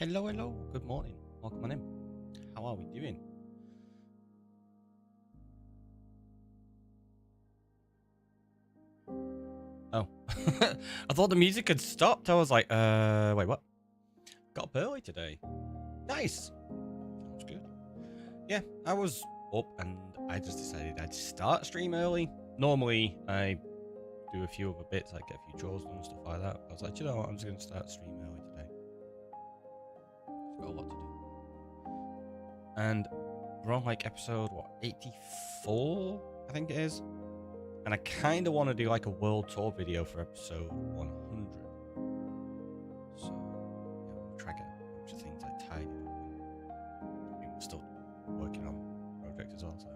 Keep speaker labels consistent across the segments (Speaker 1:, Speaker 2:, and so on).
Speaker 1: Hello, hello, good morning. Welcome on in. How are we doing? Oh, I thought the music had stopped. I was like, wait, what? Got up early today. Nice. Sounds good. Yeah, I was up and I just decided I'd start stream early. Normally, I do a few other bits, like get a few chores done and stuff like that. I was like, you know what, I'm just going to start stream early today. I've got a lot to do. And we're on like episode, what, 84, I think it is. And I kind of want to do like a world tour video for episode 100. So, yeah, we'll try to get a bunch of things like tidied up. I mean, we're still working on project as well, so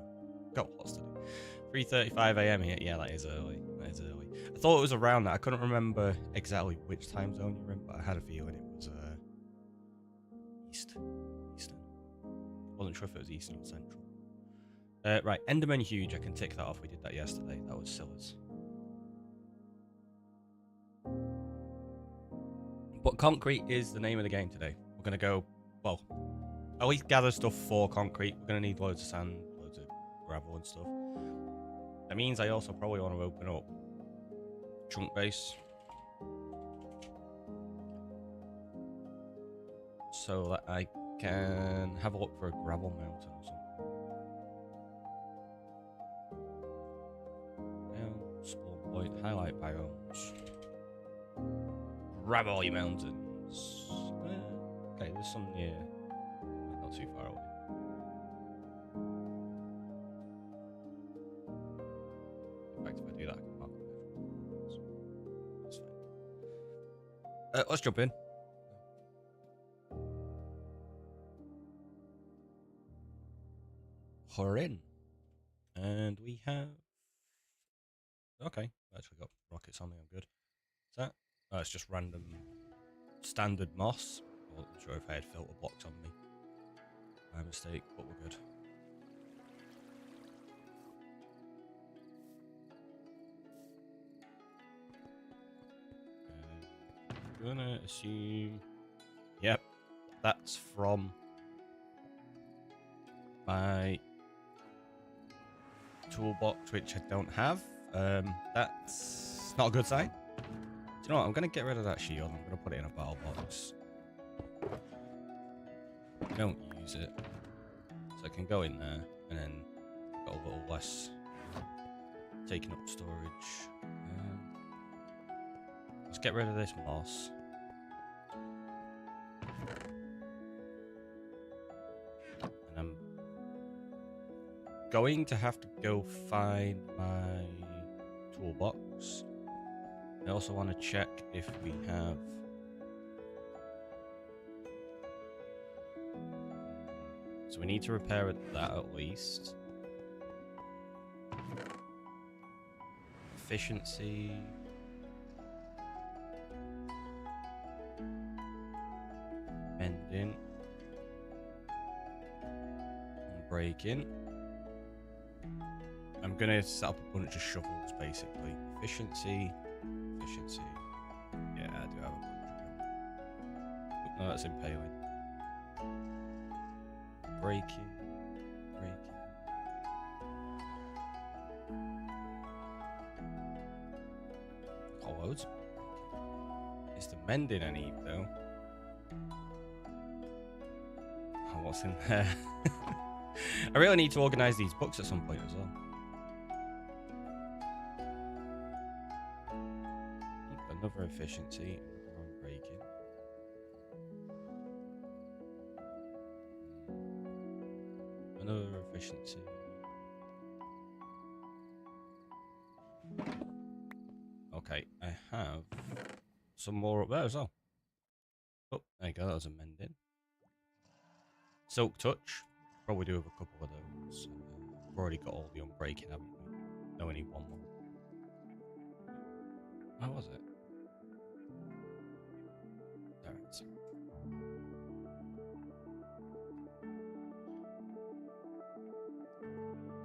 Speaker 1: got lots to do. 3:35 a.m. here. Yeah, that is early. That is early. I thought it was around that. I couldn't remember exactly which time zone you're in, but I had a feeling it was Eastern. Wasn't sure if it was Eastern or Central. Right, Enderman Huge. I can tick that off. We did that yesterday. That was Silla's. But concrete is the name of the game today. We're going to go, well, at least gather stuff for concrete. We're going to need loads of sand, loads of gravel and stuff. That means I also probably want to open up chunk base. So that I can have a look for a gravel mountain or something. Spawn point, highlight biomes. Gravelly mountains. Okay, there's some near, not too far away. In fact, if I do that, I can mark it. That's fine. Let's jump in. We're in. And we have... Okay, I actually got rockets on me, I'm good. What's that? Oh, it's just random standard moss. I wasn't sure if I had filter blocks on me. My mistake, but we're good. I'm gonna assume... Yep, that's from my toolbox, which I don't have. That's not a good sign. Do you know what? I'm going to get rid of that shield. I'm going to put it in a battle box. I don't use it. So I can go in there and then got a little less taking up storage. Let's get rid of this moss. And I'm going to have to go find my toolbox. I also want to check if we have... So we need to repair that at least. Efficiency. Mending. And breaking. I'm going to set up a bunch of shovels, basically. Efficiency. Yeah, I do have a bunch of them. No, that's impaling. Breaking. Oh, loads. It's the mending I need, though. Oh, what's in there? I really need to organise these books at some point as well. Another efficiency, another breaking. Another efficiency. Okay, I have some more up there as well. Oh, there you go, that was a mending. Silk Touch. Probably do have a couple of those. We've already got all the unbreaking, haven't we? No, we need one more. How was it? There it is.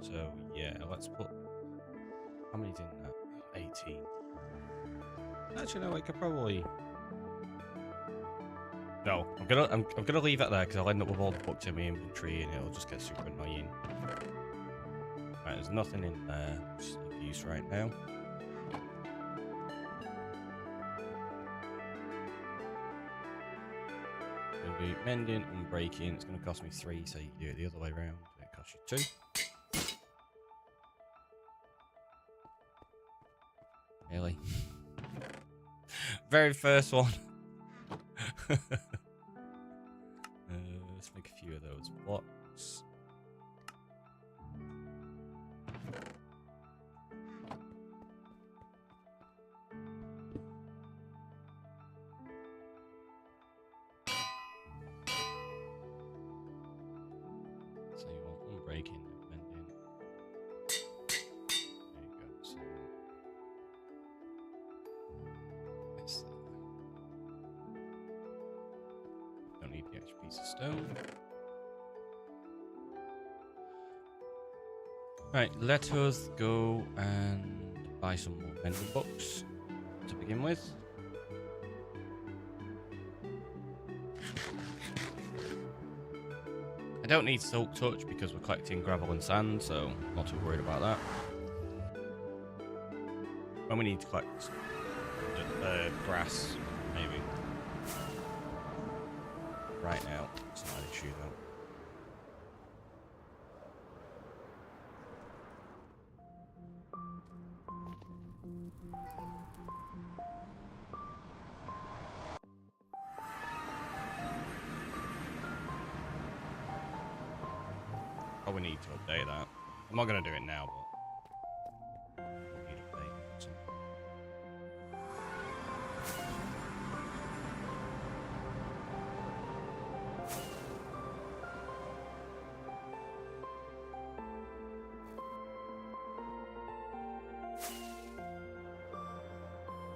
Speaker 1: So, yeah, let's put... How many's in that? 18. Actually, no, I could probably... No, I'm gonna leave it there because I'll end up with all the books in my inventory and it'll just get super annoying. Right, there's nothing in there just of use right now. Gonna be mending and breaking. It's gonna cost me 3, so you can do it the other way around. It costs you 2. Really? Very first one. Let's make a few of those blocks. So you want unbreaking and mending. There you go. So it's that. Don't need the extra piece of stone. Right, let us go and buy some more mending books to begin with. I don't need Silk Touch because we're collecting gravel and sand, so I'm not too worried about that. When we need to collect grass, maybe. Right now, it's not an issue though. Oh, we need to update that. I'm not going to do it now, but we need to update it.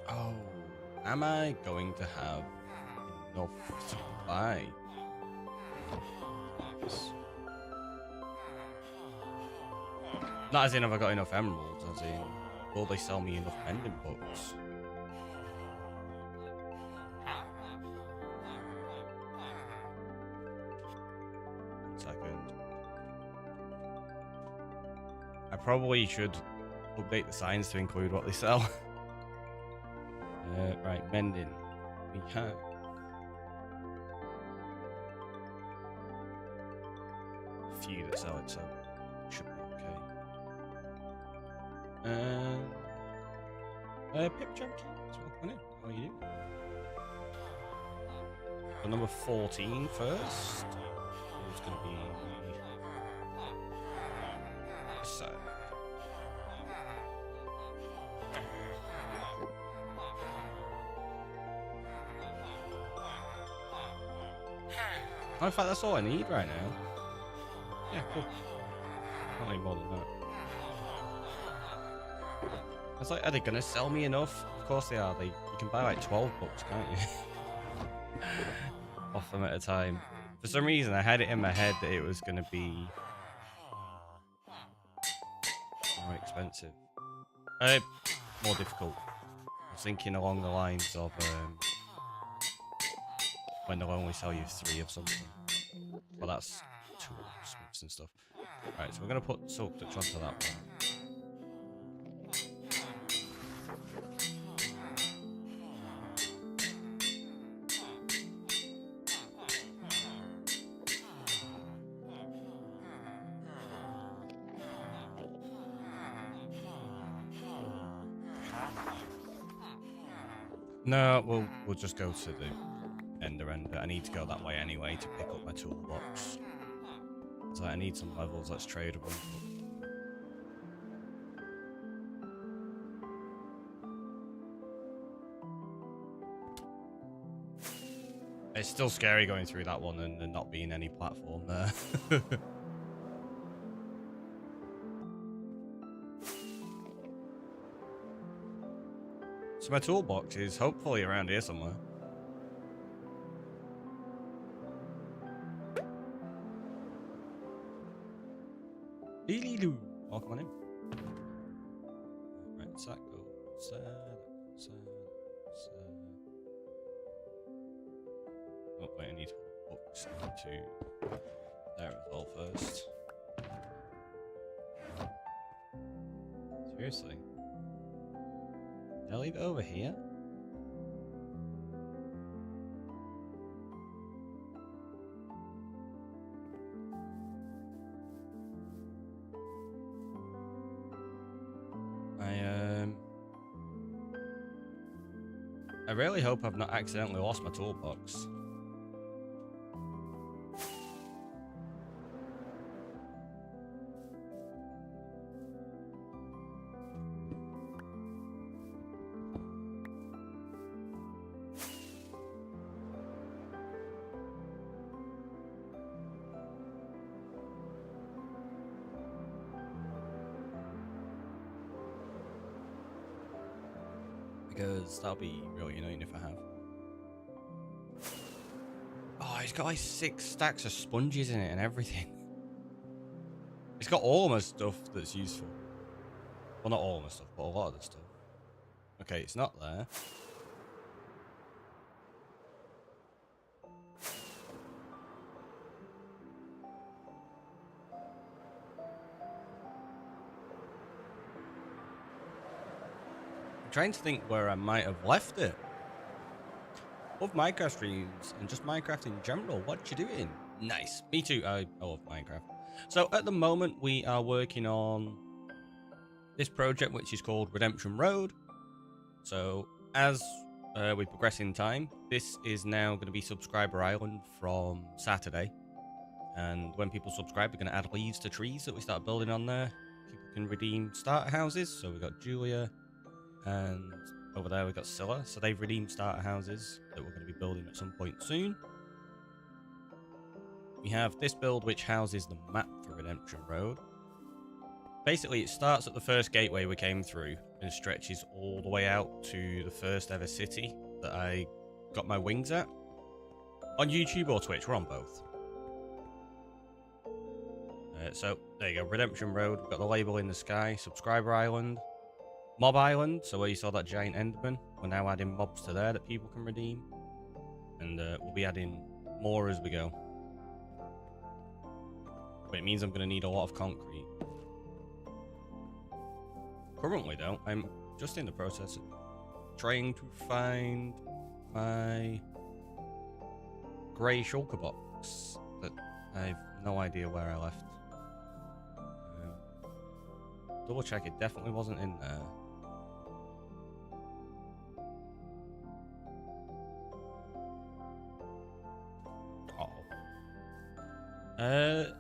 Speaker 1: Oh, am I going to have enough to buy? Not as in have I got enough emeralds, as in will they sell me enough mending books? One second. I probably should update the signs to include what they sell. Right, mending. We have a few that sell it, so it should be okay. Pip Junkie, welcome in. How are you doing? So number 14 first. It's going to be this side. Oh, in fact, that's all I need right now. Yeah, cool. Not need more than that. I was like, are they gonna sell me enough? Of course they are. You can buy like 12 books, can't you? Off them at a time. For some reason, I had it in my head that it was gonna be more expensive. More difficult. I was thinking along the lines of when they'll only sell you 3 of something. Well, that's tools, smiths and stuff. Right, so we're gonna put Silk Touch onto that one. No, we'll just go to the ender. I need to go that way anyway to pick up my toolbox. So I need some levels that's tradable. It's still scary going through that one and there not being any platform there. So my toolbox is hopefully around here somewhere. Eeloo. Welcome on in. Right, so that goes there, that goes there, that goes there. Oh, wait, I need to put books into there as well first. Seriously? Did I leave it over here? I really hope I've not accidentally lost my toolbox. Because that'll be really annoying if I have. Oh, he's got like 6 stacks of sponges in it and everything. It's got all my stuff that's useful. Well, not all my stuff, but a lot of the stuff. Okay, it's not there. I'm trying to think where I might have left it. Love Minecraft streams and just Minecraft in general. What you doing? Nice. Me too. I love Minecraft. So at the moment we are working on this project which is called Redemption Road. So as we progress in time, this is now going to be Subscriber Island from Saturday. And when people subscribe, we're going to add leaves to trees that we start building on there. People can redeem starter houses. So we've got Julia and over there we've got Scylla. So they've redeemed starter houses that we're going to be building at some point soon. We have this build which houses the map for Redemption Road. Basically, it starts at the first gateway we came through and stretches all the way out to the first ever city that I got my wings at. On YouTube or Twitch, we're on both. So, there you go, Redemption Road. We've got the label in the sky, Subscriber Island, Mob Island, so where you saw that giant Enderman. We're now adding mobs to there that people can redeem. And we'll be adding more as we go. But it means I'm going to need a lot of concrete. Currently, though, I'm just in the process of trying to find my grey shulker box that I have no idea where I left. Double check, it definitely wasn't in there.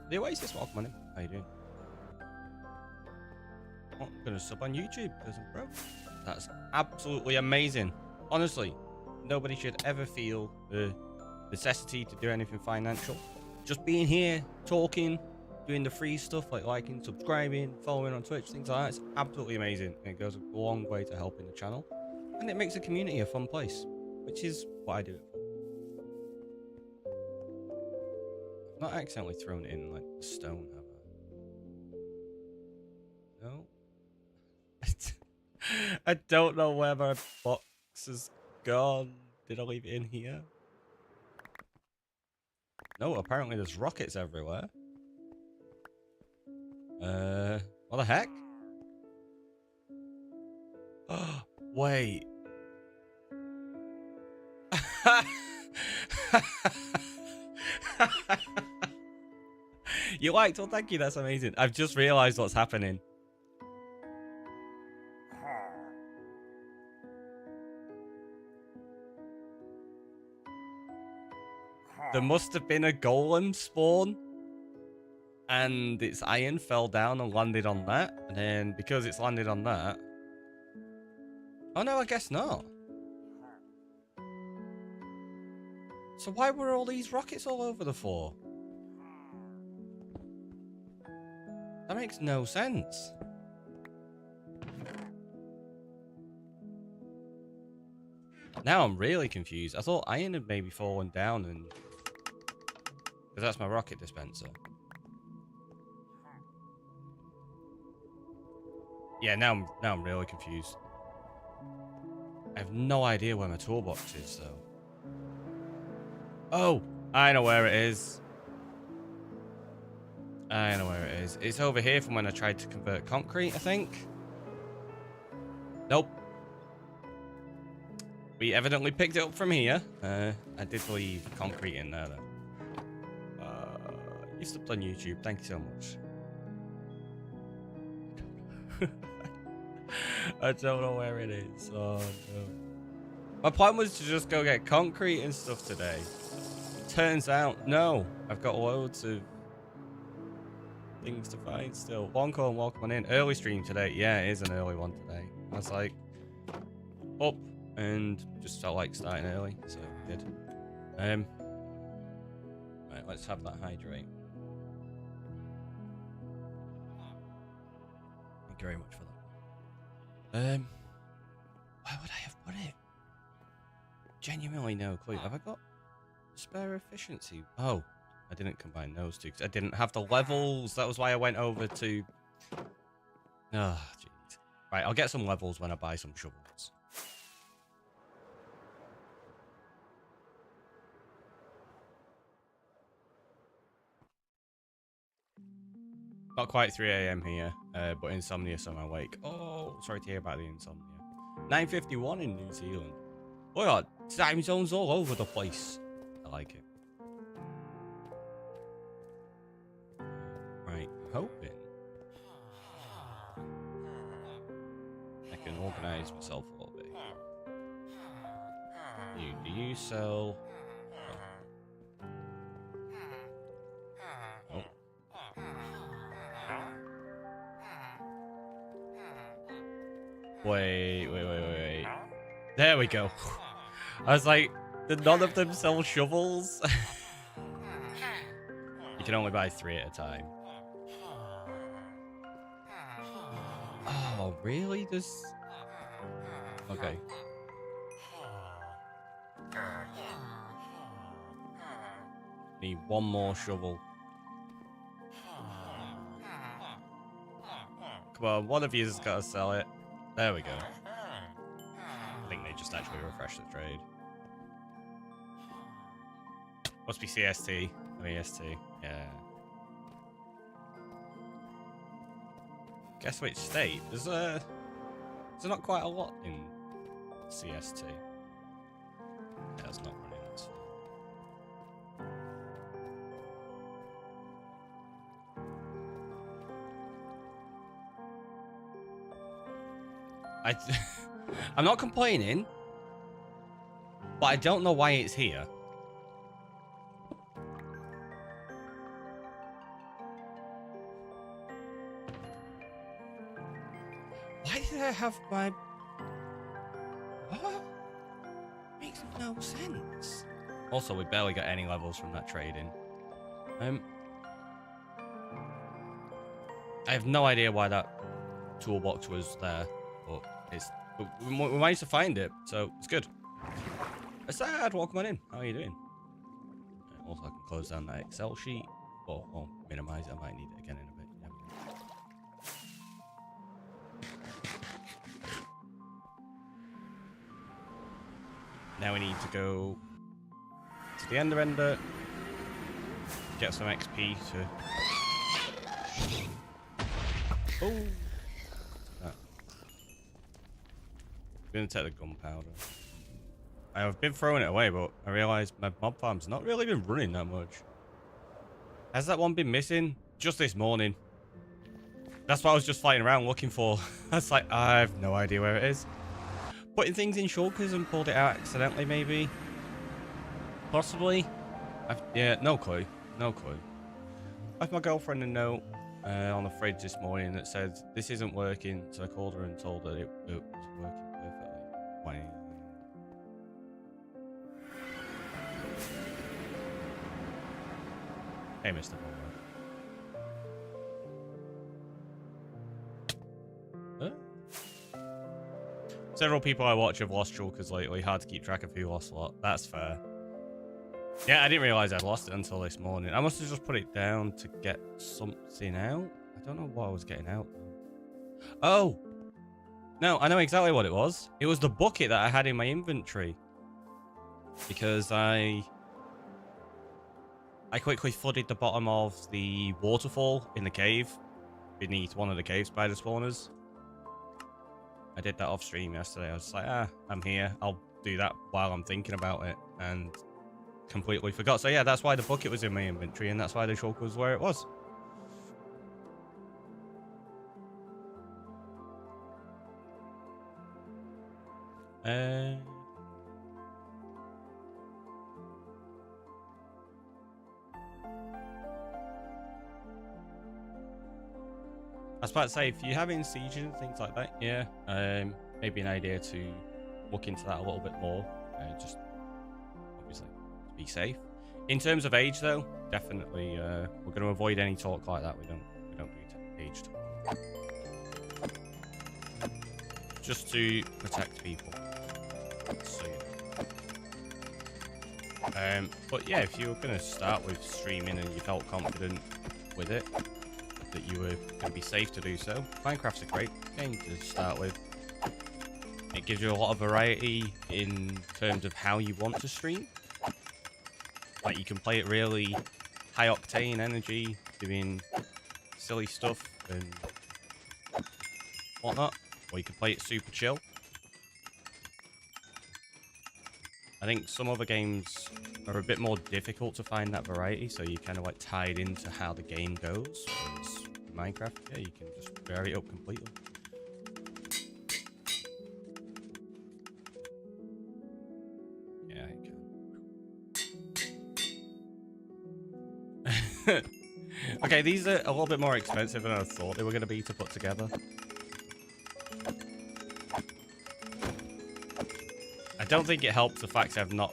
Speaker 1: The Oasis, welcome on in. How you doing? Oh, I'm gonna sub on YouTube because I'm broke. That's absolutely amazing. Honestly, nobody should ever feel the necessity to do anything financial. Just being here, talking, doing the free stuff like liking, subscribing, following on Twitch, things like that. It's absolutely amazing. And it goes a long way to helping the channel. And it makes the community a fun place, which is what I do it for. I've not accidentally thrown it in like the stone, have I? No. I don't know where my box has gone. Did I leave it in here? No, apparently there's rockets everywhere. What the heck? Oh, wait. You liked? Well, thank you. That's amazing. I've just realized what's happening. There must have been a golem spawn, and its iron fell down and landed on that. And then because it's landed on that... Oh no, I guess not. So why were all these rockets all over the floor? That makes no sense. Now I'm really confused. I thought iron had maybe fallen down and... Because that's my rocket dispenser. Yeah, now I'm really confused. I have no idea where my toolbox is, though. Oh, I know where it is. I know where it is. It's over here from when I tried to convert concrete, I think. Nope. We evidently picked it up from here. I did leave concrete in there, though. You stopped on YouTube. Thank you so much. I don't know where it is. Oh, no. My plan was to just go get concrete and stuff today. Turns out, no. I've got loads of things to find still. Bonko and welcome on in. Early stream today. Yeah, it is an early one today. I was like, up and just felt like starting early, so I did. Right, let's have that hydrate. Thank you very much for that. Why would I have put it? Genuinely no clue. Have I got spare efficiency? Oh, I didn't combine those two because I didn't have the levels. That was why I went over to... Oh, jeez. Right, I'll get some levels when I buy some shovels. Not quite 3 AM here, but insomnia, so I'm awake. Oh, sorry to hear about the insomnia. 9:51 in New Zealand. Look, time zones all over the place. I like it. Right, hoping I can organize myself a little bit. Do you sell? Oh. Wait. There we go. I was like, did none of them sell shovels? You can only buy 3 at a time. Oh, really? This... Okay. Need one more shovel. Come on, one of you's got to sell it. There we go. I think they just actually refreshed the trade. Must be CST or EST. Yeah. Guess which state? There's not quite a lot in CST. Yeah, it's not running. That's fine. I'm not complaining, but I don't know why it's here. Why did I have my... What? Makes no sense. Also, we barely got any levels from that trading. I have no idea why that toolbox was there, but we managed to find it, so it's good. Assad, welcome on in. How are you doing? Also, I can close down that Excel sheet, or minimize it. I might need it again in a bit. Now we need to go to the Ender, get some XP to... Oh! Gonna take the gunpowder. I've been throwing it away, but I realised my mob farm's not really been running that much. Has that one been missing? Just this morning. That's what I was just flying around looking for. I was like, I have no idea where it is. Putting things in shulkers and pulled it out accidentally, maybe. Possibly. Yeah, no clue. No clue. I left my girlfriend a note on the fridge this morning that said, this isn't working. So I called her and told her it was working perfectly. Why? Hey, Mr. Bowler. Huh? Several people I watch have lost shulkers lately. Hard to keep track of who lost what. That's fair. Yeah, I didn't realize I'd lost it until this morning. I must have just put it down to get something out. I don't know what I was getting out. Oh! No, I know exactly what it was. It was the bucket that I had in my inventory. Because I I quickly flooded the bottom of the waterfall in the cave beneath one of the cave spider spawners. I did that off stream yesterday. I was like, I'm here. I'll do that while I'm thinking about it, and completely forgot. So yeah, that's why the bucket was in my inventory, and that's why the shulker was where it was. I was about to say, if you're having sieges and things like that, yeah, maybe an idea to look into that a little bit more. Just obviously to be safe. In terms of age, though, definitely we're going to avoid any talk like that. We don't do age talk. Just to protect people. So, yeah. But yeah, if you were going to start with streaming and you felt confident with it, that you were going to be safe to do so, Minecraft's a great game to start with. It gives you a lot of variety in terms of how you want to stream. Like, you can play it really high octane energy, doing silly stuff and whatnot, or you can play it super chill. I think some other games are a bit more difficult to find that variety, so you kind of like tied into how the game goes. Whereas Minecraft, yeah, you can just vary it up completely. Yeah, you can. Okay, these are a little bit more expensive than I thought they were going to be to put together. I don't think it helps the fact I've not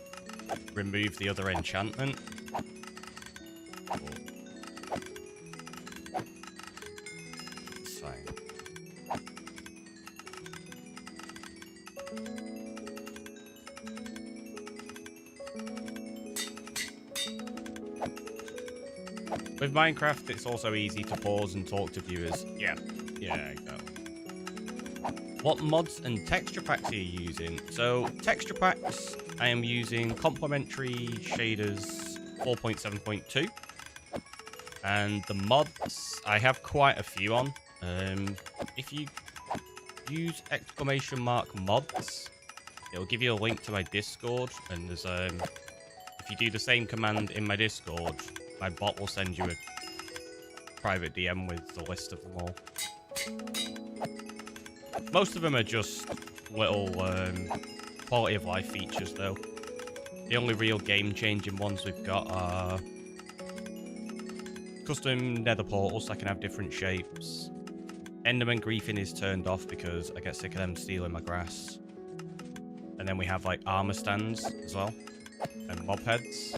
Speaker 1: removed the other enchantment. It's fine. With Minecraft, it's also easy to pause and talk to viewers. Yeah, exactly. What mods and texture packs are you using? So, texture packs, I am using complementary shaders 4.7.2. And the mods, I have quite a few on. If you use !mods, it'll give you a link to my Discord. And there's if you do the same command in my Discord, my bot will send you a private DM with the list of them all. Most of them are just little quality of life features, though. The only real game-changing ones we've got are custom nether portals, so I can have different shapes. Enderman griefing is turned off because I get sick of them stealing my grass. And then we have like armor stands as well, and mob heads.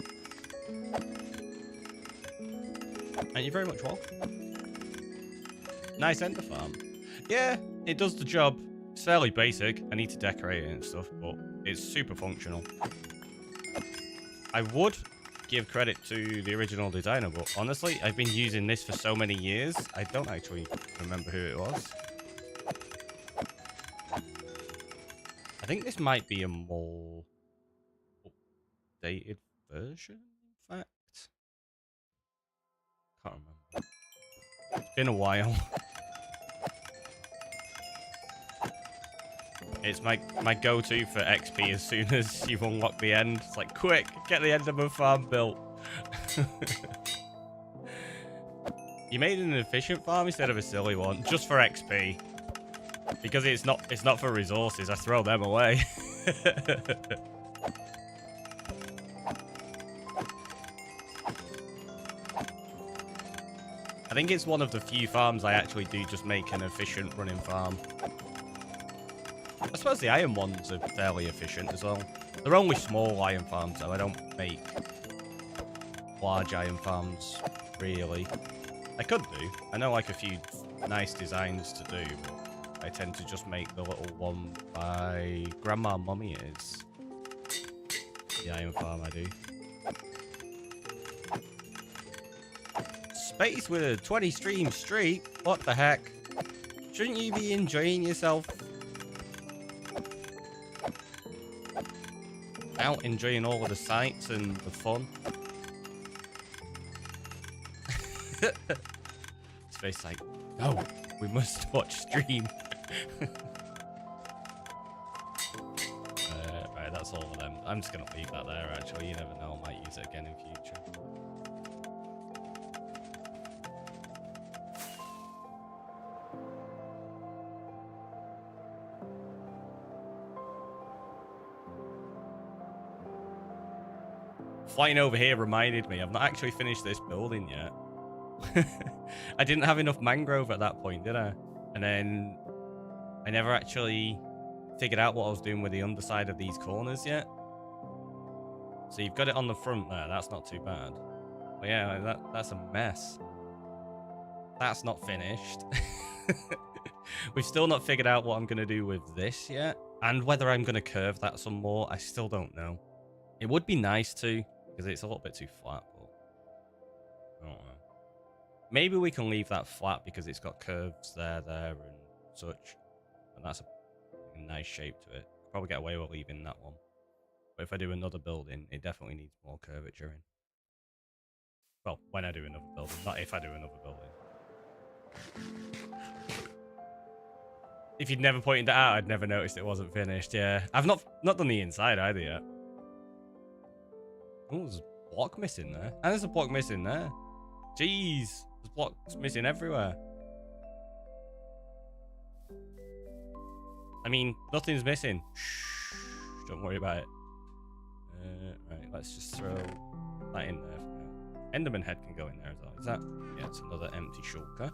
Speaker 1: And you're very much welcome. Nice ender farm. Yeah, it does the job. It's fairly basic. I need to decorate it and stuff, but it's super functional. I would give credit to the original designer, but honestly, I've been using this for so many years, I don't actually remember who it was. I think this might be a more updated version, in fact. Can't remember. It's been a while. It's my go-to for XP as soon as you unlock the end. It's like, quick, get the Enderman farm built. You made an efficient farm instead of a silly one, just for XP. Because it's not for resources, I throw them away. I think it's one of the few farms I actually do just make an efficient running farm. I suppose the iron ones are fairly efficient as well. They're only small iron farms, though. I don't make large iron farms, really. I could do. I know like a few nice designs to do, but I tend to just make the little one by Grandma Mummy is. The iron farm I do. Space with a 20 stream streak? What the heck? Shouldn't you be enjoying yourself? Out enjoying all of the sights and the fun. His face like, no, we must watch stream. Right, that's all of them. I'm just going to leave that there, actually. You never know, I might use it again in future. Flying over here reminded me, I've not actually finished this building yet. I didn't have enough mangrove at that point, did I? And then I never actually figured out what I was doing with the underside of these corners yet. So you've got it on the front there, that's not too bad. But yeah, that's a mess. That's not finished. We've still not figured out what I'm going to do with this yet. And whether I'm going to curve that some more, I still don't know. It would be nice to, because it's a little bit too flat. But I don't know. Maybe we can leave that flat because it's got curves there, and such. And that's a nice shape to it. Probably get away with leaving that one. But if I do another building, it definitely needs more curvature in. Well, when I do another building, not if I do another building. If you'd never pointed that out, I'd never noticed it wasn't finished, yeah. I've not done the inside either yet. Oh, there's a block missing there. And there's a block missing there. Jeez, there's blocks missing everywhere. I mean, nothing's missing. Shh, don't worry about it. Right, let's just throw that in there for now. Enderman head can go in there as well. Is that? Yeah, it's another empty shulker.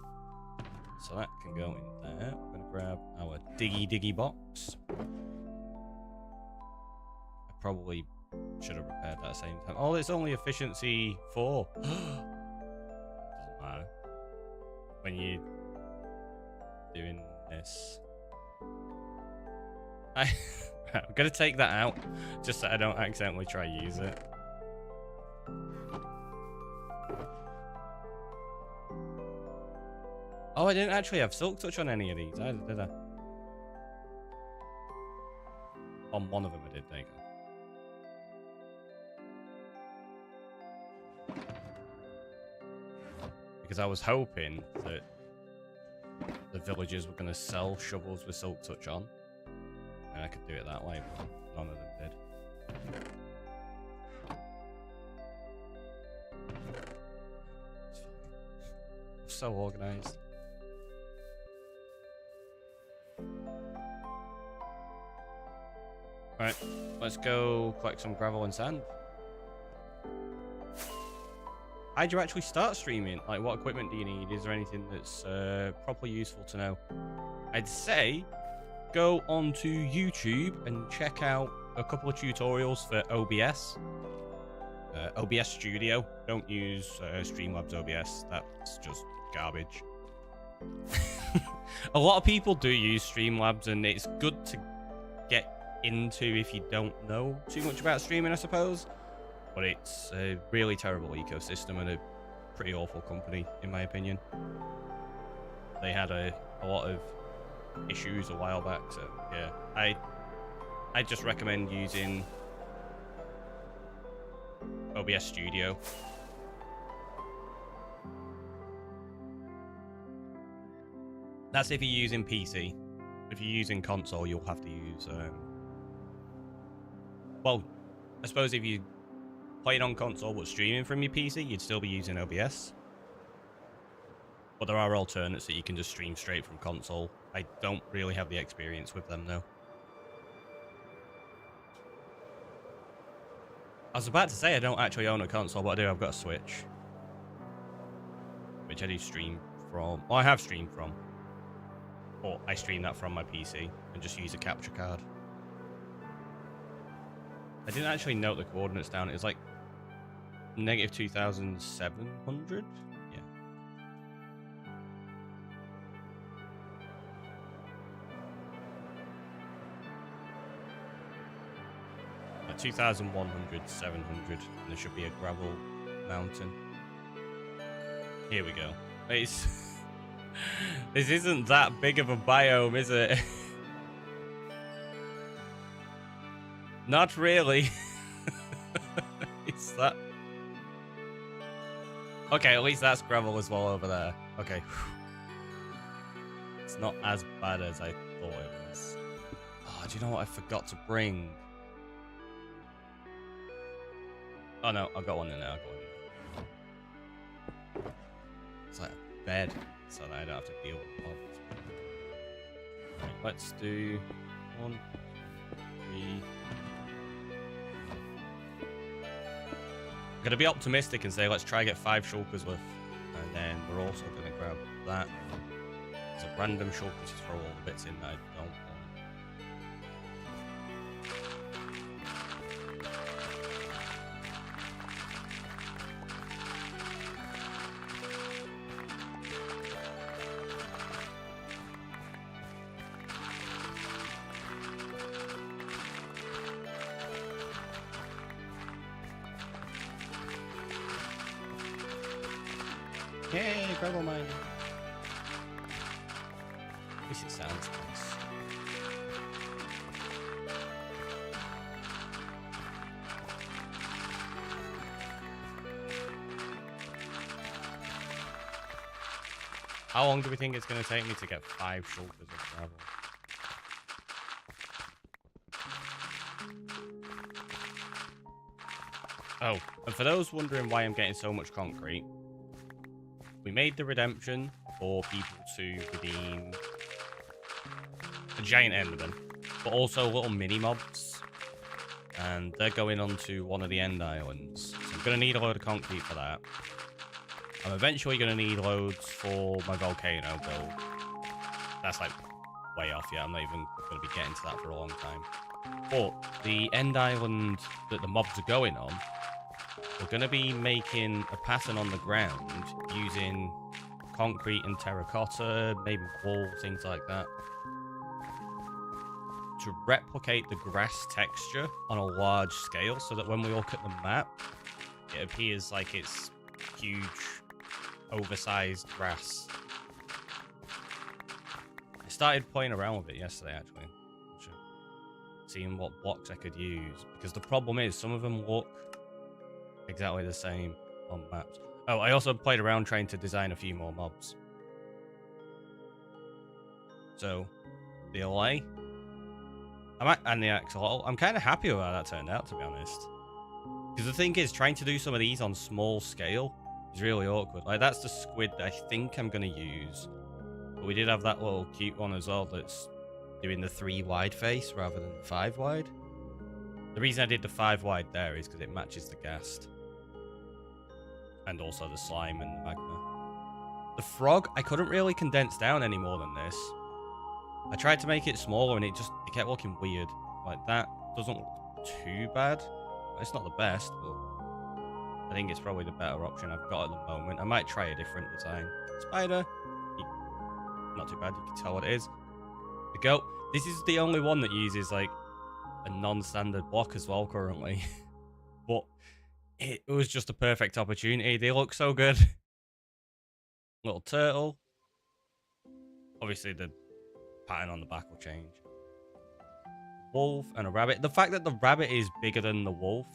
Speaker 1: So that can go in there. We're going to grab our diggy box. I probably should have repaired that at the same time. Oh, it's only efficiency 4. Doesn't matter. When you're doing this. I'm going to take that out just so I don't accidentally try to use it. Oh, I didn't actually have silk touch on any of these either, did I? On one of them I did, there you go. Because I was hoping that the villagers were going to sell shovels with silk touch on. And I could do it that way, but none of them did. So organized. Right, let's go collect some gravel and sand. How'd you actually start streaming? Like, what equipment do you need? Is there anything that's properly useful to know? I'd say go onto YouTube and check out a couple of tutorials for OBS. OBS Studio. Don't use Streamlabs OBS. That's just garbage. A lot of people do use Streamlabs, and it's good to get into if you don't know too much about streaming, I suppose. But it's a really terrible ecosystem and a pretty awful company, in my opinion. They had a lot of issues a while back, so yeah, I just recommend using OBS Studio. That's if you're using PC. If you're using console, you'll have to use well, I suppose if you playing on console but streaming from your PC, you'd still be using OBS. But there are alternates that you can just stream straight from console. I don't really have the experience with them, though. I was about to say I don't actually own a console, but I do. I've got a Switch. Which I do stream from. Well, I have streamed from. But I stream that from my PC and just use a capture card. I didn't actually note the coordinates down. It was like negative 2,700. Yeah. 2,100, 700, and there should be a gravel mountain. Here we go. It's this isn't that big of a biome, is it? Not really. It's that. Okay, at least that's gravel as well over there. Okay. It's not as bad as I thought it was. Oh, do you know what I forgot to bring? Oh no, I've got one in there. I've got one in there. It's like a bed, so that I don't have to deal with mobs. Right, let's do 1, 3. I'm going to be optimistic and say let's try get 5 shulkers worth. And then we're also going to grab that. It's a random shulker to throw all the bits in that I don't want. Yay, gravel mine. At least it sounds nice. How long do we think it's going to take me to get 5 shulkers of gravel? Oh, and for those wondering why I'm getting so much concrete, we made the redemption for people to redeem a giant enderman, but also little mini mobs, and they're going onto one of the end islands. So I'm going to need a load of concrete for that. I'm eventually going to need loads for my volcano build. That's like way off yet. I'm not even going to be getting to that for a long time. But the end island that the mobs are going on, we're going to be making a pattern on the ground using concrete and terracotta, maybe wool, things like that, to replicate the grass texture on a large scale so that when we look at the map, it appears like it's huge, oversized grass. I started playing around with it yesterday, actually, seeing what blocks I could use, because the problem is some of them look exactly the same on maps. Oh, I also played around trying to design a few more mobs. So, the LA and the axolotl, I'm kind of happy with how that turned out, to be honest. Because the thing is, trying to do some of these on small scale is really awkward. Like, that's the squid that I think I'm going to use. But we did have that little cute one as well that's doing the 3 wide face rather than the 5 wide. The reason I did the 5 wide there is because it matches the ghast. And also the slime and the magma. The frog, I couldn't really condense down any more than this. I tried to make it smaller and it kept looking weird. Like, that doesn't look too bad. It's not the best, but I think it's probably the better option I've got at the moment. I might try a different design. Spider. Not too bad, you can tell what it is. The goat. This is the only one that uses, like, a non-standard block as well currently. But it was just a perfect opportunity. They look so good. Little turtle. Obviously, the pattern on the back will change. Wolf and a rabbit. The fact that the rabbit is bigger than the wolf,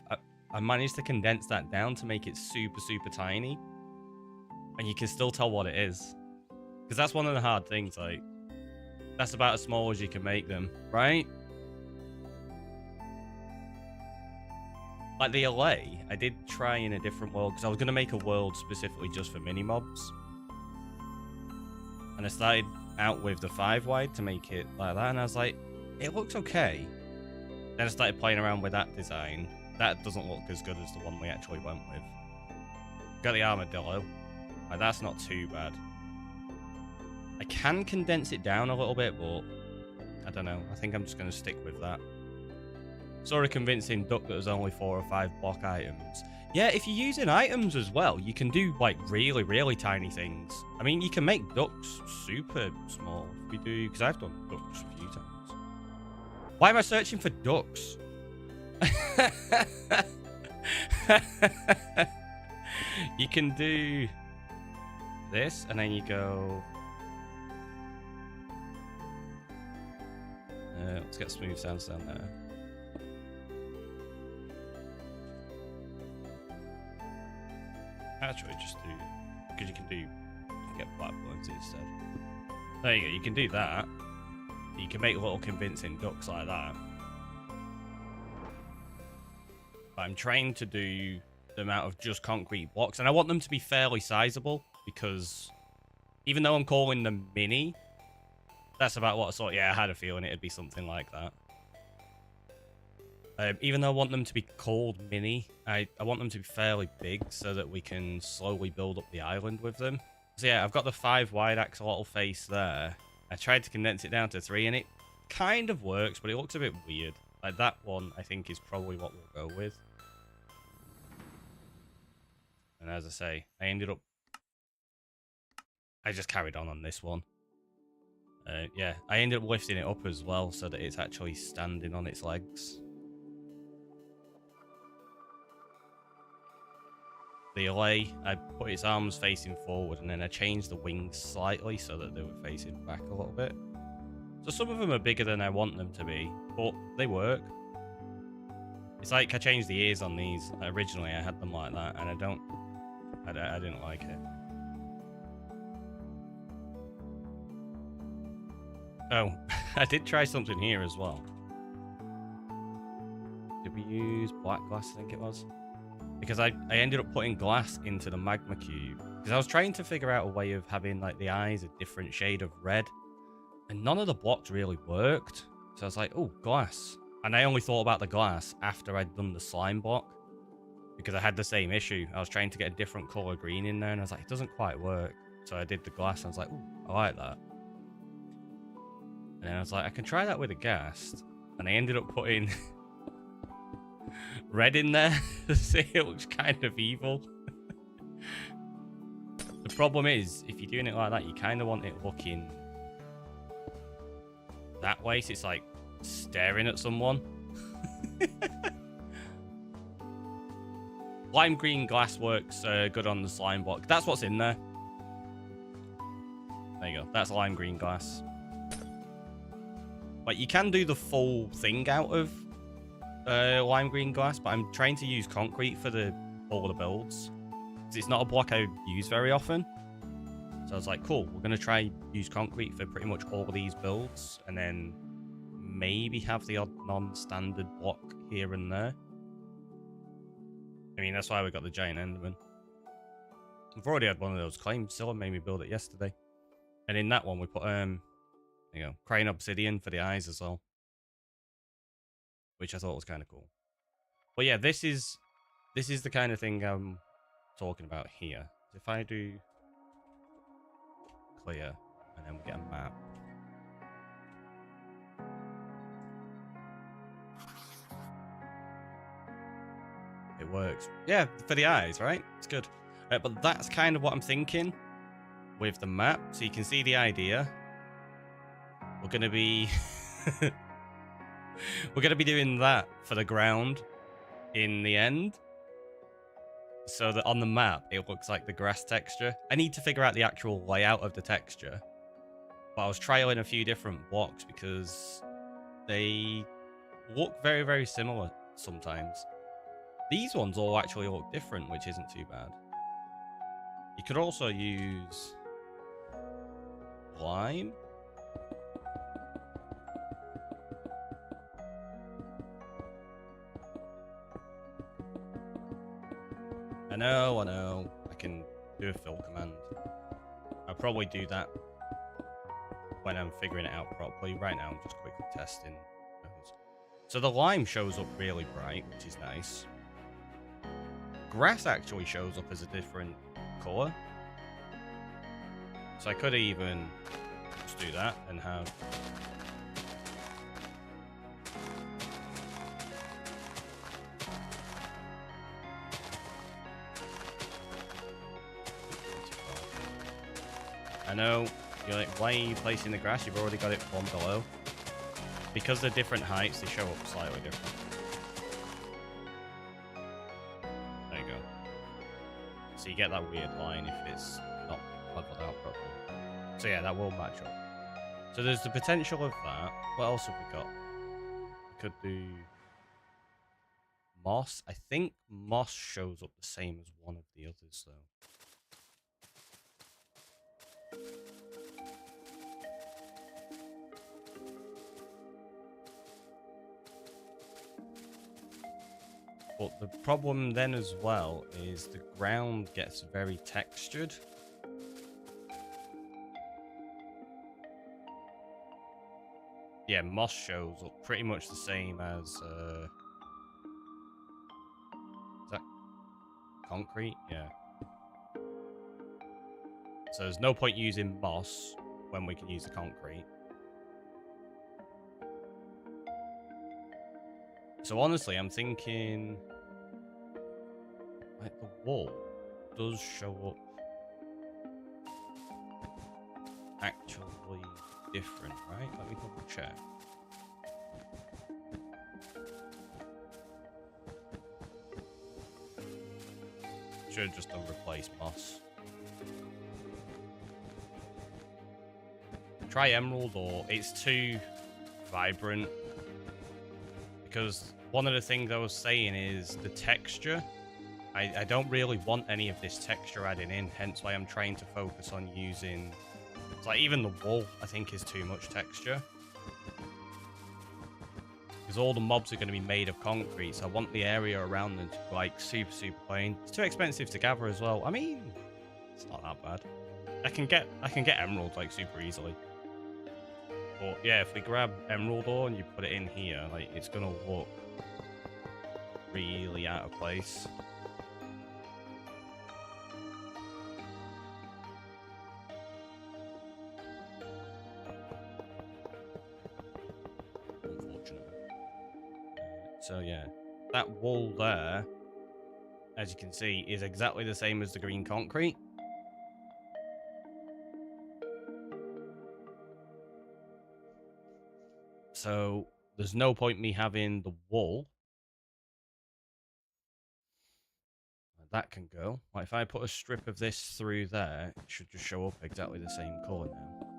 Speaker 1: I managed to condense that down to make it super, super tiny. And you can still tell what it is. Because that's one of the hard things, like, that's about as small as you can make them, right? Like the LA, I did try in a different world, because I was going to make a world specifically just for mini-mobs. And I started out with the 5 wide to make it like that, and I was like, it looks okay. Then I started playing around with that design. That doesn't look as good as the one we actually went with. Got the armadillo. Like, that's not too bad. I can condense it down a little bit, but I don't know. I think I'm just going to stick with that. Saw a convincing duck that was only 4 or 5 block items. Yeah, if you're using items as well, you can do, like, really, really tiny things. I mean, you can make ducks super small if we do, because I've done ducks a few times. Why am I searching for ducks? You can do this, and then you go... let's get smooth sounds down there. Actually, just do, because you can get blackbirds instead. There you go. You can do that. You can make little convincing ducks like that. But I'm trying to do the amount of just concrete blocks, and I want them to be fairly sizable because even though I'm calling them mini, that's about what I thought. Yeah, I had a feeling it'd be something like that. Even though I want them to be called mini, I want them to be fairly big so that we can slowly build up the island with them. So yeah, I've got the 5 wide axolotl face there. I tried to condense it down to 3, and it kind of works, but it looks a bit weird. Like, that one, I think, is probably what we'll go with. And as I say, I just carried on this one. Yeah, I ended up lifting it up as well so that it's actually standing on its legs. The lay, I put its arms facing forward, and then I changed the wings slightly so that they were facing back a little bit. So some of them are bigger than I want them to be, but they work. It's like I changed the ears on these. Originally, I had them like that, and I didn't like it. Oh, I did try something here as well. Did we use black glass, I think it was? Because I ended up putting glass into the magma cube. Because I was trying to figure out a way of having like the eyes a different shade of red. And none of the blocks really worked. So I was like, oh, glass. And I only thought about the glass after I'd done the slime block. Because I had the same issue. I was trying to get a different color green in there. And I was like, it doesn't quite work. So I did the glass. And I was like, oh, I like that. And then I was like, I can try that with a ghast. And I ended up putting red in there. See, it looks kind of evil. The problem is, if you're doing it like that, you kind of want it looking that way. So it's like staring at someone. Lime green glass works good on the slime block. That's what's in there. There you go. That's lime green glass. Like, you can do the full thing out of lime green glass, but I'm trying to use concrete for all the builds. Because it's not a block I use very often. So I was like, cool, we're going to try use concrete for pretty much all of these builds. And then maybe have the odd non-standard block here and there. I mean, that's why we got the giant enderman. I've already had one of those claims. Scylla made me build it yesterday. And in that one, we put, there you go, crying obsidian for the eyes as well. Which I thought was kind of cool. But yeah, this is the kind of thing I'm talking about here. If I do clear, and then we get a map. It works. Yeah, for the eyes, right? It's good. But that's kind of what I'm thinking with the map. So you can see the idea. We're going to be... we're going to be doing that for the ground in the end. So that on the map, it looks like the grass texture. I need to figure out the actual layout of the texture. But I was trialing a few different blocks because they look very, very similar sometimes. These ones all actually look different, which isn't too bad. You could also use lime. I know. I can do a fill command. I'll probably do that when I'm figuring it out properly. Right now, I'm just quickly testing those. So the lime shows up really bright, which is nice. Grass actually shows up as a different color. So I could even just do that and have... I know, you're like, why are you placing the grass? You've already got it one below. Because they're different heights, they show up slightly different. There you go. So you get that weird line if it's not leveled out properly. So yeah, that will match up. So there's the potential of that. What else have we got? We could do moss. I think moss shows up the same as one of the others, though. But the problem then as well is the ground gets very textured. Yeah, moss shows up pretty much the same as... is that concrete? Yeah. So there's no point using moss when we can use the concrete. So honestly, I'm thinking... like, the wall does show up actually different, right? Let me double check. Should have just done replace moss. Try emerald, or it's too vibrant. Because one of the things I was saying is the texture. I don't really want any of this texture adding in, hence why I'm trying to focus on using... It's like even the wall, I think, is too much texture. Because all the mobs are going to be made of concrete, so I want the area around them to be like super plain. It's too expensive to gather as well. I mean, it's not that bad. I can get emeralds like super easily. But yeah, if we grab emerald ore and you put it in here, like it's gonna look really out of place. So yeah, that wall there, as you can see, is exactly the same as the green concrete. So there's no point me having the wall. That can go. Like if I put a strip of this through there, it should just show up exactly the same color now.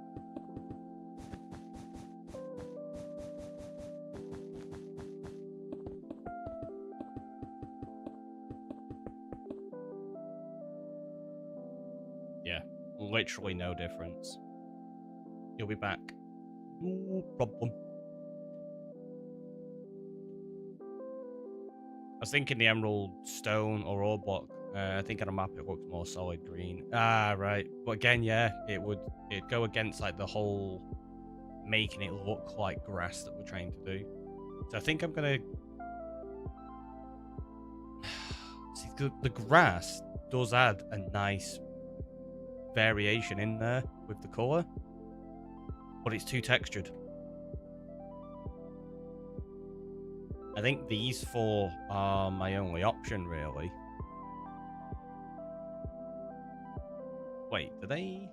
Speaker 1: Yeah, literally no difference. You'll be back. No problem. I was thinking the emerald stone or ore block. I think on a map it looks more solid green. Ah, right. But again, yeah, it'd go against like the whole making it look like grass that we're trying to do. So I think I'm gonna... See, the grass does add a nice variation in there with the color, but it's too textured. I think these four are my only option, really. Wait, do they...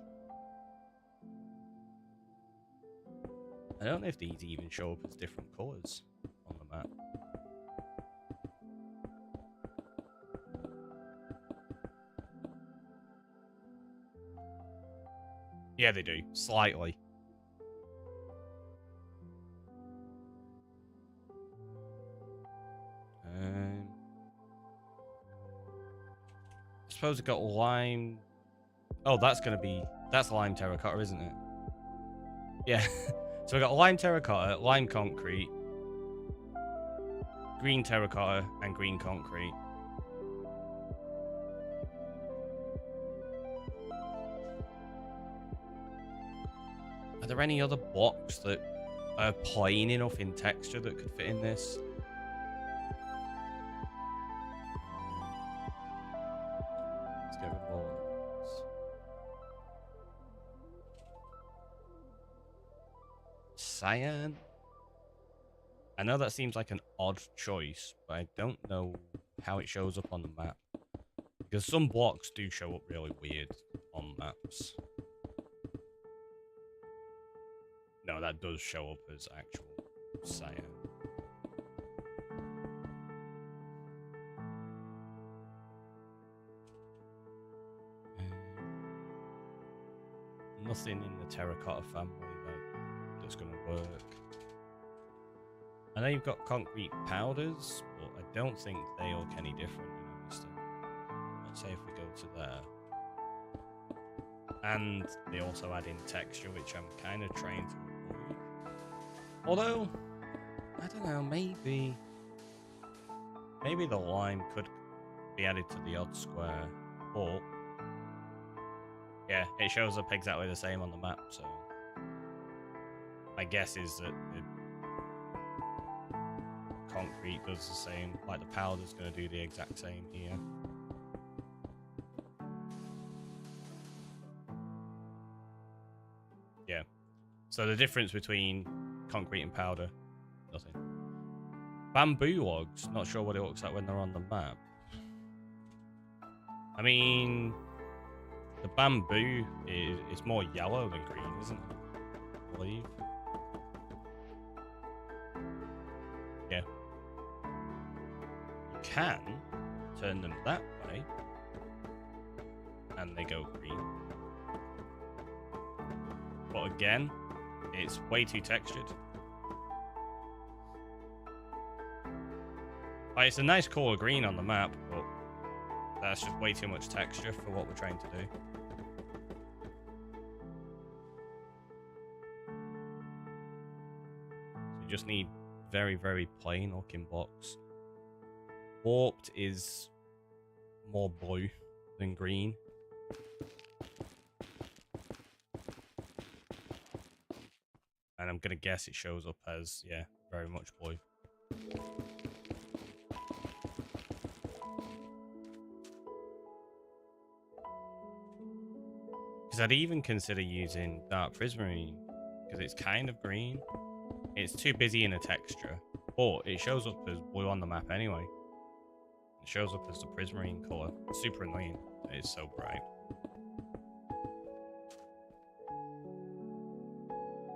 Speaker 1: I don't know if these even show up as different colors on the map. Yeah, they do. Slightly. I suppose it got lime. Oh, that's going to be... That's lime terracotta, isn't it? Yeah. So we got lime terracotta, lime concrete, green terracotta, and green concrete. Are there any other blocks that are plain enough in texture that could fit in this? Let's get rid of all of this. Cyan? I know that seems like an odd choice, but I don't know how it shows up on the map. Because some blocks do show up really weird on maps. No, that does show up as actual cyan. Nothing in the terracotta family that's going to work. I know you've got concrete powders, but I don't think they look any different in honesty. Let's say if we go to there. And they also add in texture, which I'm kind of trying to avoid. Although, I don't know, maybe the lime could be added to the odd square, but yeah, it shows up exactly the same on the map, so my guess is that the concrete does the same, like the powder's going to do the exact same here. Yeah, so the difference between concrete and powder, nothing. Bamboo logs, not sure what it looks like when they're on the map. I mean, the bamboo is more yellow than green, isn't it? I believe. Yeah. You can turn them that way, and they go green. But again, it's way too textured. Like, it's a nice color green on the map, but that's just way too much texture for what we're trying to do. So you just need very, very plain looking blocks. Warped is more blue than green. And I'm gonna guess it shows up as, yeah, very much blue. Because I'd even consider using dark prismarine, because it's kind of green. It's too busy in a texture, but it shows up as blue on the map anyway. It shows up as the prismarine color. It's super annoying. It is so bright.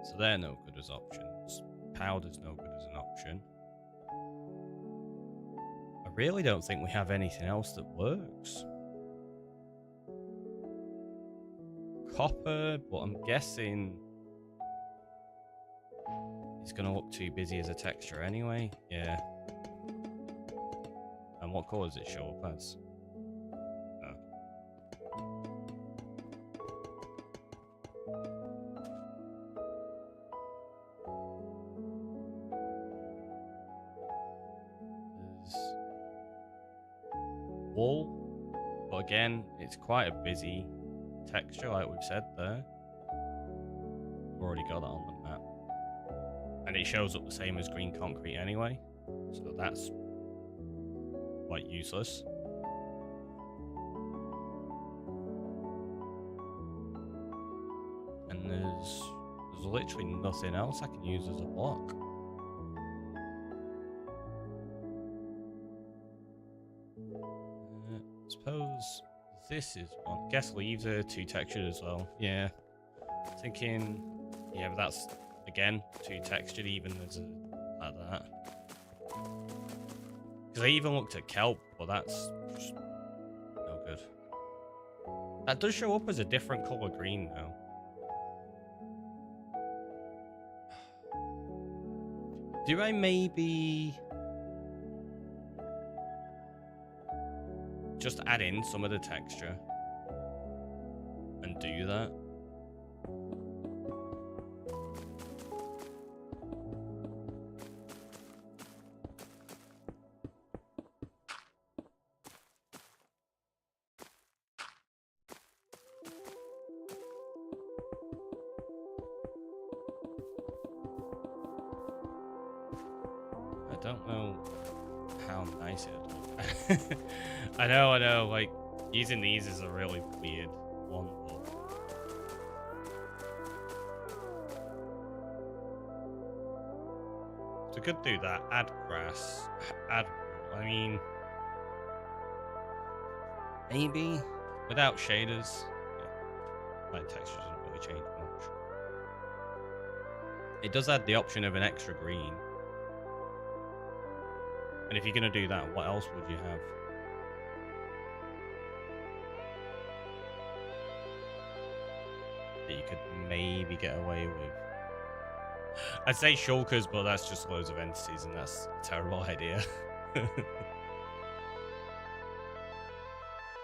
Speaker 1: So they're no good as options. Powder's no good as an option. I really don't think we have anything else that works. Copper, but I'm guessing it's going to look too busy as a texture anyway. Yeah. And what colour does it show up as? Oh. There's wool, but again, it's quite a busy texture, like we've said there. We've already got that on the map. And it shows up the same as green concrete anyway. So that's quite useless. And there's literally nothing else I can use as a block. I suppose this is one. Guess leaves are too textured as well. Yeah. Thinking, yeah, but that's again too textured even as a, like that. Because I even looked at kelp, but that's just no good. That does show up as a different color green though. Do I maybe just add in some of the texture and do that? I don't know how nice it would look. I know, like, using these is a really weird one. So we could do that, add grass, add, I mean, maybe without shaders. Yeah, like texture doesn't really change much. It does add the option of an extra green. And if you're going to do that, what else would you have? That you could maybe get away with. I'd say shulkers, but that's just loads of entities, and that's a terrible idea.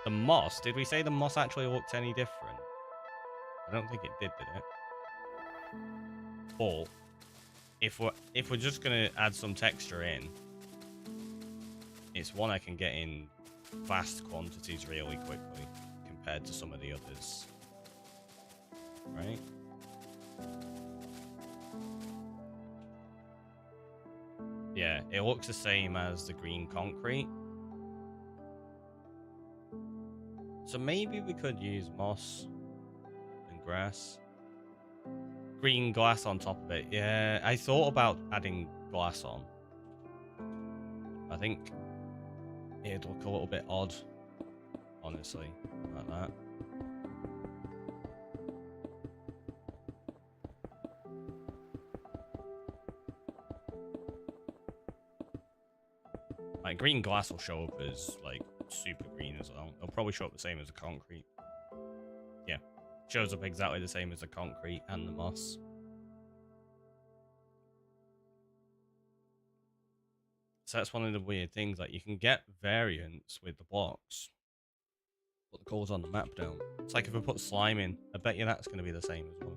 Speaker 1: The moss, did we say the moss actually looked any different? I don't think it did it? But if we're just gonna add some texture in, it's one I can get in vast quantities really quickly compared to some of the others. Right? Yeah, it looks the same as the green concrete. So maybe we could use moss and grass. Green glass on top of it. Yeah, I thought about adding glass on. I think it'd look a little bit odd, honestly, like that. Like, green glass will show up as, like, super green as well. It'll probably show up the same as the concrete. Yeah, shows up exactly the same as the concrete and the moss. So that's one of the weird things, like, you can get variants with the blocks, but the colours on the map don't. It's like if I put slime in, I bet you that's going to be the same as well.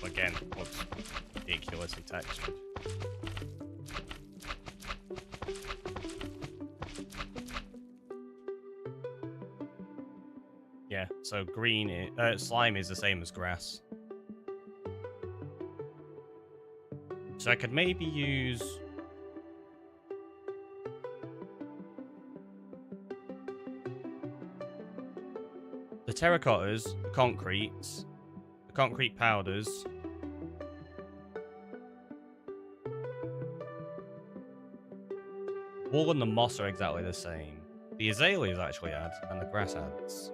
Speaker 1: Again, looks ridiculously textured. Yeah, so green, slime is the same as grass. So I could maybe use... the terracottas, the concretes, the concrete powders. Wool and the moss are exactly the same. The azaleas actually add, and the grass adds.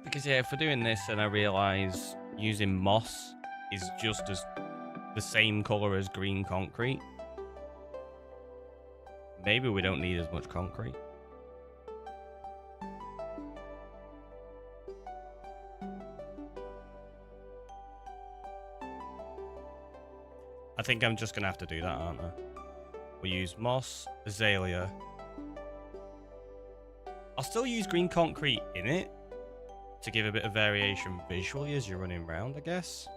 Speaker 1: Because yeah, if we're doing this and I realise using moss is just as the same colour as green concrete, maybe we don't need as much concrete. I think I'm just going to have to do that, aren't I? We'll use moss, azalea. I'll still use green concrete in it to give a bit of variation visually as you're running around, I guess.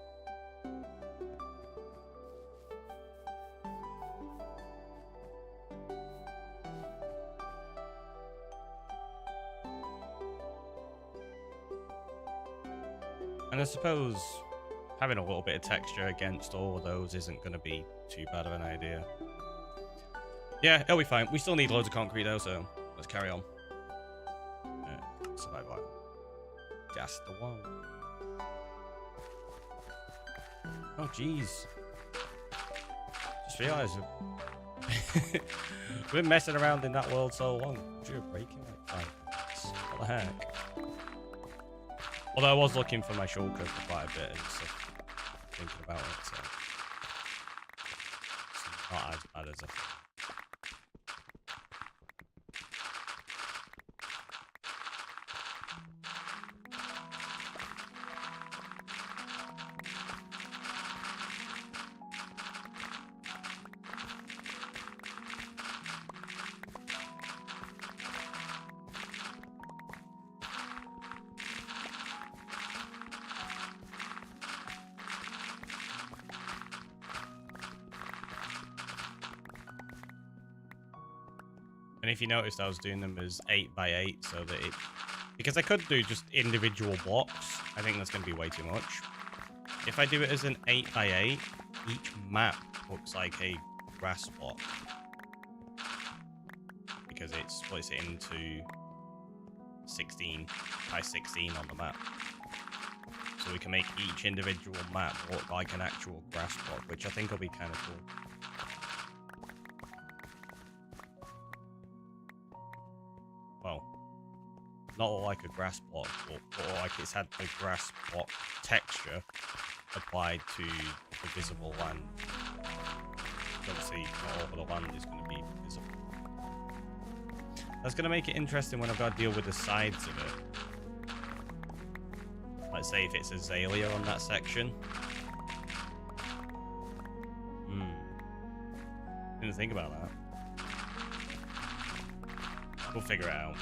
Speaker 1: And I suppose having a little bit of texture against all of those isn't going to be too bad of an idea. Yeah, it'll be fine. We still need loads of concrete though, so let's carry on. Survive life. That's the one. Oh, jeez. Just realised we've been messing around in that world so long. You're breaking like 5 minutes. What the heck? Although I was looking for my shulker for quite a bit and stuff, thinking about it, so it's not as bad as I thought. And if you noticed, I was doing them as 8x8 so that it... because I could do just individual blocks. I think that's going to be way too much. If I do it as an 8x8, each map looks like a grass block. Because it splits it into 16x16 on the map. So we can make each individual map look like an actual grass block, which I think will be kind of cool. Well, not look like a grass plot, but look like it's had a grass plot texture applied to the visible land. Obviously, not all of the land is going to be visible. That's going to make it interesting when I've got to deal with the sides of it. Let's say if it's azalea on that section. Didn't think about that. We'll figure it out.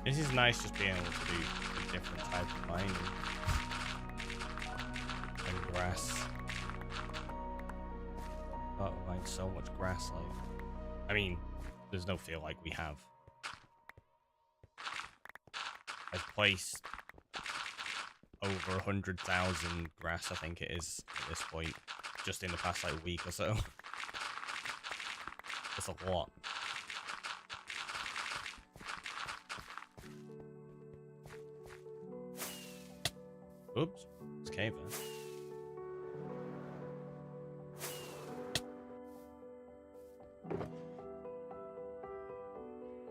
Speaker 1: This is nice just being able to do a different type of mining and grass. Oh, mine so much grass, like. I mean, there's no feel like we have. I've placed over 100,000 grass, I think it is, at this point, just in the past like week or so. That's a lot. Oops, it's cave there.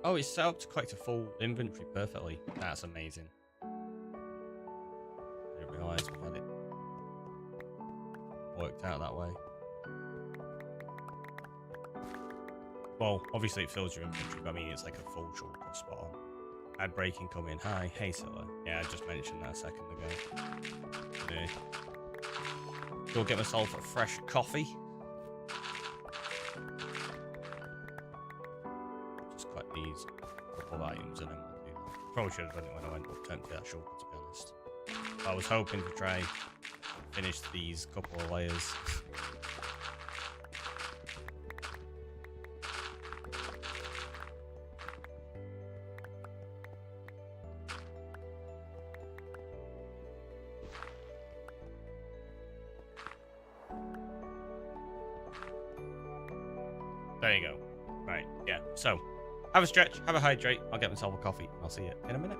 Speaker 1: Oh, it's set up to collect a full inventory perfectly. That's amazing. I didn't realise we had it worked out that way. Well, obviously it fills your inventory, but I mean it's like a full shoulder spot on. Ad breaking coming. Hi, hey Silla. Yeah, I just mentioned that a second ago. Today. Go get myself a fresh coffee. Just collect these couple of items and then we'll do that. Probably should have done it when I went up to empty that shoulder, to be honest. I was hoping to try finish these couple of layers. There you go. Right, yeah. So, have a stretch, have a hydrate. I'll get myself a coffee. I'll see you in a minute.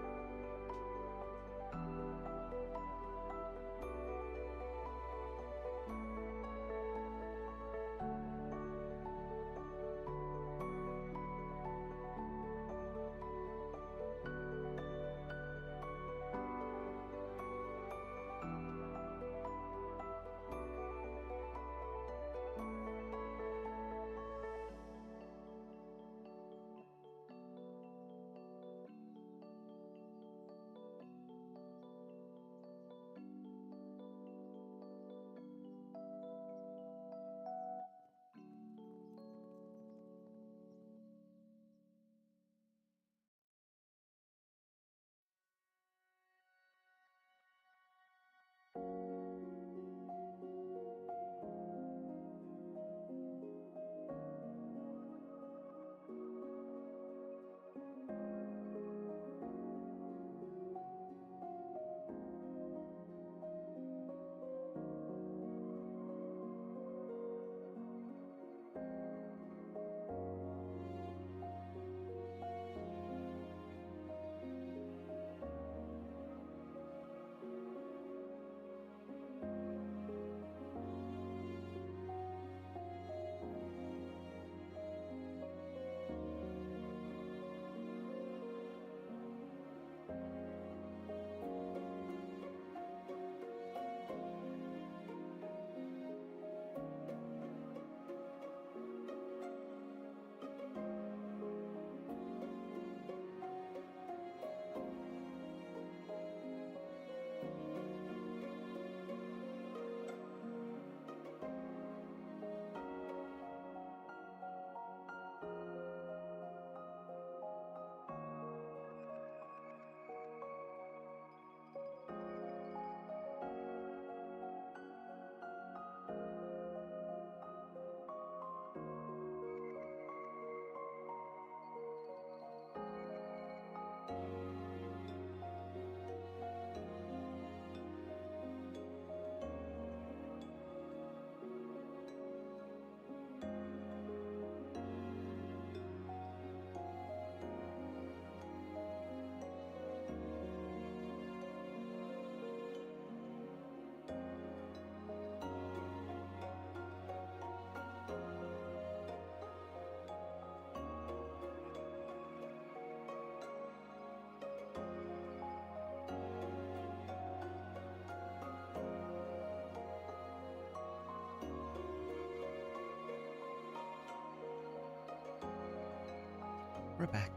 Speaker 1: We're back.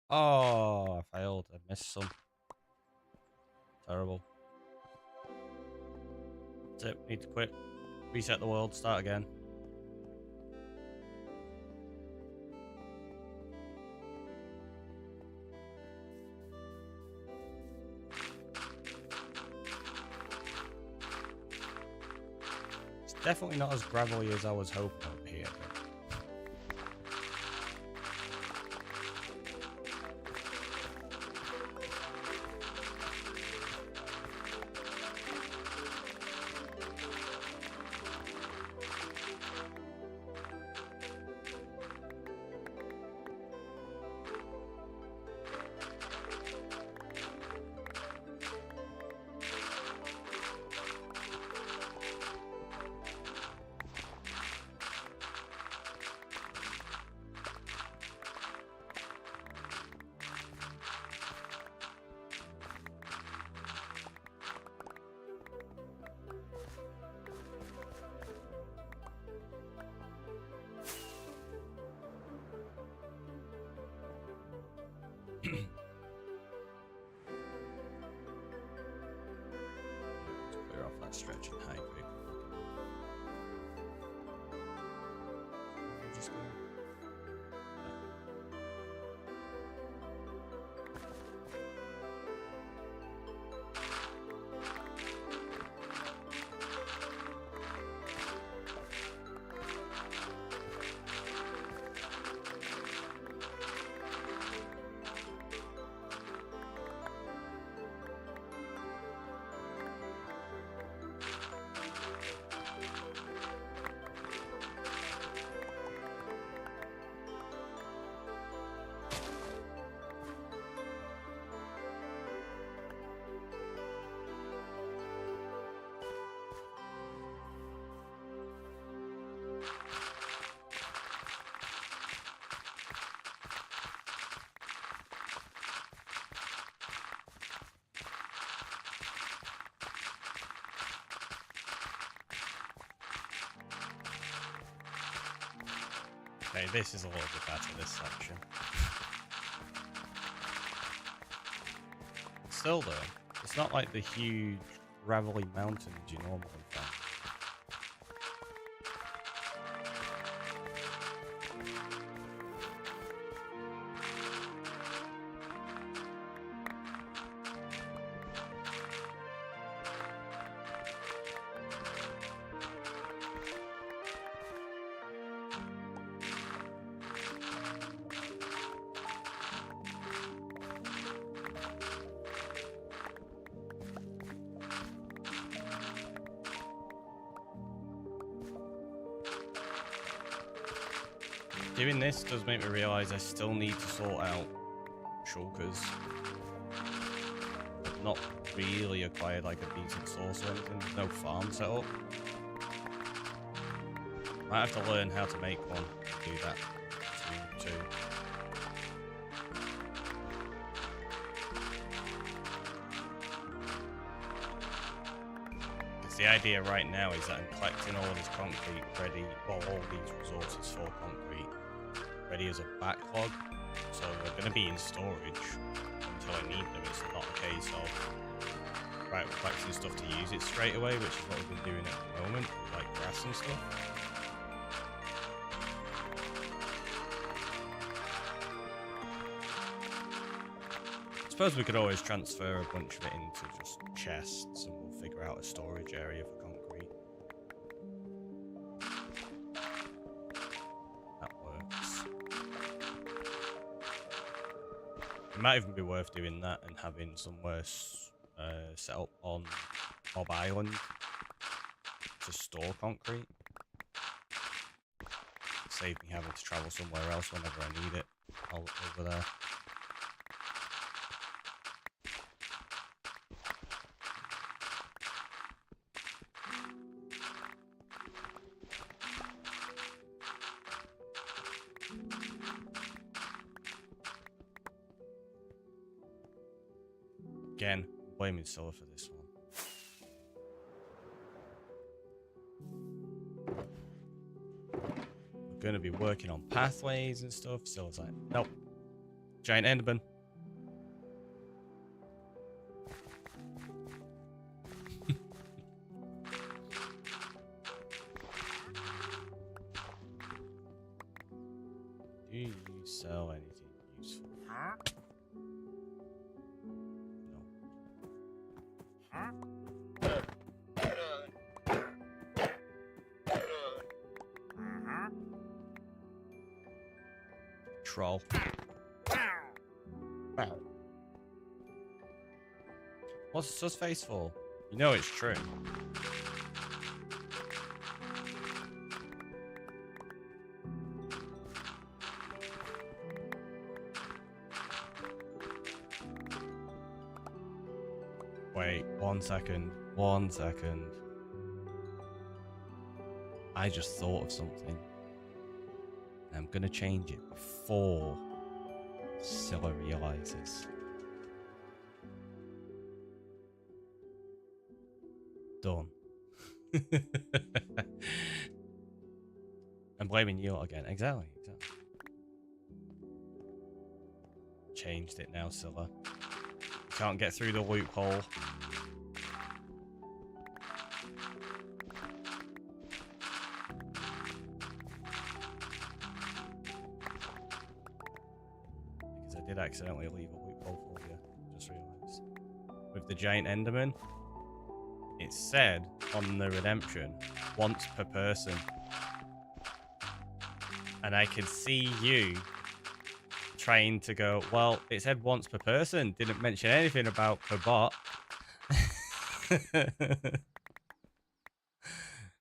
Speaker 1: Oh, I failed. I missed some. Terrible. That's it. Need to quit. Reset the world. Start again. It's definitely not as gravelly as I was hoping up here. Clear off that stretch and hydrate. Just go. Okay, this is a little bit better, this section. Still though, it's not like the huge gravelly mountains you normally find. Doing this does make me realise I still need to sort out shulkers. I've not really acquired like a decent source or anything. There's no farm set up. Might have to learn how to make one to do that too. Because the idea right now is that I'm collecting all this concrete ready, well, all these resources for concrete ready as a backlog, so they're going to be in storage until I need them. It's not a case of right, we're collecting stuff to use it straight away, which is what we've been doing at the moment, like grass and stuff. I suppose we could always transfer a bunch of it into just chests, and we'll figure out a storage area for concrete. That works. It might even be worth doing that and having somewhere set up on Mob Island to store concrete. Save me having to travel somewhere else whenever I need it. All over there. Again, blaming Scylla for this one. going to be working on pathways and stuff. So it's like, nope. Giant Enderman. Do you sell anything useful? Troll. What's the sus face for? You know it's true. Wait, 1 second. 1 second. I just thought of something. I'm gonna change it before Scylla realizes. Done. I'm blaming you again. Exactly. Changed it now, Scylla. Can't get through the loophole. Because I did accidentally leave a loophole for you. Just realised. With the giant Enderman, it said on the redemption once per person. And I could see you trying to go, well, it said once per person, didn't mention anything about per bot.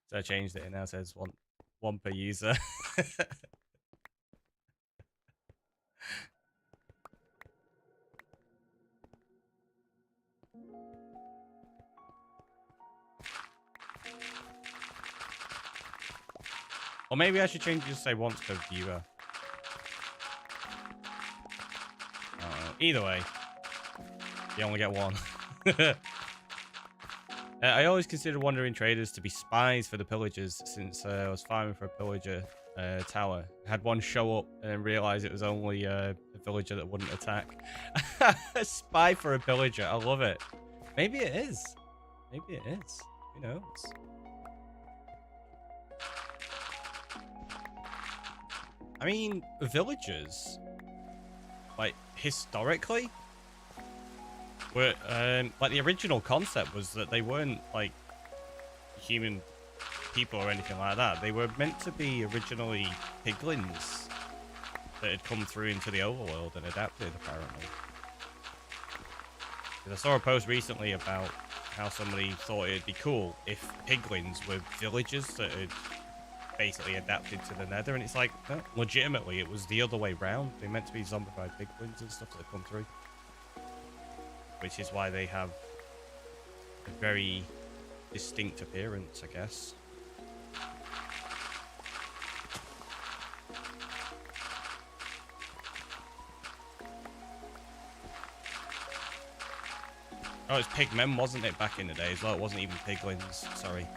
Speaker 1: So I changed it, and now it says one per user. Or maybe I should change it to say once per viewer. Either way, you only get one. I always considered wandering traders to be spies for the pillagers, since I was farming for a pillager tower. I had one show up and realized it was only a villager that wouldn't attack. A spy for a pillager. I love it. Maybe it is. Maybe it is. Who knows? I mean, villagers, like, historically, were, like, the original concept was that they weren't, like, human people or anything like that. They were meant to be originally piglins that had come through into the overworld and adapted, apparently. Because I saw a post recently about how somebody thought it'd be cool if piglins were villagers that had basically adapted to the nether, and it's like, no, legitimately, it was the other way round. They meant to be zombified piglins and stuff that come through. Which is why they have a very distinct appearance, I guess. Oh, it's pigmen, wasn't it, back in the day as well? It wasn't even piglins, sorry.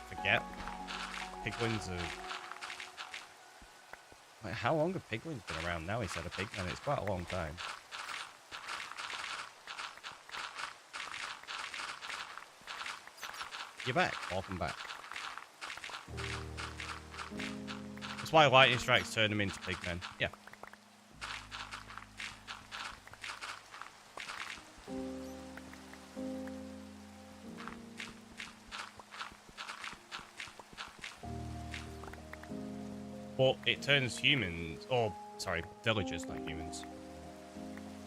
Speaker 1: Forget. Piglins are... Like, how long have piglins been around now instead of pigmen? It's quite a long time. You're back. Welcome back. That's why lightning strikes turn them into pigmen. Yeah. But it turns humans, or sorry, villagers, not humans.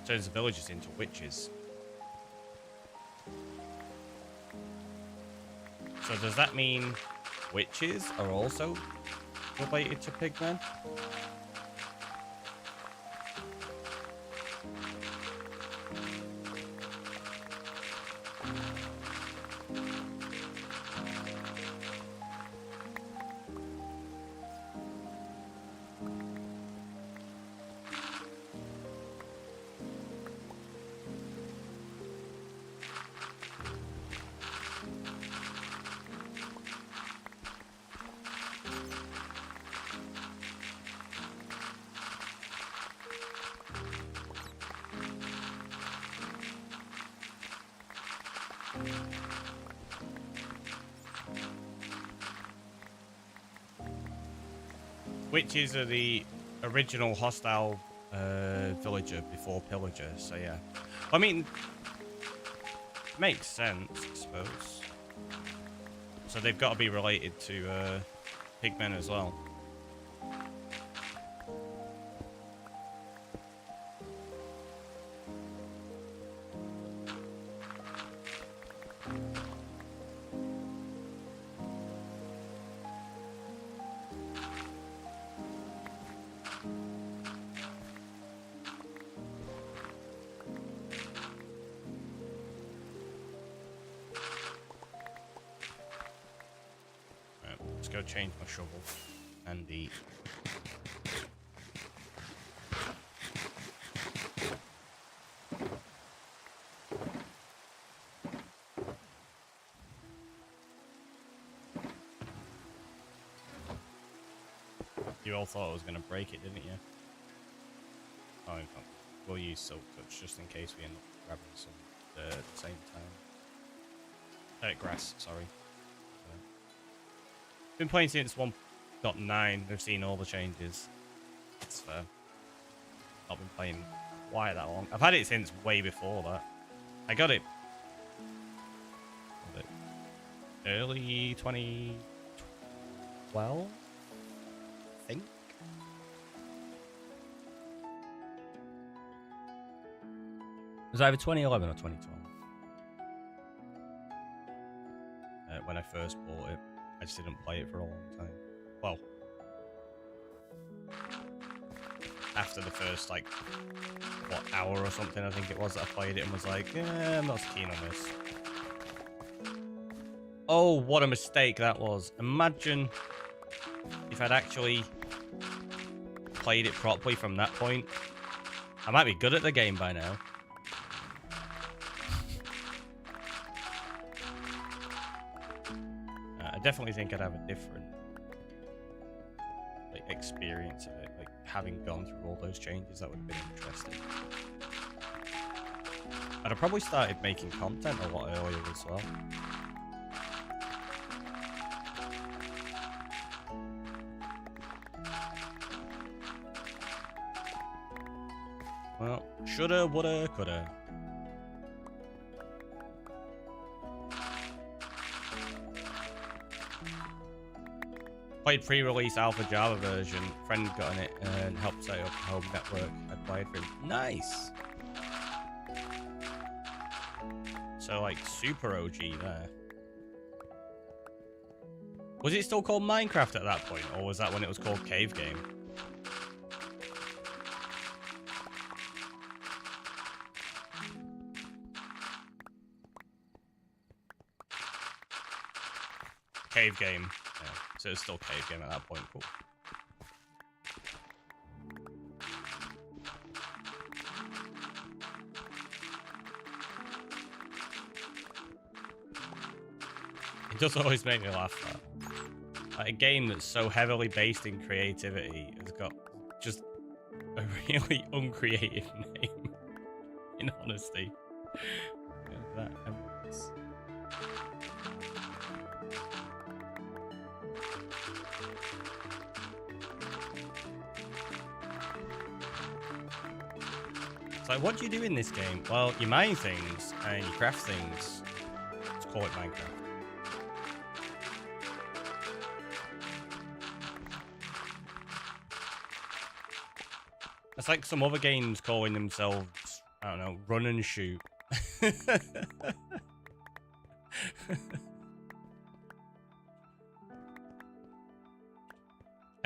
Speaker 1: Turns the villagers into witches. So does that mean witches are also related to pigmen? Witches are the original hostile villager before pillager, so yeah. I mean, makes sense, I suppose. So they've got to be related to pigmen as well. Let's go change my shovel and eat. You all thought I was going to break it, didn't you? Oh, we'll use Silk Touch just in case we end up grabbing some at the same time. Grass, sorry. Been playing since 1.9. We've seen all the changes. It's fair. Not been playing quite that long. I've had it since way before that. I got it early 2012, I think. It was either 2011 or 2012 when I first bought it. I just didn't play it for a long time. Well, after the first, like, what, hour or something, I think it was, that I played it and was like, yeah, I'm not so keen on this. Oh, what a mistake that was. Imagine if I'd actually played it properly from that point. I might be good at the game by now. I definitely think I'd have a different experience of it, like having gone through all those changes. That would have been interesting. I'd have probably started making content a lot earlier as well. Well, shoulda, woulda, coulda. Played pre-release alpha Java version. Friend got in it and helped set up a home network. I played for him. Nice. So like super OG there. Was it still called Minecraft at that point, or was that when it was called Cave Game? Cave Game. Yeah. So it's still Cave Game at that point. Cool. It does always make me laugh, that. Like, a game that's so heavily based in creativity has got just a really uncreative name, in honesty. That emphasis. It's like, what do you do in this game? Well, you mine things and you craft things. Let's call it Minecraft. It's like some other games calling themselves, I don't know, Run and Shoot. I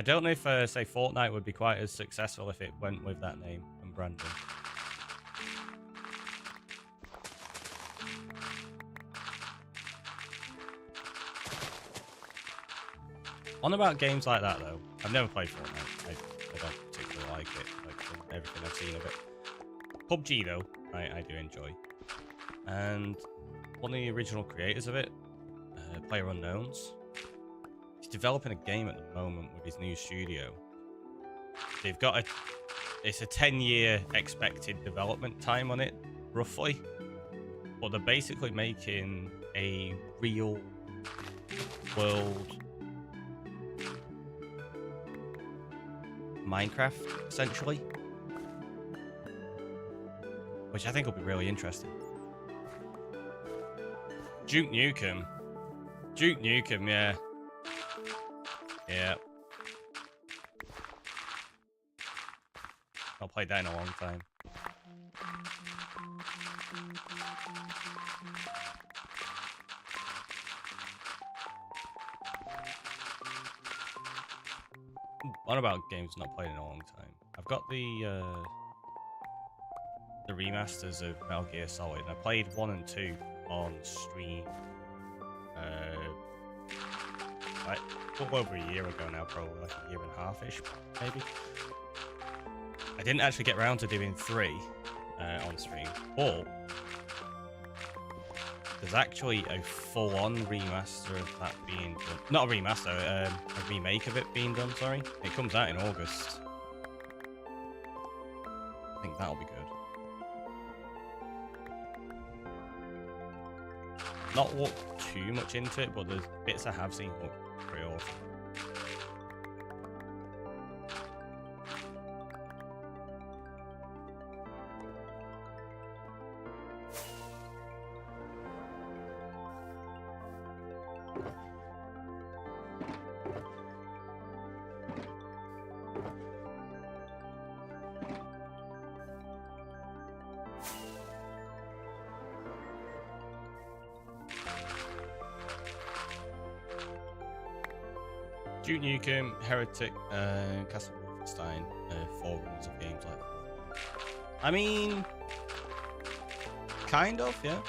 Speaker 1: don't know if, say, Fortnite would be quite as successful if it went with that name and branding. On about games like that, though, I've never played Fortnite. I don't particularly like it, like from everything I've seen of it. PUBG, though, I do enjoy. And one of the original creators of it, PlayerUnknown's, he's developing a game at the moment with his new studio. They've got it's a 10-year expected development time on it, roughly. but they're basically making a real world Minecraft, essentially, which I think will be really interesting. Duke Nukem, yeah. Not played that in a long time. What about games not played in a long time? I've got the remasters of Metal Gear Solid, and I played 1 and 2 on stream. Like a little over a year ago now, probably like a year and a half-ish, maybe. I didn't actually get around to doing 3 on stream, but there's actually a full-on remaster of that being done. Not a remaster, a remake of it being done, sorry. It comes out in August. I think that'll be good. Not looked too much into it, but there's bits I have seen look pretty awesome. Duke Nukem, Heretic, Castle Wolfenstein, forums of games like that. I mean, kind of, yeah.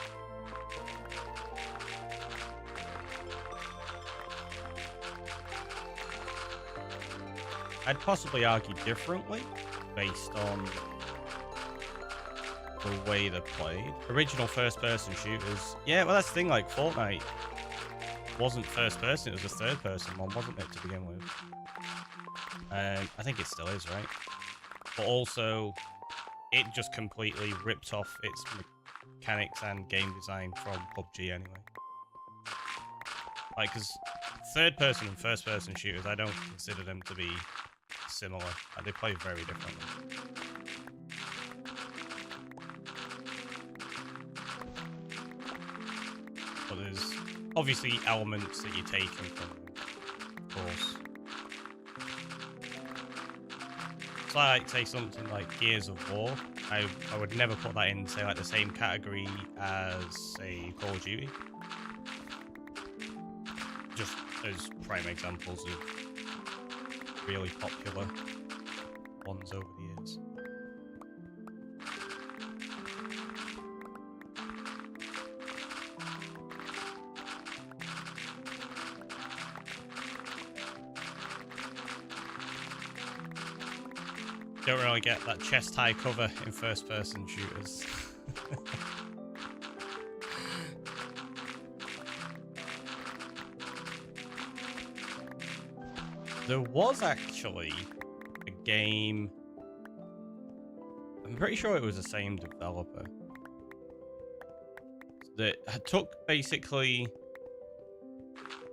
Speaker 1: I'd possibly argue differently based on the way they're played. Original first-person shooters, yeah. Well, that's the thing. Like Fortnite wasn't first person, it was a third person one, wasn't it, to begin with? I think it still is, right? But also, it just completely ripped off its mechanics and game design from PUBG anyway. Like, because third person and first person shooters, I don't consider them to be similar. They play very differently. But there's obviously elements that you're taking from them, of course. So I like say something like Gears of War. I would never put that in, say, like the same category as, say, Call of Duty. Just as prime examples of really popular ones over the years. Don't really get that chest high cover in first person shooters. There was actually a game, I'm pretty sure it was the same developer, that took basically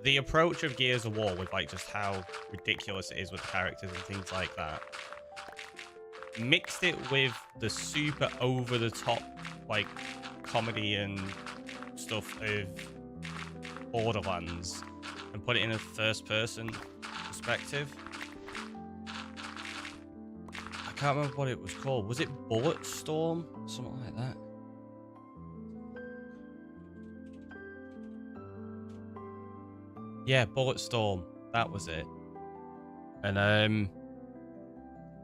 Speaker 1: the approach of Gears of War with like just how ridiculous it is with the characters and things like that, mixed it with the super over the top like comedy and stuff of Borderlands and put it in a first person perspective. I can't remember what it was called. Was it Bulletstorm? Something like that. Yeah, Bulletstorm. That was it. And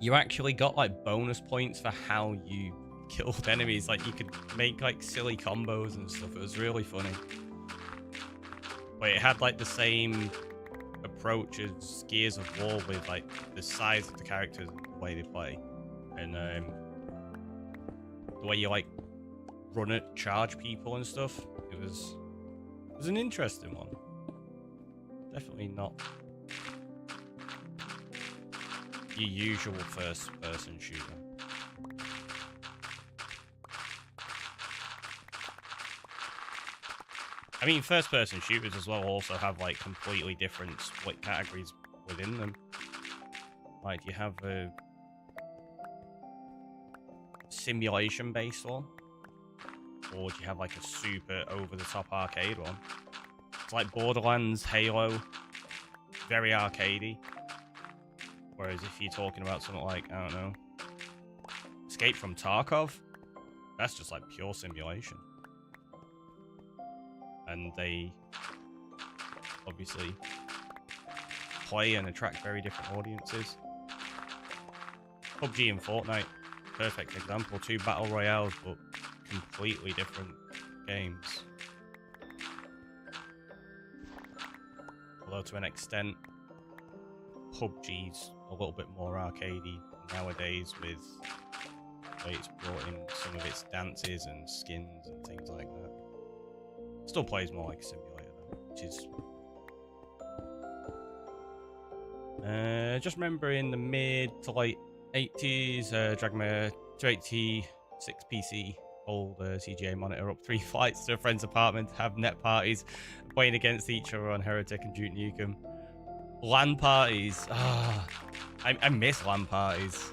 Speaker 1: you actually got like bonus points for how you killed enemies. Like you could make like silly combos and stuff. It was really funny. But it had like the same approach as Gears of War with like the size of the characters and the way they play. And the way you like run it, charge people and stuff. It was an interesting one. Definitely not your usual first-person shooter. I mean, first-person shooters as well also have like completely different split categories within them. Like, you have a simulation-based one, or do you have like a super over-the-top arcade one? It's like Borderlands, Halo, very arcadey. Whereas if you're talking about something like, I don't know, Escape from Tarkov, that's just like pure simulation. And they obviously play and attract very different audiences. PUBG and Fortnite, perfect example. Two battle royales, but completely different games. Although to an extent, PUBG's a little bit more arcadey nowadays, with the way it's brought in some of its dances and skins and things like that. Still plays more like a simulator though, which is... just remember in the mid to late 80s, dragged my 286 PC old CGA monitor up 3 flights to a friend's apartment to have net parties, playing against each other on Heretic and Duke Nukem. LAN parties. Ah, I miss LAN parties.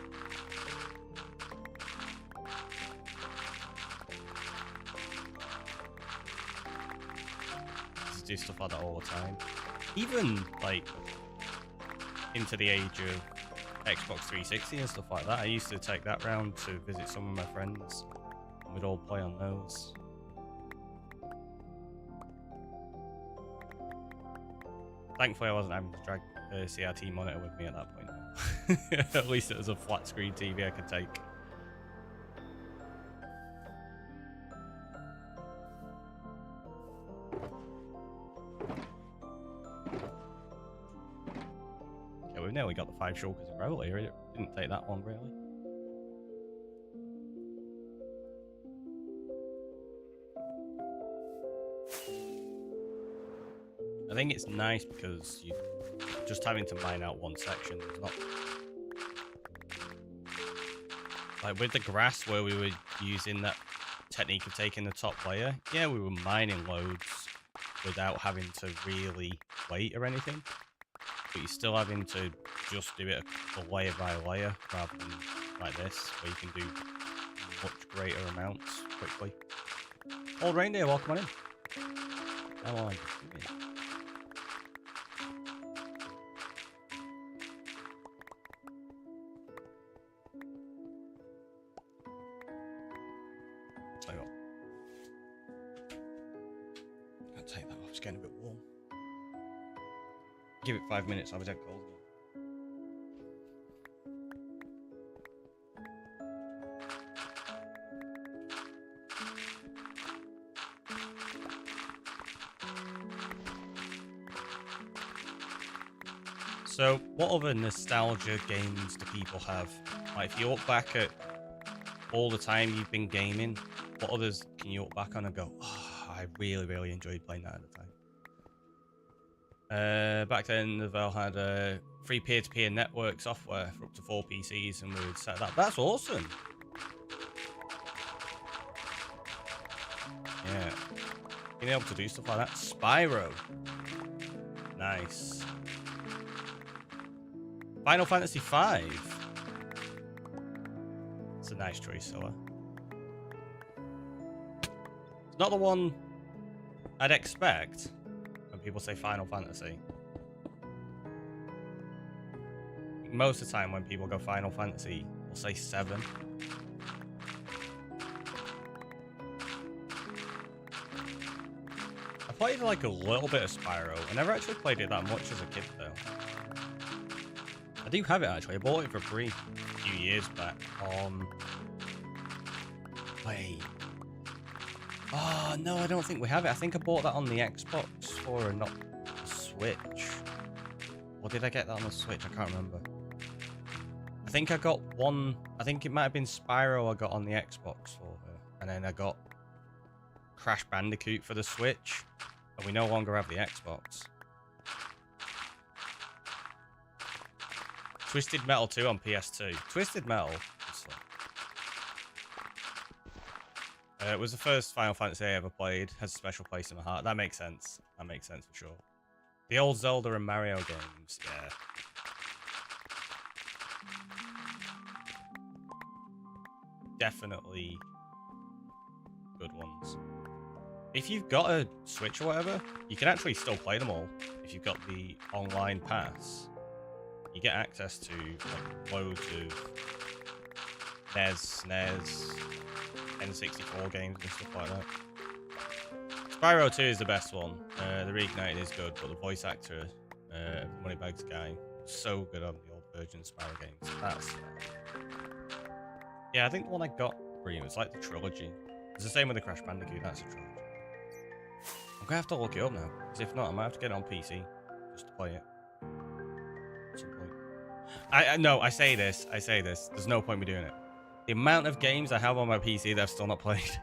Speaker 1: Just do stuff like that all the time. Even like into the age of Xbox 360 and stuff like that. I used to take that round to visit some of my friends, and we'd all play on those. Thankfully, I wasn't having to drag a CRT monitor with me at that point. At least it was a flat screen TV I could take. Okay, we've nearly got the 5 shulkers of gravel here. It didn't take that long, really. I think it's nice because you're just having to mine out one section. It's not like with the grass where we were using that technique of taking the top layer. Yeah, we were mining loads without having to really wait or anything, but you're still having to just do it a layer by layer rather than like this, where you can do much greater amounts quickly. Old reindeer, welcome on in. How are you doing? Take that off, it's getting a bit warm. Give it 5 minutes, I'll be dead cold again. So, what other nostalgia games do people have? Like, if you look back at all the time you've been gaming, what others can you look back on and go, oh, I really, really enjoyed playing that at the time. Back then, the Vel had free peer-to-peer network software for up to 4 PCs, and we would set that. That's awesome. Yeah, being able to do stuff like that. Spyro, nice. Final Fantasy V. It's a nice choice, Silla. It's not the one I'd expect when people say Final Fantasy. Most of the time when people go Final Fantasy, they'll say 7. I played like a little bit of Spyro. I never actually played it that much as a kid though. I do have it actually. I bought it for free a few years back on... Wait. Oh, no, I don't think we have it. I think I bought that on the Xbox or not the Switch. Or did I get that on the Switch? I can't remember. I think I got one... I think it might have been Spyro I got on the Xbox for her. And then I got Crash Bandicoot for the Switch. And we no longer have the Xbox. Twisted Metal 2 on PS2. Twisted Metal. It was the first Final Fantasy I ever played. Has a special place in my heart. That makes sense. That makes sense for sure. The old Zelda and Mario games, yeah. Definitely good ones. If you've got a Switch or whatever, you can actually still play them all. If you've got the online pass, you get access to like loads of NES, SNES, N64 games and stuff like that. Spyro 2 is the best one. The Reignited is good, but the voice actor, Moneybags guy, so good on the old version of Spyro games. That's yeah, I think the one I got for you, it's like the trilogy. It's the same with the Crash Bandicoot, that's a trilogy. I'm gonna have to look it up now, because if not, I might have to get it on PC just to play it. At some point. No, I say this. There's no point me doing it. The amount of games I have on my PC that I've still not played.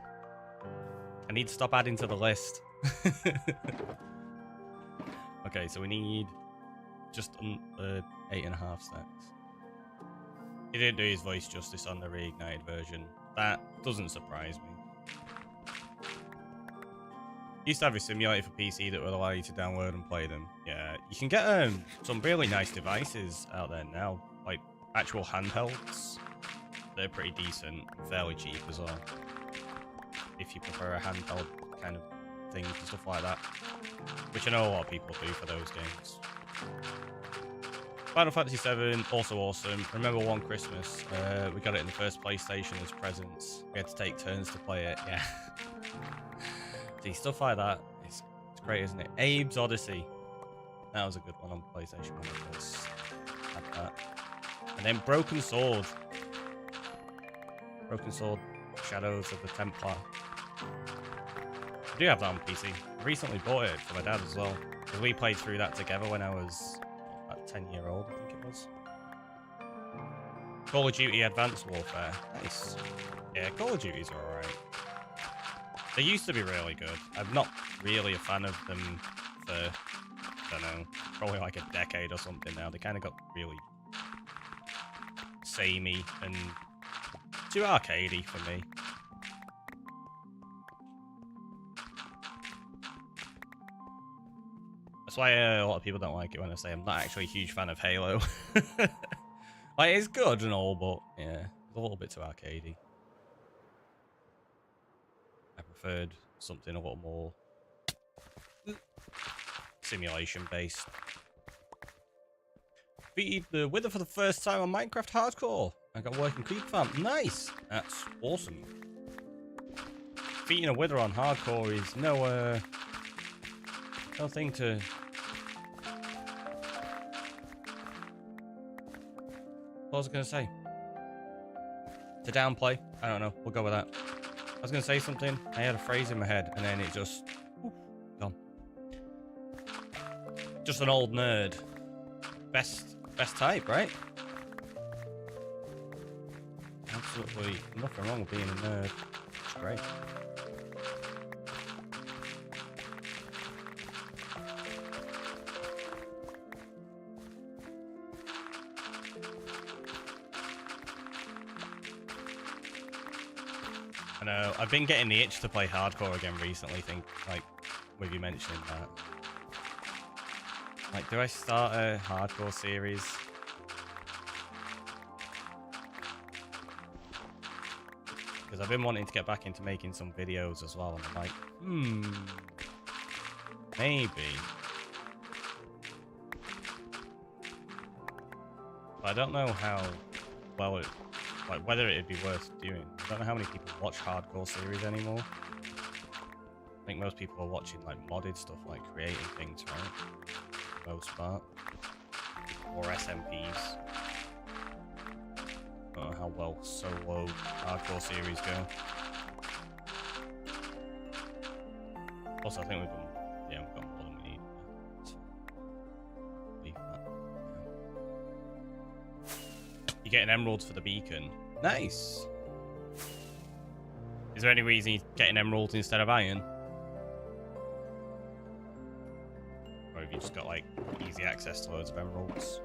Speaker 1: I need to stop adding to the list. Okay, so we need just 8.5 stacks. He didn't do his voice justice on the Reignited version. That doesn't surprise me. Used to have a simulator for PC that would allow you to download and play them. Yeah, you can get some really nice devices out there now, like actual handhelds. They're pretty decent, fairly cheap as well. If you prefer a handheld kind of thing and stuff like that, which I know a lot of people do for those games. Final Fantasy VII, also awesome. Remember one Christmas, we got it in the first PlayStation as presents. We had to take turns to play it, yeah. See, stuff like that, it's great, isn't it? Abe's Odyssey. That was a good one on PlayStation when I first had that. And then Broken Sword. Broken Sword, Shadows of the Templar. I do have that on PC. I recently bought it for my dad as well, because we played through that together when I was about 10-year-old, I think it was. Call of Duty Advanced Warfare. Nice. Yeah, Call of Duty's alright. They used to be really good. I'm not really a fan of them for, I don't know, probably like a decade or something now. They kind of got really samey and too arcadey for me. That's why a lot of people don't like it when I say I'm not actually a huge fan of Halo. Like, it's good and all, but yeah, it's a little bit too arcadey. I preferred something a little more simulation-based. Beat the Wither for the first time on Minecraft Hardcore. I got working creep farm. Nice! That's awesome. Beating a Wither on Hardcore is no thing to... What was I going to say? To downplay? I don't know. We'll go with that. I was going to say something. I had a phrase in my head, and then it just... gone. Just an old nerd. Best type, right? Absolutely nothing wrong with being a nerd. It's great. I know, I've been getting the itch to play hardcore again recently, with you mentioning that. Like, do I start a hardcore series? Because I've been wanting to get back into making some videos as well, and I'm like, maybe. But I don't know how well it, like, whether it'd be worth doing. I don't know how many people watch hardcore series anymore. I think most people are watching, like, modded stuff, like creating things, right? For the most part. Or SMPs. I don't know how well solo hardcore series go. Also, I think we've done, yeah, we've got more than we need. So, leave that. You're getting emeralds for the beacon. Nice! Is there any reason you're getting emeralds instead of iron? Or have you just got, like, easy access to loads of emeralds?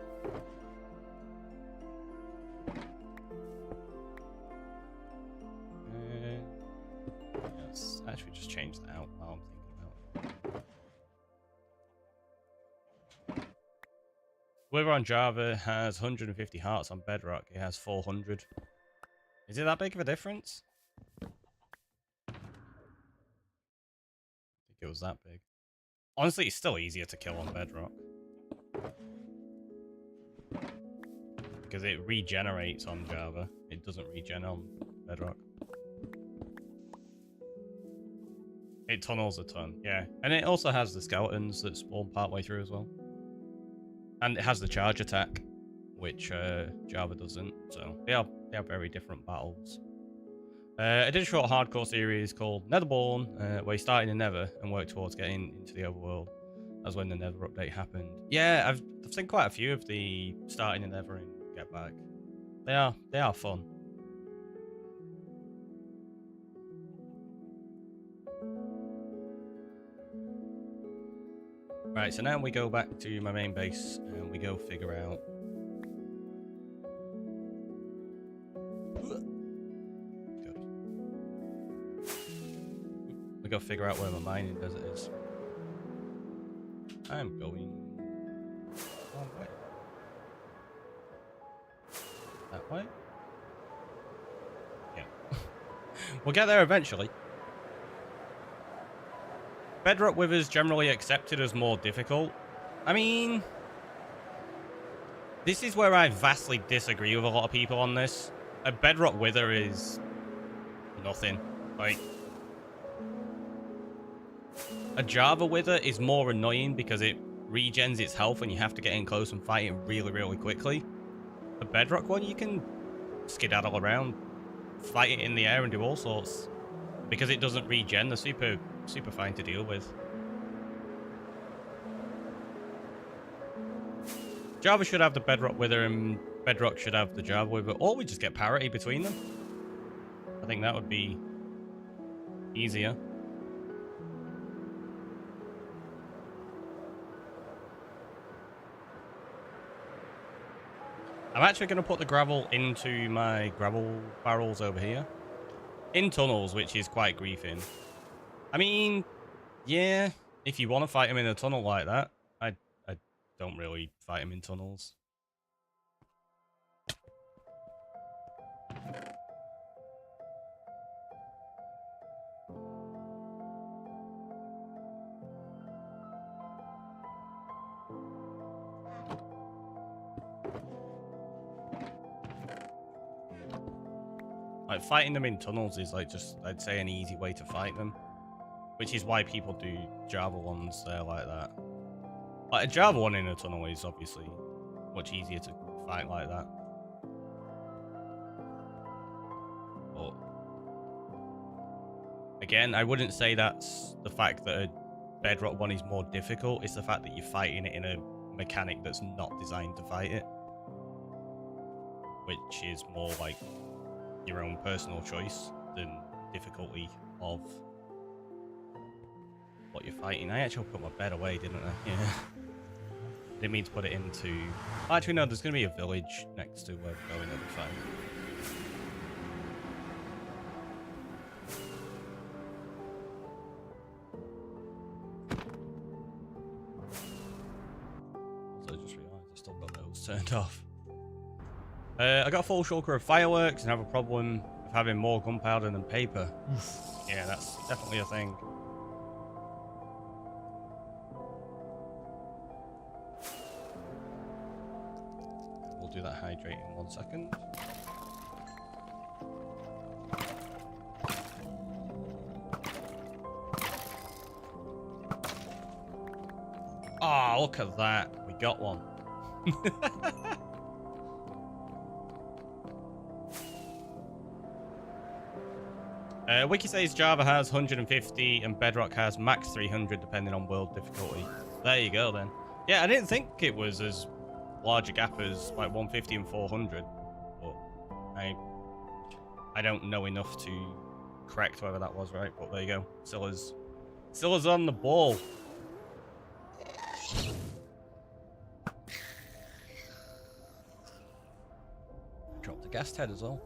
Speaker 1: Wither on Java has 150 hearts on Bedrock. It has 400. Is it that big of a difference? I think it was that big. Honestly, it's still easier to kill on Bedrock. Because it regenerates on Java. It doesn't regen on Bedrock. It tunnels a ton, yeah. And it also has the skeletons that spawn partway through as well. And it has the charge attack, which Java doesn't. So they are very different battles. I did a short hardcore series called Netherborn, where you start in the Nether and work towards getting into the overworld. That's when the Nether update happened. Yeah, I've seen quite a few of the starting in the Nether and get back. They are fun. Right, so now we go back to my main base and we go figure out. Good. We go figure out where my mining desert is. I'm going wrong way. That way? Yeah. We'll get there eventually. Bedrock Wither is generally accepted as more difficult. I mean, this is where I vastly disagree with a lot of people on this. A Bedrock Wither is nothing. Like, a Java Wither is more annoying because it regens its health and you have to get in close and fight it really, really quickly. A Bedrock one, you can skedaddle around, fight it in the air and do all sorts. Because it doesn't regen, they're super fine to deal with. Java should have the Bedrock Wither and Bedrock should have the Java Wither, or we just get parity between them. I think that would be easier. I'm actually going to put the gravel into my gravel barrels over here. In tunnels, which is quite griefing. I mean, yeah, if you want to fight him in a tunnel like that, I don't really fight him in tunnels. Like, fighting them in tunnels is like just, I'd say, an easy way to fight them. Which is why people do Java ones there like that. Like, a Java one in a tunnel is obviously much easier to fight like that. But again, I wouldn't say that's the fact that a Bedrock one is more difficult. It's the fact that you're fighting it in a mechanic that's not designed to fight it. Which is more like your own personal choice than difficulty of what you're fighting. I actually put my bed away, didn't I? Yeah. Didn't mean to put it into... Actually, no, there's going to be a village next to where we're going. It'll be fine. So I just realised I still got those turned off. I got a full shulker of fireworks and have a problem of having more gunpowder than paper. Yeah, that's definitely a thing. We'll do that hydrate in 1 second. Ah, oh, look at that. We got one. Wiki says Java has 150 and Bedrock has max 300 depending on world difficulty. There you go then. Yeah, I didn't think it was as large a gap as like 150 and 400, but I don't know enough to correct whether that was right, but there you go. Still is on the ball. Dropped the gas head as well.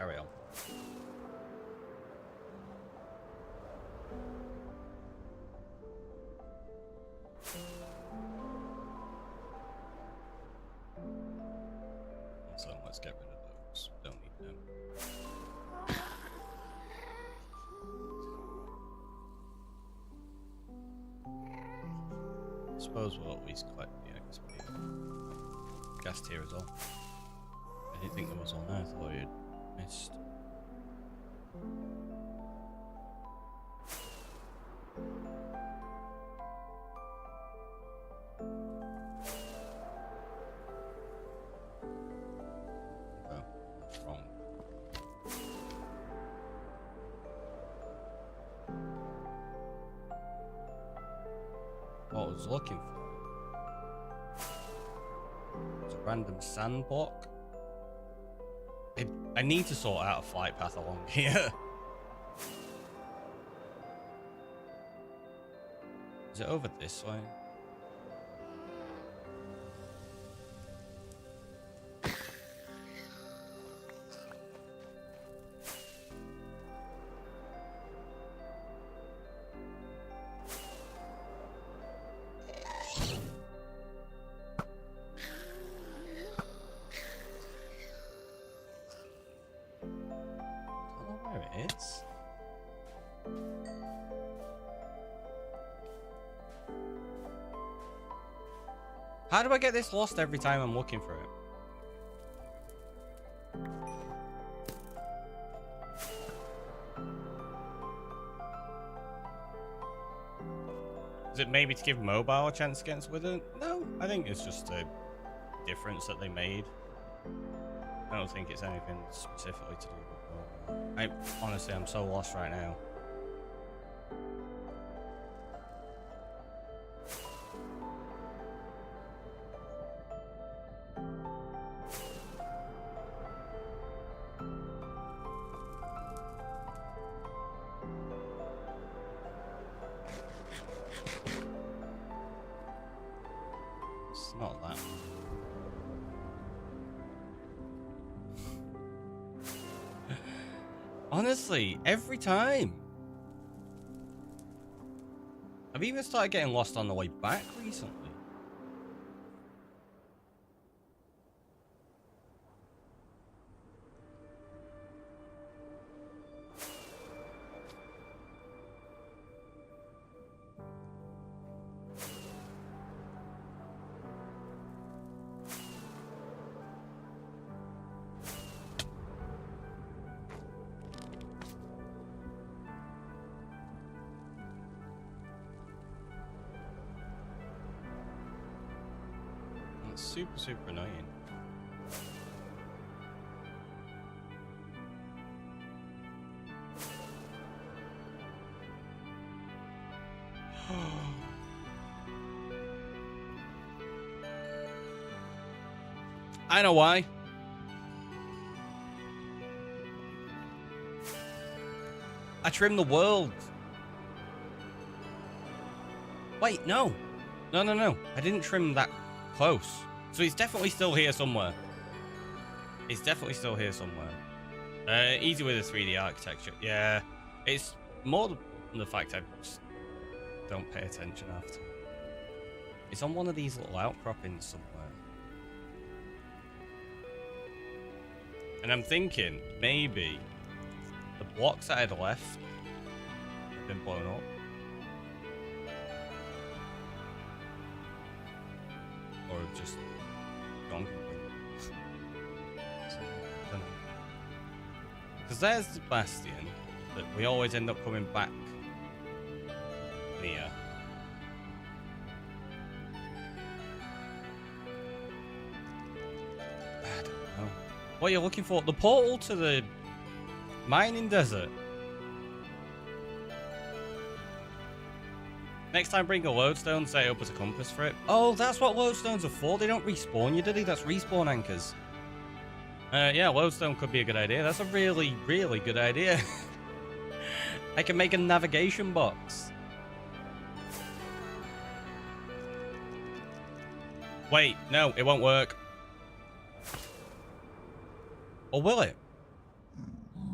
Speaker 1: carry on. So let's get rid of those. Don't need them. I suppose we'll at least collect the XP. Gas here as well. I didn't think there was one there. I thought you'd missed. Oh, that's wrong. What I was looking for was a random sand block. I need to sort out a flight path along here. Is it over this way? How do I get this lost every time I'm looking for it? Is it maybe to give mobile a chance against with it? No, I think it's just a difference that they made. I don't think it's anything specifically to do with mobile. Honestly, I'm so lost right now. It's not that one. Honestly, every time. I've even started getting lost on the way back recently. It's super annoying. I know why. I trimmed the world. Wait, no. No. I didn't trim that close. So he's definitely still here somewhere. It's definitely still here somewhere. Easy with the 3D architecture. Yeah, it's more the fact I just don't pay attention after. It's on one of these little outcroppings somewhere. And I'm thinking maybe the blocks that I had left have been blown up. Or just gone completely. So, I don't know. Because there's the bastion that we always end up coming back near. I don't know. What are you looking for? The portal to the mining desert. Next time, bring a lodestone, set it up as a compass for it. Oh, that's what lodestones are for. They don't respawn you, do they? That's respawn anchors. Yeah, lodestone could be a good idea. That's a really good idea. I can make a navigation box. Wait, no, it won't work. Or will it?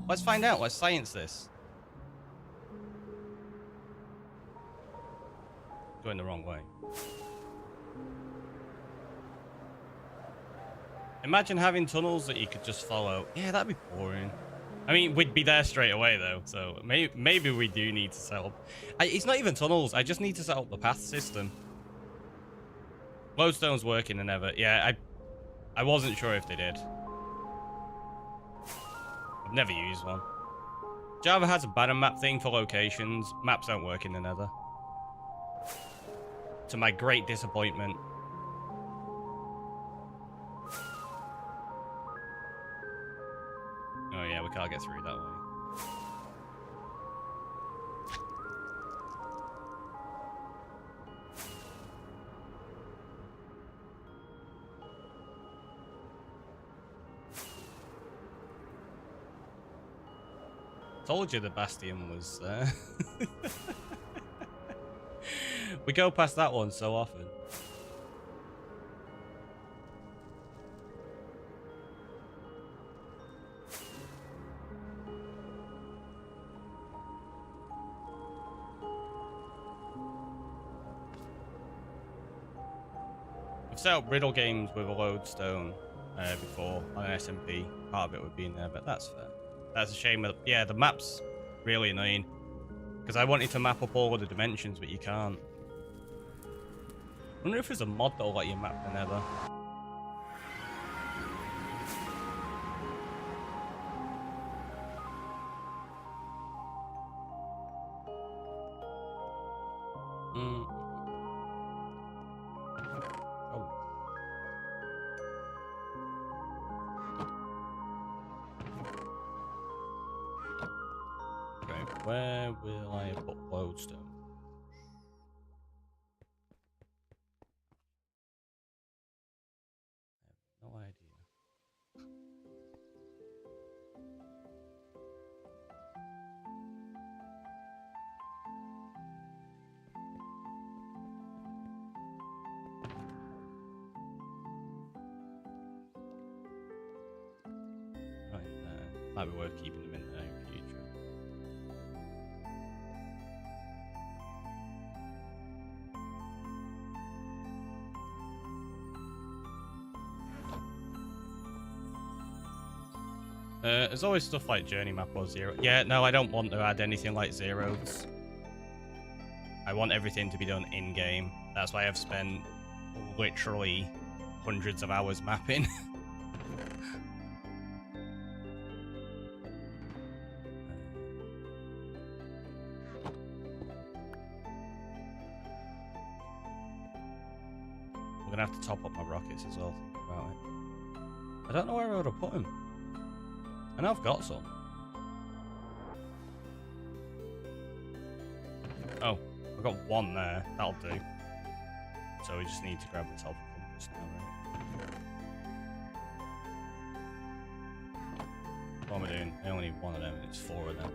Speaker 1: Let's find out. Let's science this. Going the wrong way. Imagine having tunnels that you could just follow. Yeah, that'd be boring. I mean, we'd be there straight away, though. So maybe we do need to set up... it's not even tunnels. I just need to set up the path system. Lodestone's working and ever. Yeah, I wasn't sure if they did. I've never used one. Java has a banner map thing for locations. Maps don't work in the Nether. To my great disappointment. Oh yeah, we can't get through that way. Told you the Bastion was there. We go past that one so often. I've set up riddle games with a lodestone before on an SMP. Part of it would be in there, but that's fair. That's a shame. Yeah, the map's really annoying. Because I wanted to map up all of the dimensions, but you can't. I wonder if there's a mod that'll let you map the Nether. Where will I put lodestone? I have no idea. Right there. Might be worth keeping them in there in future. There's always stuff like journey map or zero. Yeah, no, I don't want to add anything like zeros. I want everything to be done in game. That's why I've spent literally hundreds of hours mapping. We're gonna have to top up my rockets as well. Think about it. I don't know where I would have put them. And I've got some. Oh, I've got one there. That'll do. So we just need to grab the top compass now, right? What am I doing? I only need one of them and it's 4 of them.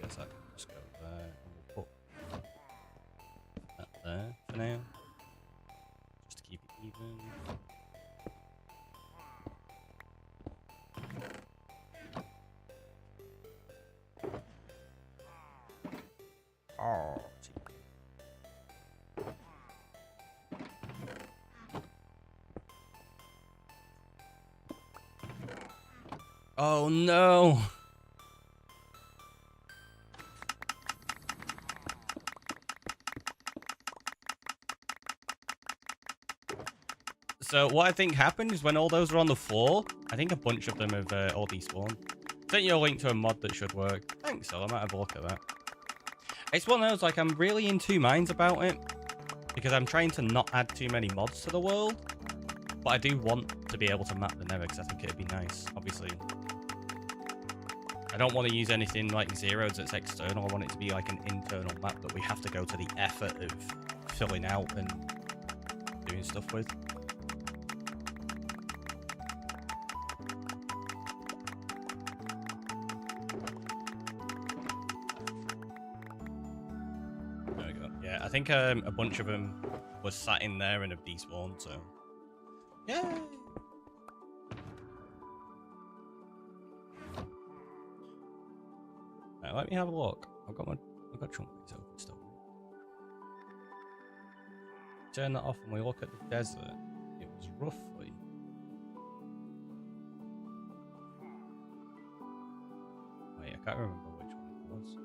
Speaker 1: Guess I can just go there and we'll put that there for now. Just to keep it even. Oh, oh no! So what I think happened is when all those were on the floor, I think a bunch of them have all despawned. Sent you a link to a mod that should work. Thanks, so I might have a look at that. It's one of those, like, I'm really in two minds about it. Because I'm trying to not add too many mods to the world. But I do want to be able to map the Nether, because I think it'd be nice, obviously. I don't want to use anything like zeros that's external. I want it to be like an internal map that we have to go to the effort of filling out and doing stuff with. we go. Yeah, I think a bunch of them was sat in there and have despawned, so... Yay! Right, let me have a look. I've got trunk base open still. Turn that off and we look at the desert. It was roughly... Wait, I can't remember which one it was.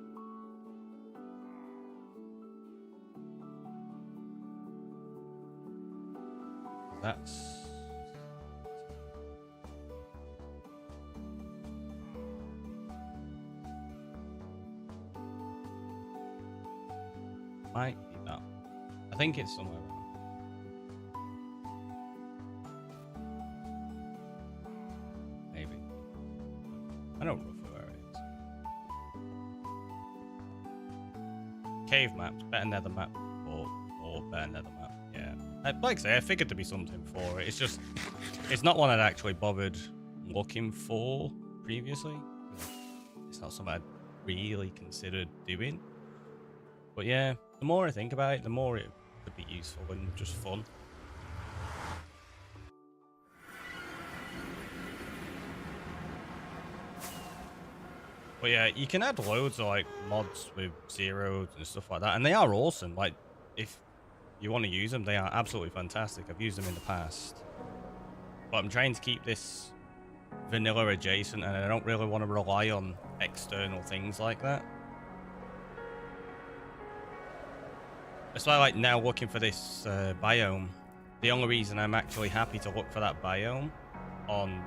Speaker 1: That's... Might be that. I think it's somewhere around. Maybe. I know roughly where it is. Cave maps, better nether map, or better nether map. Yeah. Like I say, I figured there'd be something for it. It's just, it's not one I'd actually bothered looking for previously. It's not something I'd really considered doing. But yeah, the more I think about it, the more it could be useful and just fun. But yeah, you can add loads of like mods with zeros and stuff like that, and they are awesome. Like, if you want to use them, they are absolutely fantastic. I've used them in the past, but I'm trying to keep this vanilla adjacent, and I don't really want to rely on external things like that. That's why, like, now looking for this biome, the only reason I'm actually happy to look for that biome on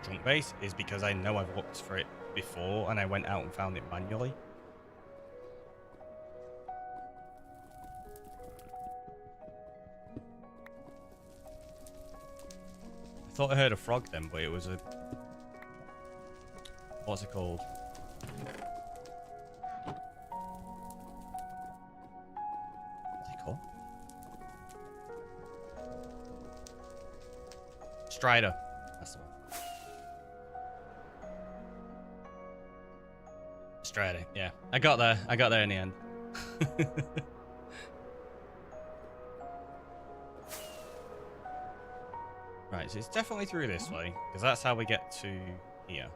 Speaker 1: Trunk Base is because I know I've looked for it before and I went out and found it manually. I thought I heard a frog then, but it was a... What's it called? Strider. That's the one. Strider, yeah. I got there in the end. Right, so it's definitely through this way, because that's how we get to here.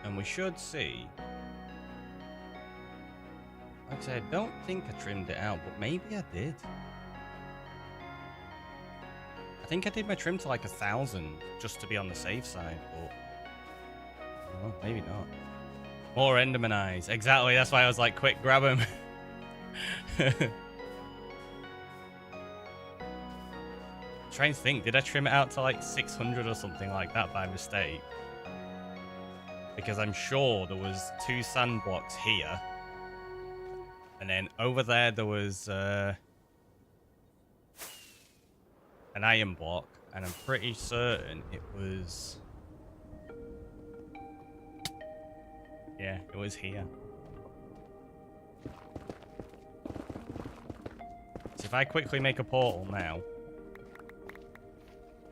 Speaker 1: And we should see... Like I said, I don't think I trimmed it out, but maybe I did. I think I did my trim to like 1,000, just to be on the safe side, but... Oh, maybe not. More Enderman eyes. Exactly, that's why I was like, quick, grab them. Trying to think, did I trim it out to like 600 or something like that by mistake? Because I'm sure there was 2 sand blocks here. And then over there was an iron block. And I'm pretty certain it was... Yeah, it was here. So if I quickly make a portal now,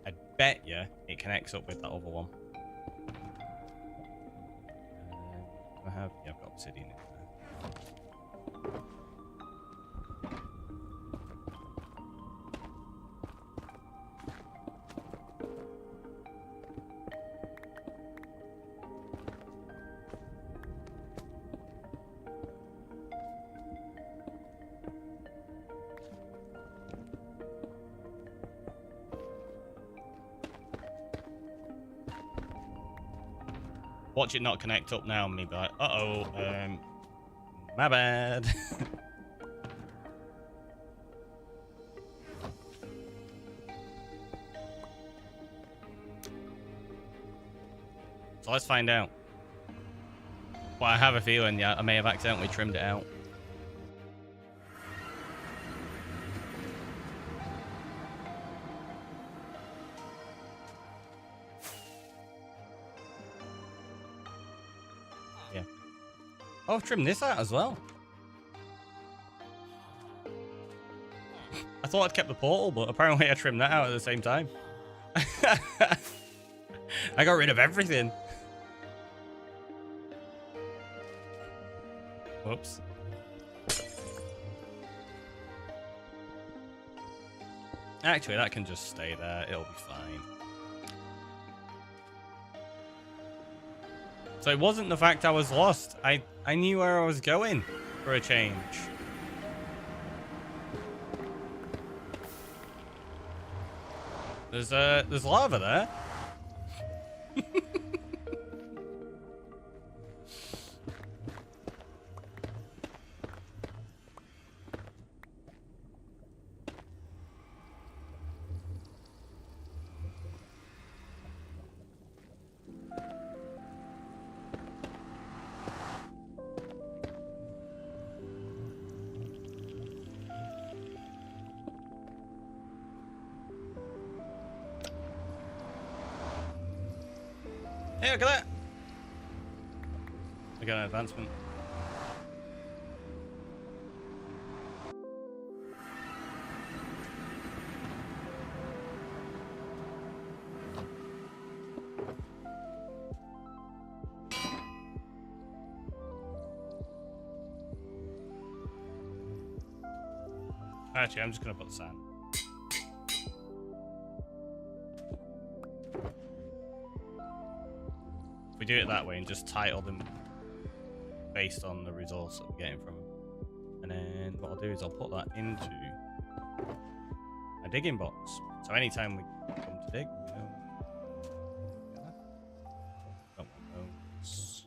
Speaker 1: I bet you it connects up with that other one. Yeah, I've got obsidian in there. Watch it not connect up now and me be like, uh-oh, my bad. So let's find out. Well, I have a feeling, yeah, I may have accidentally trimmed it out. Yeah. Oh, I've trimmed this out as well. I thought I'd kept the portal, but apparently I trimmed that out at the same time. I got rid of everything. Whoops. Actually, that can just stay there. It'll be fine. So it wasn't the fact I was lost. I knew where I was going for a change. There's lava there. Hey, look at that! I got an advancement. Actually, I'm just gonna put sand. We do it that way and just title them based on the resource that we're getting from them. And then what I'll do is I'll put that into a digging box. So anytime we come to dig, we know. Don't want those.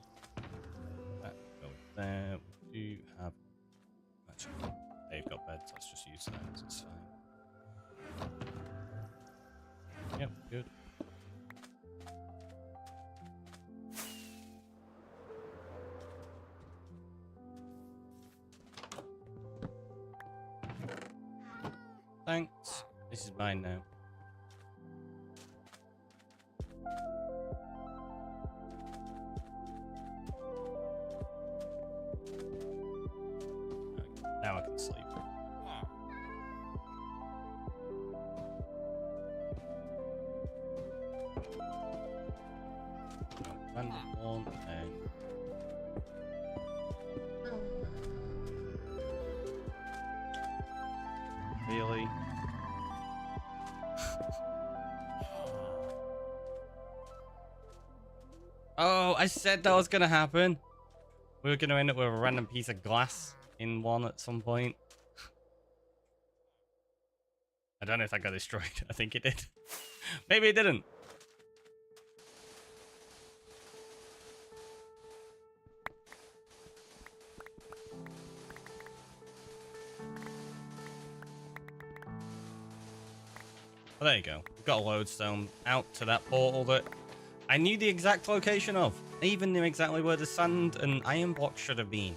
Speaker 1: That goes there. We do have. Actually, they've got beds. Let's just use those. It's fine. Yep, good. Thanks. This is mine now. Okay, now I can sleep. Random one and really? Oh, I said that was gonna happen. We were gonna end up with a random piece of glass in one at some point. I don't know if that got destroyed. I think it did. Maybe it didn't. Well, there you go. We've got a lodestone out to that portal that I knew the exact location of. I even knew exactly where the sand and iron blocks should have been.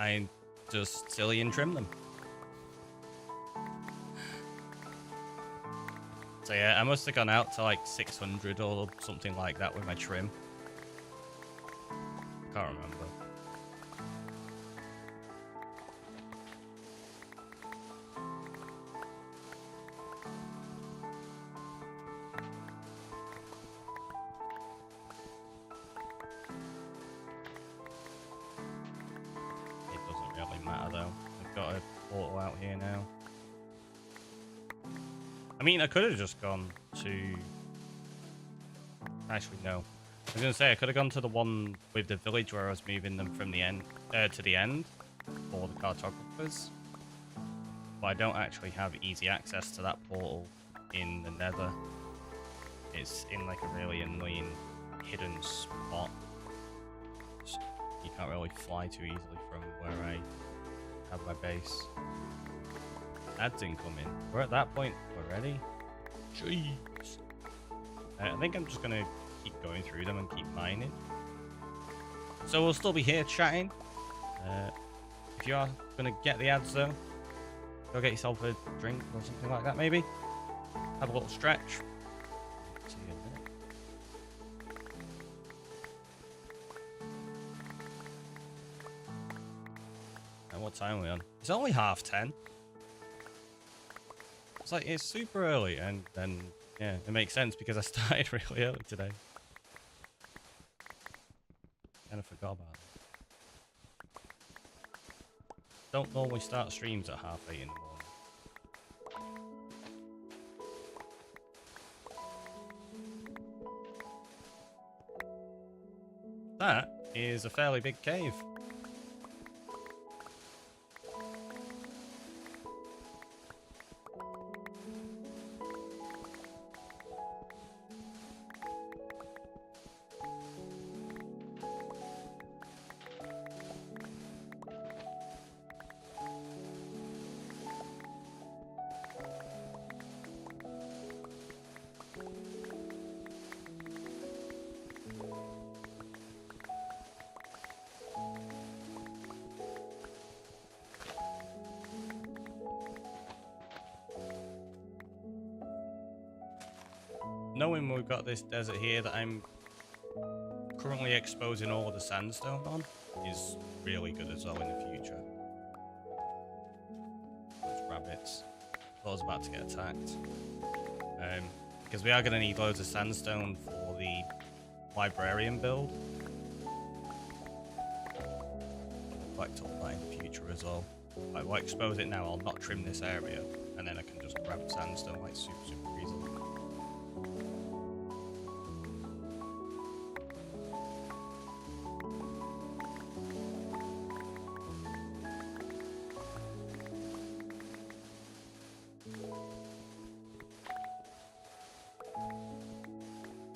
Speaker 1: I just silly and trimmed them. So yeah, I must have gone out to like 600 or something like that with my trim. Can't remember. I mean, I could have just gone to... Actually, no. I was going to say, I could have gone to the one with the village where I was moving them from the end to the end for the cartographers. But I don't actually have easy access to that portal in the nether. It's in like a really annoying hidden spot. You can't really fly too easily from where I have my base. Ads incoming. We're at that point already. Jeez. I think I'm just gonna keep going through them and keep mining. So we'll still be here chatting. If you are gonna get the ads though, go get yourself a drink or something like that maybe. Have a little stretch. See you in a minute. And what time are we on? It's only 10:30. It's like, it's super early, and then, yeah, it makes sense because I started really early today. Kind of forgot about it. Don't normally start streams at 8:30 in the morning. That is a fairly big cave. Knowing we've got this desert here that I'm currently exposing all of the sandstone on is really good as well in the future. Those rabbits. I was about to get attacked. Because we are going to need loads of sandstone for the librarian build. I'll collect all that in the future as well. Like, we'll expose it now, I'll not trim this area, and then I can just grab sandstone like super easily.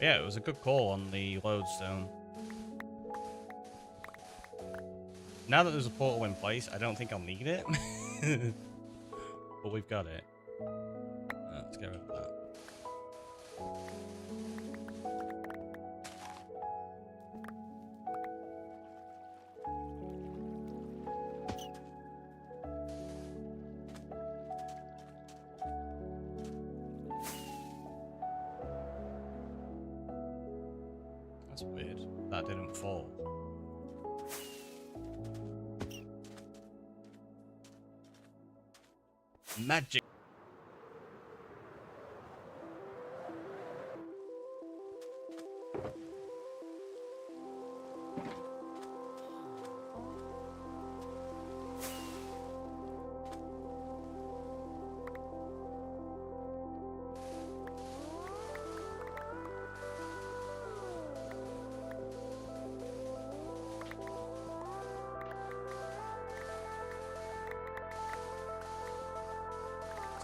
Speaker 1: Yeah, it was a good call on the lodestone. Now that there's a portal in place, I don't think I'll need it. But we've got it. Let's get rid of that. That's weird. That didn't fall. Magic.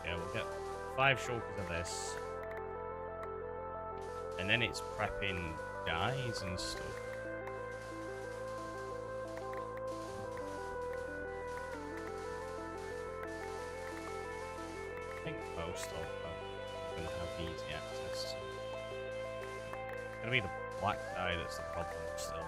Speaker 1: Yeah, we'll get 5 shulkers of this. And then it's prepping dyes and stuff. I think most of them are going to have easy access to. It's going to be the black dye that's the problem still, though.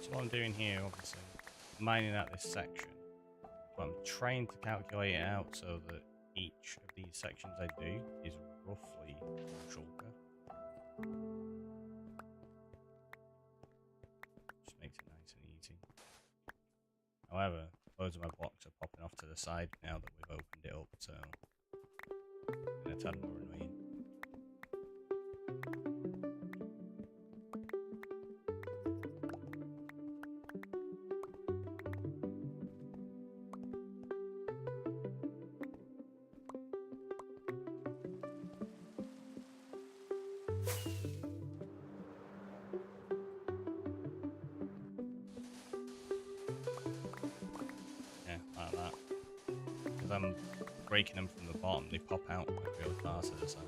Speaker 1: So what I'm doing here, obviously, mining out this section, but I'm trying to calculate it out so that each of these sections I do is roughly shulker. Just makes it nice and easy. However, loads of my blocks are popping off to the side now that we've opened it up, so it's a tad more annoying. I'm breaking them from the bottom, they pop out like real fast to the side.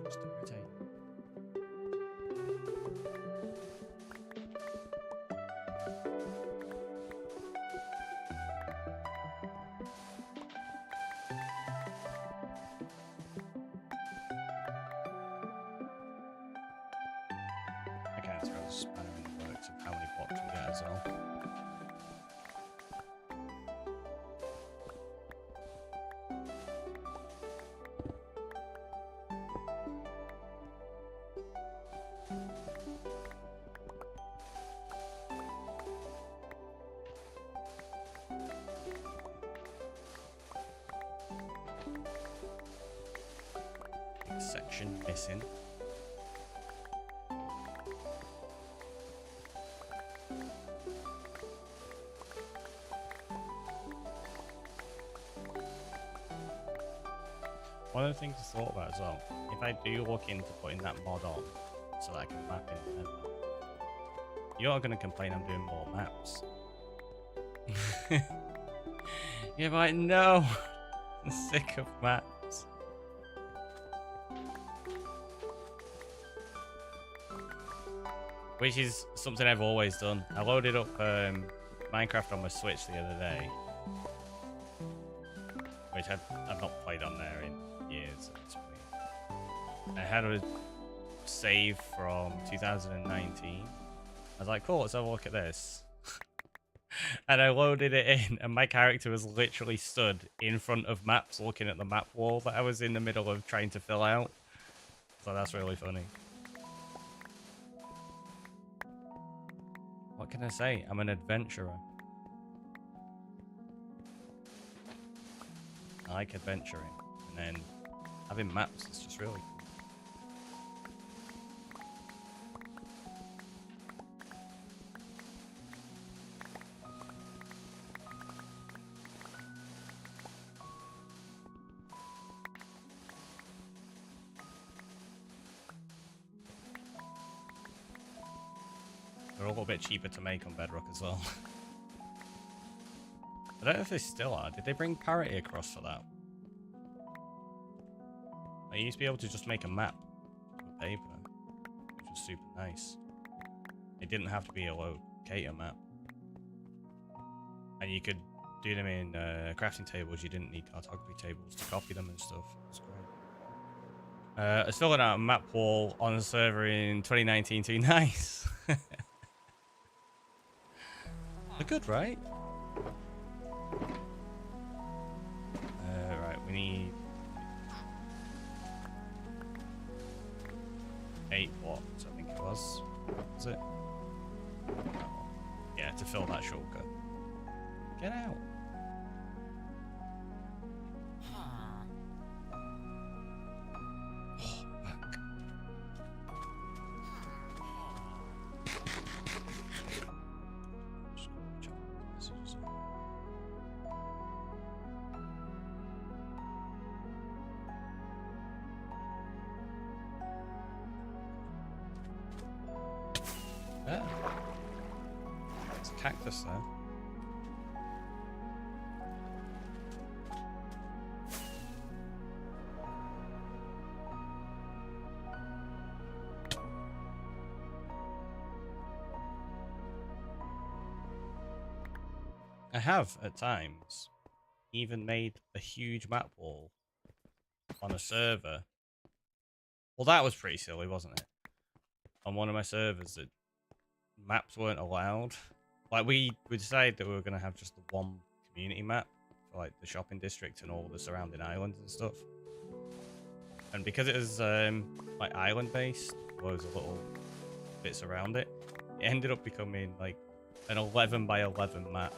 Speaker 1: Just irritating. I can't throw a spanner in the works of how many blocks we get as well. Big section missing. One of the things I thought about as well, if I do look into putting that mod on so that I can map in the nether, you're going to complain I'm doing more maps. You're like, no, I'm sick of maps. Which is something I've always done. I loaded up Minecraft on my Switch the other day, which I've not played on there in years. It's weird. I had a save from 2019. I was like, cool, let's have a look at this. And I loaded it in, and my character was literally stood in front of maps looking at the map wall that I was in the middle of trying to fill out. So that's really funny. What can I say? I'm an adventurer. I like adventuring, and then having maps is just really cool. They're a little bit cheaper to make on Bedrock as well. I don't know if they still are. Did they bring parity across for that? I used to be able to just make a map with paper, which was super nice. It didn't have to be a locator map. And you could do them in crafting tables. You didn't need cartography tables to copy them and stuff. It's great. I was filling out a map wall on a server in 2019 too. Nice. They're good, right? Right, we need 8 blocks, I think it was. Was it? Yeah, to fill that shortcut. Get out. Oh, back. Yeah. It's a cactus there. I have, at times, even made a huge map wall on a server. Well, that was pretty silly, wasn't it? On one of my servers that maps weren't allowed. Like, we decided that we were going to have just the one community map for, like, the shopping district and all the surrounding islands and stuff. And because it was, like, island-based, loads of little bits around it, it ended up becoming, like, an 11 by 11 map.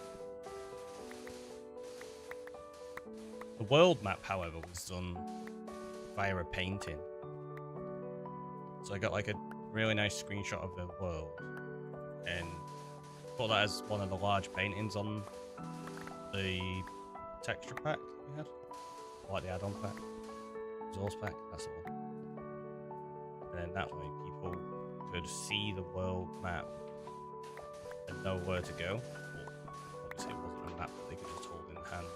Speaker 1: The world map, however, was done via a painting. So I got, like, a really nice screenshot of the world and put that as one of the large paintings on the texture pack we had, like the add-on pack, resource pack, that's all. And then that way people could see the world map and know where to go. Well, obviously it wasn't a map that they could just hold in hand,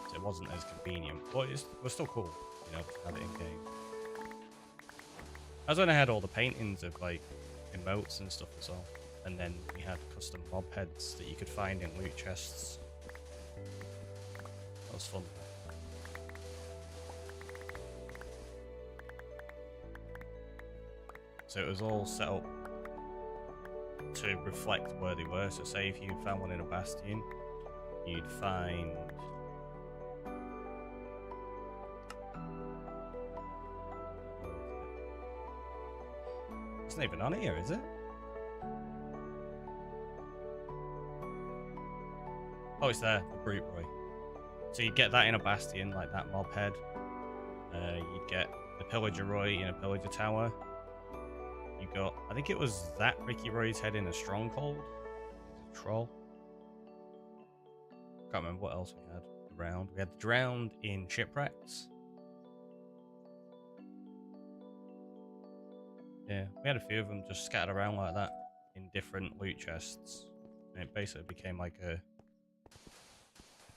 Speaker 1: so it wasn't as convenient, but it was still cool, you know, to have it in game. That's when I had all the paintings of like emotes and stuff as well, and then we had custom mob heads that you could find in loot chests. That was fun. So it was all set up to reflect where they were. So say if you found one in a bastion, you'd find it's not even on here, is it? Oh, it's there, the TheRickyroy. So you'd get that in a bastion, like that mob head. You'd get the TheRickyroy in a pillager tower. You got, I think it was TheRickyroy's head in a stronghold. A troll. Can't remember what else we had. Drowned. We had drowned in shipwrecks. Yeah, we had a few of them just scattered around like that in different loot chests, and it basically became like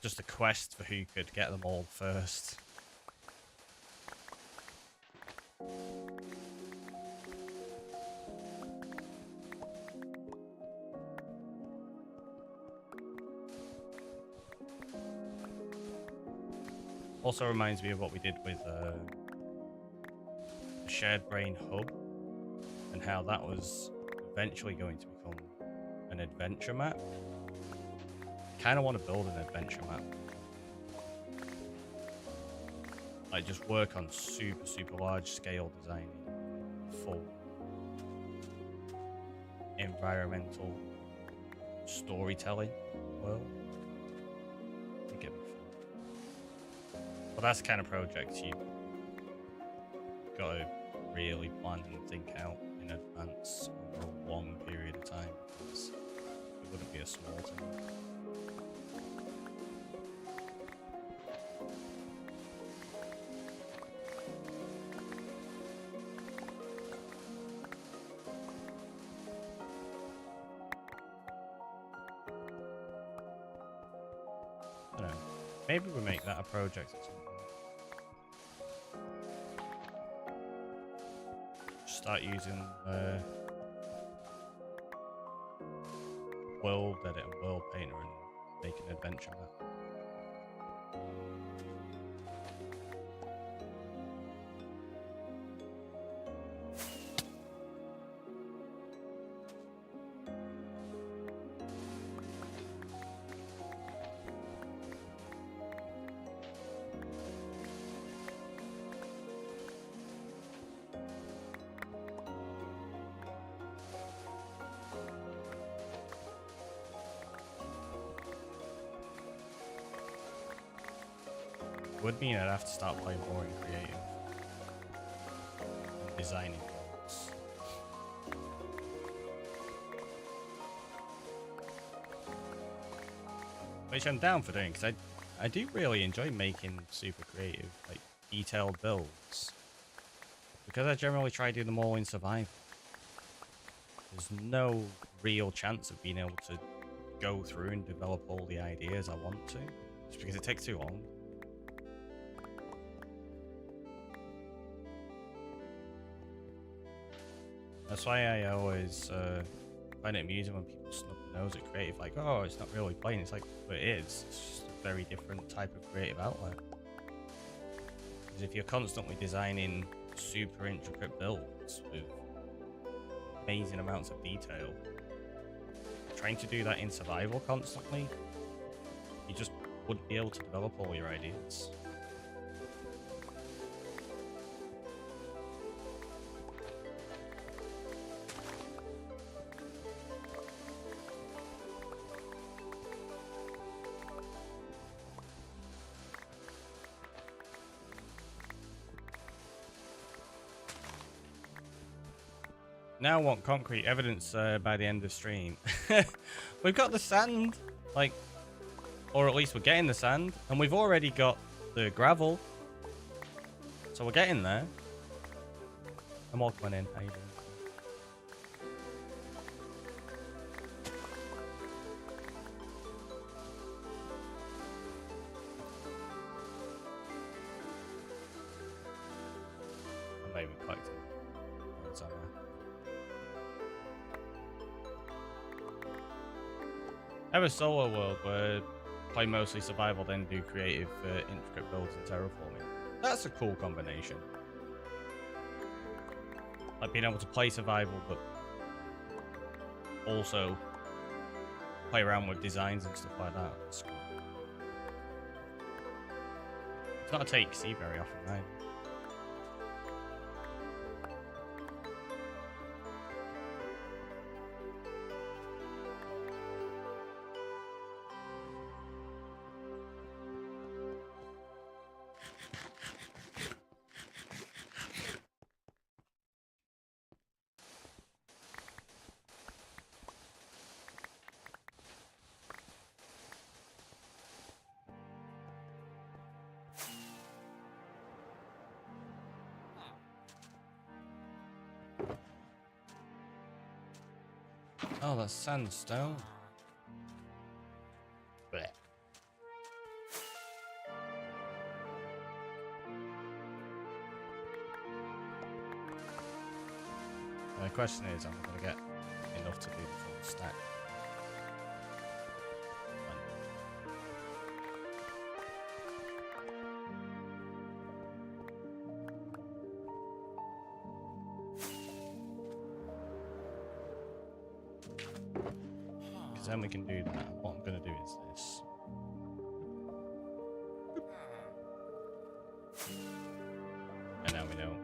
Speaker 1: just a quest for who could get them all first. Also reminds me of what we did with the Shared Brain Hub, and how that was eventually going to become an adventure map. Kind of want to build an adventure map. Like just work on super large scale designing, full environmental storytelling world. I think it'd be fun. But that's the kind of project you gotta really plan and think out in advance over a long period of time, because it wouldn't be a small thing. I don't know. Maybe we make that a project at some point. Start using world edit and world painter and make an adventure map. Would mean I'd have to start playing more in creative and designing worlds. Which I'm down for doing, because I do really enjoy making super creative, like detailed builds, because I generally try to do them all in survival. There's no real chance of being able to go through and develop all the ideas I want to, just because it takes too long. That's why I always find it amusing when people snub their nose at creative, like, oh, it's not really playing. It's like, but it is. It's just a very different type of creative outlet. Because if you're constantly designing super intricate builds with amazing amounts of detail, trying to do that in survival constantly, you just wouldn't be able to develop all your ideas. Now I want concrete evidence by the end of stream. We've got the sand. Like, Or at least we're getting the sand. And we've already got the gravel. So we're getting there. I'm all coming in. How you doing? I'm not even collecting. What's on there? I have a solo world where play mostly survival, then do creative, intricate builds and terraforming. That's a cool combination. Like being able to play survival, but also play around with designs and stuff like that. It's cool. It's not a take you see very often, right? Oh, that's sandstone. Blech. The question is, I'm going to get enough to do the full stack. Because then we can do that. What I'm going to do is this. And now we know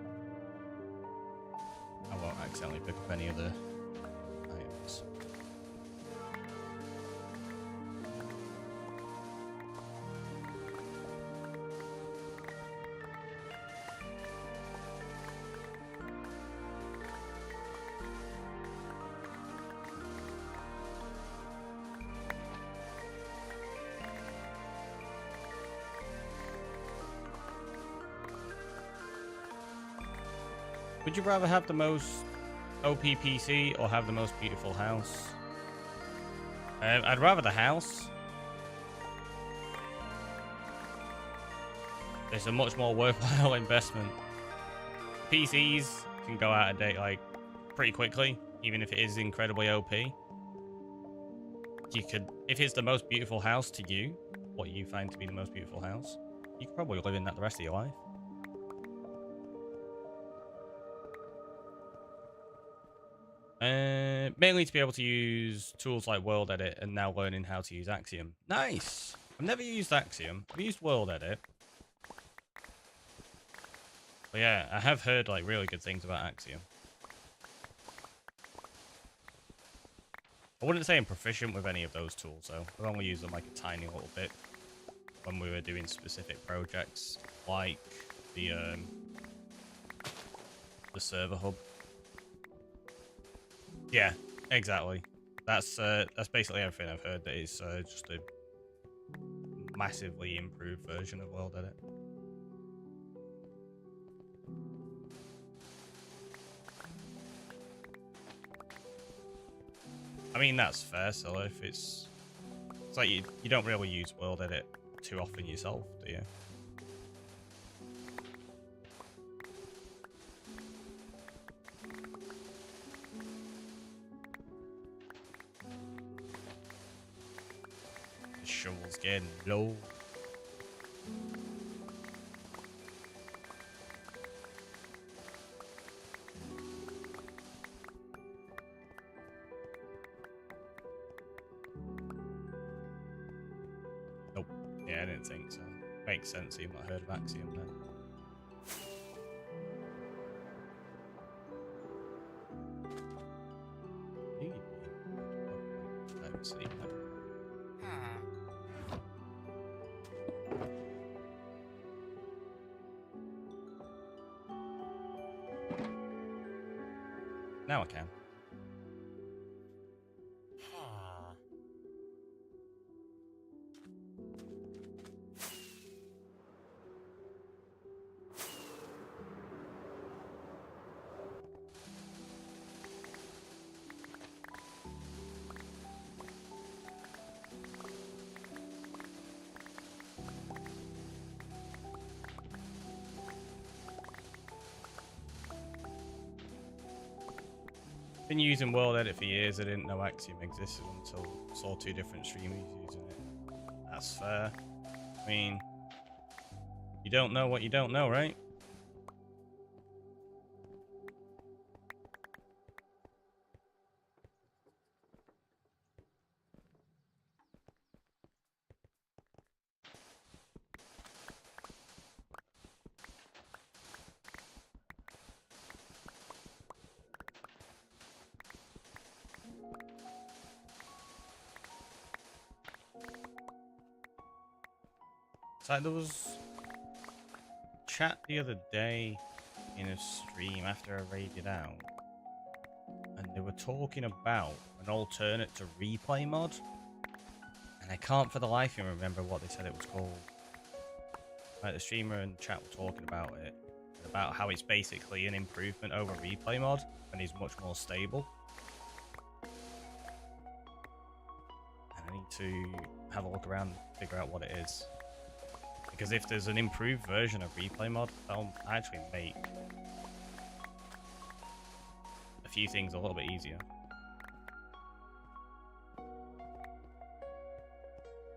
Speaker 1: I won't accidentally pick up any other items. Would you rather have the most OP PC or have the most beautiful house? I'd rather the house. It's a much more worthwhile investment. PCs can go out of date like pretty quickly, even if it is incredibly OP. You could, if it's the most beautiful house to you, what you find to be the most beautiful house, you could probably live in that the rest of your life. Mainly to be able to use tools like World Edit and now learning how to use Axiom. Nice! I've never used Axiom. I've used World Edit. But yeah, I have heard like really good things about Axiom. I wouldn't say I'm proficient with any of those tools though. I've only used them like a tiny little bit when we were doing specific projects like the server hub. Yeah, exactly. That's basically everything I've heard. That is just a massively improved version of World Edit. I mean, that's fair. So if it's like you don't really use World Edit too often yourself, do you? The shovel's getting low. Nope. Yeah, I didn't think so. Makes sense. You've not heard of Axiom then. Sleep now. Now I can. Been using World Edit for years. I didn't know Axiom existed until saw 2 different streamers using it. That's fair. I mean, you don't know what you don't know, right? It's like there was chat the other day in a stream after I raided out, and they were talking about an alternate to replay mod, and I can't for the life of me remember what they said it was called. Like the streamer and chat were talking about it, about how it's basically an improvement over replay mod and is much more stable. And I need to have a look around and figure out what it is. Because if there's an improved version of replay mod, that'll actually make a few things a little bit easier.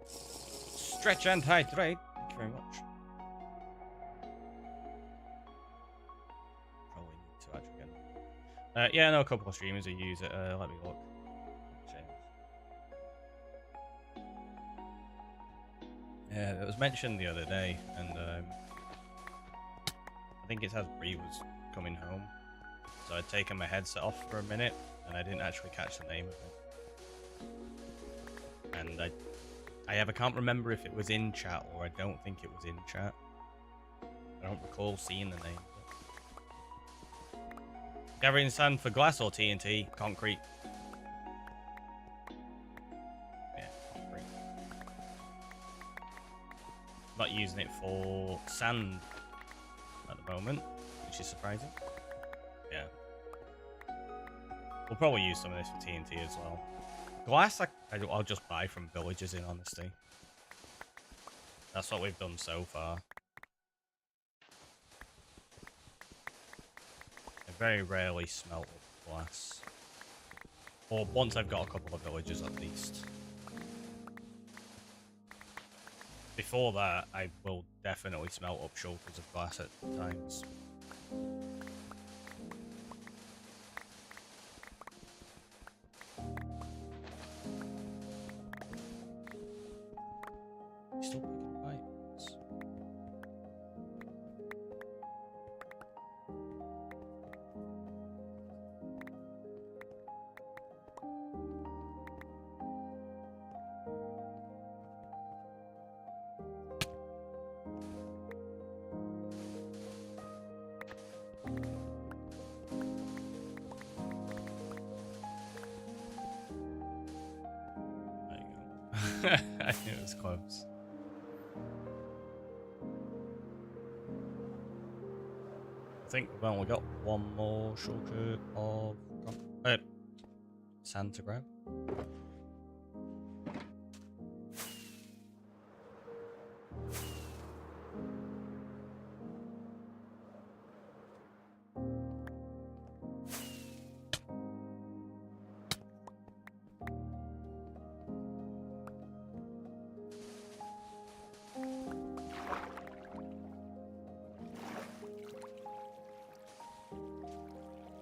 Speaker 1: Stretch and hydrate. Thank you very much. Probably need to actually get. Yeah, I know a couple of streamers who use it. Let me look. Yeah, it was mentioned the other day, and I think it said Bree was coming home, so I'd taken my headset off for a minute, and I didn't actually catch the name of it. And I either can't remember if it was in chat, or I don't think it was in chat. I don't recall seeing the name. Gathering sand for glass or TNT? Concrete. Not using it for sand at the moment, which is surprising. Yeah. We'll probably use some of this for TNT as well. Glass, I'll just buy from villagers, in honesty. That's what we've done so far. I very rarely smelt up glass. Or once I've got a couple of villagers at least. Before that, I will definitely smelt up shulkers of glass at times. Still picking pipes. I think it was close. I think we've only got one more shulker of sand to grab.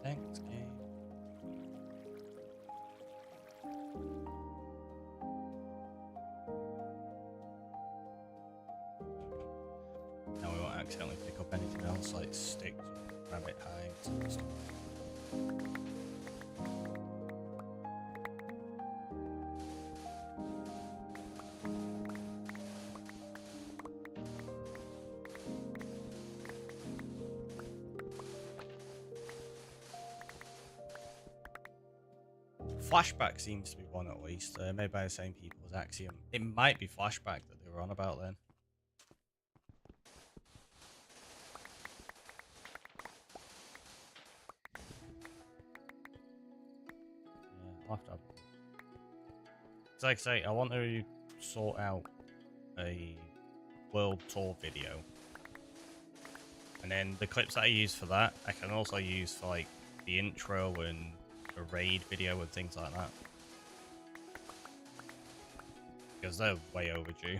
Speaker 1: Thanks, game. Now we won't accidentally pick up anything else like sticks, rabbit hides, and stuff. Flashback seems to be one at least, made by the same people as Axiom. It might be Flashback that they were on about then. Yeah, I'll have to have... Like I say, I want to sort out a world tour video. And then the clips that I use for that, I can also use for like the intro and a raid video and things like that. Because they're way overdue.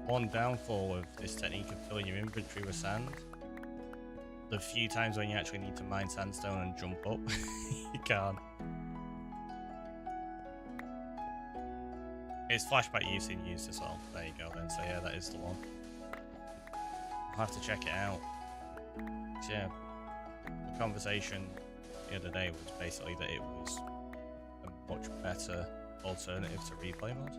Speaker 1: One downfall of this technique of filling your inventory with sand, the few times when you actually need to mine sandstone and jump up, you can't. It's flashback use in use as well. There you go then, so yeah, that is the one. I'll have to check it out. So yeah, the conversation the other day was basically that it was a much better alternative to replay mod.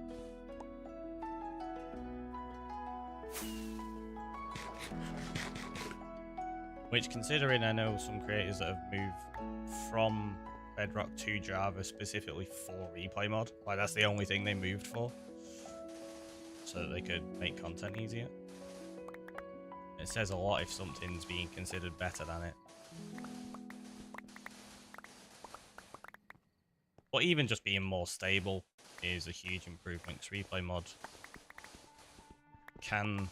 Speaker 1: Which, considering I know some creators that have moved from Bedrock to Java specifically for replay mod, like that's the only thing they moved for, so that they could make content easier. It says a lot if something's being considered better than it. But even just being more stable is a huge improvement, because replay mod can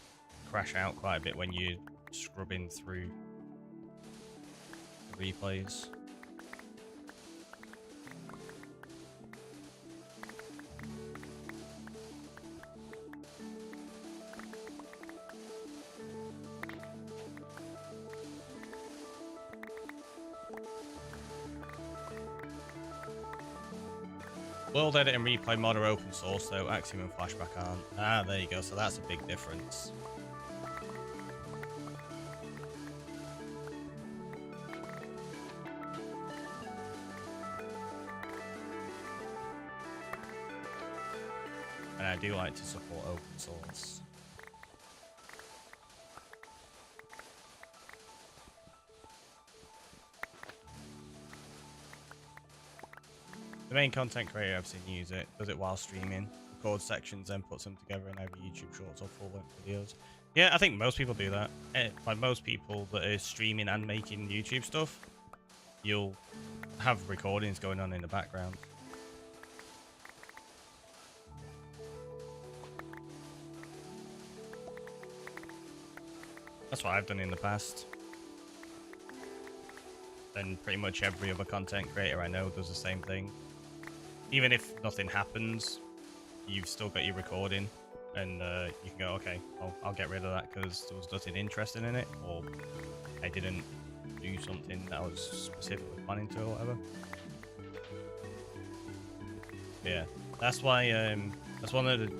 Speaker 1: crash out quite a bit when you're scrubbing through the replays. World Edit and Replay mod are open source though, Axiom and Flashback aren't. Ah, there you go, so that's a big difference. And I do like to support open source. The main content creator I've seen use it, does it while streaming, records sections, then puts them together in either YouTube shorts or full-length videos. Yeah, I think most people do that. Like most people that are streaming and making YouTube stuff, you'll have recordings going on in the background. That's what I've done in the past. And pretty much every other content creator I know does the same thing. Even if nothing happens, you've still got your recording, and you can go, okay, I'll get rid of that because there was nothing interesting in it, or I didn't do something that I was specifically planning to, or whatever. Yeah, that's why that's one of the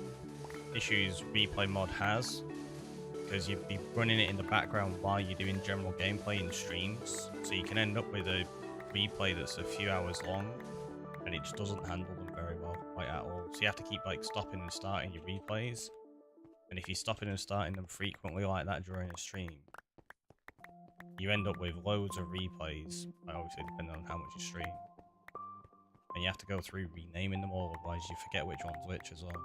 Speaker 1: issues replay mod has, because you'd be running it in the background while you're doing general gameplay in streams, so you can end up with a replay that's a few hours long, and it just doesn't handle them very well, like at all. So you have to keep like stopping and starting your replays, and if you're stopping and starting them frequently like that during a stream, you end up with loads of replays, obviously depending on how much you stream, and you have to go through renaming them all, otherwise you forget which one's which as well.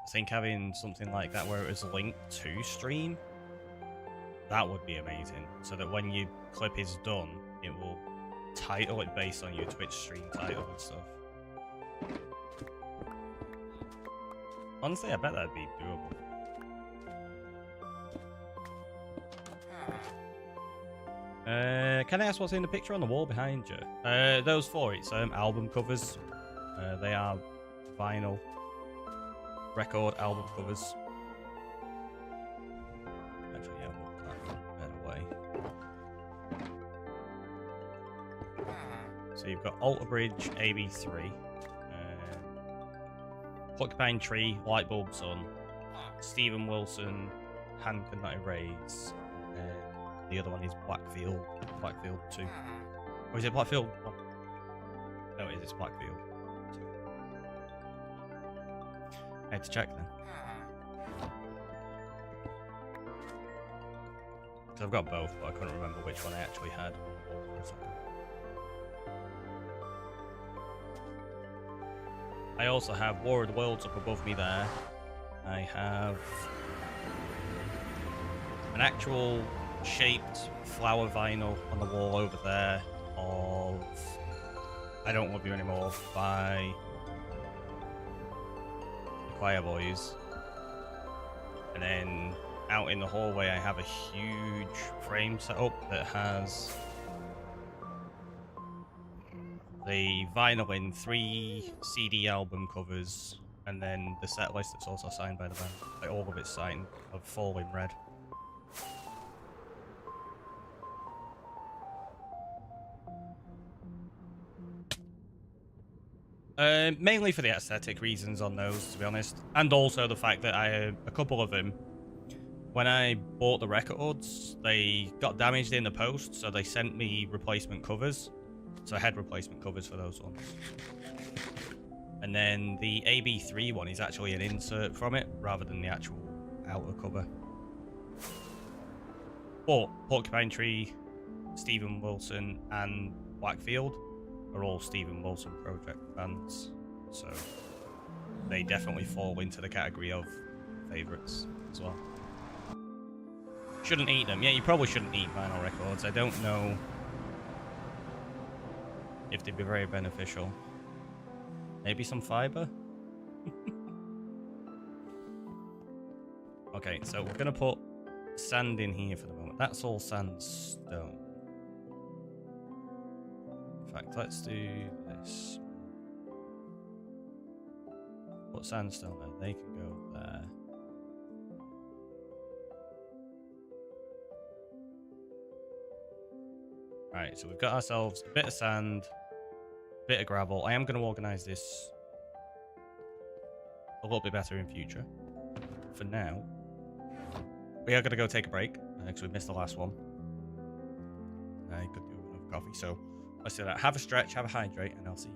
Speaker 1: I think having something like that where it was linked to stream, that would be amazing, so that when your clip is done, it will title it based on your Twitch stream title and stuff. Honestly, I bet that'd be doable. Can I ask what's in the picture on the wall behind you? Those four, it's album covers. They are vinyl record album covers. Actually, yeah, we'll put that in a better way. So you've got Alter Bridge, AB3, Porcupine Tree, Lightbulb Sun, Stephen Wilson, Hand Could Not Erase, and the other one is Blackfield 2. Or is it Blackfield 1? No, it is, it's Blackfield 2. I had to check then. Because I've got both, but I couldn't remember which one I actually had. I also have War of the Worlds up above me there. I have an actual shaped flower vinyl on the wall over there of I Don't Love You Anymore by the Choir Boys. And then out in the hallway I have a huge frame set up that has the vinyl in 3 CD album covers, and then the set list that's also signed by the band. Like all of it's signed of full in red. Mainly for the aesthetic reasons on those, to be honest, and also the fact that a couple of them, when I bought the records, they got damaged in the post, so they sent me replacement covers. So I had replacement covers for those ones. And then the AB3 one is actually an insert from it, rather than the actual outer cover. But Porcupine Tree, Stephen Wilson, and Blackfield are all Stephen Wilson project bands. So they definitely fall into the category of favourites as well. Shouldn't eat them. Yeah, you probably shouldn't eat vinyl records. I don't know if they'd be very beneficial. Maybe some fiber? Okay, so we're going to put sand in here for the moment. That's all sandstone. In fact, let's do this. Put sandstone there. They can go there. Right, so we've got ourselves a bit of sand, a bit of gravel. I am going to organise this a little bit better in future. For now, we are going to go take a break, because we missed the last one. I could do another coffee, so let's do that. Have a stretch, have a hydrate, and I'll see you.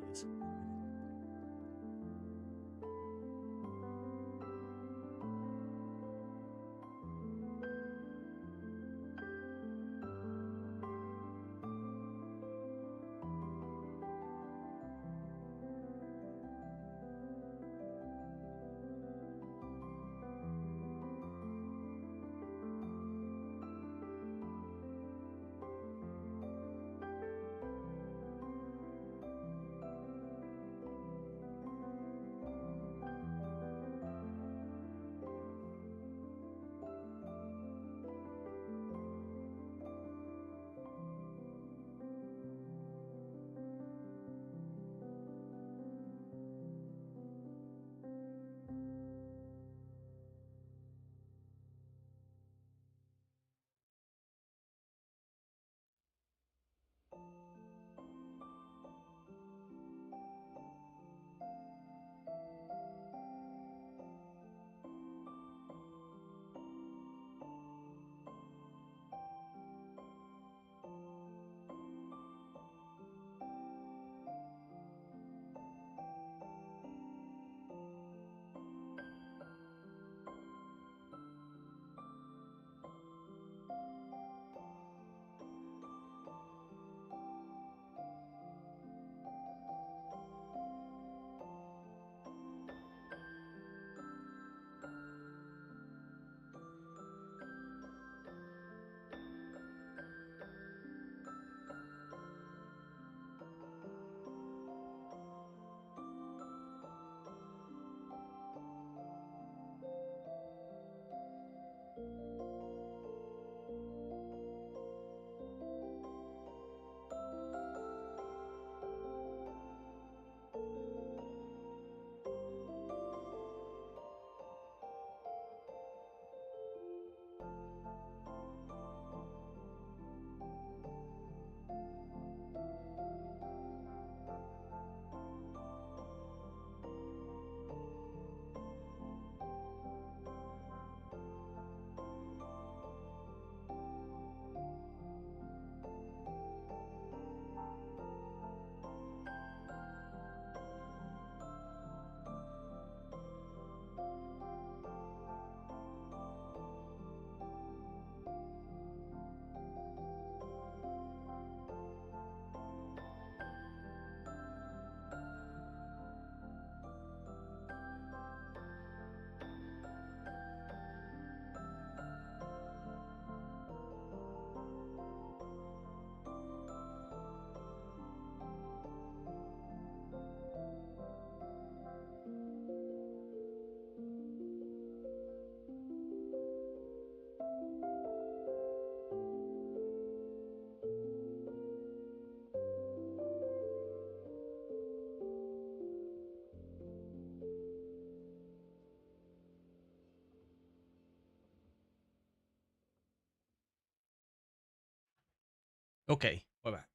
Speaker 1: Okay, we're back.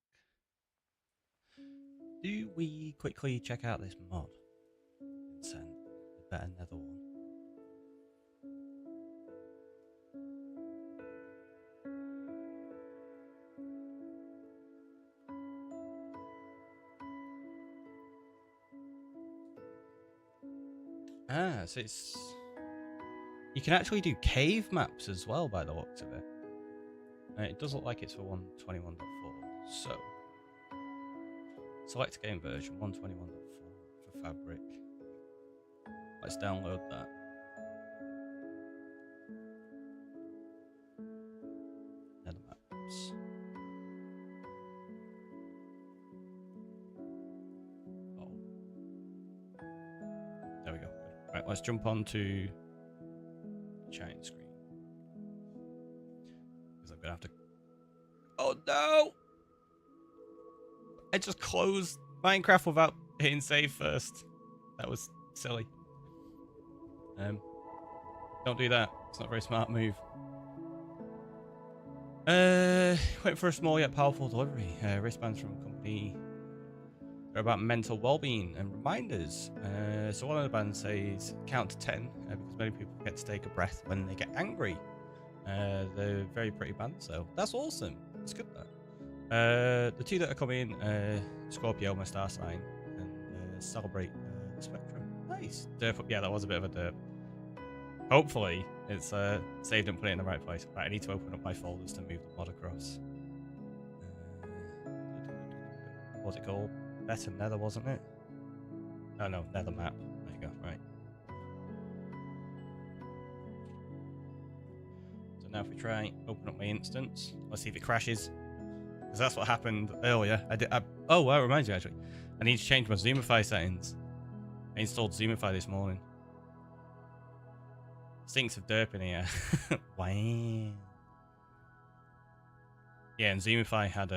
Speaker 1: Do we quickly check out this mod? Send the better nether one. Ah, so it's... You can actually do cave maps as well by the looks of it. It does look like it's for 121.4, so... Select game version 121.4 for Fabric. Let's download that. Nether maps. Oh. There we go. Right, let's jump on to the chatting screen. Because I'm going to have to... Oh no! I just closed Minecraft without hitting save first. That was silly. Don't do that. It's not a very smart move. Went for a small yet powerful delivery. Wristbands from a company. They're about mental well-being and reminders. So one of the bands says count to 10 because many people get to take a breath when they get angry. They're very pretty bands, so that's awesome. It's good that. The two that are coming, Scorpio, my star sign, and Celebrate the Spectrum. Nice. Yeah, that was a bit of a derp. Hopefully, it's saved and put it in the right place. Right, I need to open up my folders to move the mod across. What's it called? Better Nether, wasn't it? Oh no, Nether map. There you go, right. So now if we try open up my instance, let's see if it crashes. Because that's what happened earlier. Oh, well, it reminds me actually. I need to change my Zoomify settings. I installed Zoomify this morning. Stinks of derp in here. Wow. Yeah, and Zoomify had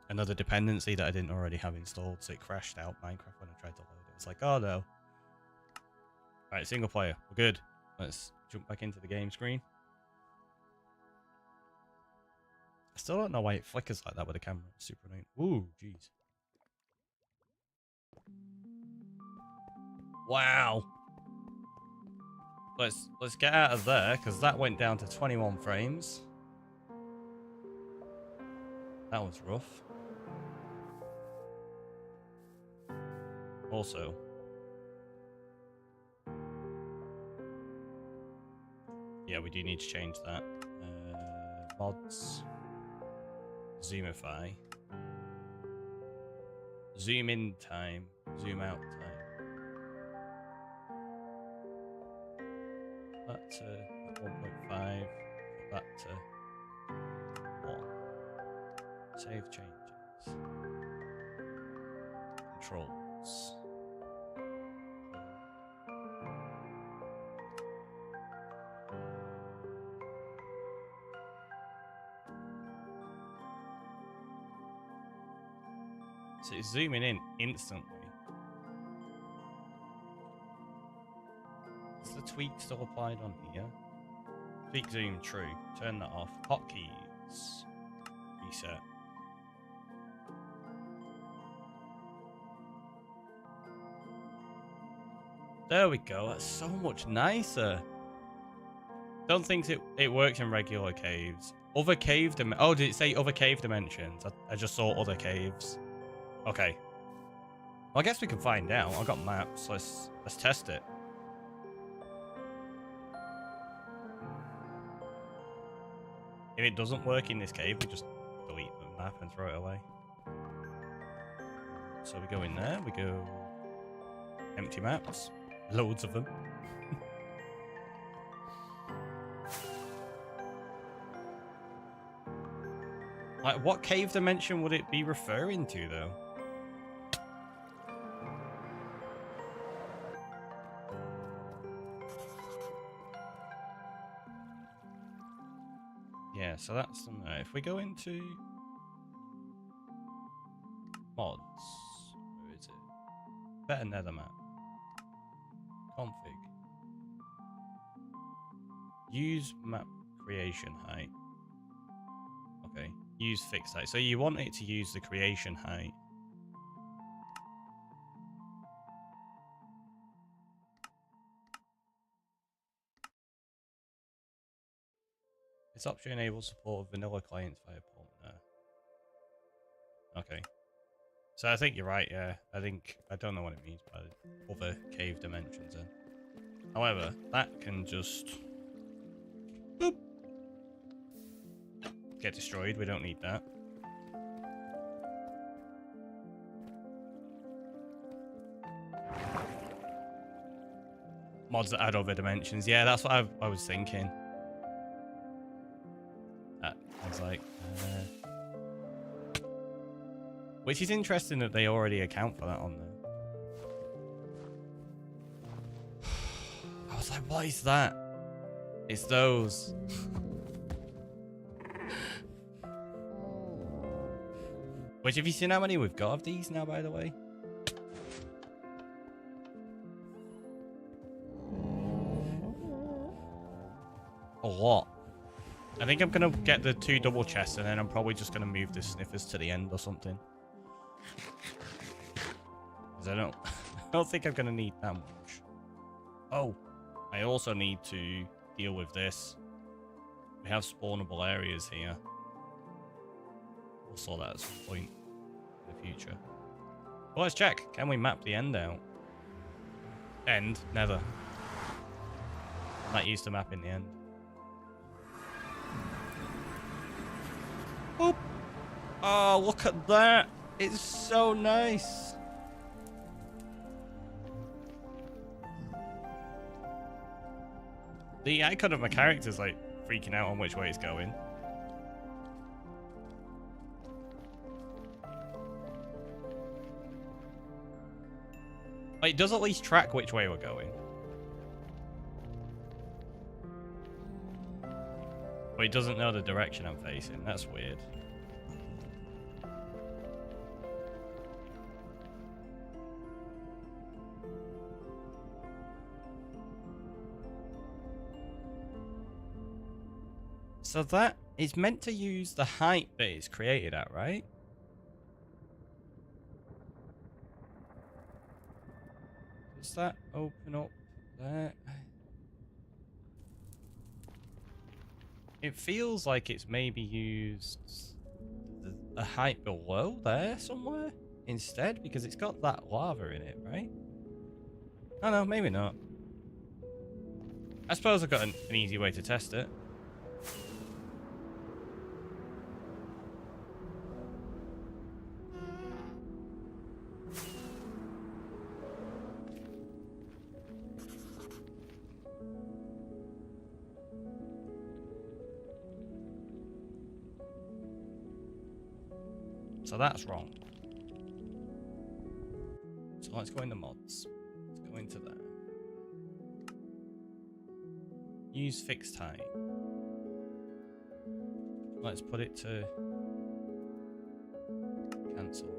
Speaker 1: another dependency that I didn't already have installed, so it crashed out Minecraft when I tried to load it. It's like, oh no. Alright, single player. We're good. Let's jump back into the game screen. I still don't know why it flickers like that with the camera. It's super annoying. Ooh, jeez. Wow. Let's get out of there, because that went down to 21 frames. That was rough. Also, yeah, we do need to change that. Mods, Zoomify, zoom in time, zoom out time. That to 1.5, put that to 1. Save changes. Controls. So it's zooming in instantly. Is the tweak still applied on here? Tweak zoom true. Turn that off. Hotkeys. Reset. There we go. That's so much nicer. Don't think it works in regular caves. Other cave oh, did it say other cave dimensions? I just saw other caves. Okay. Well, I guess we can find out. I've got maps. Let's test it. If it doesn't work in this cave, we just delete the map and throw it away. So we go in there. We go empty maps. Loads of them. Like, what cave dimension would it be referring to, though? Yeah, so that's if we go into mods, where is it? Better Nether map. Config. Use map creation height. Okay. Use fixed height. So you want it to use the creation height. This option enables support of vanilla clients via port. Okay. So I think you're right, yeah. I don't know what it means by other cave dimensions then. However, that can just boop, get destroyed. We don't need that. Mods that add other dimensions. Yeah, that's what I was thinking. I was like, which is interesting that they already account for that on there. I was like, what is that? It's those. Which, have you seen how many we've got of these now, by the way? A lot. I think I'm going to get the 2 double chests, and then I'm probably just going to move the sniffers to the end or something. Because I don't think I'm going to need that much. Oh, I also need to deal with this. We have spawnable areas here. We'll sort that at some point in the future. Well, let's check. Can we map the end out? End? Never. I'm not used to mapping the end. Boop. Oh, look at that. It's so nice. The icon of my character's like freaking out on which way it's going. Like, it does at least track which way we're going. But it doesn't know the direction I'm facing. That's weird. So that is meant to use the height that it's created at, right? Does that open up there? It feels like it's maybe used the height below there somewhere instead, because it's got that lava in it, right? Oh no, maybe not. I suppose I've got an easy way to test it. So that's wrong. So let's go into mods. Let's go into there. Use fixed height. Let's put it to cancel.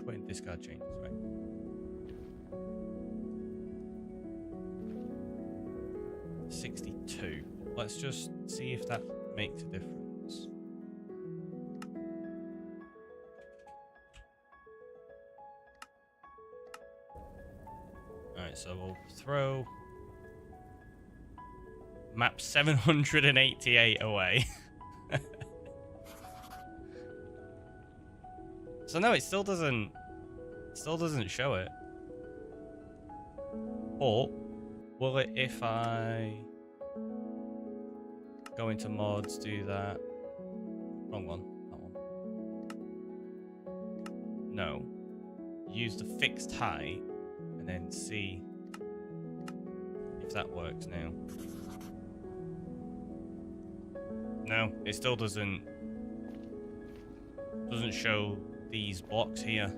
Speaker 1: Put in discard changes, right? $62. Let's just see if that makes a difference. Alright, so we'll throw map 788 away. So no, it still doesn't show it. Or will it if I go into mods, do that? Wrong one. That one. No. Use the fixed height and then see if that works now. No, it still doesn't show these blocks here.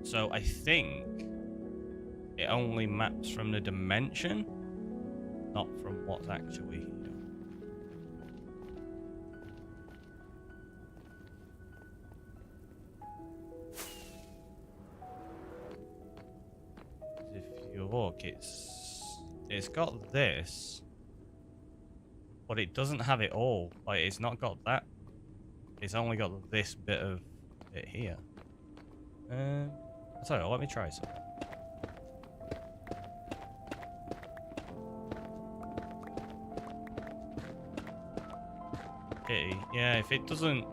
Speaker 1: So I think it only maps from the dimension, not from what's actually here. If you look, it's got this. but it doesn't have it all. Like, it's not got that. It's only got this bit of it here. I'll tell you what, let me try some. Pity. Yeah, if it doesn't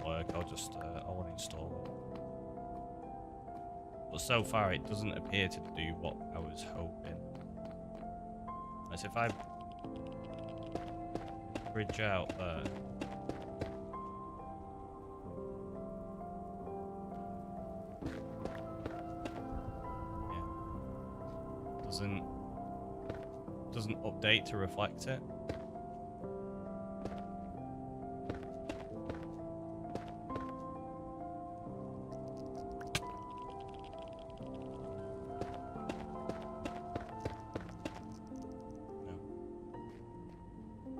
Speaker 1: work, I'll just I'll uninstall it. But so far, it doesn't appear to do what I was hoping. As if I bridge out there. Yeah. Doesn't update to reflect it.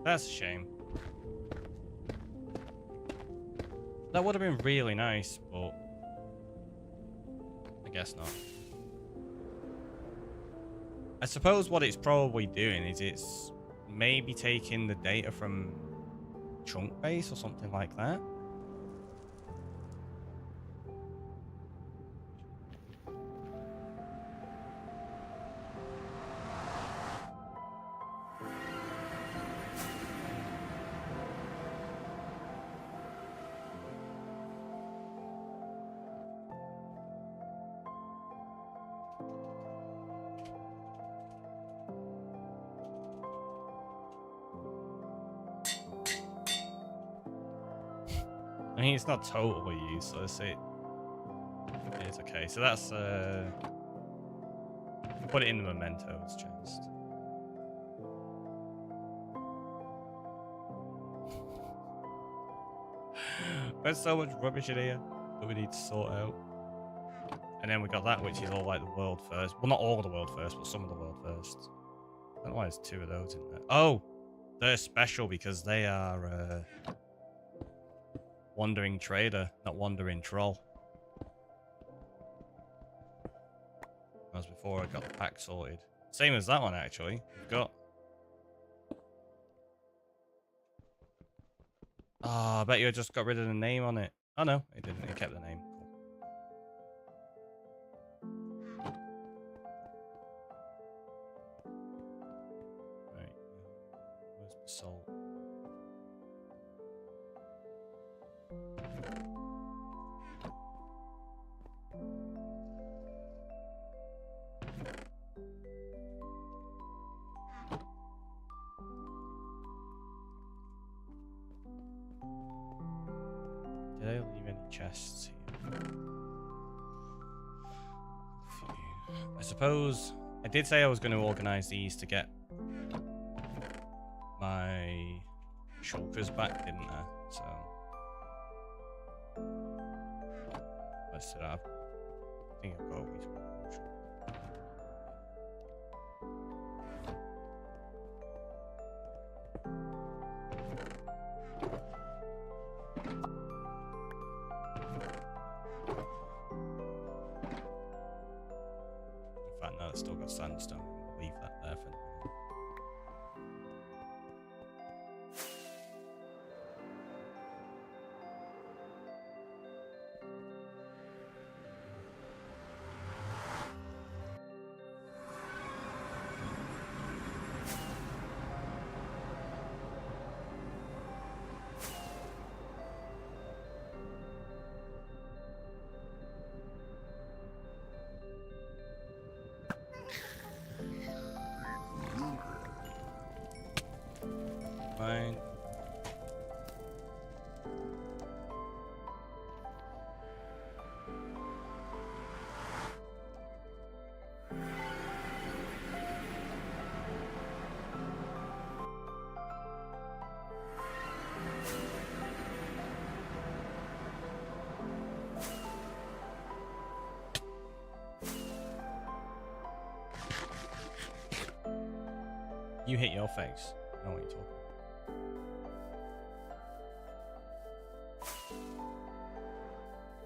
Speaker 1: That's a shame. That would have been really nice, but I guess not. I suppose what it's probably doing is it's maybe taking the data from chunk base or something like that. I mean, it's not totally useless. It is okay. So that's put it in the mementos chest. There's so much rubbish in here that we need to sort out. And then we got that, which is all like the world first. Well, not all of the world first, but some of the world first. I don't know why there's 2 of those in there. Oh, they're special because they are wandering trader, not wandering troll. As before, I got the pack sorted. Same as that one, actually. We've got. Oh, I bet you I just got rid of the name on it. Oh no, it didn't. It kept the name. Cool. Right. Where's the salt? Did I leave any chests here? I suppose I did say I was going to organize these to get my shulkers back, didn't I? So let's set up. I think I've got a way to no, it's still got sandstone. Leave that there for now. Fine. You hit your face. I know what you're talking about.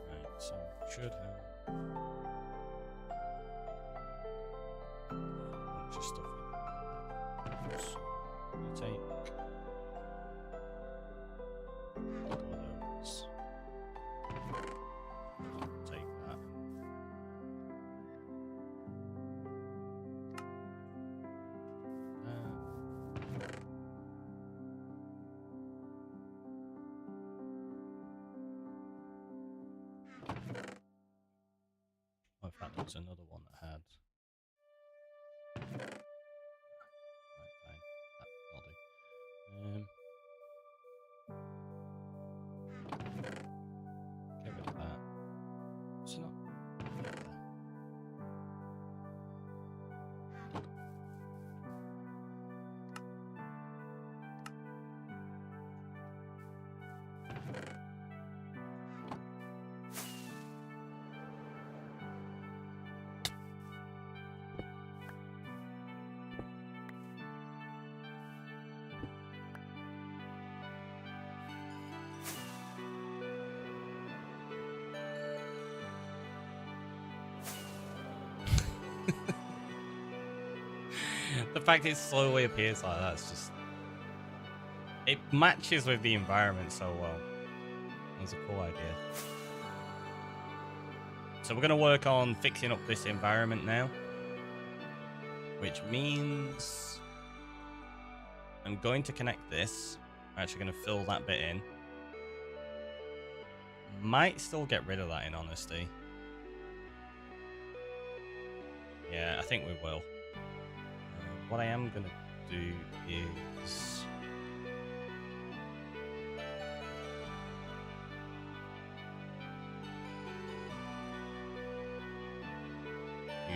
Speaker 1: Right, so should have a bunch of stuff in. Oops. Take fact, there was another one that had. Right, fine. That'll do. Get rid of that. It's not. The fact it slowly appears like that's just. It matches with the environment so well. That's a cool idea. So we're going to work on fixing up this environment now. Which means I'm going to connect this. I'm actually going to fill that bit in. Might still get rid of that in honesty. Yeah, I think we will. What I am going to do is...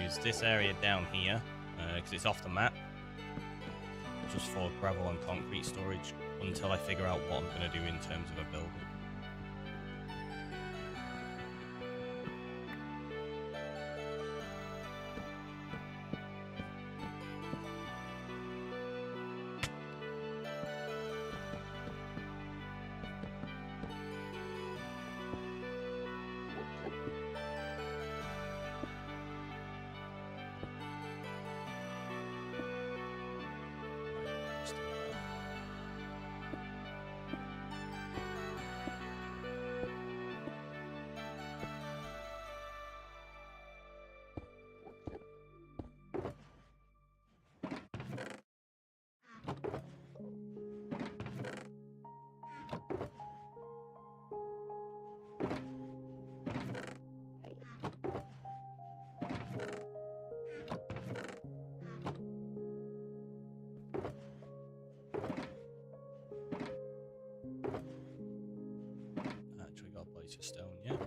Speaker 1: use this area down here, because it's off the map. Just for gravel and concrete storage until I figure out what I'm going to do in terms of a build. Actually got a place of stone, yeah.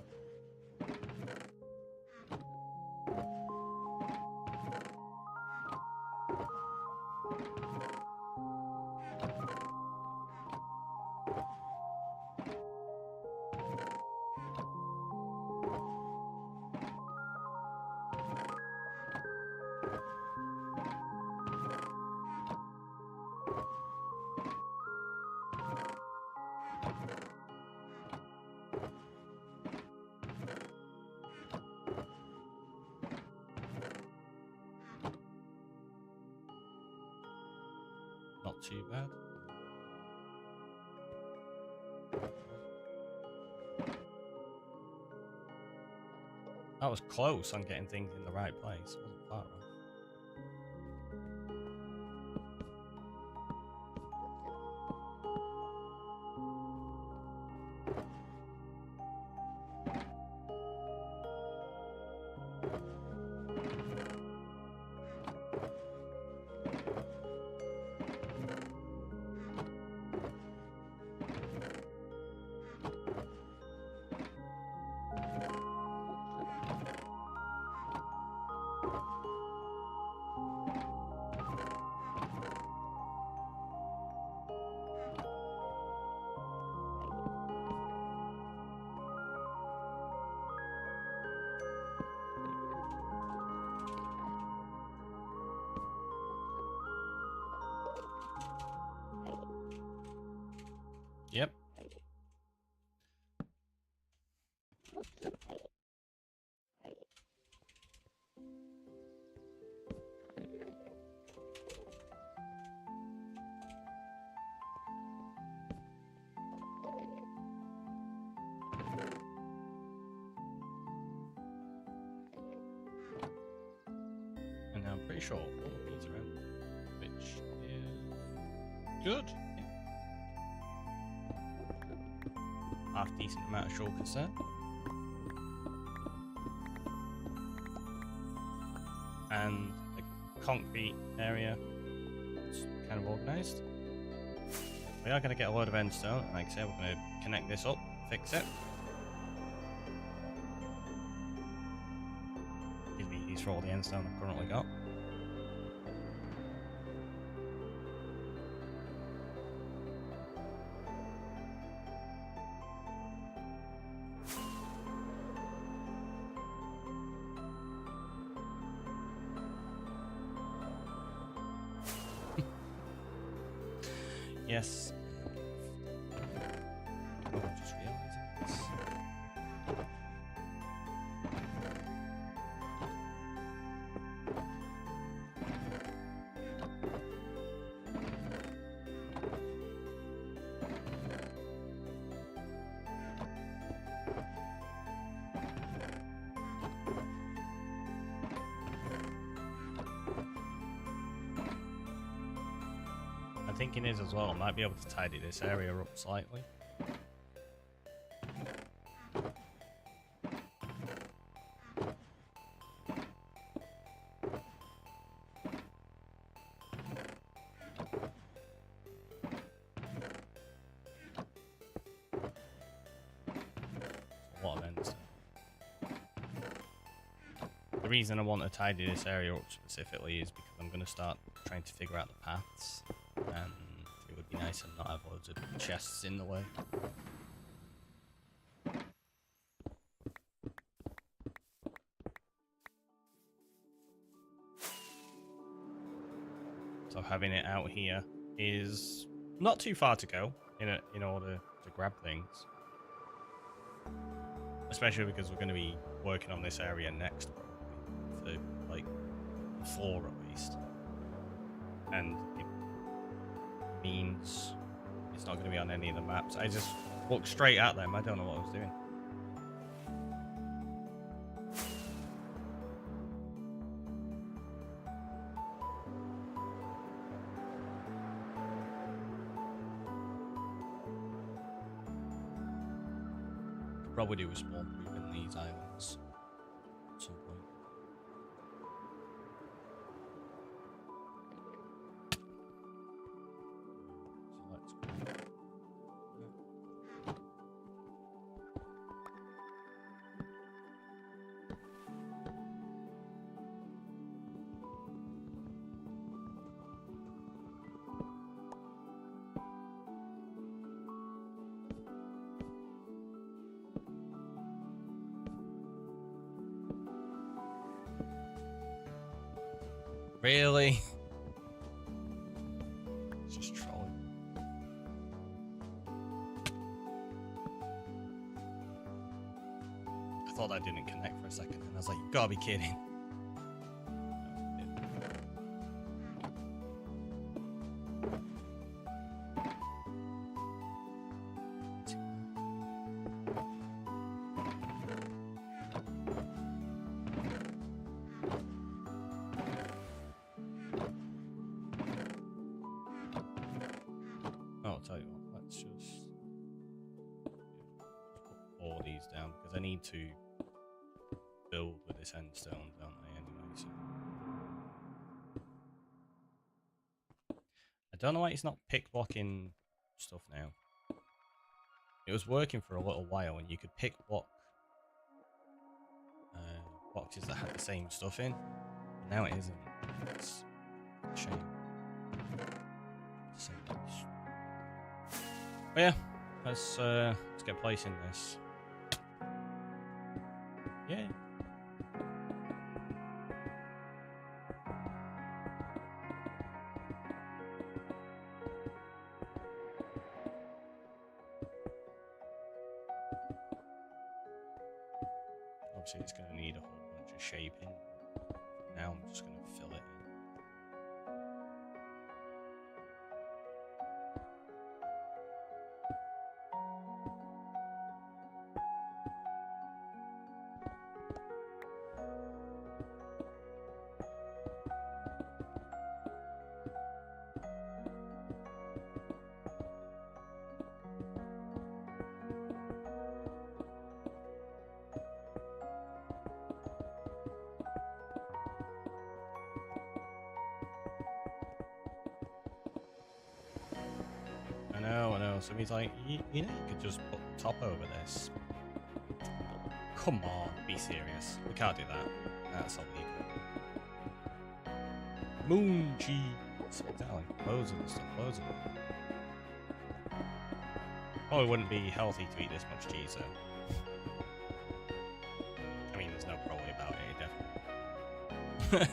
Speaker 1: Not too bad. That was close on getting things in the right place. It wasn't far off. Yep. And now I'm pretty sure all of these are out, which is good. Half decent amount of shulkers there. concrete area. It's kind of organised. We are going to get a load of endstone. Like I said, we're going to connect this up, fix it. Give me these for all the endstone I've currently got. Yes. Oh, I'm just realizing this. Thinking is as well, I might be able to tidy this area up slightly. A lot of ends. The reason I want to tidy this area up specifically is because I'm going to start trying to figure out the paths. And it would be nice to not have loads of chests in the way. So having it out here is not too far to go in order to grab things. Especially because we're going to be working on this area next, probably, for like the floor at least. And it means it's not going to be on any of the maps. I just walked straight at them. I don't know what I was doing. Probably do a spawn proof in these islands at some point. Really? It's just trolling. I thought that didn't connect for a second, and I was like, you gotta be kidding. I'll tell you what, let's just put all these down, because I need to build with this endstone, don't I, anyway, so. I don't know why it's not pick blocking stuff now. It was working for a little while, and you could pick block boxes that had the same stuff in. Now it isn't. It's a shame. But yeah, let's get placing this. Yeah. Obviously, it's going to need a whole bunch of shaping. Now I'm just going to fill it in. know, so he's like, you know, you could just put top over this. Come on, be serious. We can't do that. That's illegal. Moon cheese. Exactly. Loads of the stuff. Loads of it. Probably wouldn't be healthy to eat this much cheese, though. I mean, there's no probably about it, definitely.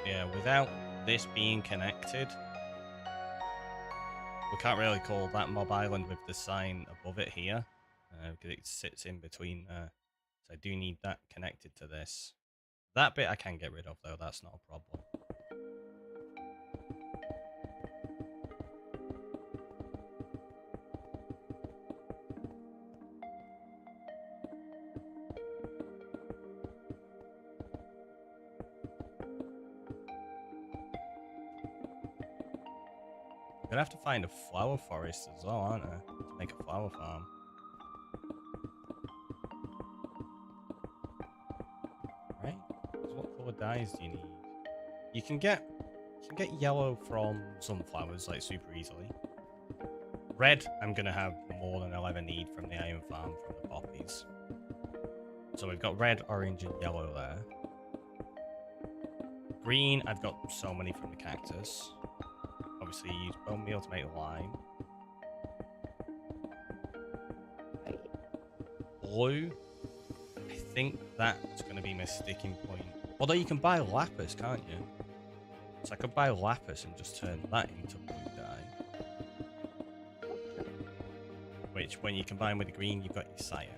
Speaker 1: Yeah, without this being connected, we can't really call that Mob Island with the sign above it here, because it sits in between there. So I do need that connected to this. That bit I can get rid of, though. That's not a problem. I'm gonna have to find a flower forest as well, aren't I? To make a flower farm. Right? So what colour dyes do you need? You can get yellow from sunflowers like super easily. Red, I'm gonna have more than I'll ever need from the iron farm from the poppies. So we've got red, orange, and yellow there. Green, I've got so many from the cactus. Obviously, use bone meal to make lime. Blue, I think that's going to be my sticking point. Although you can buy lapis, can't you? So I could buy lapis and just turn that into blue dye. Which, when you combine with the green, you've got your cyan.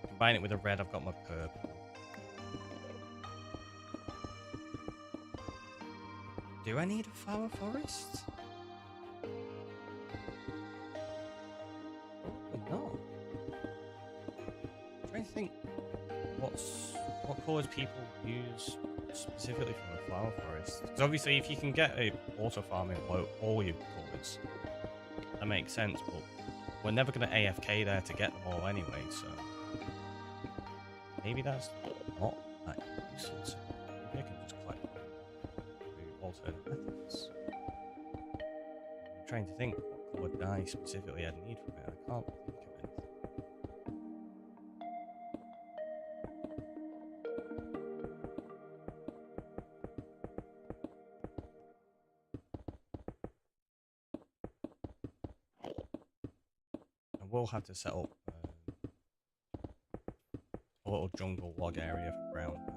Speaker 1: Combine it with the red, I've got my purple. Do I need a flower forest? Probably not. I'm trying to think what colours people use specifically from a flower forest. Because obviously if you can get a auto farm in all your colours, that makes sense, but we're never going to AFK there to get them all anyway, so maybe that's not that useful. Maybe I can just collect alternate methods. I'm trying to think what colour dye specifically I'd need from it. I can't think of anything. I will have to set up a little jungle log area for brown dye.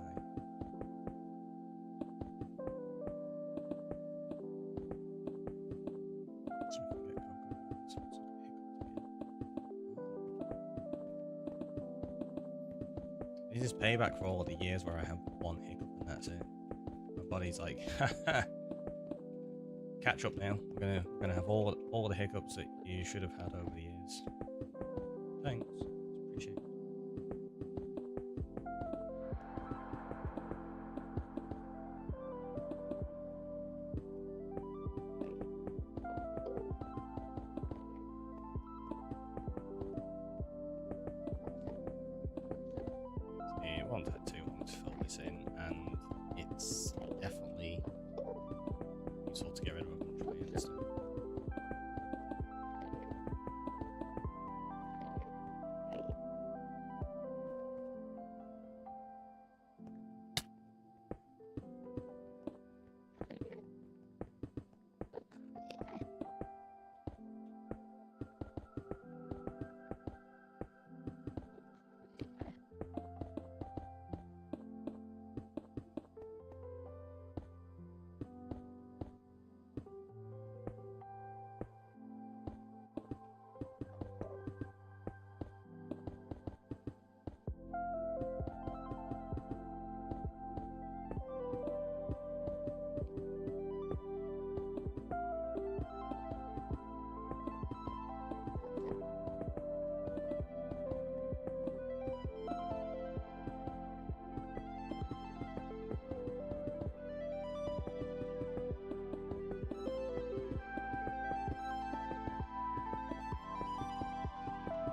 Speaker 1: This is payback for all of the years where I have one hiccup and that's it. My body's like, catch up now. We're gonna have all the hiccups that you should have had over the years. Thanks, appreciate it. It won't take too long to fill this in, and it's definitely useful to get rid of a bunch of weird stuff.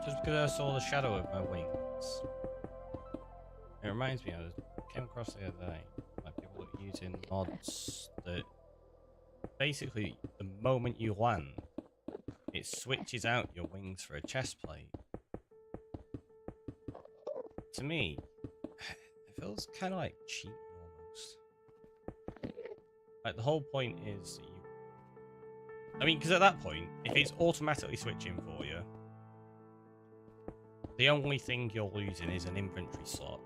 Speaker 1: Just because I saw the shadow of my wings. It reminds me, I came across the other day, like people that are using mods that basically the moment you land, it switches out your wings for a chest plate. To me, it feels kind of like cheating almost. Like the whole point is that I mean, because at that point, if it's automatically switching for you, the only thing you're losing is an inventory slot,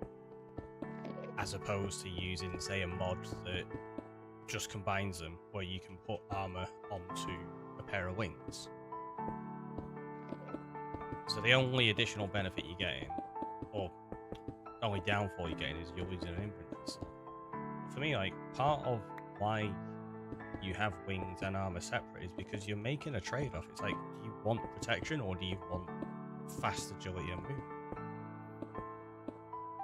Speaker 1: as opposed to using, say, a mod that just combines them, where you can put armor onto a pair of wings. So the only additional benefit you're getting, or only downfall you're getting, is you're losing an inventory slot. For me, like, part of why you have wings and armor separate is because you're making a trade-off. It's like, do you want protection or do you want fast agility and movement?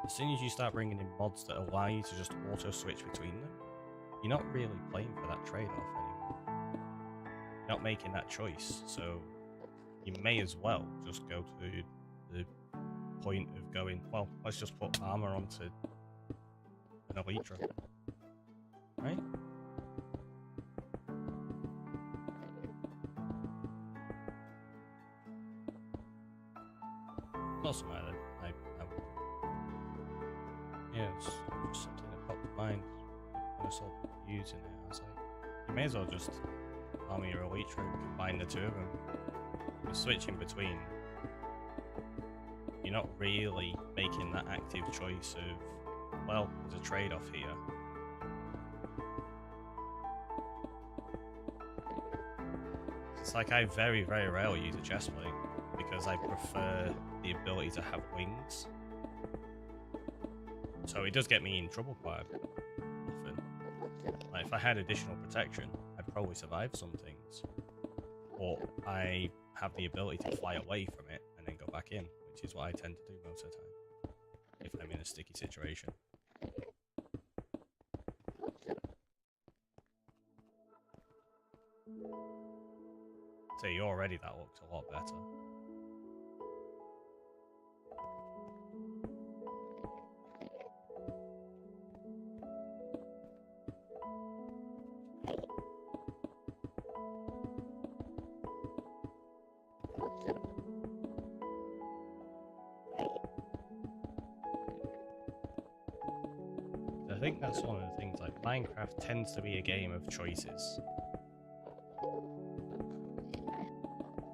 Speaker 1: As soon as you start bringing in mods that allow you to just auto-switch between them, you're not really playing for that trade-off anymore. You're not making that choice, so you may as well just go to the point of going, well, let's just put armor onto an Elytra, right? Doesn't matter. Yeah, it's just something that popped in mind when I saw people using it. I was like, you may as well just army your Elytra and combine the two of them. You're switching between. You're not really making that active choice of, well, there's a trade-off here. It's like I very, very rarely use a chestplate because I prefer the ability to have wings. So it does get me in trouble quite often. Like if I had additional protection, I'd probably survive some things. Or I have the ability to fly away from it and then go back in, which is what I tend to do most of the time, if I'm in a sticky situation. See, already that looks a lot better. I think that's one of the things, like Minecraft tends to be a game of choices.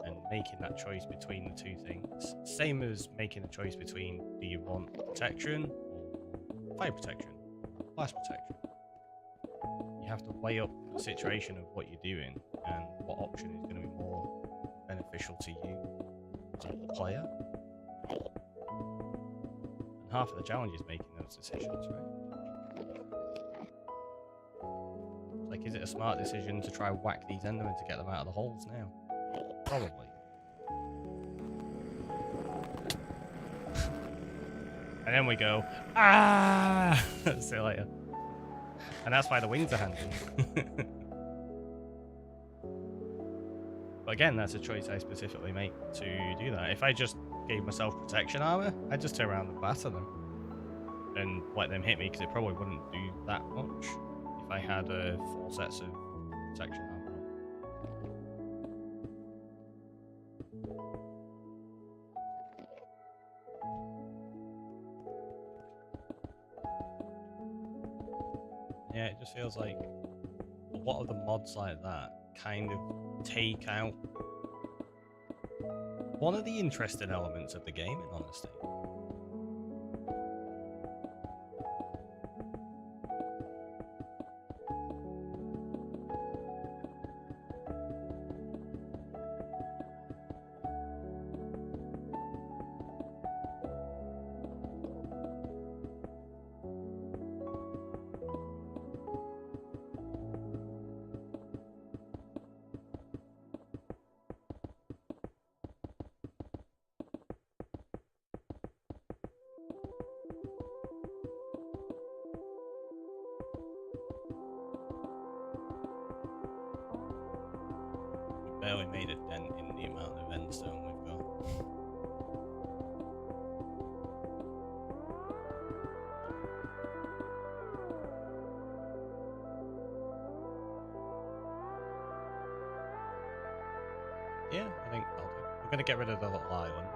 Speaker 1: And making that choice between the two things. Same as making a choice between, do you want protection or fire protection, blast protection? You have to weigh up the situation of what you're doing and what option is going to be more beneficial to you as a player. And half of the challenge is making those decisions, right? Like, is it a smart decision to try and whack these endermen to get them out of the holes now? Probably. And then we go, ah! See you later. And that's why the wings are handy. But again, that's a choice I specifically make to do that. If I just gave myself protection armor, I'd just turn around and batter them. And let them hit me, because it probably wouldn't do that much if I had 4 sets of protection armor. Yeah, it just feels like a lot of the mods like that kind of take out one of the interesting elements of the game, in honesty. Barely made a dent in the amount of endstone we've got. Yeah, I think I'll do. We're gonna get rid of the little island.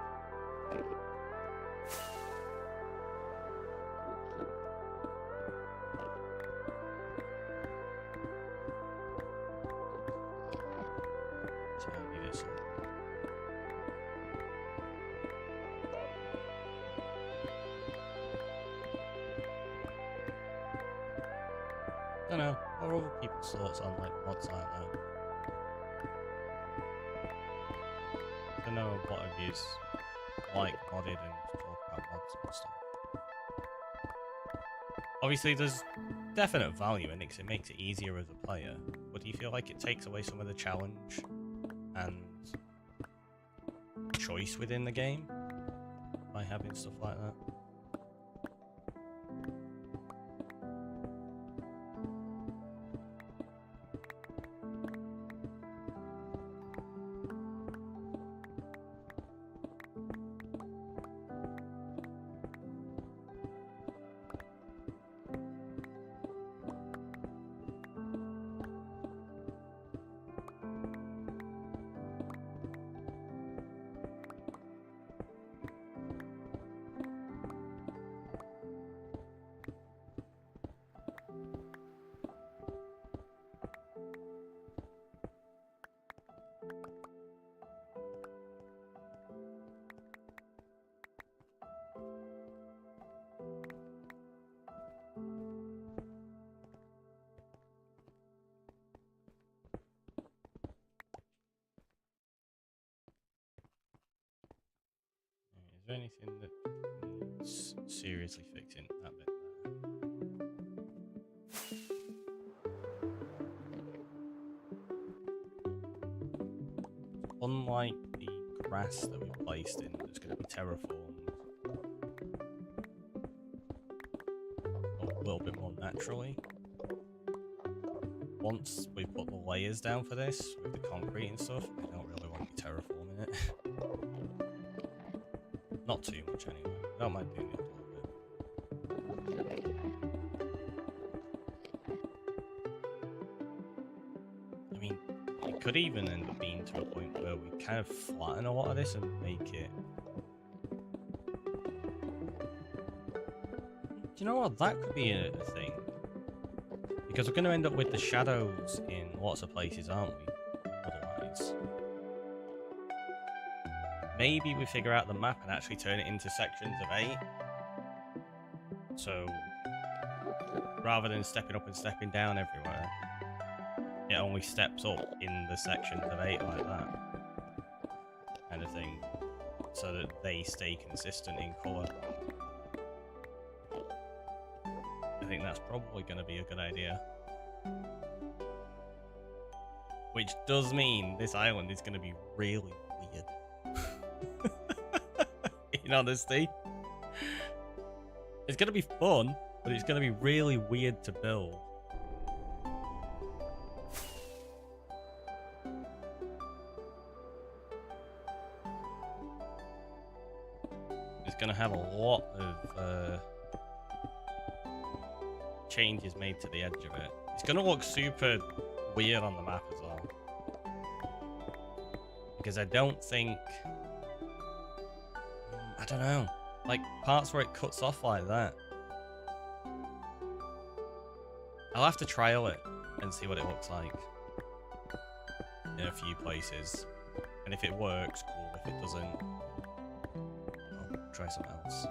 Speaker 1: Tidy this up. I don't know. What are other people's thoughts on like mods like that? I don't know what of yous like modded and talk about mods and stuff. Obviously, there's definite value in it because it makes it easier as a player. But do you feel like it takes away some of the challenge and choice within the game by having stuff like that? Is there anything that needs seriously fixing that bit there? Unlike the grass that we placed in that's going to be terraformed a little bit more naturally, once we put the layers down for this with the concrete and stuff, I don't really want to be terraforming it. Not too much anyway. I don't mind doing it a little bit. I mean, it could even end up being to a point where we kind of flatten a lot of this and make it... Do you know what? That could be a thing. Because we're going to end up with the shadows in lots of places, aren't we? Otherwise. Maybe we figure out the map and actually turn it into sections of 8. So, rather than stepping up and stepping down everywhere, it only steps up in the sections of 8 like that. Kind of thing. So that they stay consistent in colour. I think that's probably going to be a good idea. Which does mean this island is going to be really weird. In honesty. It's going to be fun, but it's going to be really weird to build. It's going to have a lot of changes made to the edge of it. It's going to look super weird on the map as well. Because I don't think... I don't know. Like, parts where it cuts off like that. I'll have to trial it and see what it looks like. In a few places. And if it works, cool. If it doesn't, I'll try something else.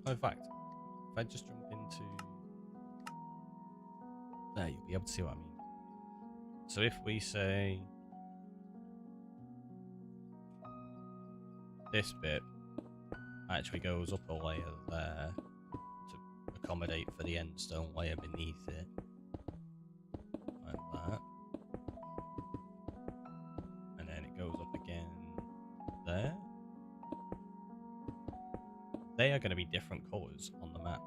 Speaker 1: In fact, if I just jump into... There, you'll be able to see what I mean. So if we say... This bit actually goes up a layer there to accommodate for the end stone layer beneath it. Like that. And then it goes up again they are going to be different colors on the map.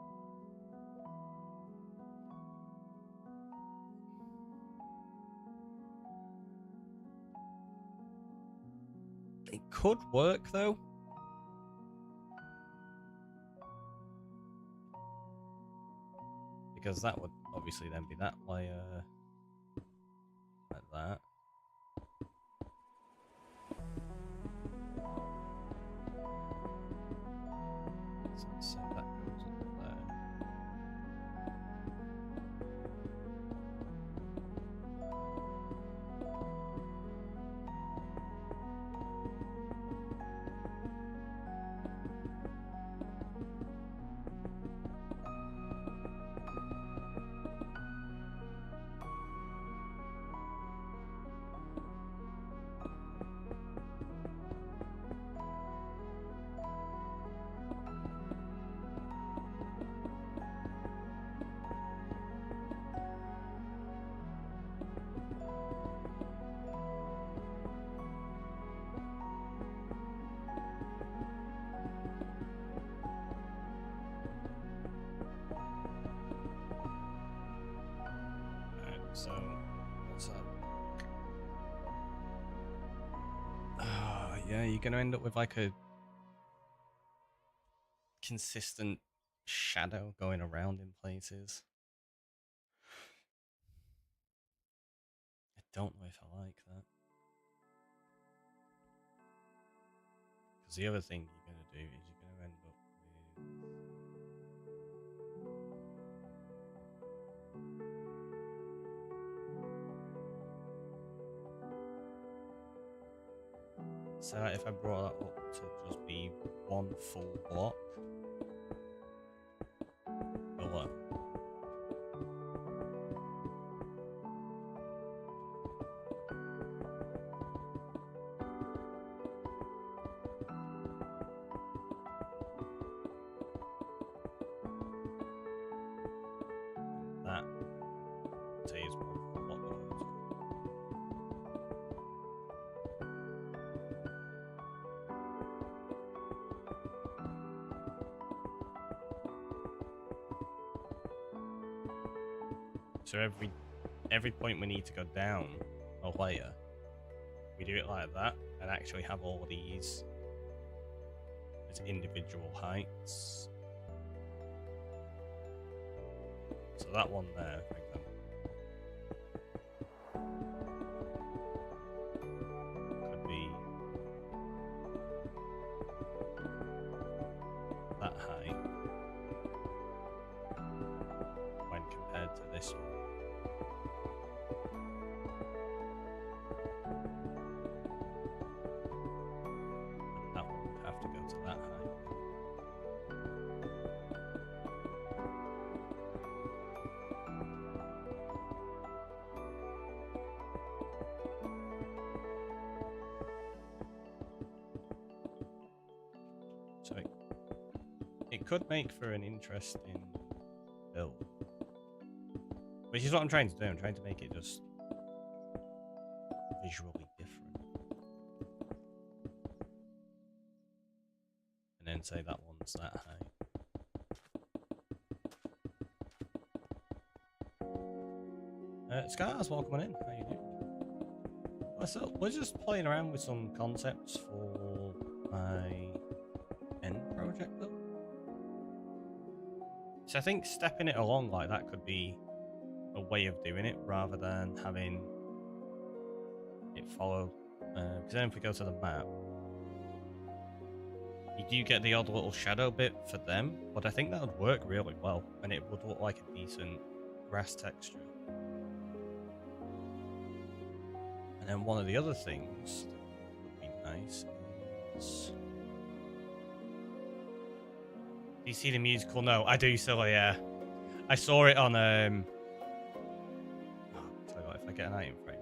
Speaker 1: It could work though. Because that would obviously then be that layer. Like that. So let's say that goes up there. So, what's that? Yeah, you're gonna end up with like a consistent shadow going around in places. I don't know if I like that. Because the other thing you're gonna do is you're gonna end up with... So if I brought that up to just be one full block below. That is one full block below. So every point we need to go down a layer, we do it like that and actually have all these as individual heights. So that one there, for example, could be that height when compared to this one. And that one would have to go to that height. So it could make for an interesting build. Which is what I'm trying to do. I'm trying to make it just visually different. And then say that one's that high. Scars, welcome in. How you doing? We're just playing around with some concepts for my end project though. So I think stepping it along like that could be a way of doing it rather than having it follow. Because then if we go to the map, you do get the odd little shadow bit for them, but I think that would work really well and it would look like a decent grass texture. And then one of the other things that would be nice is... Do you see the musical? No, I do still, yeah. I saw it on, tell you what, if I get an item frame.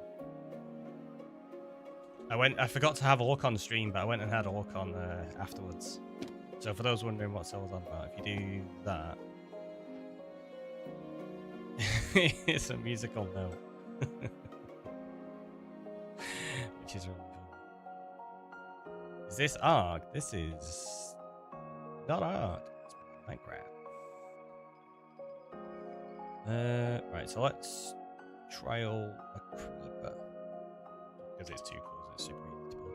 Speaker 1: I forgot to have a look on the stream, but I went and had a look on afterwards. So for those wondering what Cell's on about, if you do that, it's a musical note. Which is really cool. Is this ARG? This is Not art. It's Minecraft. Right, so let's trial a creeper. Because it's too cool, it's super easy to build.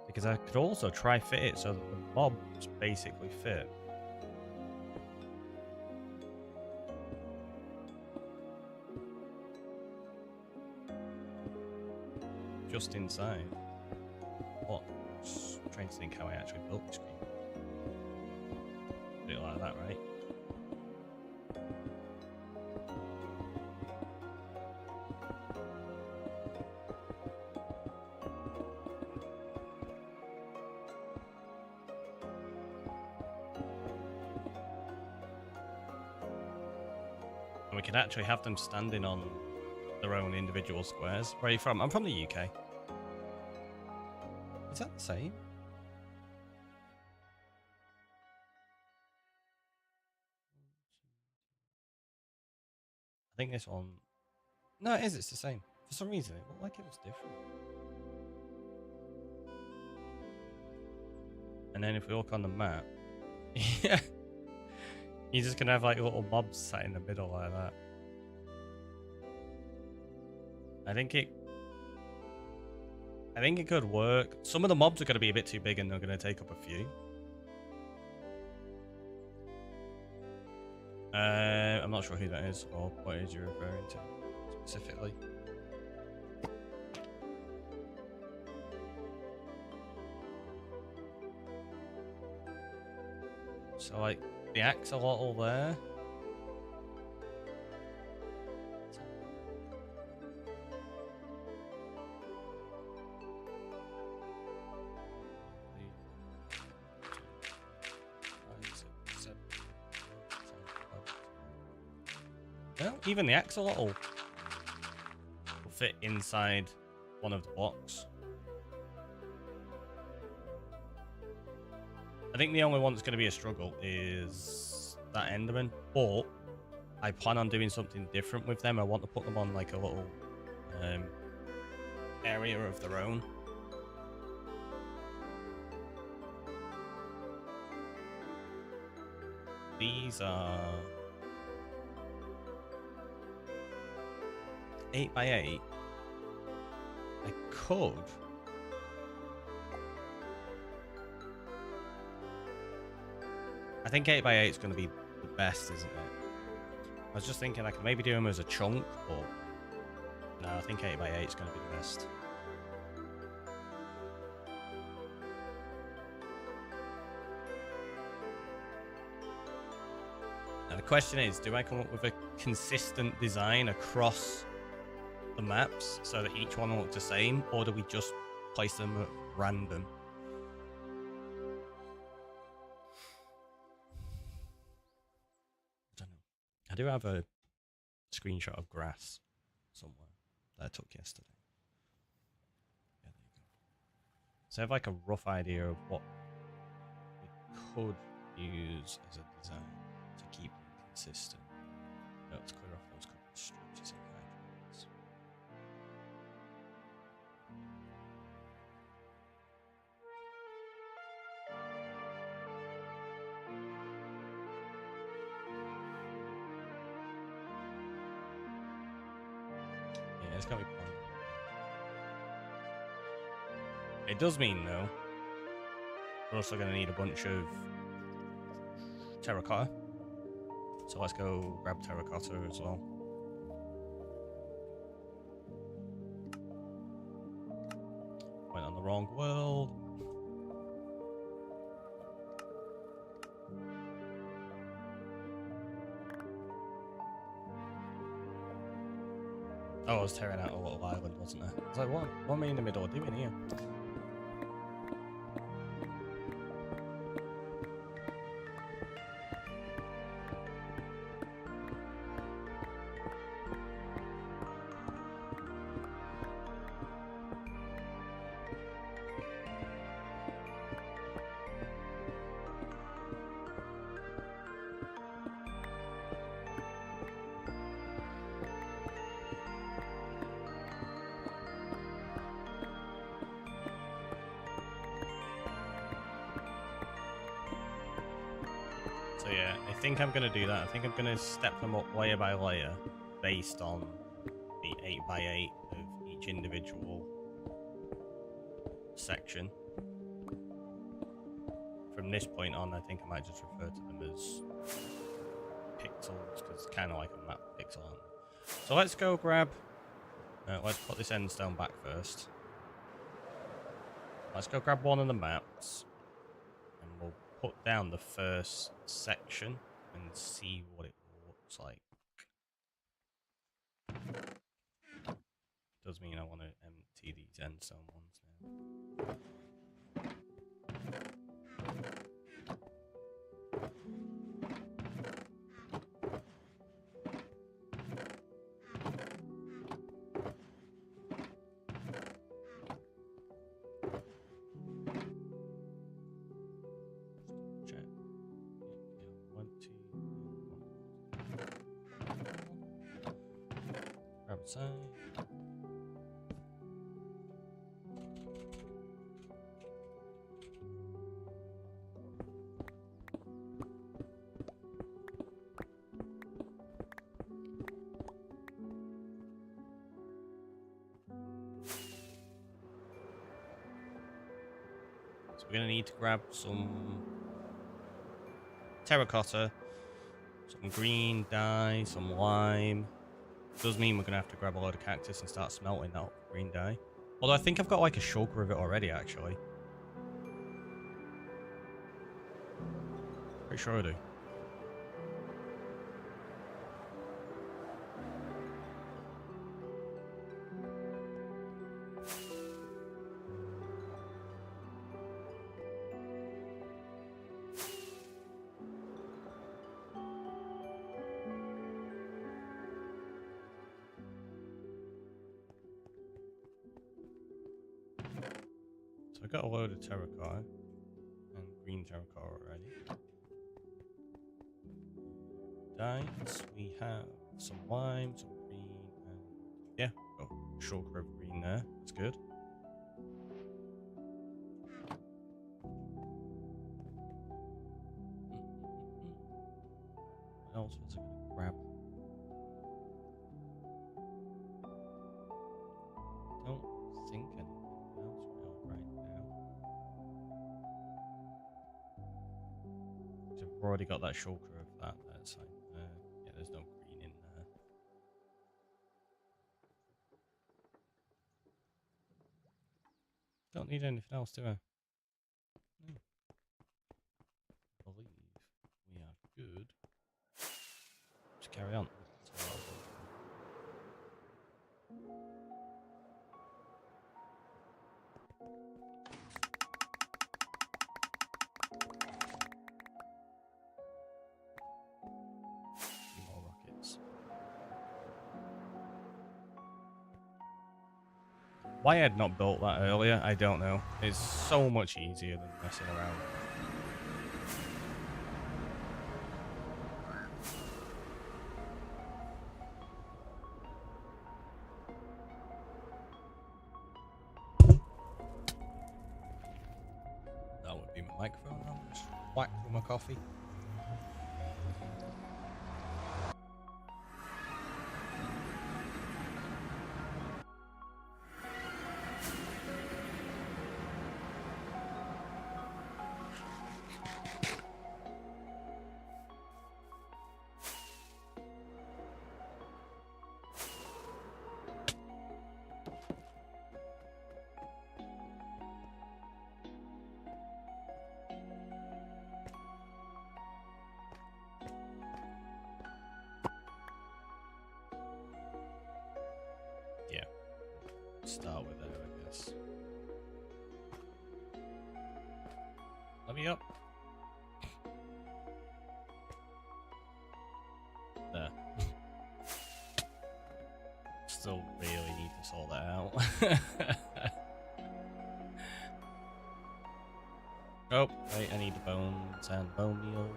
Speaker 1: Because I could also try fit it so that the mobs basically fit. Just inside. What? Just trying to think how I actually built this creeper. Do it like that, right? And we could actually have them standing on their own individual squares. Where are you from? I'm from the UK. Is that the same? I think this one... No, it is. It's the same. For some reason, it looked like it was different. And then if we look on the map... yeah. You're just going to have like little mobs sat in the middle like that. I think it could work. Some of the mobs are going to be a bit too big and they're going to take up a few. I'm not sure who that is or what it is you're referring to specifically. So like the axolotl there. Well, even the axolotl will fit inside one of the blocks. I think the only one that's going to be a struggle is that Enderman, but I plan on doing something different with them. I want to put them on like a little area of their own. These are 8x8. I could. I think 8x8 is going to be the best, isn't it? I was just thinking I could maybe do them as a chunk, but no, I think 8x8 is going to be the best. Now the question is, do I come up with a consistent design across the maps so that each one looks the same, or do we just place them at random? I don't know. I do have a screenshot of grass somewhere that I took yesterday. Yeah, there you go. So I have like a rough idea of what we could use as a design to keep them consistent. Let's clear off those couple of structures and hydrants. Yeah, it's gonna be fun. It does mean though, we're also gonna need a bunch of terracotta. So let's go grab terracotta as well. Went on the wrong world. Oh, I was tearing out a little island, wasn't I? I was like, what am I in the middle doing here? So yeah, I think I'm going to do that. I think I'm going to step them up layer by layer based on the 8x8 of each individual section. From this point on, I think I might just refer to them as pixels, because it's kind of like a map pixel, aren't they? So let's go grab... let's put this end stone back first. Let's go grab one of the maps, and we'll put down the first section and see what it looks like. Does mean I want to empty these end stone ones now. Check. Yeah, 1, 2, 1. Grab a side. So we're going to need to grab some terracotta, some green dye, some lime. Does mean we're going to have to grab a load of cactus and start smelting that green dye. Although I think I've got like a shulker of it already, actually. Pretty sure I do. So I got a load of terracotta and green terracotta already. Dyes, we have some lime, some green, and yeah, got a shulker of green there. That's good. What else was I going to grab? Don't think anything else real right now. So I've already got that shulker of that there, so yeah, there's no green in there. Don't need anything else, do I? No. I believe we are good. Just carry on. That's all I'll do. More rockets. Why I had not built that earlier, I don't know. It's so much easier than messing around. That would be my microphone. I'll just whack through my coffee. Yeah. Start with there, I guess. Let me up. There. Still really need to sort that out. Oh, wait, I need the bones and bone meal.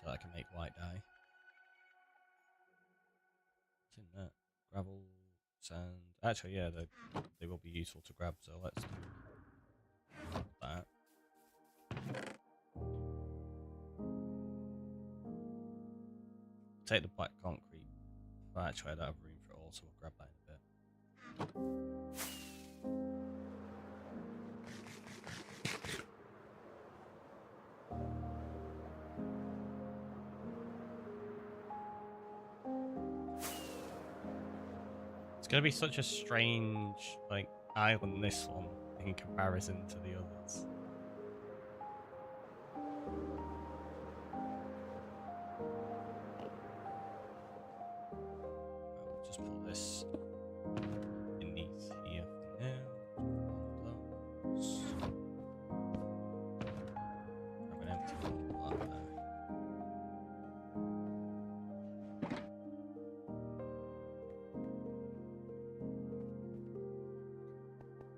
Speaker 1: So I can make white dye. What's in that? Gravel, and actually, yeah, they will be useful to grab. So let's do that. Take the black concrete. Well, actually, I don't have room for it all, so we'll grab that in a bit. It's gonna be such a strange, like, island, this one, in comparison to the others. I'll just put this beneath here for now. Close. Grab an empty one like that.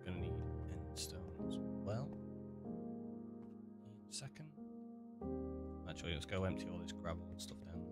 Speaker 1: Gonna need endstone as well. In a second. Actually, let's go empty all this gravel and stuff down there.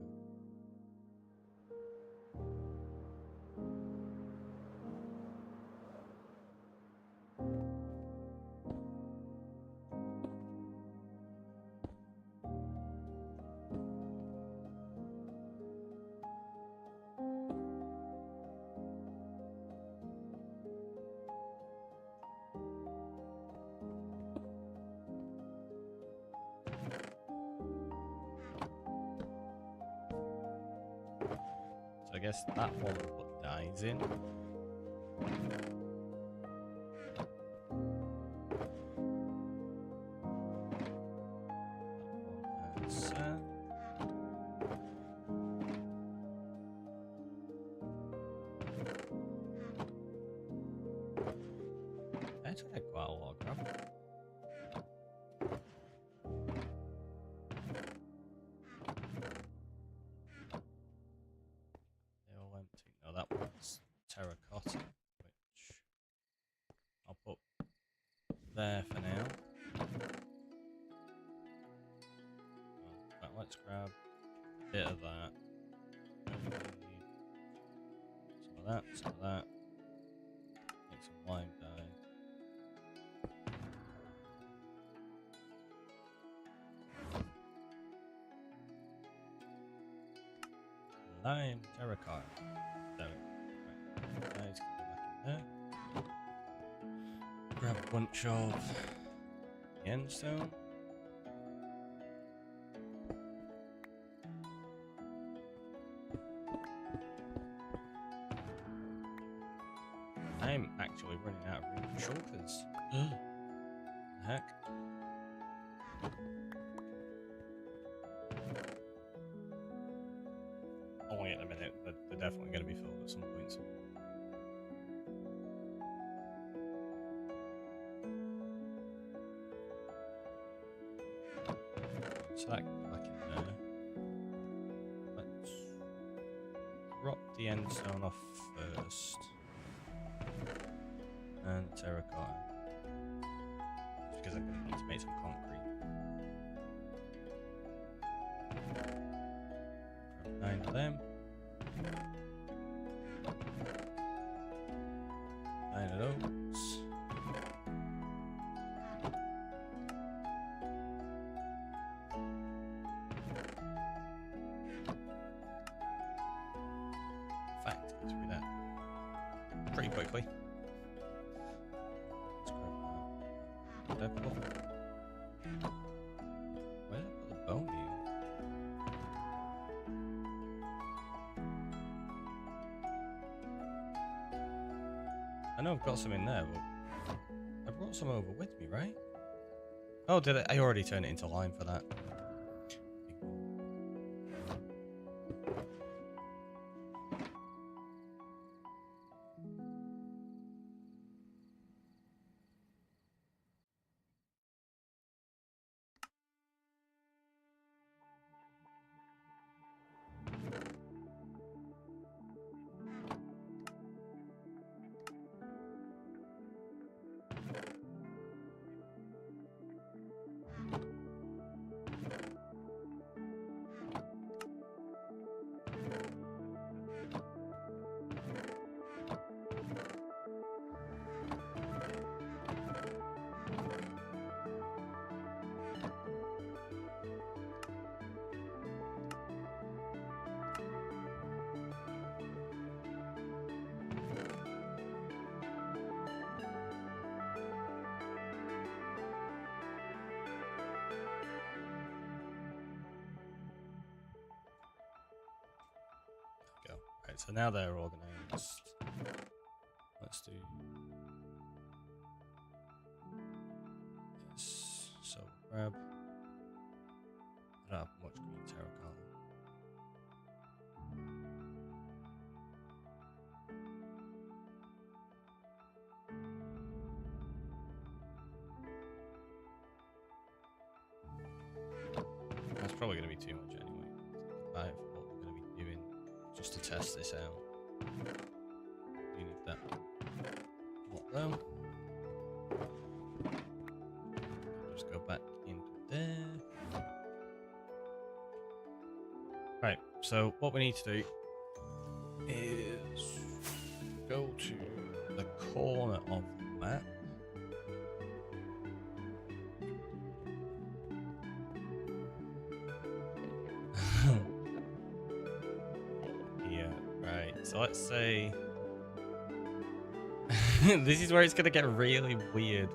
Speaker 1: I guess that one will put dyes in. Actually, had quite a lot of gravel. That one's terracotta, which I'll put there for now. Well, let's grab a bit of that. Some of that, some of that. Make some lime dye. Lime terracotta. There we go. Right. Guys, can go back in there. Grab a bunch of the endstone. I'm actually running out of room for shulkers. The heck? Oh, wait a minute. They're definitely going to be filled at some point. So that can go back in there. Let's drop the endstone off first. And terracotta. Just because I'm going to need to make some concrete. Grab 9 of them. 9 of those. In fact, get through that pretty quickly. Let's grab that. Where did I put the bone in? I know I've got some in there, but I brought some over with me, right? Oh, did I? I already turned it into lime for that. Right, so now they're organized. Let's do this. So grab. I don't have much green terracotta. That's probably going to be too much anyway. Right, for what we're going to be doing just to test this out. We need that. What though? Just go back into there. Right, so what we need to do is go to the corner of the map. Yeah, right. So let's say this is where it's gonna get really weird.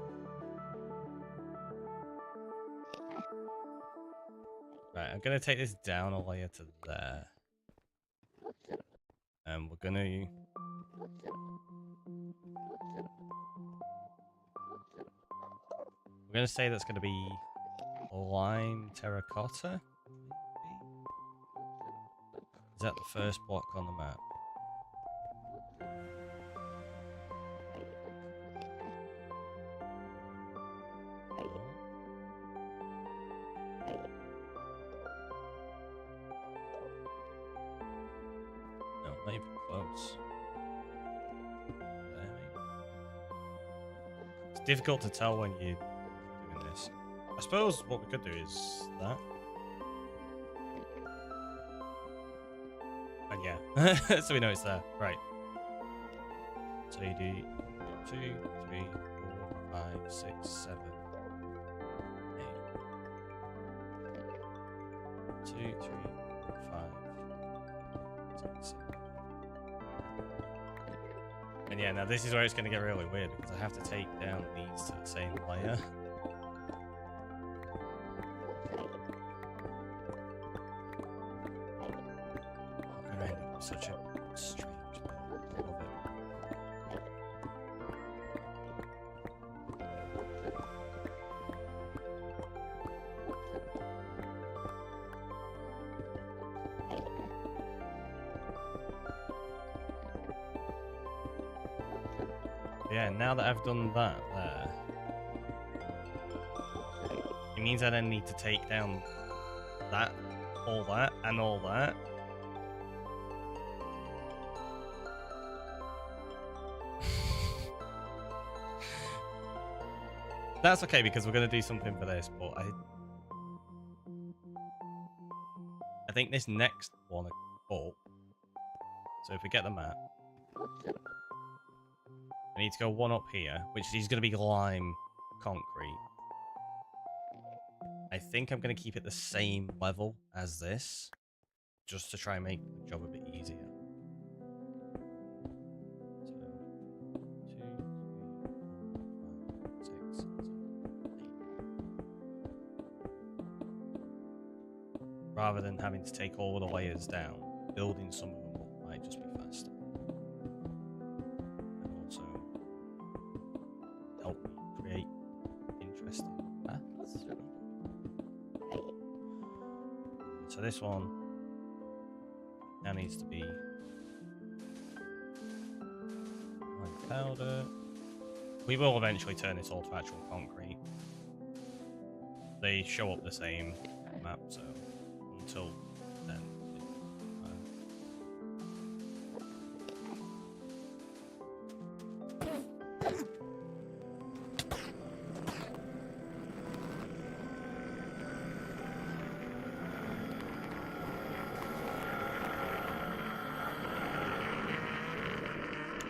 Speaker 1: Right, I'm gonna take this down a layer to there. And we're gonna say that's gonna be lime terracotta. Is that the first block on the map? No, not even close. It's difficult to tell when you're doing this. I suppose what we could do is that. And yeah, so we know it's there. Right. So you do 2, 3, 4, 5, 6, 7, 8. 2, 3, 4, 5, 6, 7. And yeah, now this is where it's going to get really weird because I have to take down these to the same layer. I'm going to end up with such a strange thing. Love it. Yeah, now that I've done that there, it means I then need to take down that, and all that. That's okay because we're going to do something for this, but I think this next one up. So if we get the map, I need to go one up here, which is going to be lime concrete. I think I'm going to keep it the same level as this, just to try and make the job a bit easier. So, 2, 3, 4, 5, 6, 7, 8. Rather than having to take all the layers down, building some of them up might just be faster. And also help me create interesting paths. So this one now needs to be lime powder. We will eventually turn this all to actual concrete. They show up the same map, so until then.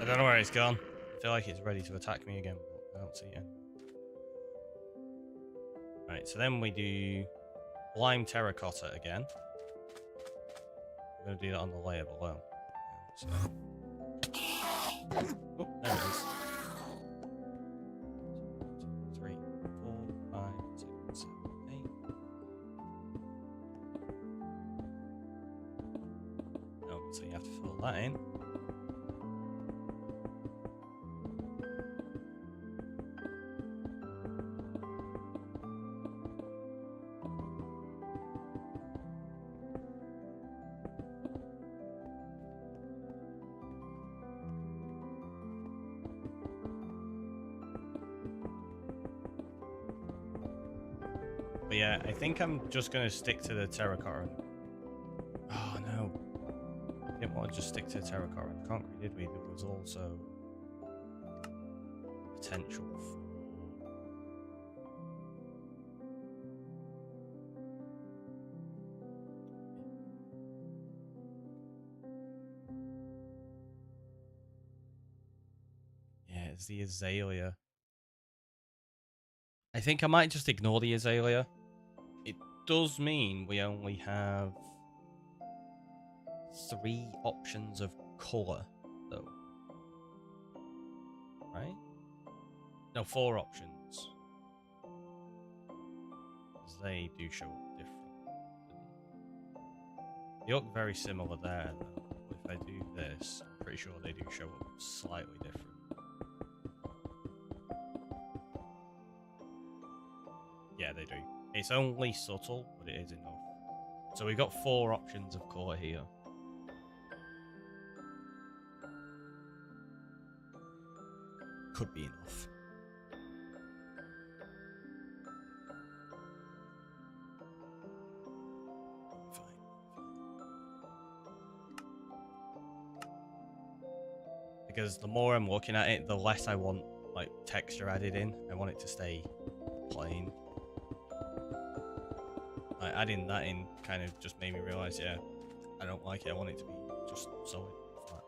Speaker 1: I don't know where it's gone. I feel like it's ready to attack me again, but I don't see it. Right, so then we do lime terracotta again. We're going to do that on the layer below. So. Oh, there it is. 3, 4, 5, 6, 7, 8. No, So you have to fill that in. But yeah, I think I'm just going to stick to the terracotta. Oh no. I didn't want to just stick to the terracotta and concrete, did we? There was also potential for... Yeah, it's the azalea. I think I might just ignore the azalea. It does mean we only have 3 options of colour, though. Right? No, 4 options. Because they do show up different. They look very similar there, though. If I do this, I'm pretty sure they do show up slightly different. Yeah, they do. It's only subtle, but it is enough. So we've got 4 options of colour here. Could be enough. Fine. Because the more I'm looking at it, the less I want like texture added in. I want it to stay plain. Like, adding that in kind of just made me realise, yeah, I don't like it. I want it to be just solid, flat.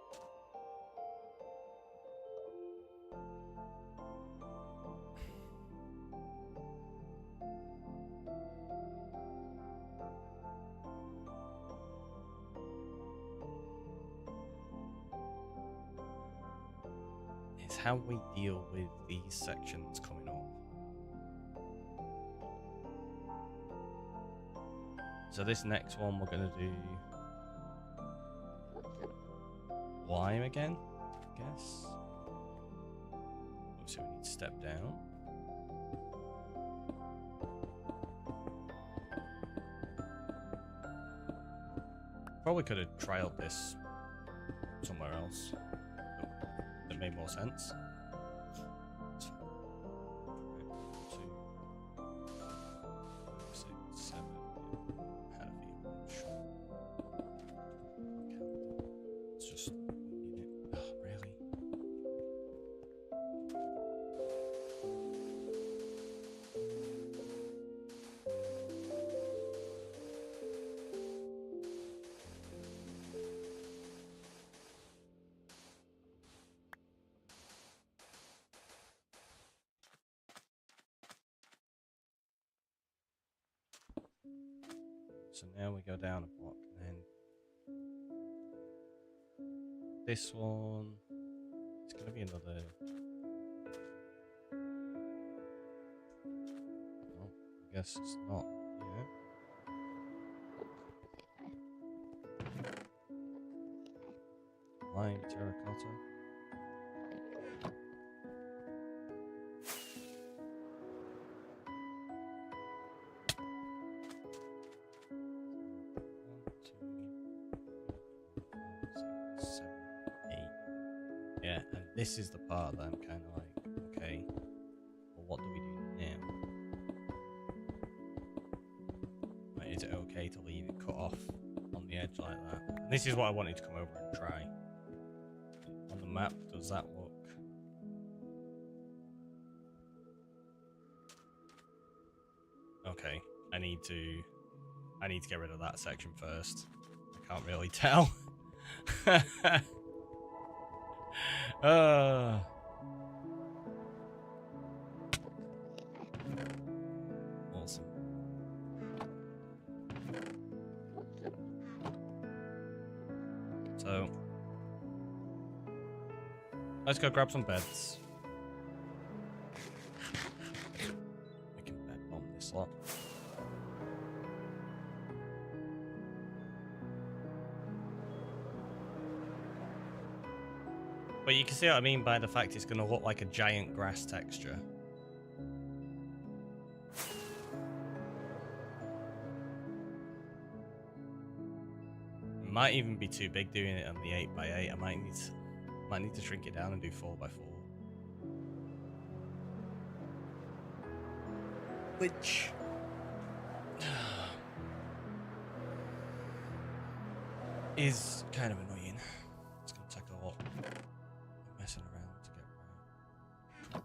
Speaker 1: It's how we deal with these sections coming up. So this next one we're going to do lime again, I guess. Obviously we need to step down. Probably could have trialed this somewhere else. That made more sense. So now we go down a block, and then this one, it's going to be another... Oh, I guess it's not here. Lime terracotta. Yeah, and this is the part that I'm kind of like, okay, well, what do we do now? Like, is it okay to leave it cut off on the edge like that? And this is what I wanted to come over and try. On the map, does that look? Okay, I need to get rid of that section first. I can't really tell. Awesome. So let's go grab some beds. We can bed bomb this lot. But you can see what I mean by the fact it's going to look like a giant grass texture. Might even be too big doing it on the 8x8. I might need to shrink it down and do 4x4. Which is kind of annoying. It's going to take a lot of messing around to get right.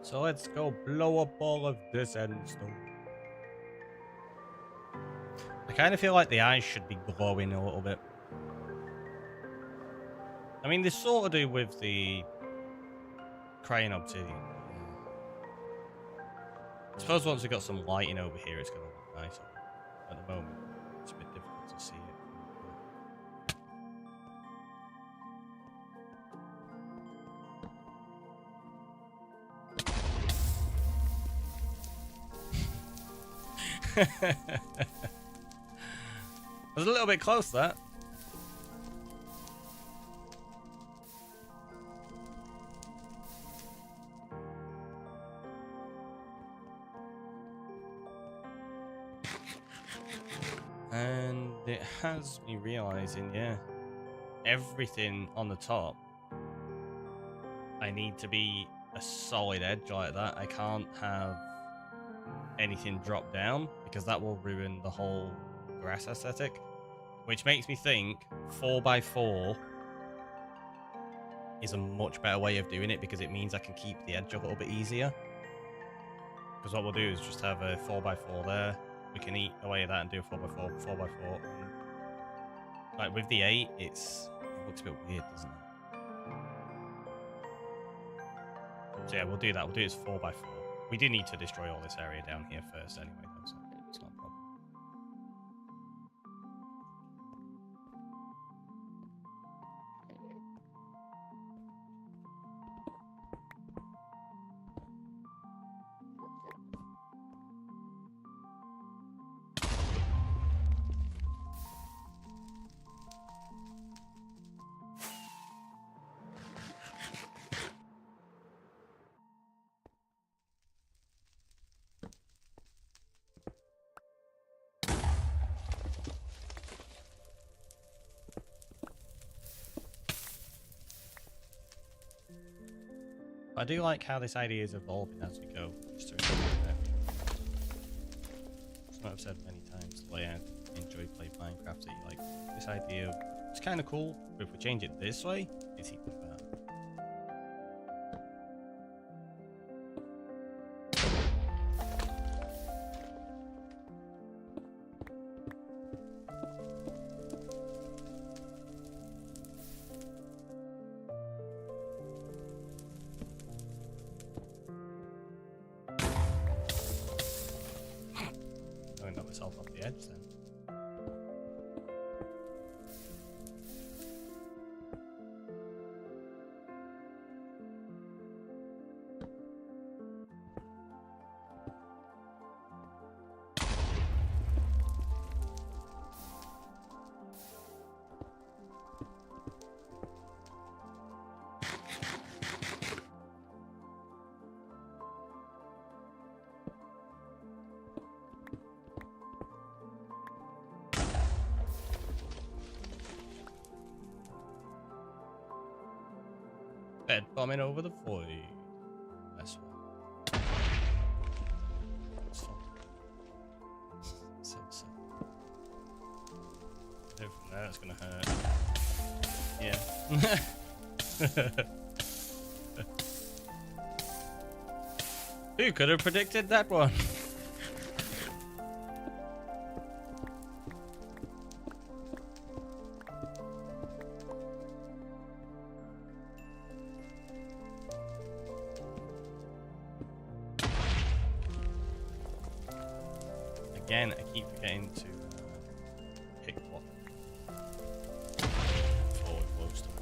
Speaker 1: So let's go blow up all of this endstone. I kind of feel like the eyes should be glowing a little bit. I mean, they sort of do with the crying obsidian. I suppose once we've got some lighting over here, it's going to look nicer. At the moment, it's a bit difficult to see it. It was a little bit close, that. And it has me realizing, yeah, everything on the top, I need to be a solid edge like that. I can't have anything drop down because that will ruin the whole grass aesthetic, which makes me think 4x4 is a much better way of doing it because it means I can keep the edge a little bit easier. Because what we'll do is just have a 4x4 there. We can eat away at that and do a 4x4, 4x4. And like with the 8, it looks a bit weird, doesn't it? So yeah, we'll do that. We'll do it as 4x4. We do need to destroy all this area down here first anyway, though, so it's not a problem. I do like how this idea is evolving as we go. Just to something I've said many times, the way I enjoy playing Minecraft, that you like this idea of, it's kind of cool, but if we change it this way, it's even better. Off the edge then. Bed bombing over the void. That's one. That's gonna hurt. Yeah. Who could have predicted that one? Again, I keep forgetting to pick what. Oh, we're close to it.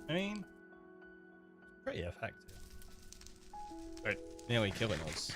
Speaker 1: I mean, pretty effective. But nearly killing us.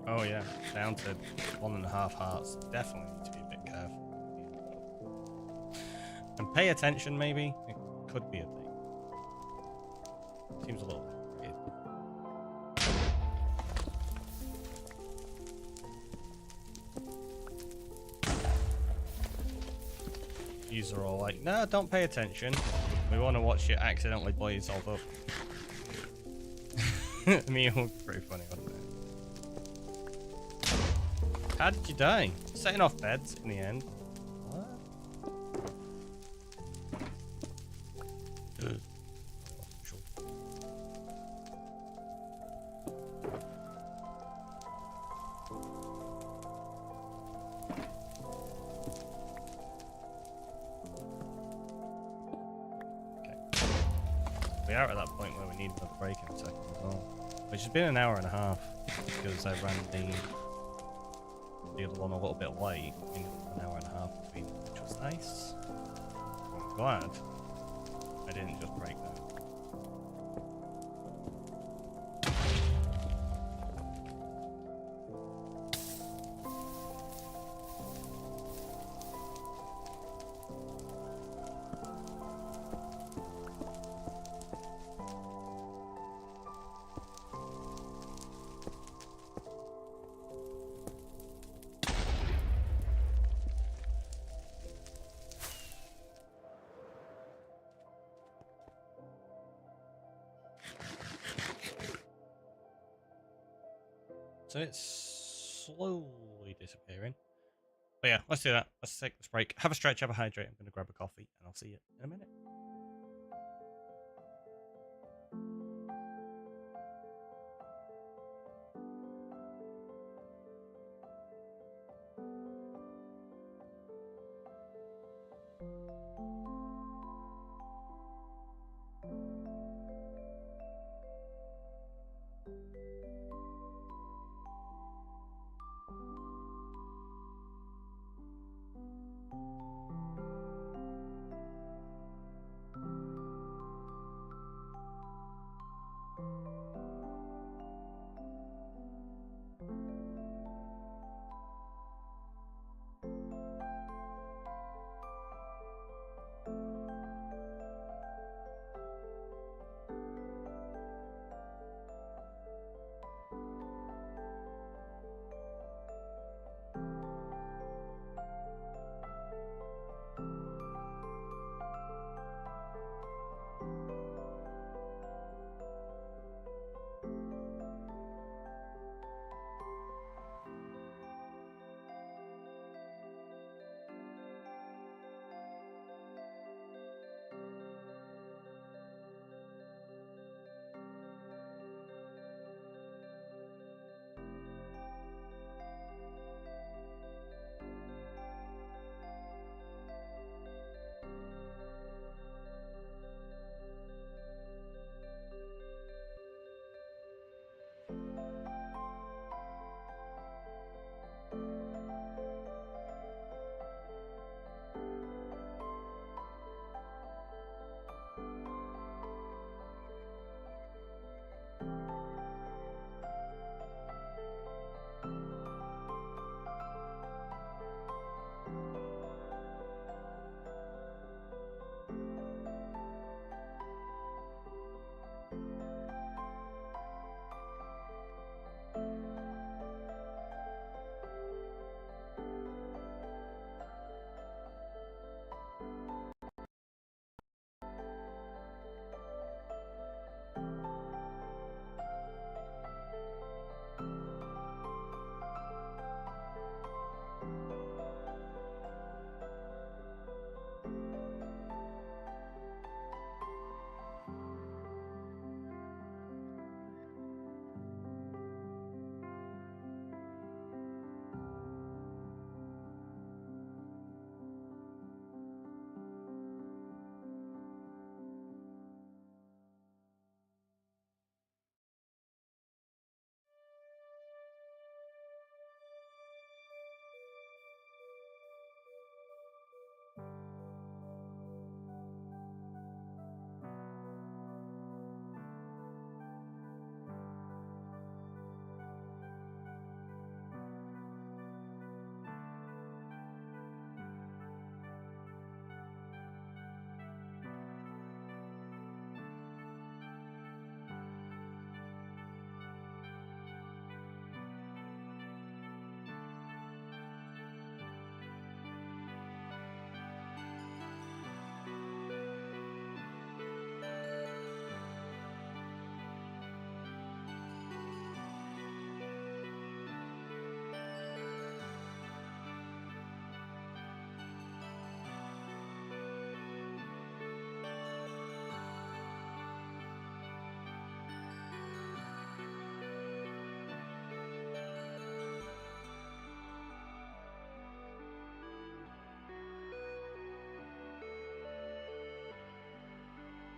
Speaker 1: Oh yeah, down to 1.5 hearts. Definitely need to be a bit careful. And pay attention, maybe? It could be a thing. Seems a little bit weird. These are all like, no, don't pay attention. We want to watch you accidentally blow yourself up. I mean, it was pretty funny, wasn't it? How did you die? Setting off beds in the end. What? Okay. We are at that point where we need another break in a second as well. Which has been 1.5 hours because I ran the other one a little bit late. I mean, 1.5 hours between, which was nice. glad I didn't just break that. So it's slowly disappearing. But yeah, let's do that. Let's take this break. Have a stretch, have a hydrate. I'm going to grab a coffee, and I'll see you in a minute.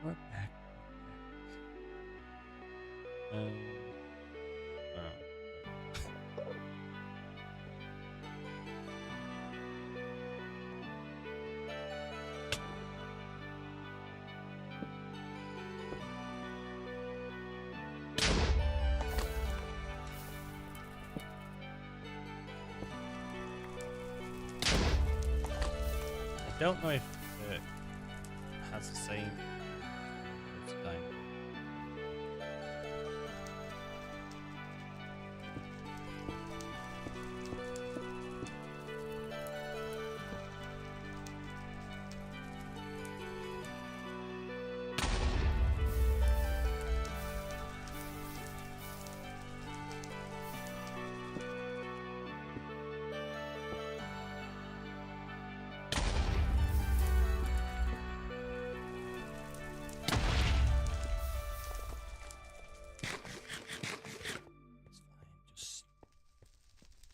Speaker 1: We're back. don't know if it has the same time.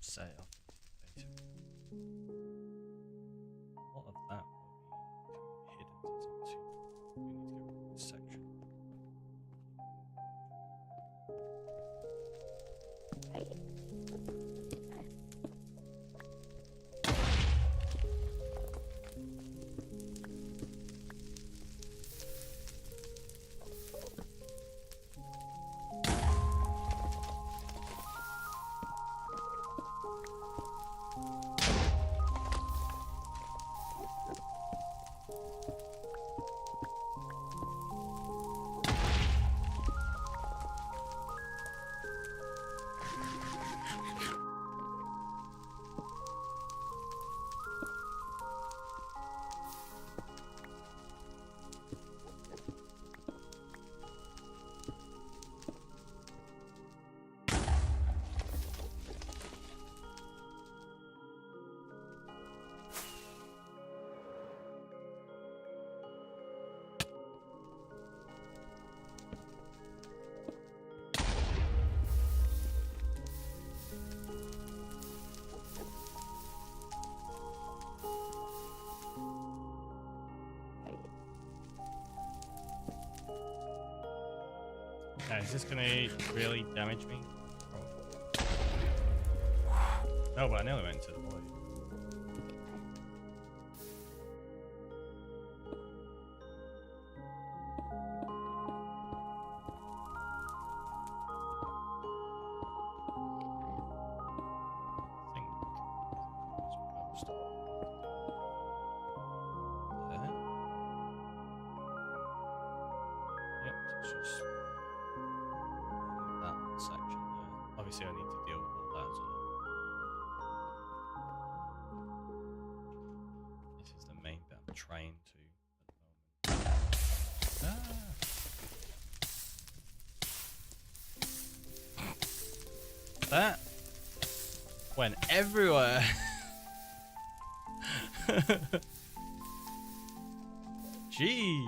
Speaker 1: Set it up. What of that will be hidden to something? We need to get rid of this section. Is this gonna really damage me? Oh. No, but I nearly went into the void. Obviously, I need to deal with all that as well. This is the main bit I'm trying to at the moment. That went everywhere. Jeez.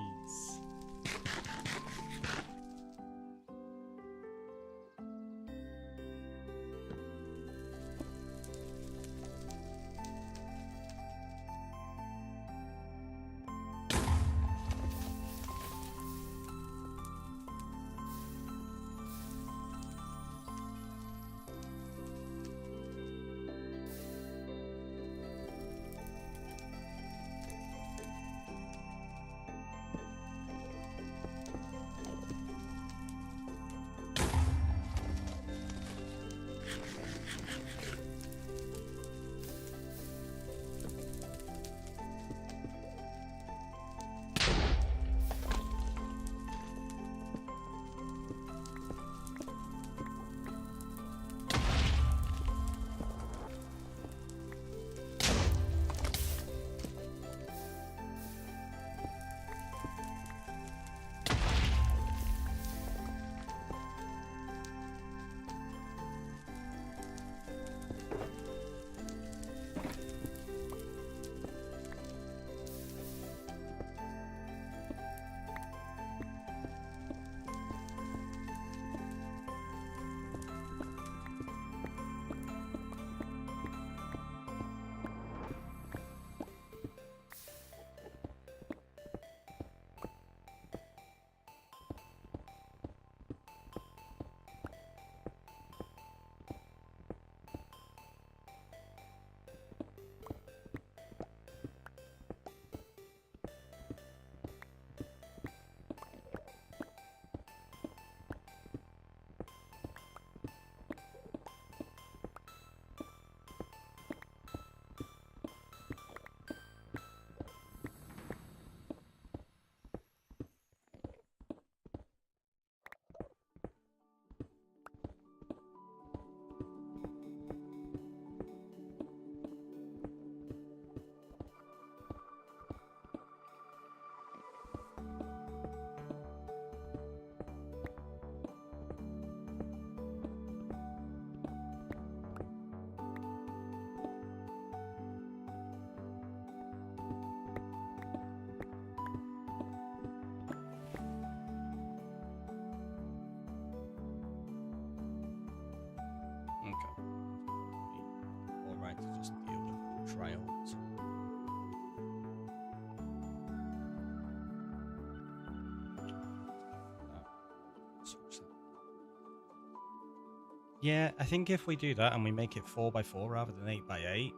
Speaker 1: Yeah, I think if we do that and we make it 4x4 rather than 8x8,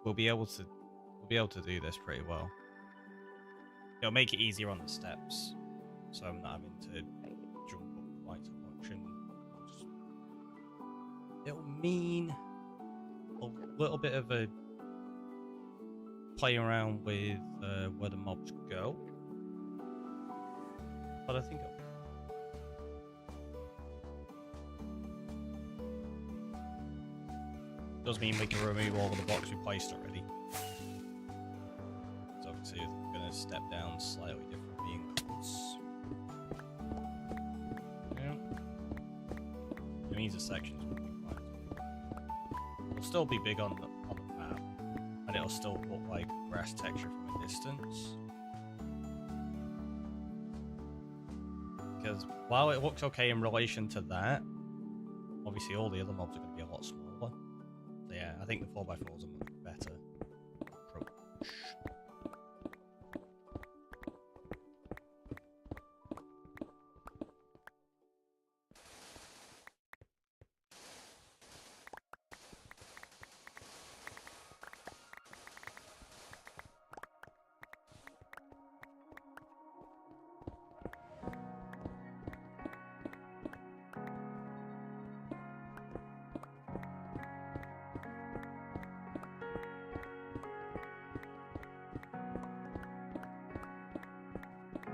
Speaker 1: we'll be able to do this pretty well. It'll make it easier on the steps, so I'm not having to jump up quite so much, and it'll mean a little bit of a playing around with where the mobs go, but I think it'll does mean we can remove all of the blocks we placed already. So obviously we're going to step down slightly different vehicles. Yeah. It means the sections will be fine. It'll still be big on the map, and it'll still look like grass texture from a distance. Because while it looks okay in relation to that, obviously all the other mobs are going to be a lot smaller. So yeah, I think the 4x4 is a much better approach.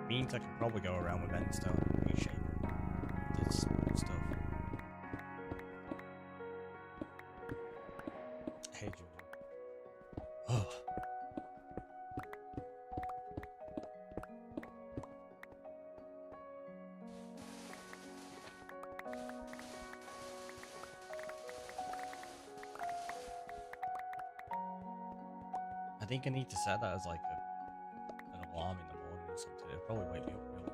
Speaker 1: Means I can probably go around with endstone and reshape this stuff. Hey, Julian. Oh. I think I need to set that as like an alarm in the morning or something. It'll probably wake me up real well.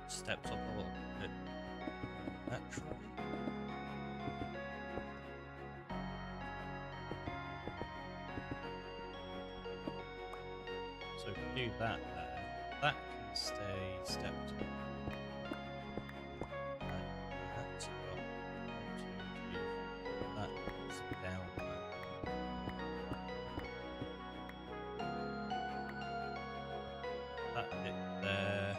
Speaker 1: Steps up a little bit naturally. So if we do that there, that can stay stepped up. That's up. 1, 2, 3, 4. That goes down that bit there.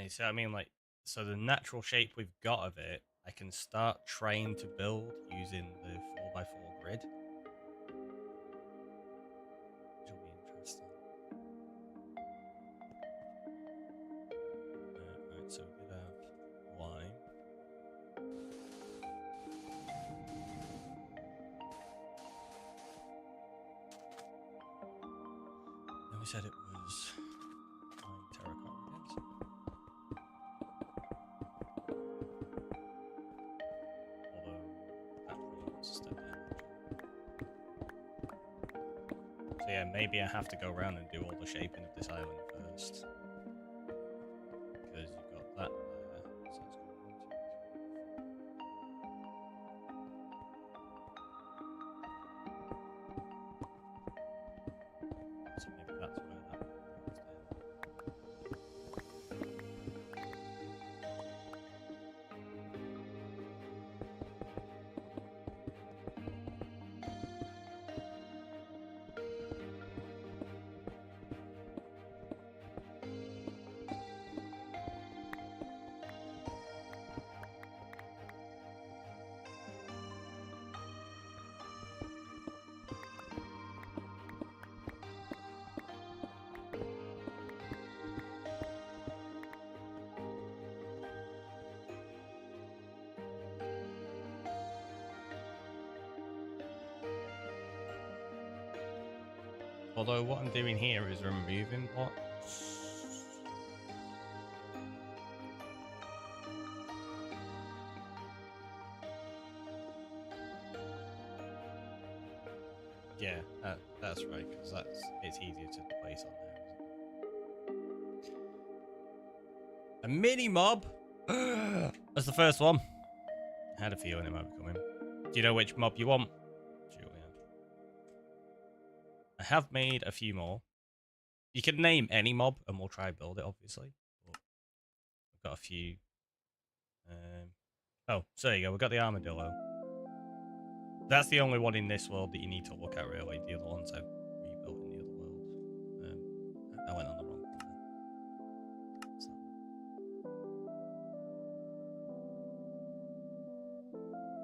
Speaker 1: So I mean, like, so the natural shape we've got of it, I can start trying to build using the 4x4 grid. Which will be interesting. Right, so we did have lime. Then we said it was lime terracotta. So yeah, maybe I have to go around and do all the shaping of this island first. Because you've got that there. So it's going 1, 2, 3, 4. So maybe that's where that goes down. Although what I'm doing here is removing blocks. Yeah, that's right, because it's easier to place on there. A mini mob. That's the first one. I had a feeling it might be coming. Do you know which mob you want, Julian? I have made a few more. You can name any mob, and we'll try and build it, obviously. But I've got a few. Oh, so there you go. We've got the armadillo. That's the only one in this world that you need to look at, really. The other ones I've rebuilt in the other world. I went on the wrong one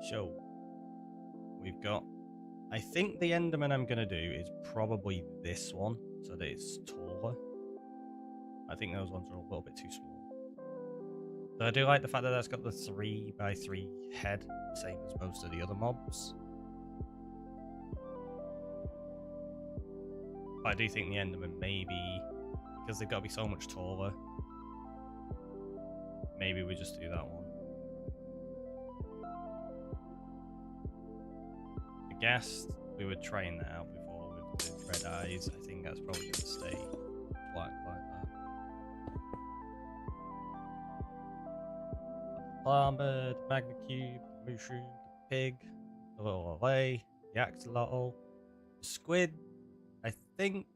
Speaker 1: there. So, we've got... I think the Enderman I'm going to do is probably this one, so that it's taller. I think those ones are a little bit too small. But I do like the fact that that's got the 3x3 head, same as most of the other mobs. But I do think the Enderman maybe, because they've got to be so much taller, maybe we just do that one. I guessed we were trying that out before with the red eyes. I think that's probably going to stay black like that. Armored, Magna Cube, Mushroom, the Pig, the little LA, the Axolotl, the Squid. I think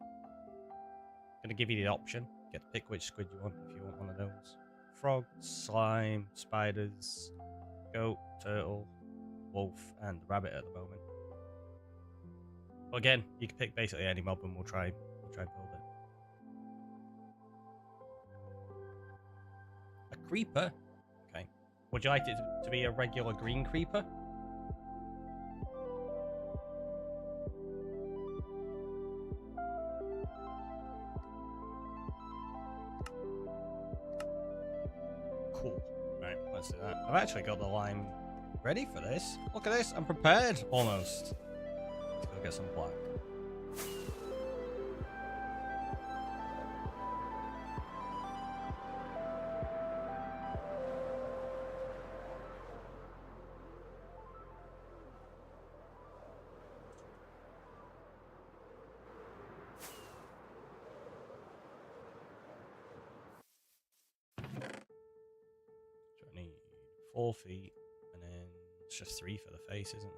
Speaker 1: I'm going to give you the option. You get to pick which squid you want if you want one of those. Frog, slime, spiders, goat, turtle, wolf, and rabbit at the moment. But again, you can pick basically any mob and we'll try build it. A creeper? Okay. Would you like it to be a regular green creeper? Cool. Right, let's do that. I've actually got the lime ready for this. Look at this, I'm prepared almost. Let's go get some black. So I need 4 feet, and then it's just 3 for the face, isn't it?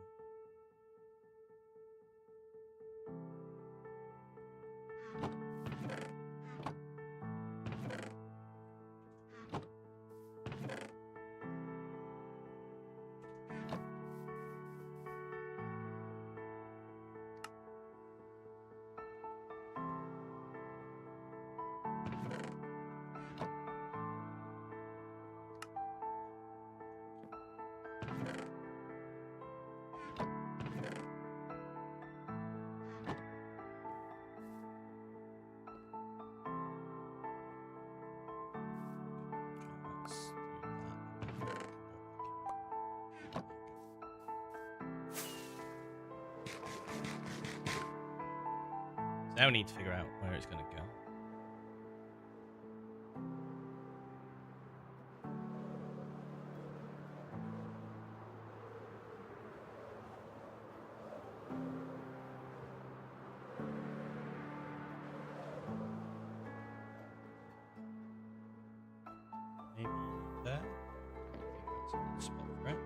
Speaker 1: Now we need to figure out where it's going to go. Maybe there? I think that's a good spot for it.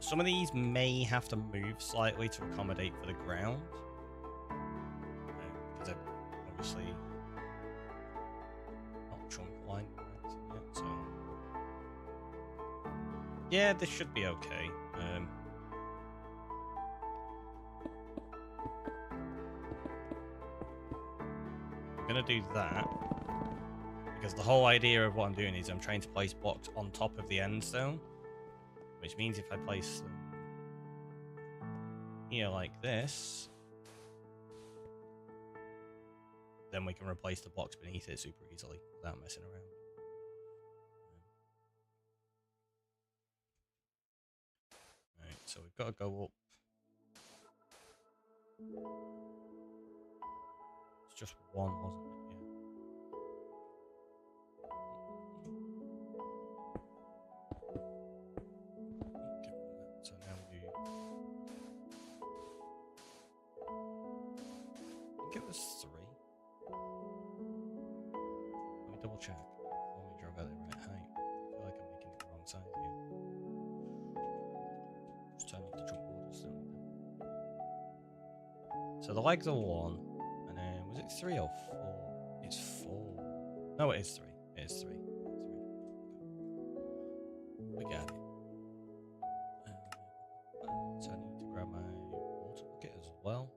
Speaker 1: Some of these may have to move slightly to accommodate for the ground. Because they're obviously not trunk line yet, so... Yeah, this should be okay. I'm gonna do that. Because the whole idea of what I'm doing is I'm trying to place blocks on top of the end stone. Which means if I place them here like this, then we can replace the blocks beneath it super easily without messing around. Right, so we've got to go up It's just one, wasn't it? Yeah. So now we do. I think it was 3. Let me double check. Let me draw out the right height. I feel like I'm making it the wrong size here. Just turn off the jump borders, don't we? So the legs are 1, and then was it 3 or 4? It's 4. No, it is 3. It is 3. We got it. So I need to grab my water bucket as well.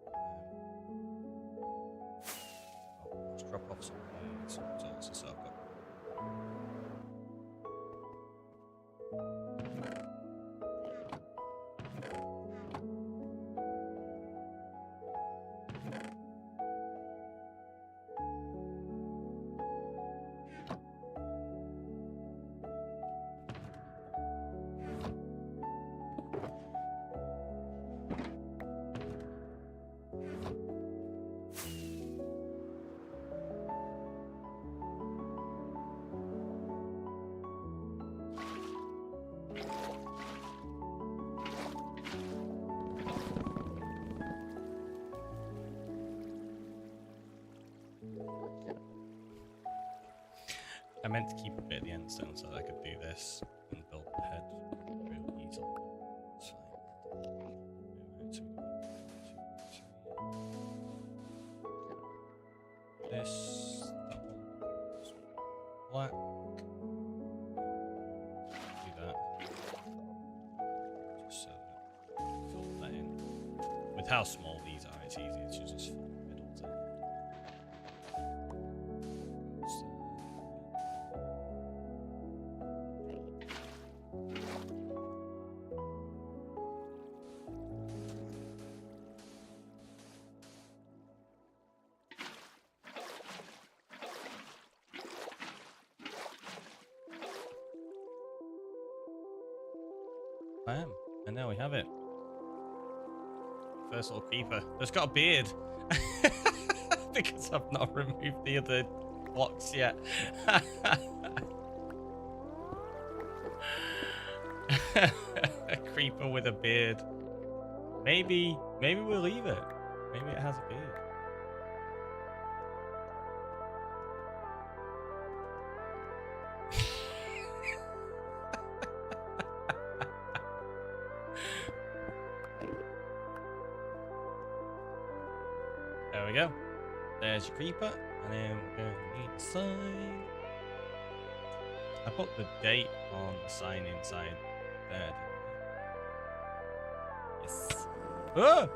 Speaker 1: I'll just drop off some resources so I've got. I meant to keep a bit of the end stone so that I could do this and build the head real easily. It's fine. Right, so this, that one's black. Do that. Just so that I fill that in. With how small these are, it's easy to just fill the middle to. Bam. And now we have it. First little creeper. It's got a beard. Because I've not removed the other blocks yet. A creeper with a beard. Maybe we'll leave it. Maybe it has a beard. There we go. There's your creeper, and then we're going to need a sign. I put the date on the sign inside there. Yes. Ah!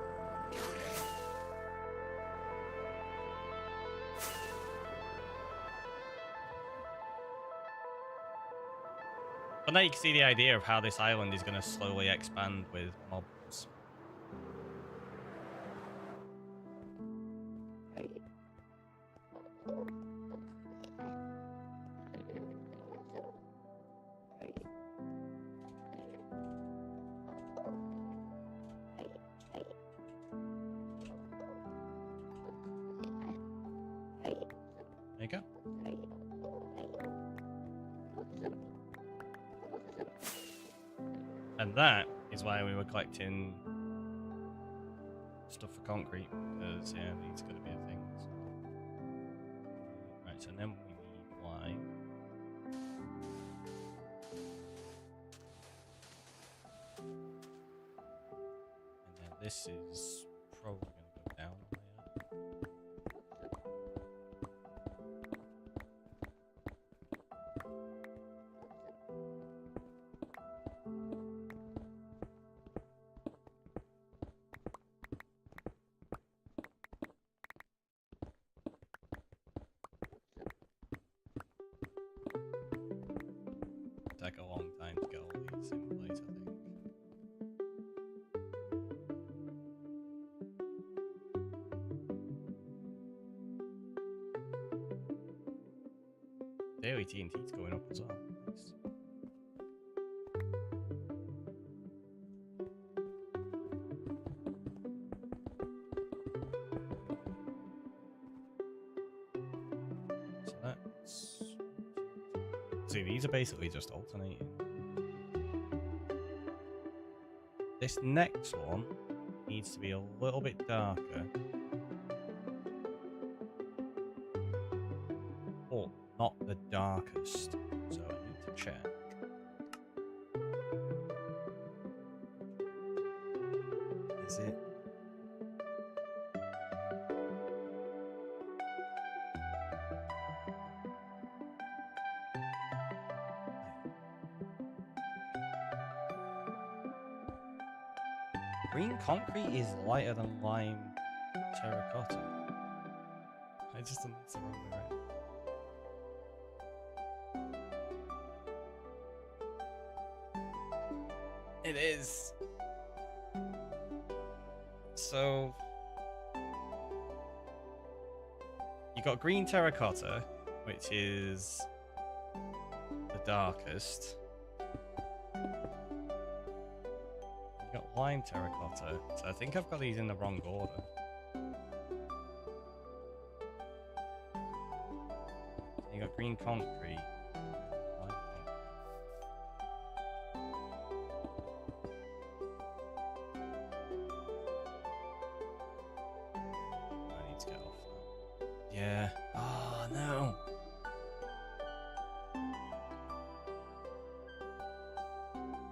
Speaker 1: But now you can see the idea of how this island is going to slowly expand with mobs. There you go. And that is why we were collecting stuff for concrete, because yeah, these are going to be a thing. Right, so then we need lime. And then this is probably going to go down a layer. Take a long time to get all these in place, I think. Daily TNT's going up as well. Nice. See, these are basically just alternating. This next one needs to be a little bit darker. But not the darkest. So I need to check. Is it? Green concrete is lighter than lime terracotta. I just think it's the wrong way around. It is. So you got green terracotta, which is the darkest. You got lime terracotta, so I think I've got these in the wrong order. You got green concrete. Yeah. Oh, no.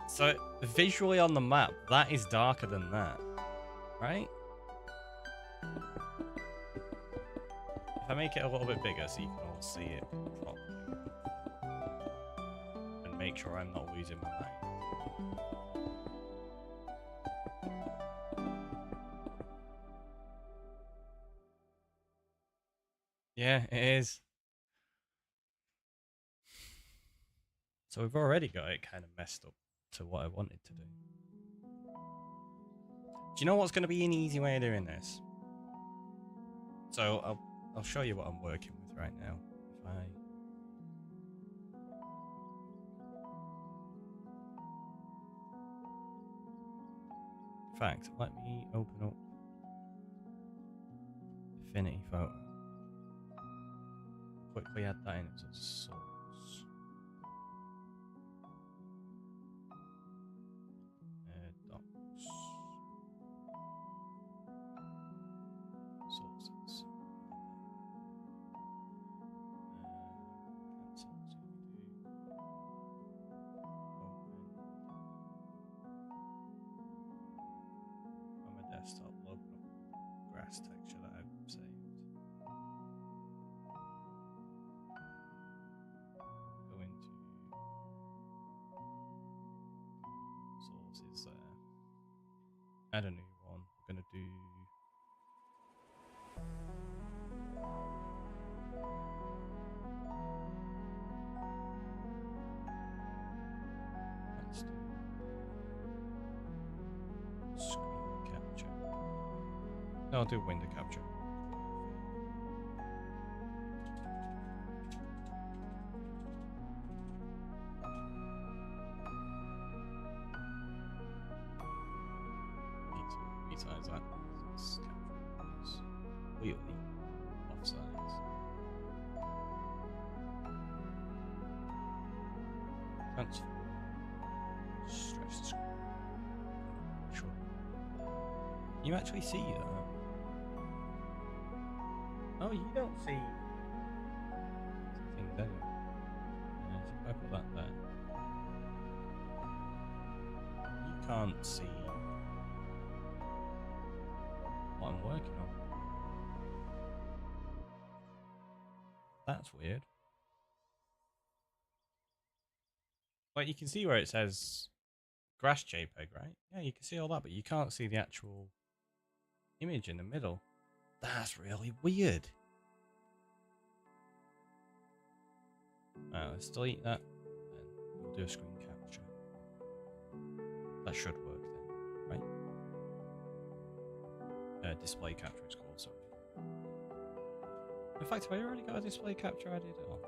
Speaker 1: So, visually on the map, that is darker than that, right? If I make it a little bit bigger so you can all see it properly. And make sure I'm not losing my mind. Yeah, it is. So we've already got it kind of messed up to what I wanted to do. Do you know what's going to be an easy way of doing this? So I'll show you what I'm working with right now. In fact, let me open up Affinity Photo. Quickly add that in as a source. Docs. Sources. On my desktop, load up grass texture that I've saved. Go into sources there. Add a new one. We're gonna do let's do screen capture. No, I'll do window capture. Resize that. It's completely offsides. Transform. Stretch the screen. Sure. You actually see that? Oh, you don't see anything there. Yeah, so if I put that there, you can't see what I'm working on. That's weird. Like, you can see where it says grass JPEG, right? Yeah, you can see all that, but you can't see the actual image in the middle. That's really weird. Let's delete that, and we'll do a screen capture. That should work then, right? Display capture is called, sorry. In fact, have I already got a display capture added on?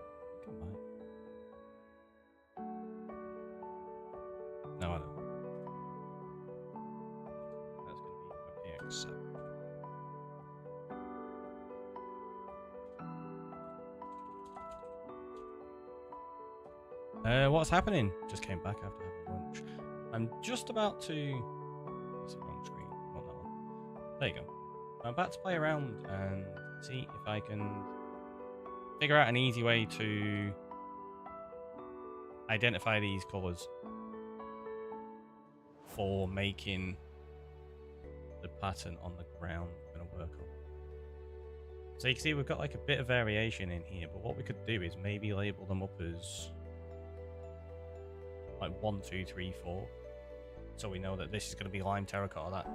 Speaker 1: Come on. No, I don't. That's going to be WebPX7. What's happening? Just came back after having lunch. I'm just about to... That's the wrong screen. Not that one. There you go. I'm about to play around and see if I can figure out an easy way to identify these colours for making the pattern on the ground going to work on. So you can see we've got like a bit of variation in here, but what we could do is maybe label them up as like 1, 2, 3, 4, so we know that this is going to be lime terracotta. That,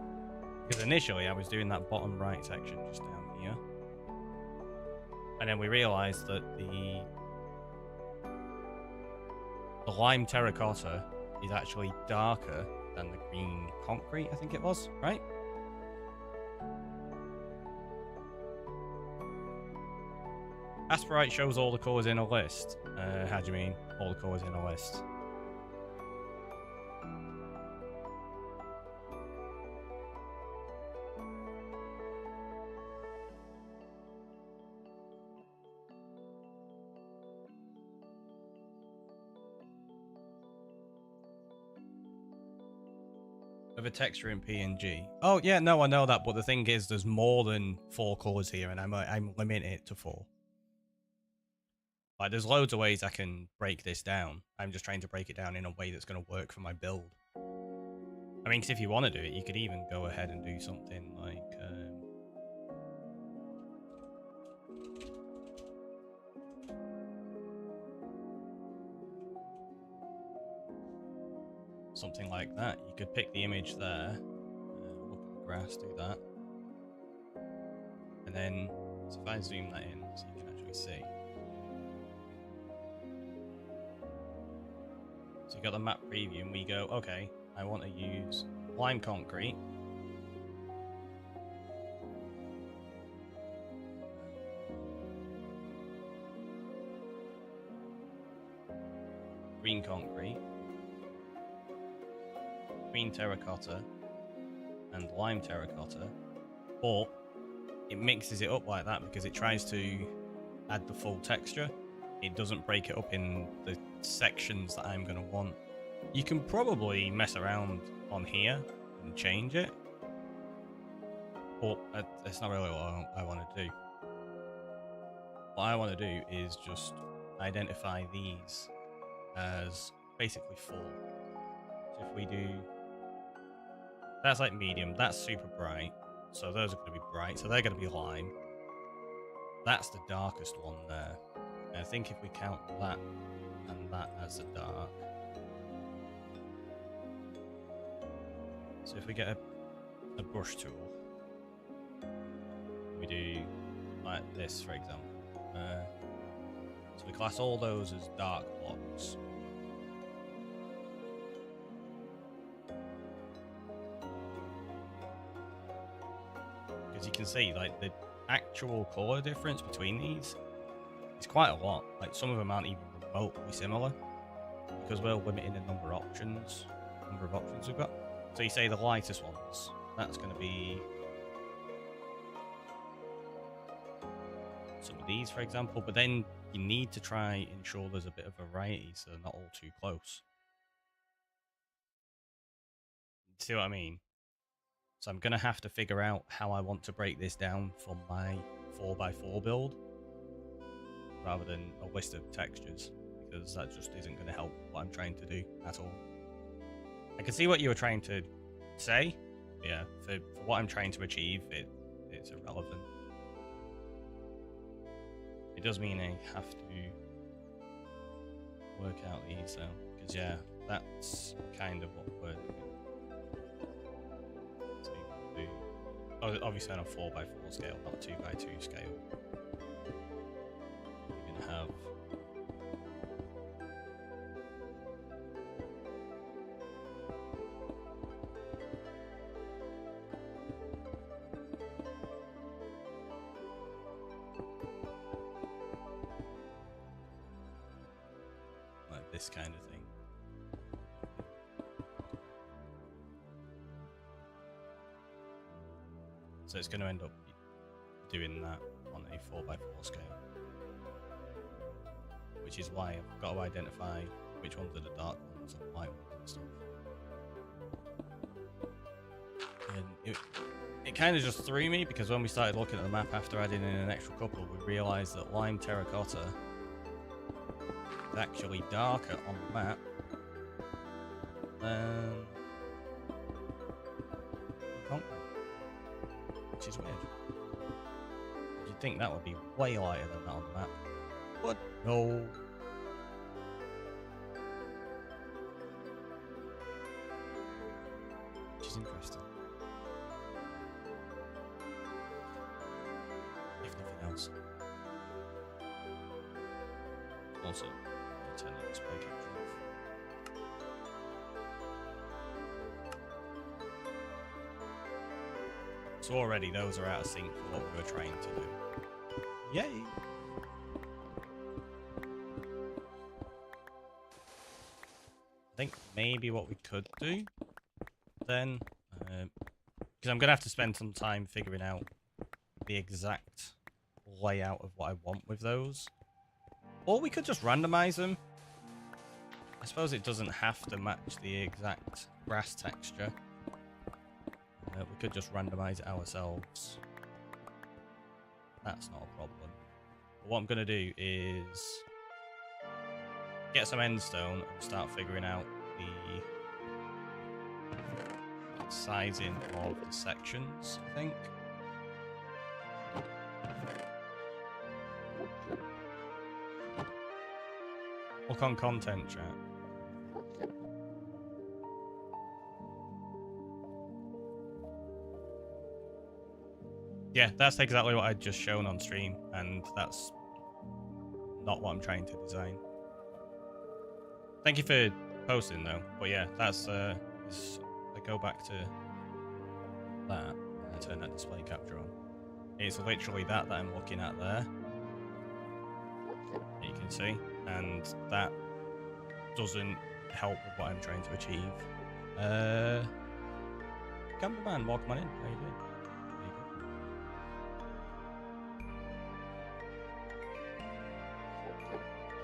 Speaker 1: because initially I was doing that bottom right section just down here, and then we realised that the lime terracotta is actually darker than the green concrete, I think it was, right? Asperite shows all the colours in a list. How do you mean, all the colours in a list? Of a texture in PNG. Oh yeah, no, I know that, but the thing is, there's more than 4 colours here, and I'm limiting it to 4. Like, there's loads of ways I can break this down. I'm just trying to break it down in a way that's going to work for my build. I mean, because if you want to do it, you could even go ahead and do something like something like that. You could pick the image there, look at the grass, do that, and then so if I zoom that in so you can actually see. So you got the map preview, and we go, okay, I want to use lime concrete, green concrete, green terracotta, and lime terracotta, but it mixes it up like that because it tries to add the full texture. It doesn't break it up in the sections that I'm going to want. You can probably mess around on here and change it, but that's not really what I want to do. What I want to do is just identify these as basically 4. So if we do... That's like medium, that's super bright, so those are going to be bright, so they're going to be lime. That's the darkest one there. And I think if we count that and that as a dark, so if we get a brush tool, we do like this, for example. So we class all those as dark blocks. Because you can see, like, the actual colour difference between these is quite a lot. Like, some of them aren't even remotely similar because we're limiting the number of options we've got. So you say the lightest ones, that's going to be some of these, for example, but then you need to try ensure there's a bit of variety so they're not all too close. See what I mean? So I'm going to have to figure out how I want to break this down for my 4x4 build rather than a list of textures, because that just isn't going to help what I'm trying to do at all. I can see what you were trying to say. Yeah, for what I'm trying to achieve, it's irrelevant. It does mean I have to work out these though, because yeah, that's kind of what we're doing. So you can do, obviously on a 4x4 scale, not a 2x2 scale. You're going to have like this kind of thing. So it's going to end up doing that on a 4x4 scale, which is why I've got to identify which ones are the dark ones and the light ones and stuff. And it kind of just threw me because when we started looking at the map after adding in an extra couple, we realised that lime terracotta is actually darker on the map than concrete, which is weird. You'd think that would be way lighter than that on the map, but no. Which is interesting. If nothing else. Also, turn the display capture off. So already those are out of sync for what we were trying to do. Yay! I think maybe what we could do then, because I'm going to have to spend some time figuring out the exact layout of what I want with those. Or we could just randomize them. I suppose it doesn't have to match the exact grass texture. We could just randomize it ourselves. That's not a problem. But what I'm going to do is get some endstone and start figuring out the sizing of the sections, I think. Look on content chat. Yeah, that's exactly what I'd just shown on stream, and that's not what I'm trying to design. Thank you for posting though, but yeah, that's I go back to that and I turn that display capture on. It's literally that I'm looking at there. You can see, and that doesn't help with what I'm trying to achieve. Cameraman, welcome on in. How you doing?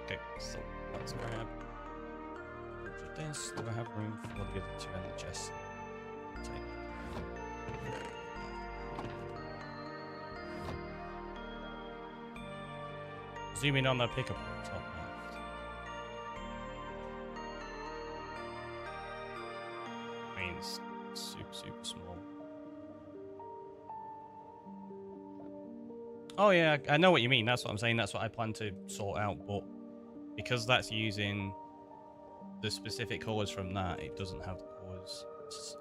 Speaker 1: Okay, so let's grab this. Do I have room for the other two in the chest? Zoom in on the pickup on the top left. I mean, it's super small. Oh yeah, I know what you mean. That's what I'm saying. That's what I plan to sort out, but because that's using the specific colours from that, it doesn't have the colours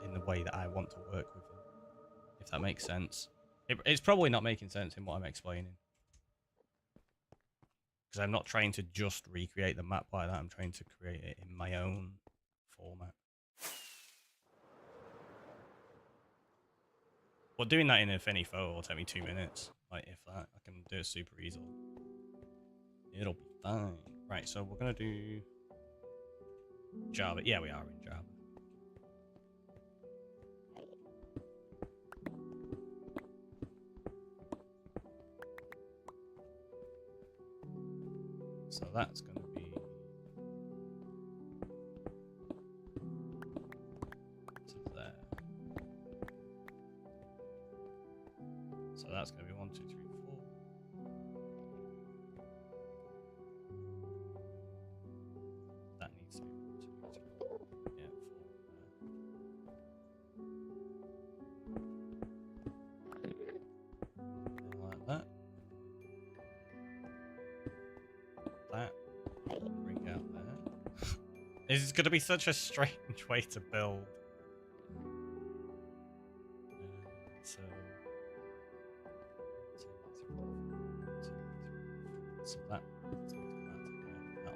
Speaker 1: in the way that I want to work with them. If that makes sense. It's probably not making sense in what I'm explaining. Because I'm not trying to just recreate the map like that, I'm trying to create it in my own format. But doing that in Affinity Photo will take me 2 minutes. Like, if that, I can do it super easily. It'll be fine. Right, so we're going to do Java. Yeah, we are in Java. So that's going to be to there. So that's going to be 1, 2, 3, 4. That needs to be 1, 2, 3. Yeah, 4 like that. That bring out there. This is going to be such a strange way to build. So that that'll go.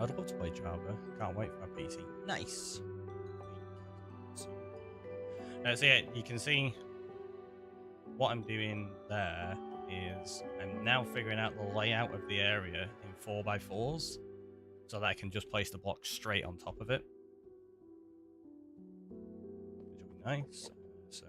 Speaker 1: I'd love to play Java. Can't wait for my PC. Nice. So yeah, you can see what I'm doing there is I'm now figuring out the layout of the area in 4x4s so that I can just place the block straight on top of it. Which will be nice. So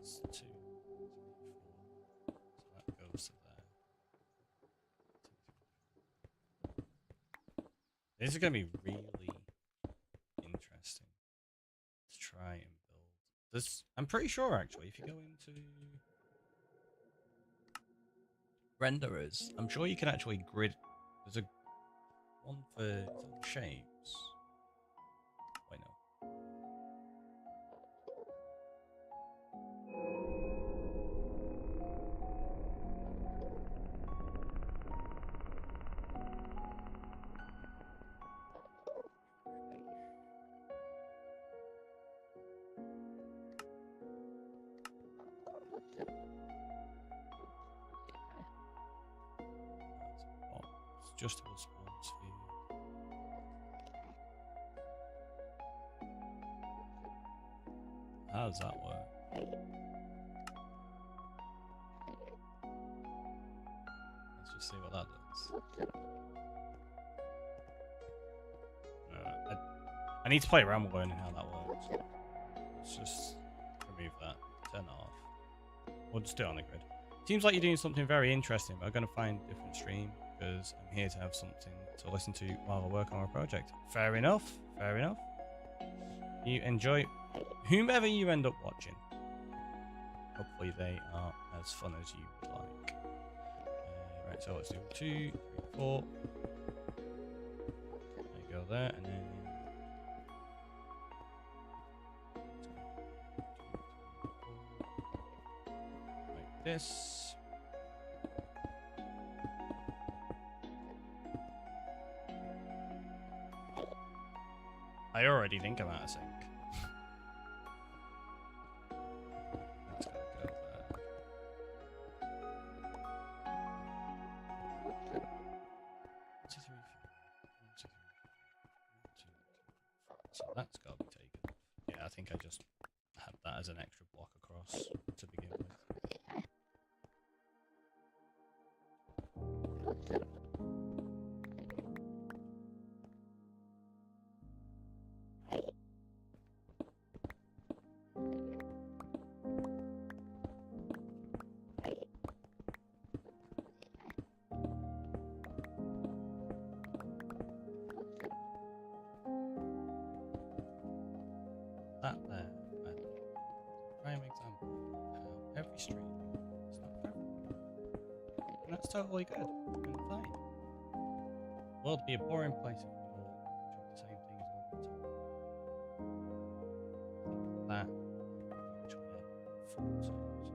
Speaker 1: That's 2, 3, 4. So that goes to there. This is going to be really interesting to try and build. This, I'm pretty sure actually, if you go into renderers, I'm sure you can actually grid. There's a one for shapes. Wait, no. Adjustable spawn sphere. How does that work? Let's just see what that does. I need to play around with learning how that works. Let's just remove that. Turn that off. We'll just do it on the grid. Seems like you're doing something very interesting, but I'm going to find a different stream because I'm here to have something to listen to while I work on my project. Fair enough. Fair enough. You enjoy whomever you end up watching. Hopefully they are as fun as you would like. Right, so let's do 2, 3, 4. There you go there, and then like this. I already think I'm out of sync. That's gotta go there. So that's gotta be taken. Yeah, I think I just had that as an extra block across to begin with. That there, prime example, every stream. It's not for everyone. And that's totally good and fine. The world would be a boring place if we all do the same things all the time. That actually had full times.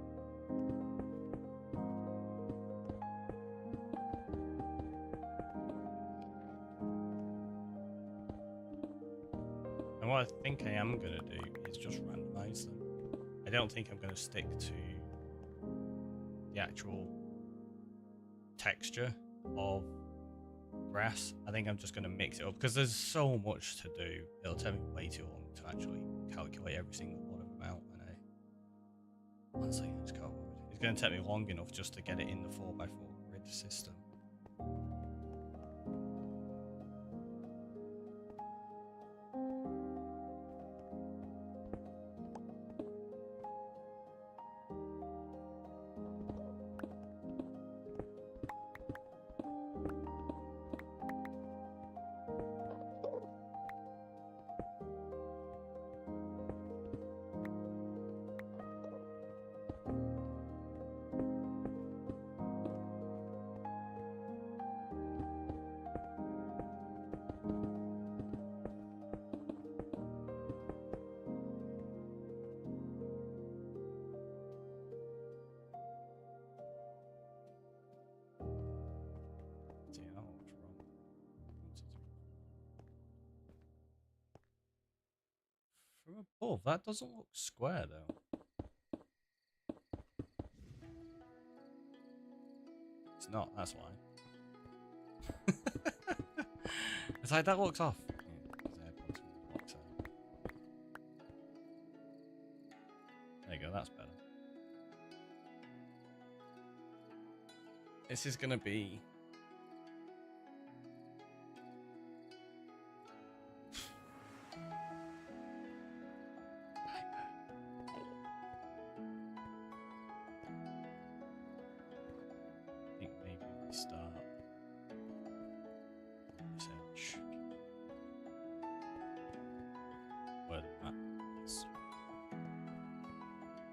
Speaker 1: And what I think I am going to do is just randomize them. I don't think I'm going to stick to the actual texture of grass. I think I'm just going to mix it up because there's so much to do. It'll take me way too long to actually calculate every single one of them out. And honestly, it's going to take me long enough just to get it in the 4x4 grid system. From above, that doesn't look square though. It's not, that's why. It's like, that looks off. There you go, that's better. This is gonna be...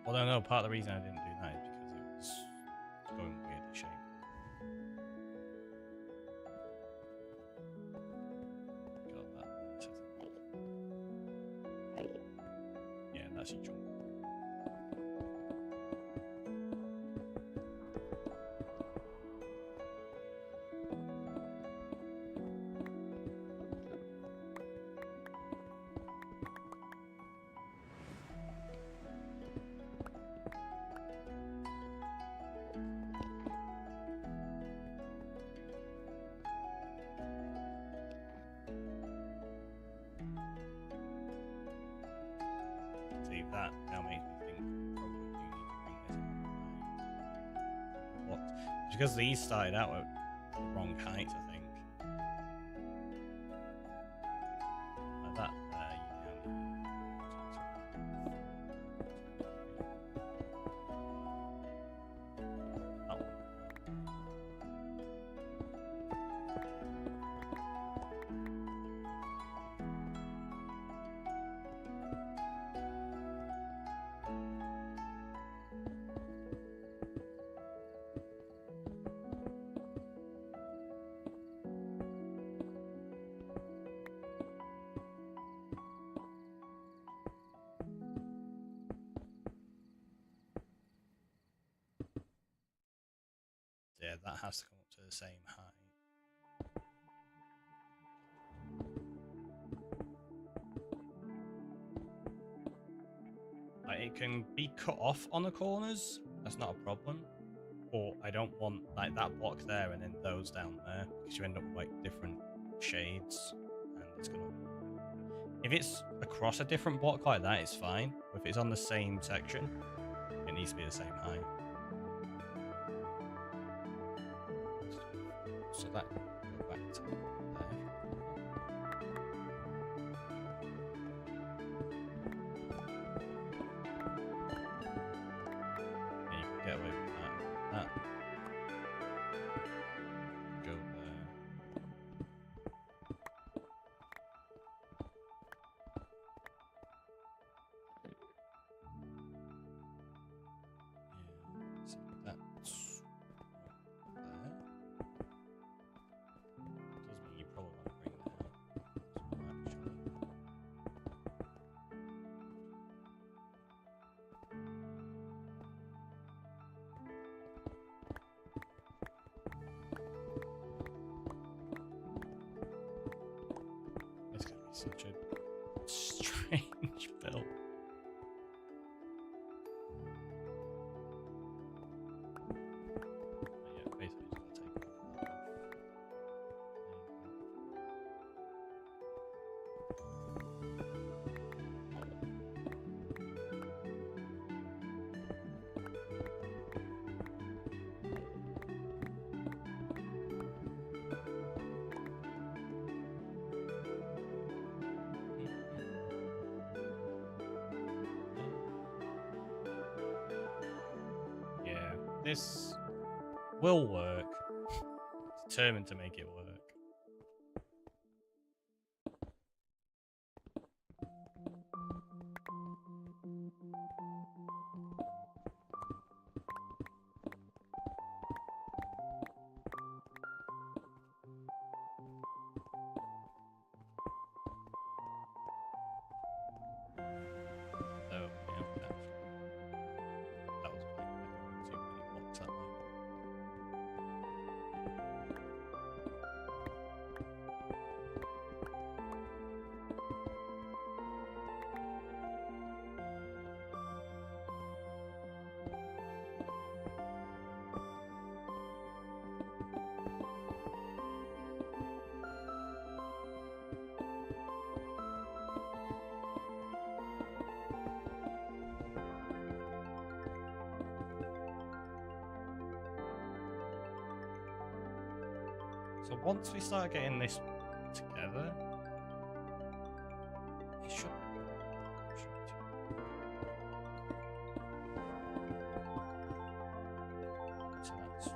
Speaker 1: Well, no, part of the reason I didn't do that is because it was going weirdly shaped. Got that. Yeah, that's your jump. That now makes me think probably do need to bring this on. What? Because these started out at the wrong height, I think. Like that there, you now that one. Yeah, that has to come up to the same height. Like, it can be cut off on the corners, that's not a problem. But I don't want like that block there and then those down there, because you end up with like different shades, and it's gonna. If it's across a different block like that, it's fine. But if it's on the same section, it needs to be the same height. So that go back to there. Yeah, you can get away with that. Go there. Yeah, so that's there. Does mean you probably want to bring that out as well, actually. It's gonna be such a strange build. But yeah, basically just gotta take all that off. Yeah, this will work. Determined to make it work. So, yeah, that was like too many blocks that way. So once we start getting this together, it should. So that's.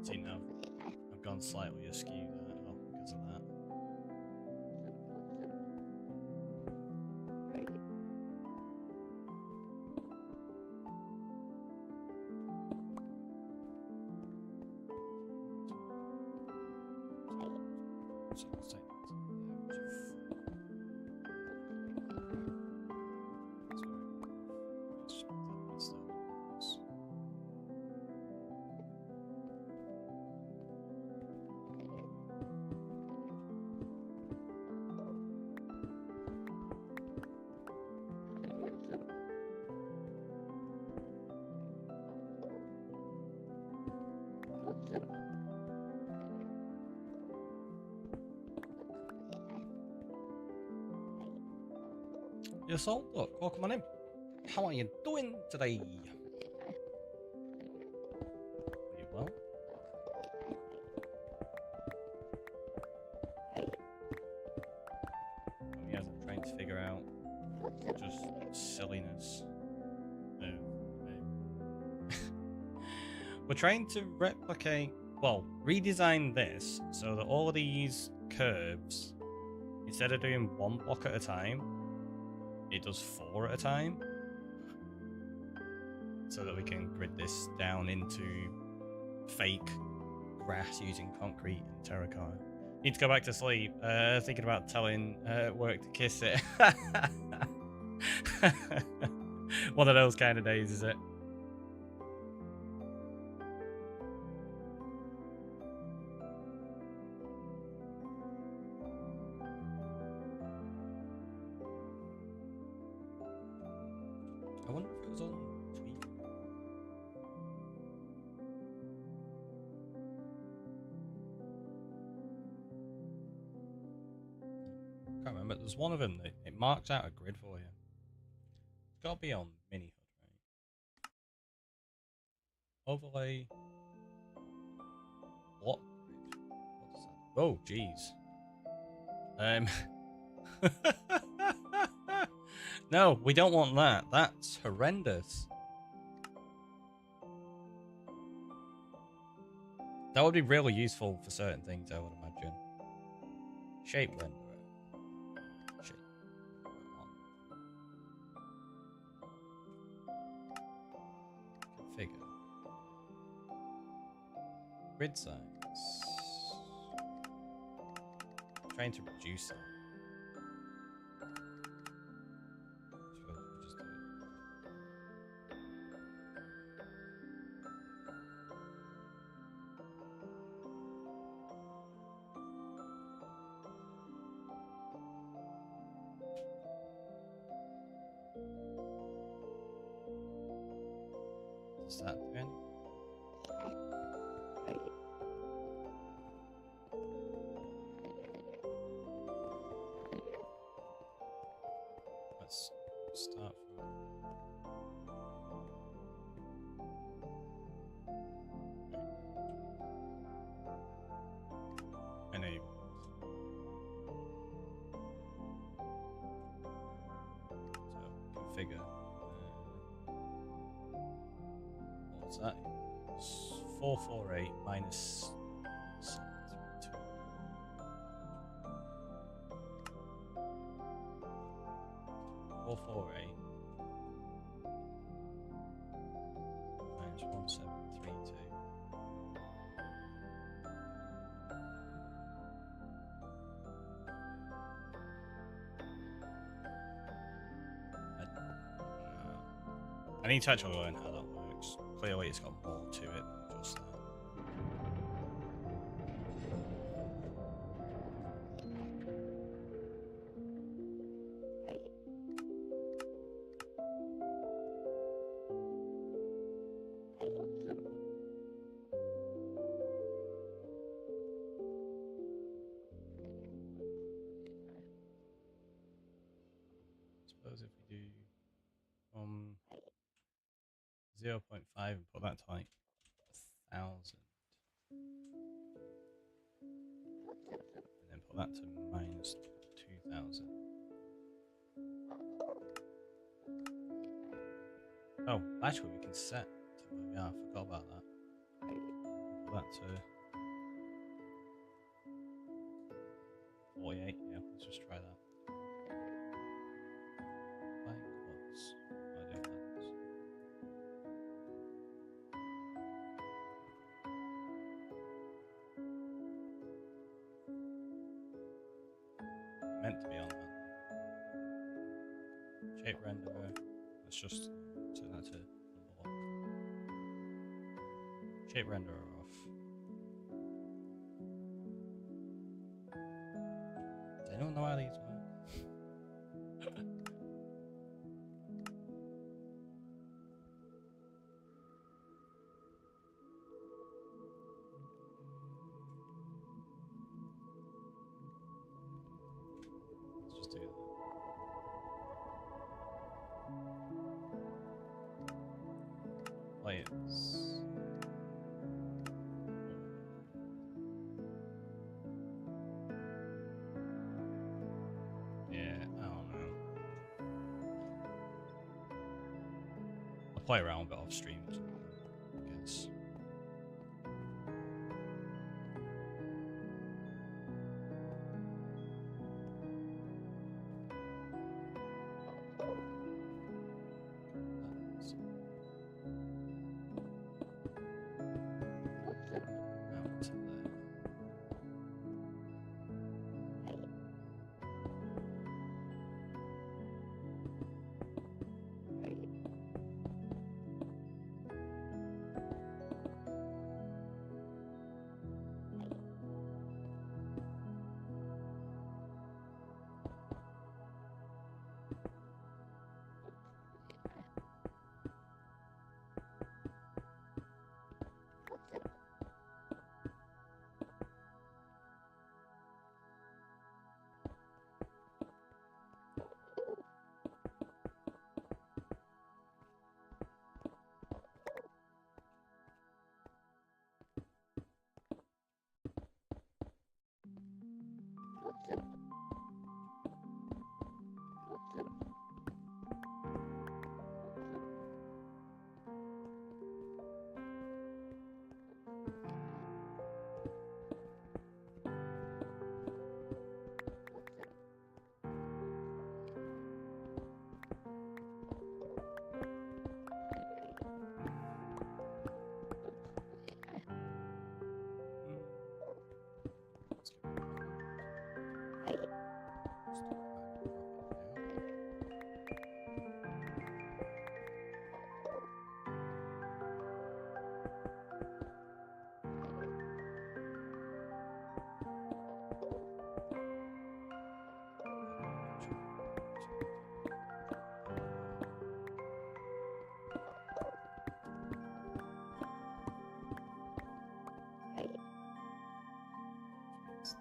Speaker 1: See now, I've gone slightly askew there because of that. So let's take Yes, all. Look, welcome on in. How are you doing today? Are you well? You guys are trying to figure out just silliness. No, we're trying to replicate, well, redesign this so that all of these curves, instead of doing one block at a time, it does 4 at a time, so that we can grid this down into fake grass using concrete and terracotta. Need to go back to sleep. Thinking about telling work to kiss it. One of those kind of days, is it? I wonder if it was on tweet. Can't remember. There's one of them that it marks out a grid for you. It's got to be on mini HUD, right? Overlay. What? What's that? Oh, jeez. No, we don't want that. That's horrendous. That would be really useful for certain things, I would imagine. Shape renderer. Shape. Configure. Grid size. Trying to reduce that. Just do it. Does that do anything? Let's start from enable. So configure. What's that? It's 448 minus 732. 448 minus 1732. I need to actually learn how that works. Clearly it's got more to it than just that. Suppose if we do 0.5 and put that to like 1,000, and then put that to minus 2,000. Oh, actually we can set to where we are. I forgot about that. put that to 48. Yeah, let's just try that. Blank what's audio levels. Meant to be on that. Shape renderer. Let's just set that to number 1. Shape renderer off. I don't know how these work. Let's just do that. Layers. Yeah, I don't know. I'll play around with it off stream, I guess.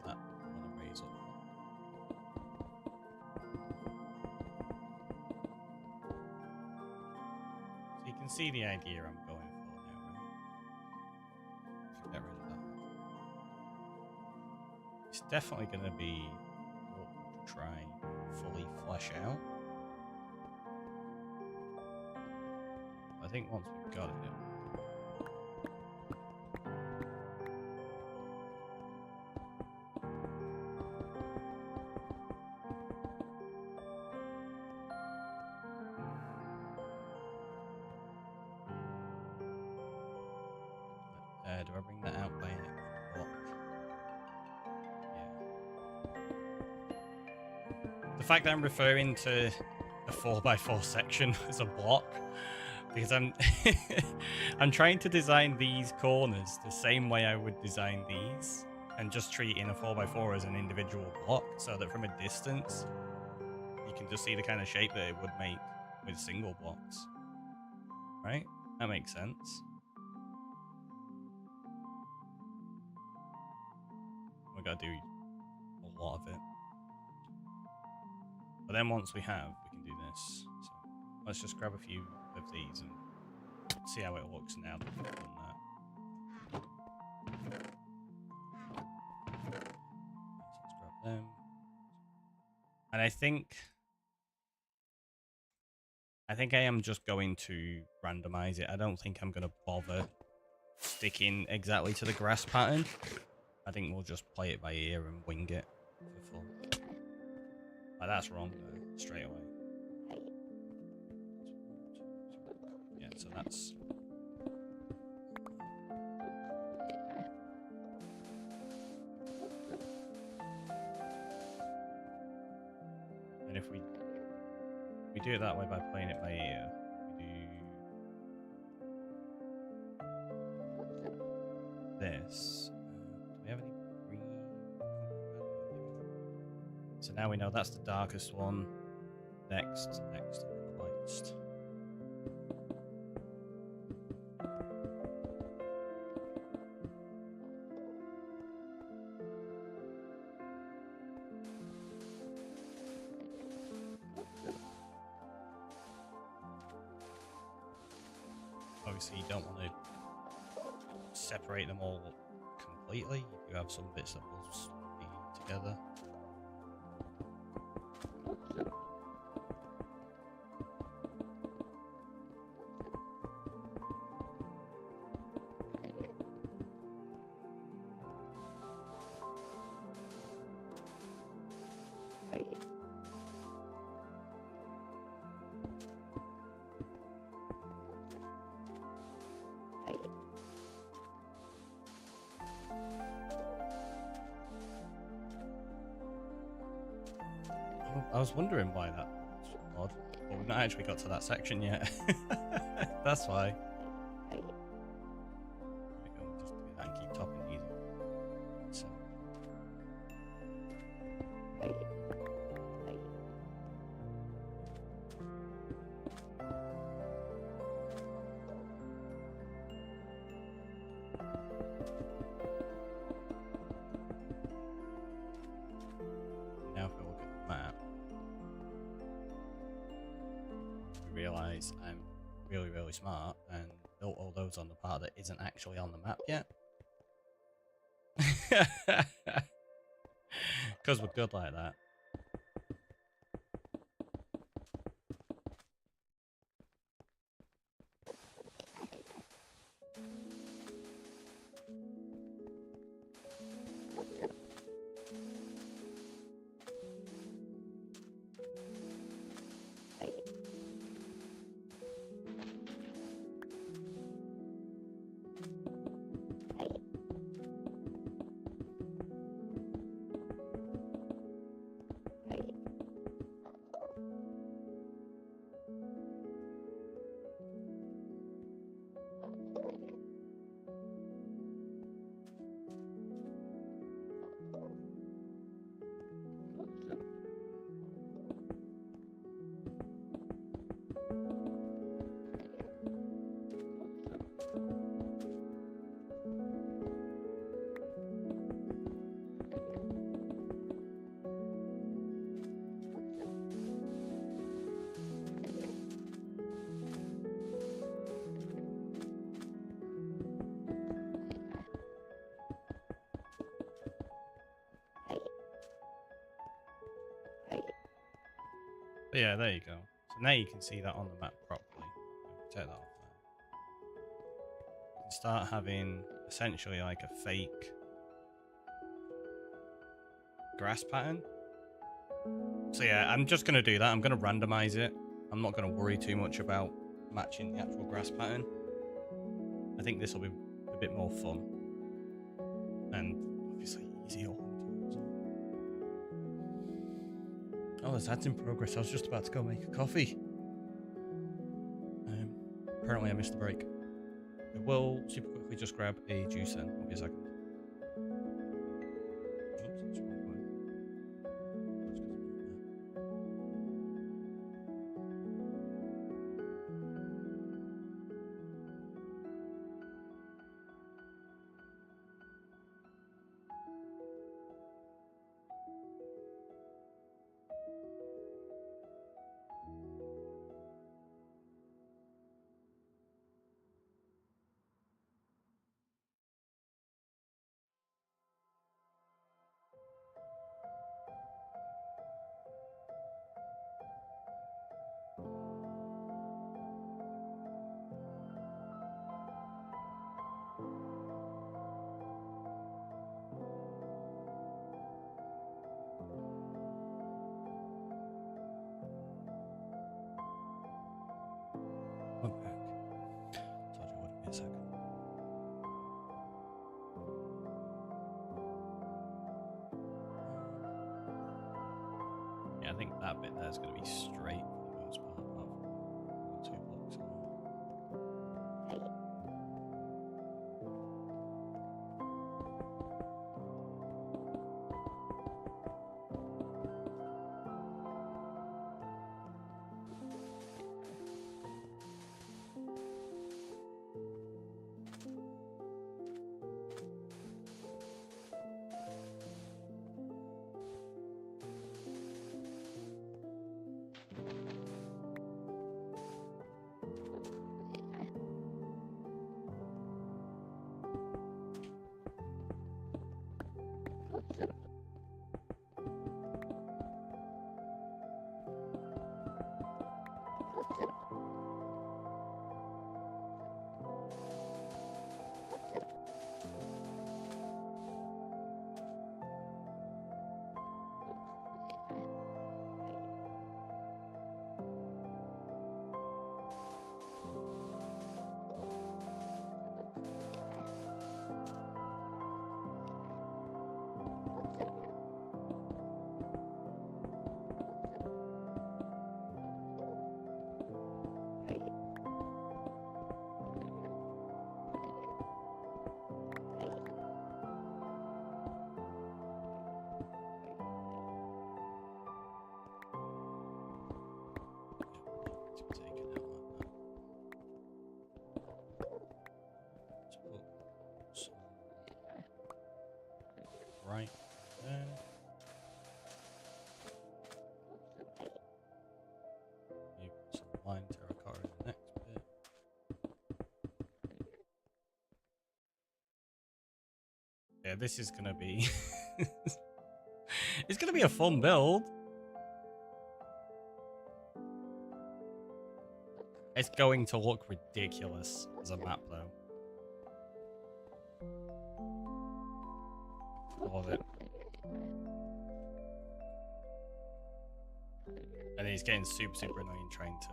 Speaker 1: That I want to raise up. So you can see the idea I'm going for now, right? Get rid of that. It's definitely going to be awkward to try fully flesh out. I think once we've got it. Do I bring that out by an block? Yeah. The fact that I'm referring to a 4x4 section as a block, because I'm I'm trying to design these corners the same way I would design these, and just treating a 4x4 as an individual block, so that from a distance you can just see the kind of shape that it would make with single blocks. Right? That makes sense. We gotta do a lot of it. But then once we have, we can do this. So let's just grab a few of these and see how it looks now that we've done that. Let's grab them. And I think I am just going to randomize it. I don't think I'm going to bother sticking exactly to the grass pattern. I think we'll just play it by ear and wing it for fun. Like, that's wrong, though, straight away. Yeah, so that's... And if we do it that way by playing it by ear, we do this. Do we have any green? So now we know that's the darkest one. Next, replaced. Obviously, you don't want to separate them all completely. You have some bits that will be together. I was wondering why that was odd, but we've not actually got to that section yet. That's why. There we go, just do that and keep topping easy. So. Now if we look at the map, we realise I'm really, really smart and built all those on the part that isn't actually on the map yet. Because we're good like that. But yeah, there you go. So now you can see that on the map properly. Take that off there. You can start having essentially like a fake grass pattern. So yeah, I'm just going to do that. I'm going to randomize it. I'm not going to worry too much about matching the actual grass pattern. I think this will be a bit more fun. And obviously easier. Oh, there's ads in progress. I was just about to go make a coffee. Apparently I missed the break. I will super quickly just grab a juice then. I'll be a second. me a second. Yeah, I think that bit there is going to be straight for the most part, apart from 1 or 2 blocks along. Right there. Maybe some line terracotta in the next bit. Yeah, this is gonna be it's gonna be a fun build. It's going to look ridiculous as a map though. I love it. And it's getting super annoying trying to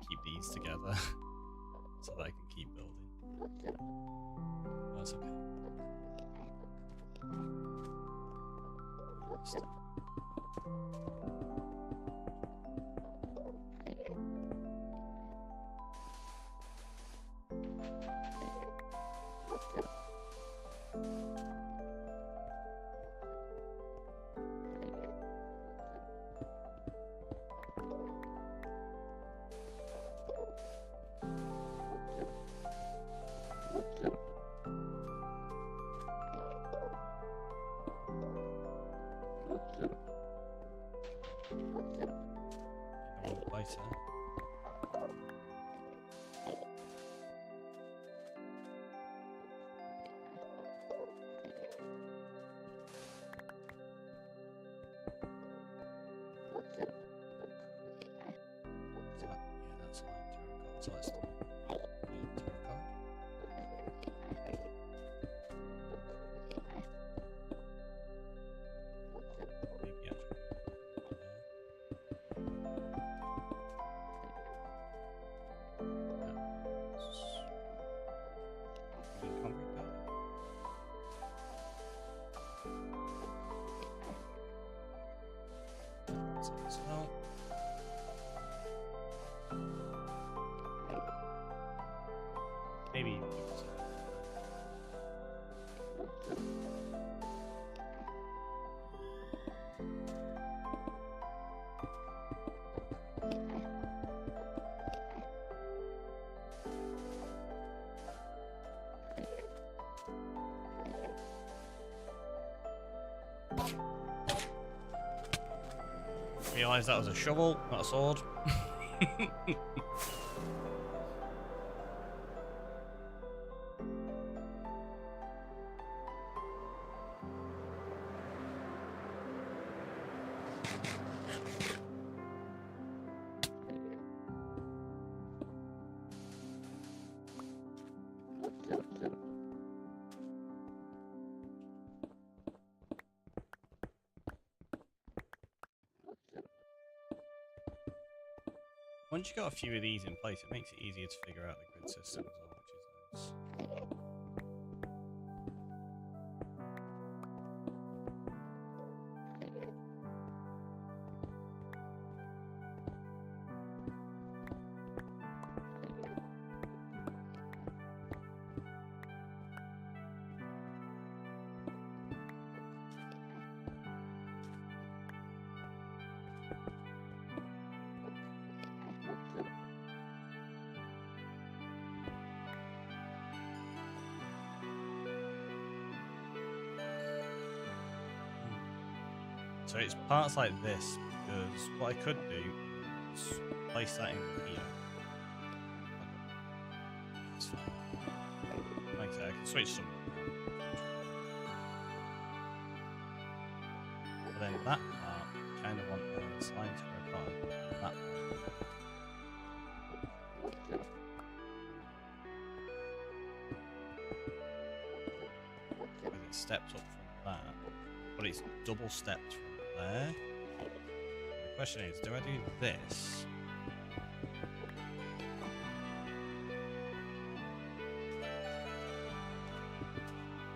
Speaker 1: keep these together so that I can keep building. That's okay. Place there. That's line terracotta. So let's do terracotta. Maybe actually. Maybe realize that was a shovel, not a sword. Once you got a few of these in place, it makes it easier to figure out the grid system as well, which is nice. So it's parts like this, because what I could do is place that in here. That's fine. Like I said, I can switch some. But then that part, I kind of want the slime to work on that. Because it steps up from that, but it's double stepped from there. The question is, do I do this?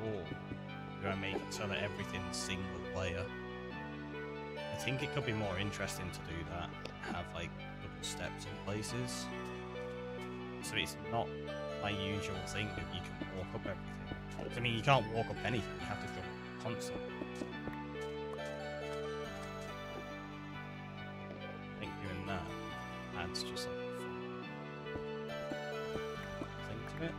Speaker 1: Or do I make it so that everything's single layer? I think it could be more interesting to do that, have like double steps in places. So it's not my usual thing that you can walk up everything. I mean, you can't walk up anything, you have to jump constantly. Adds just like a fun thing to it.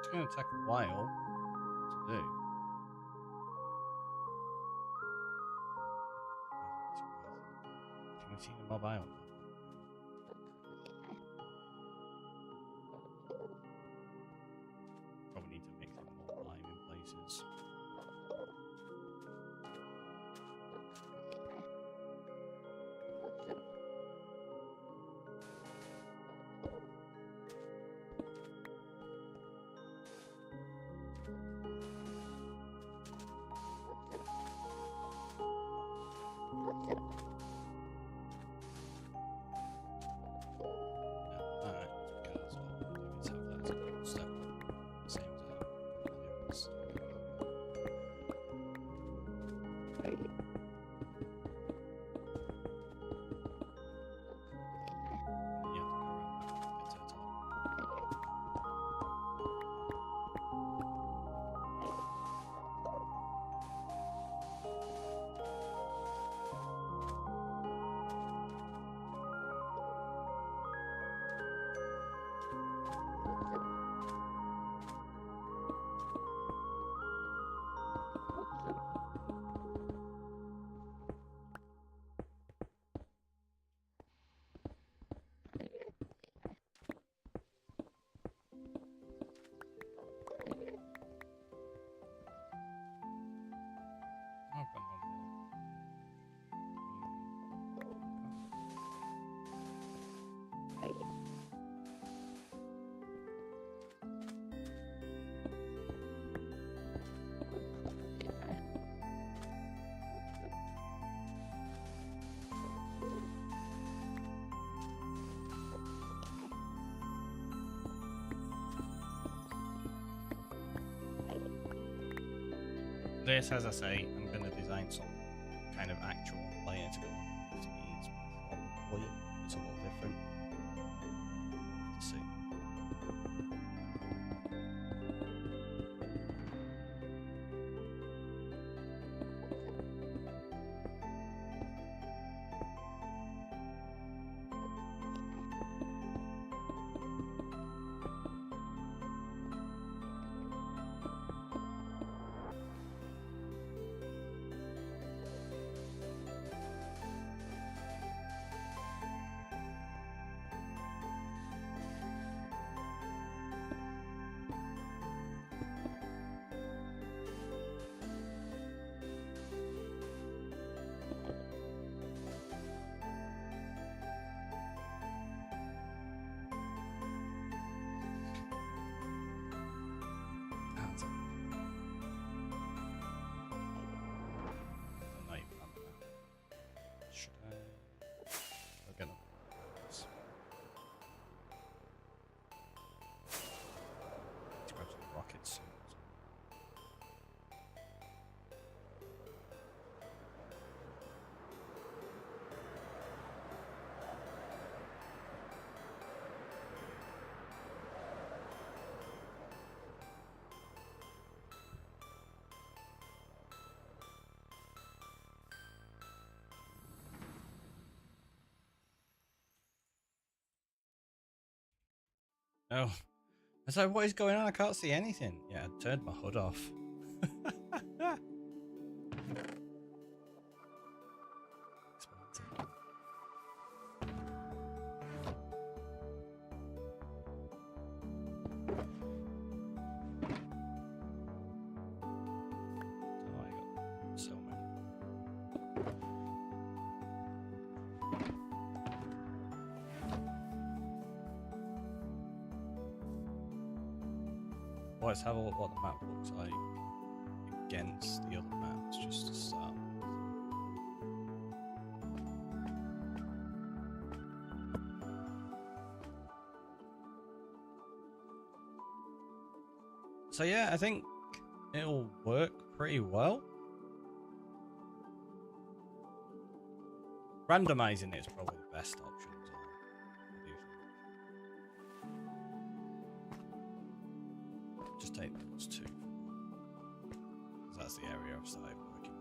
Speaker 1: It's going to take a while to do. Can we see the mob island? Probably need to make them more lime in places. This, as I say, I'm going to design some kind of actual player to go on. To me, it's probably a little different. Let's see. Should I? Okay, no. Let's grab some rockets. Oh, I was like, what is going on? I can't see anything. Yeah, I turned my hood off. Oh, I got so many. Well, let's have a look what the map looks like against the other maps, just to start. So yeah, I think it'll work pretty well. Randomizing it is probably the best option. Just take those two. That's the area I've started working.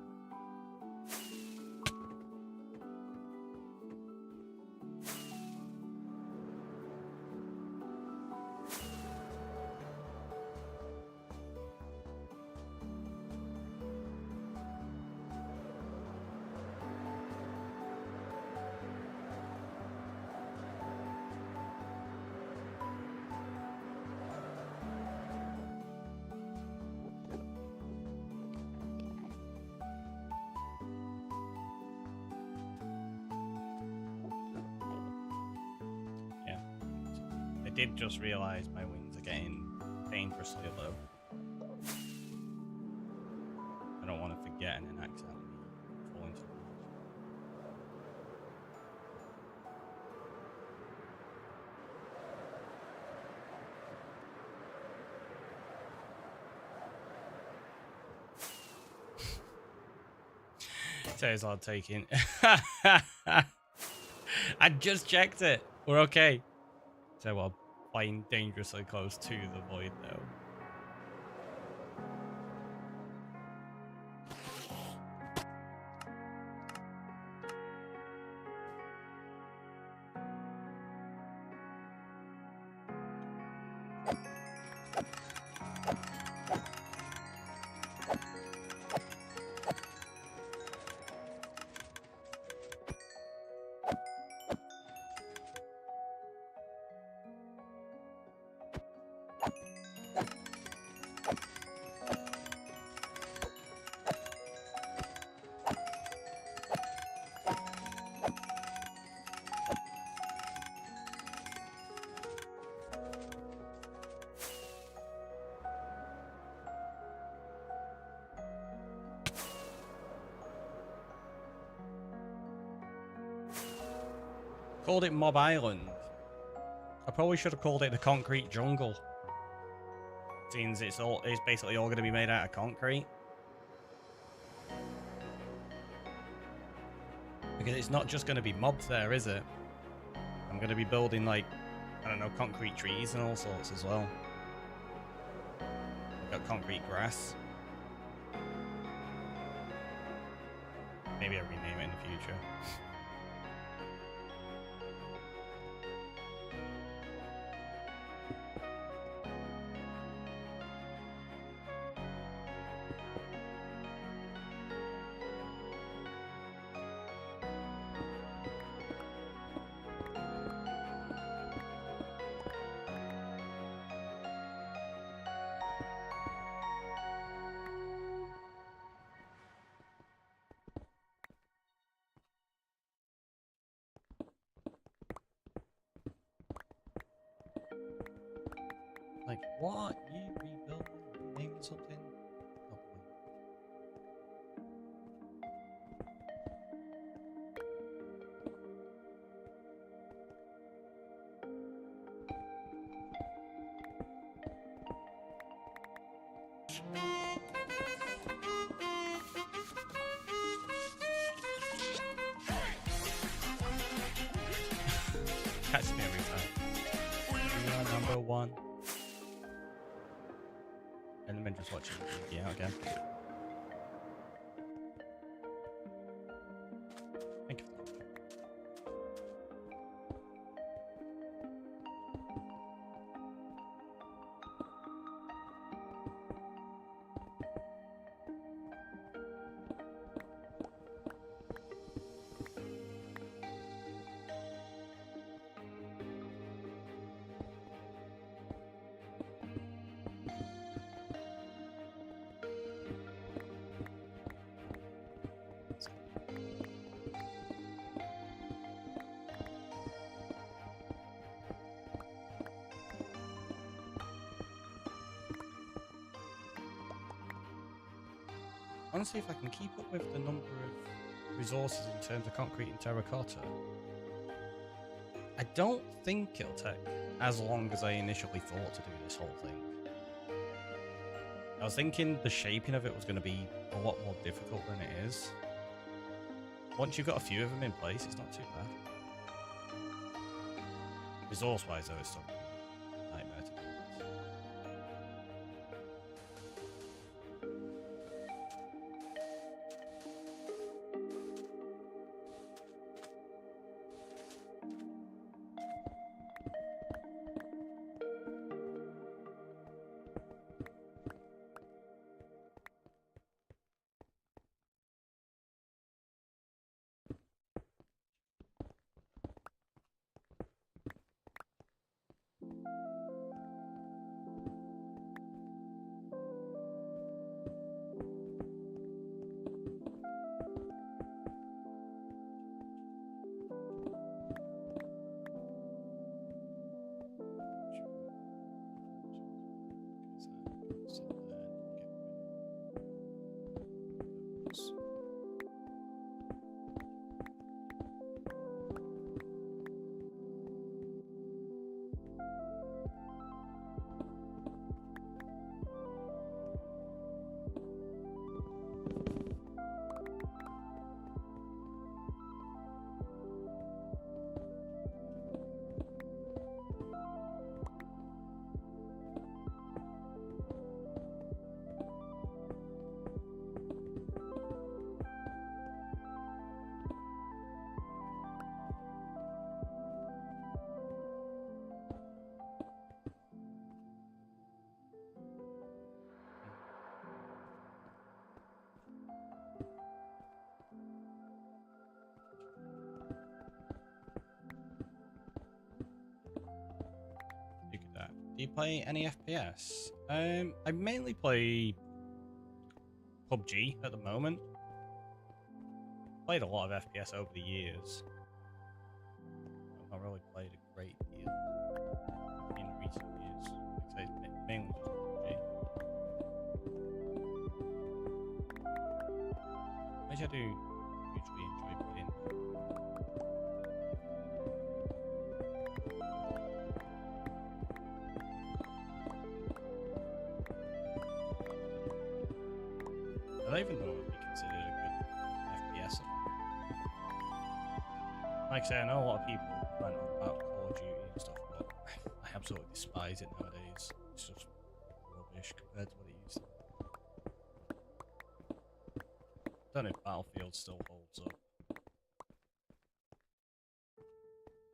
Speaker 1: I did just realise my wings are getting dangerously low. I don't want to forget and then accidentally fall into the water. Says I'll take in. I just checked it. We're okay. So we're flying dangerously close to the void though. Called it Mob Island. I probably should have called it the Concrete Jungle. Since it's basically all going to be made out of concrete. Because it's not just going to be mobs there, is it? I'm going to be building, like, I don't know, concrete trees and all sorts as well. I've got concrete grass. Maybe I'll rename it in the future. Like, what? You rebuild renaming something? Oh, catch me every time. We are number one. And then just watching yeah again. Thank you. I want to see if I can keep up with the number of resources in terms of concrete and terracotta. I don't think it'll take as long as I initially thought to do this whole thing. I was thinking the shaping of it was going to be a lot more difficult than it is. Once you've got a few of them in place, it's not too bad. Resource-wise, though, it's still a nightmare to do this. Do you play any FPS? I mainly play PUBG at the moment. Played a lot of FPS over the years. I've not really played a great deal in recent years. Like I say, mainly just PUBG. Which I do usually enjoy playing. I don't even know what would be considered a good FPS. like I say, I know a lot of people went on about Call of Duty and stuff, but I absolutely despise it nowadays. It's just rubbish compared to what it used to be. I don't know if Battlefield still holds up.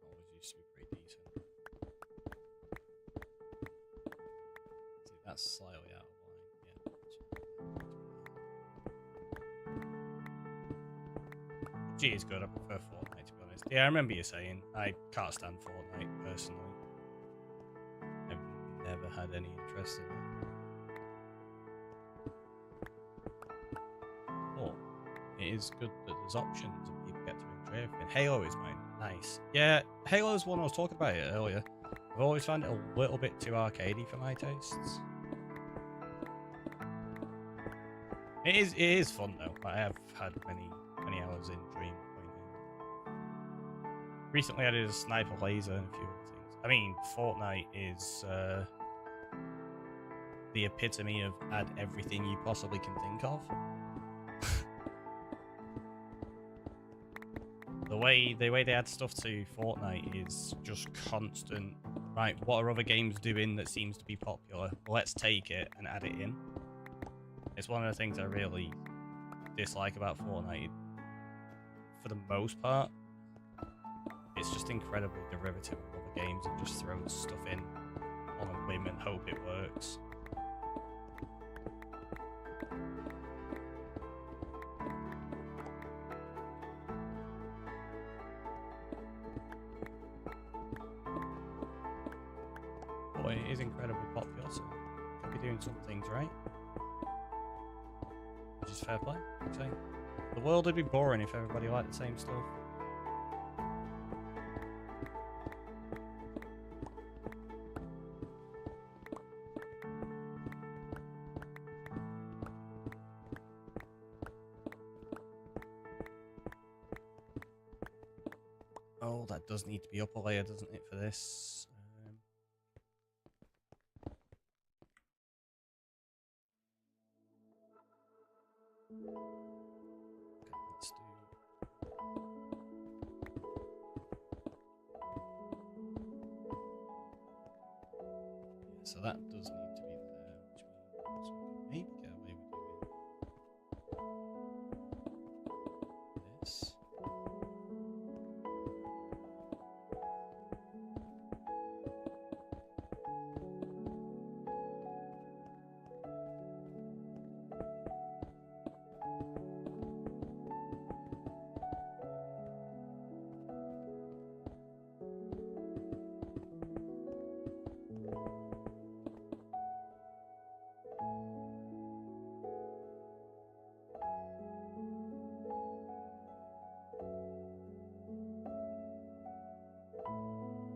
Speaker 1: Always used to be pretty decent. See, that's slightly out of line. Yeah. G is good. I prefer Fortnite, to be honest. Yeah, I remember you saying I can't stand Fortnite personally. I've never had any interest in it. But it is good that there's options and people get to enjoy everything. Halo is mine. Nice. Yeah, Halo's one I was talking about it earlier. I've always found it a little bit too arcadey for my tastes. It is fun though. I have had many hours in Dream playing. Recently I did a sniper laser and a few other things. I mean, Fortnite is the epitome of add everything you possibly can think of. The way they add stuff to Fortnite is just constant. Right, what are other games doing that seems to be popular? Let's take it and add it in. It's one of the things I really dislike about Fortnite. For the most part, it's just incredibly derivative of other games and just throws stuff in on a whim and hope it works. But it is incredibly popular, so could be doing some things right. Which is fair play, I'd say. The world would be boring if everybody liked the same stuff. Oh, that does need to be up a layer, doesn't it, for this? Let's do... Yeah, so that does need to be there, which means we can maybe get away with doing this.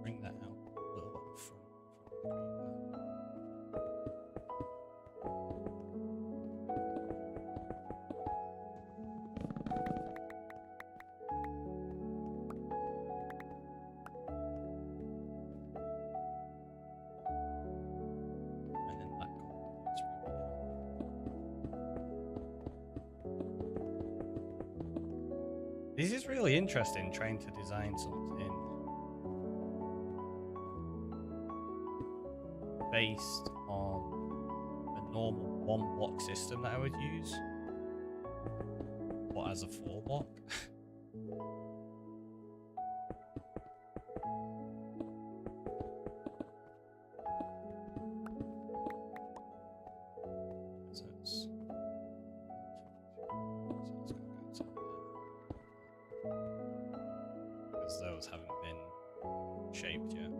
Speaker 1: Bring that out a little bit from the and then that completes really. This is really interesting, trying to design something based on a normal 1-block system that I would use, but as a 4-block. So it's because those haven't been shaped yet.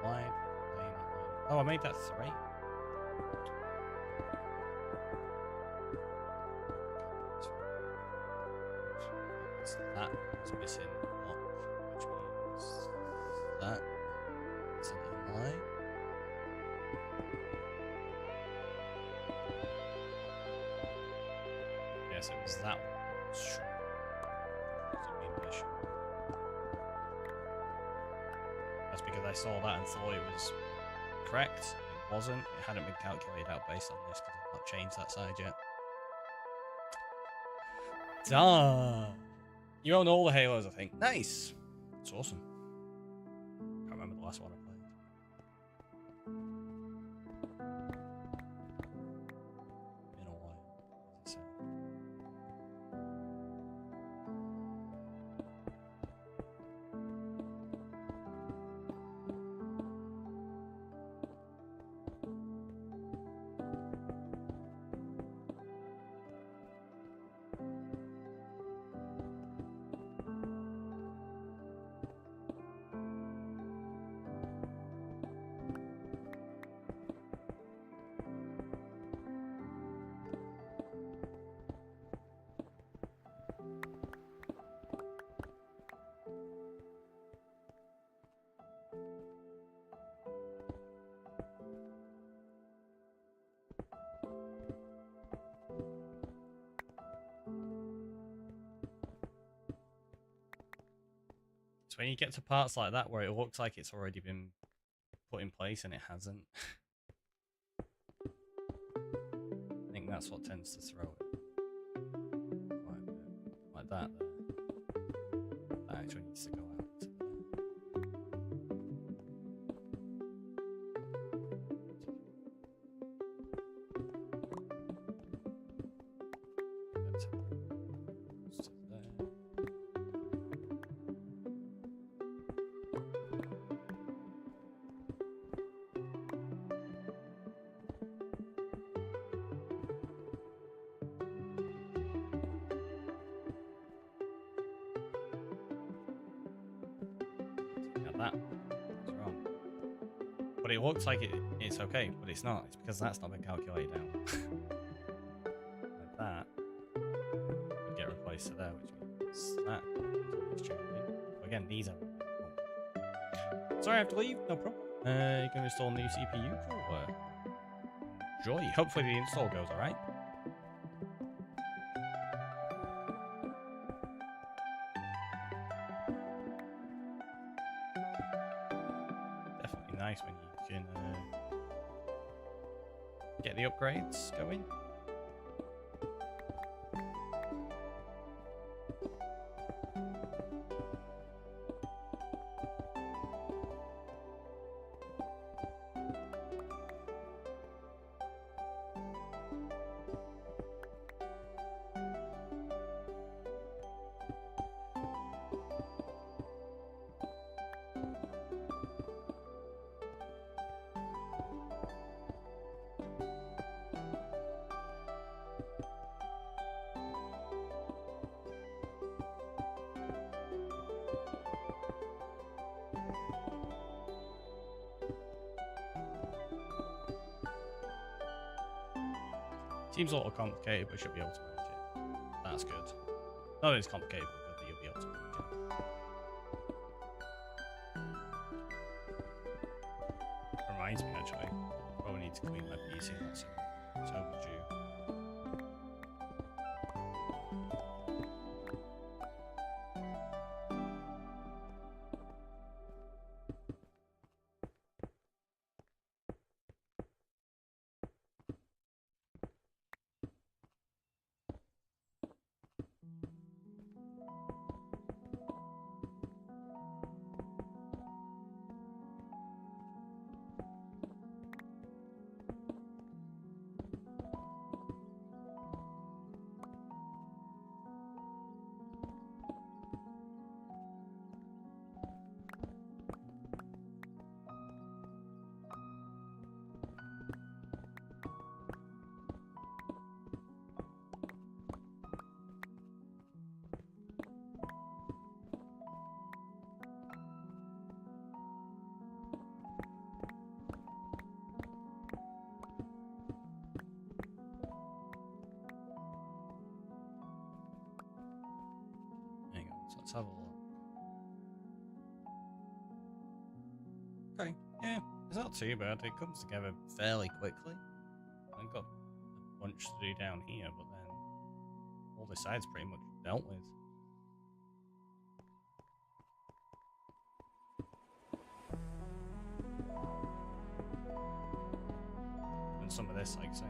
Speaker 1: Wide, lane, oh, I made that 3. So that was missing up, which means that isn't in line. Yes, it was that one. Sure. That's because I saw that and thought it was correct. It wasn't. It hadn't been calculated out based on this because I've not changed that side yet. Duh. You own all the Halos, I think. Nice. That's awesome. Can't remember the last one I played. Been a while. So. So when you get to parts like that where it looks like it's already been put in place and it hasn't, I think that's what tends to throw it. Quite a bit. Like that there. That actually needs to go out to there. That is wrong, but it looks like it's okay, but it's not. It's because that's not been calculated out. Like that would get replaced to there, which means that is changing. But again, these are. Oh. Sorry, I have to leave. No problem. You're gonna install a new CPU. Cool. Joy. Hopefully the install goes all right. Nice when you can get the upgrades going. Seems a little complicated, but should be able to manage it. That's good. Not that it's complicated, but good that you'll be able to manage it. Reminds me, actually, probably need to clean my PC. That's it's overdue. Let's have a look. Okay, yeah, it's not too bad. It comes together fairly quickly. I've got a bunch to do down here, but then all this side's pretty much dealt with. And some of this, like I say,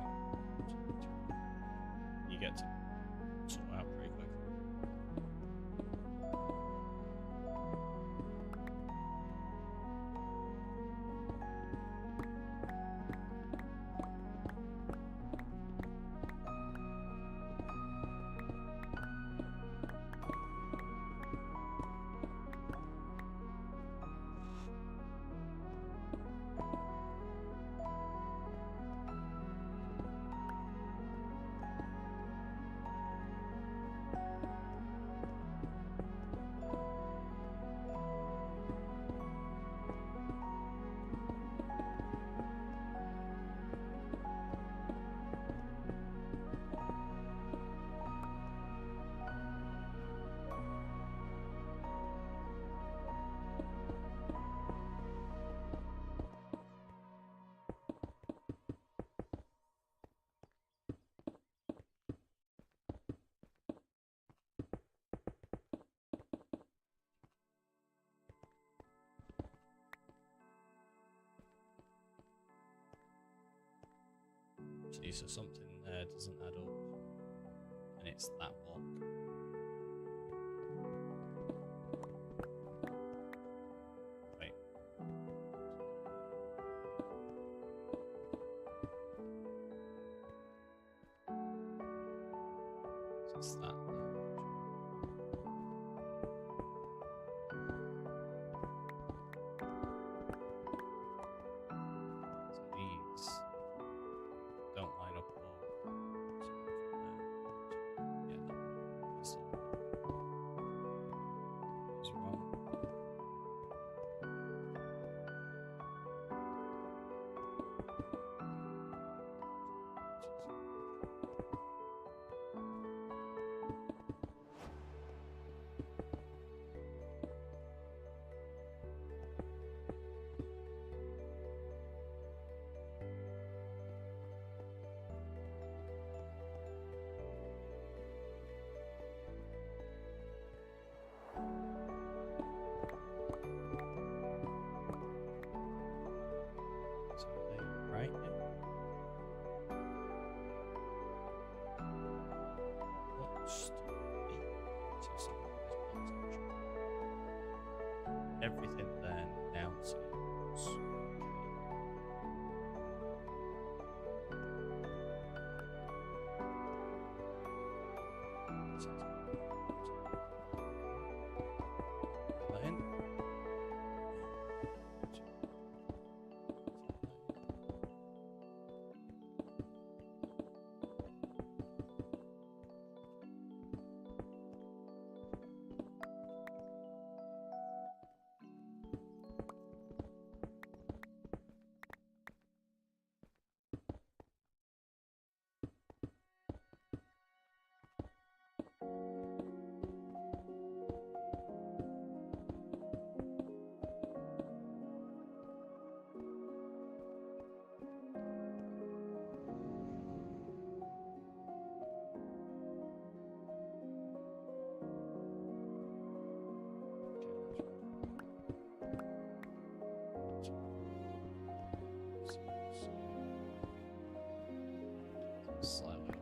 Speaker 1: you get to sort out pretty quickly. See, so something there doesn't add up, and it's that block. Right. So it's that large. So these don't line up at all. Yeah, that's wrong. So they right, yeah. Looks to be so something is built. Everything then now seems okay. That in. Slightly.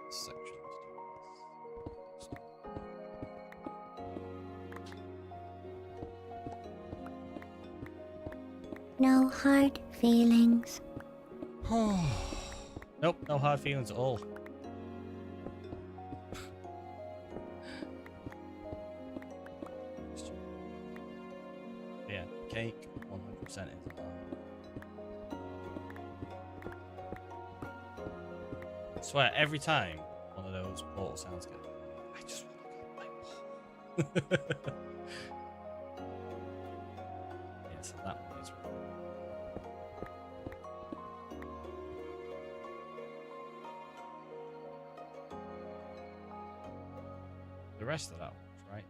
Speaker 1: section.
Speaker 2: No hard feelings.
Speaker 1: Nope, no hard feelings at all. Yeah, cake 100% is I swear, every time one of those portal sounds get, I just want to go play ball. Yeah, so that one is right. The rest of that one's right,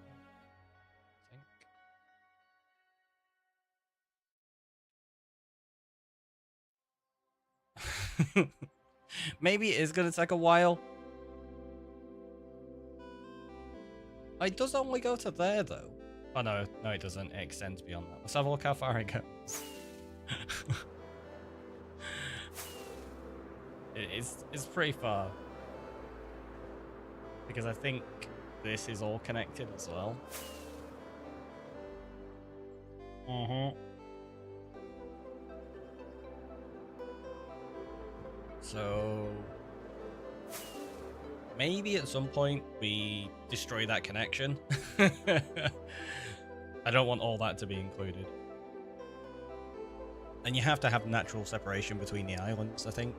Speaker 1: I think. Maybe it is going to take a while. It does only go to there, though. Oh, no, it doesn't. It extends beyond that. Let's have a look how far it goes. It's pretty far. Because I think this is all connected as well. So maybe at some point we destroy that connection. I don't want all that to be included. And you have to have natural separation between the islands, I think.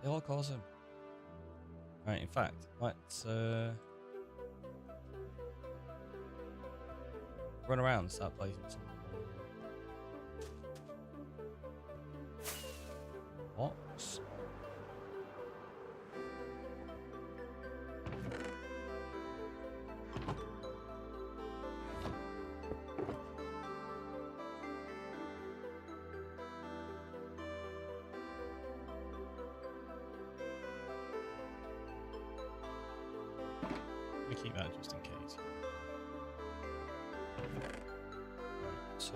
Speaker 1: They all cause him. Right, in fact, let's run around and start placing some blocks. We keep that just in case. Right, so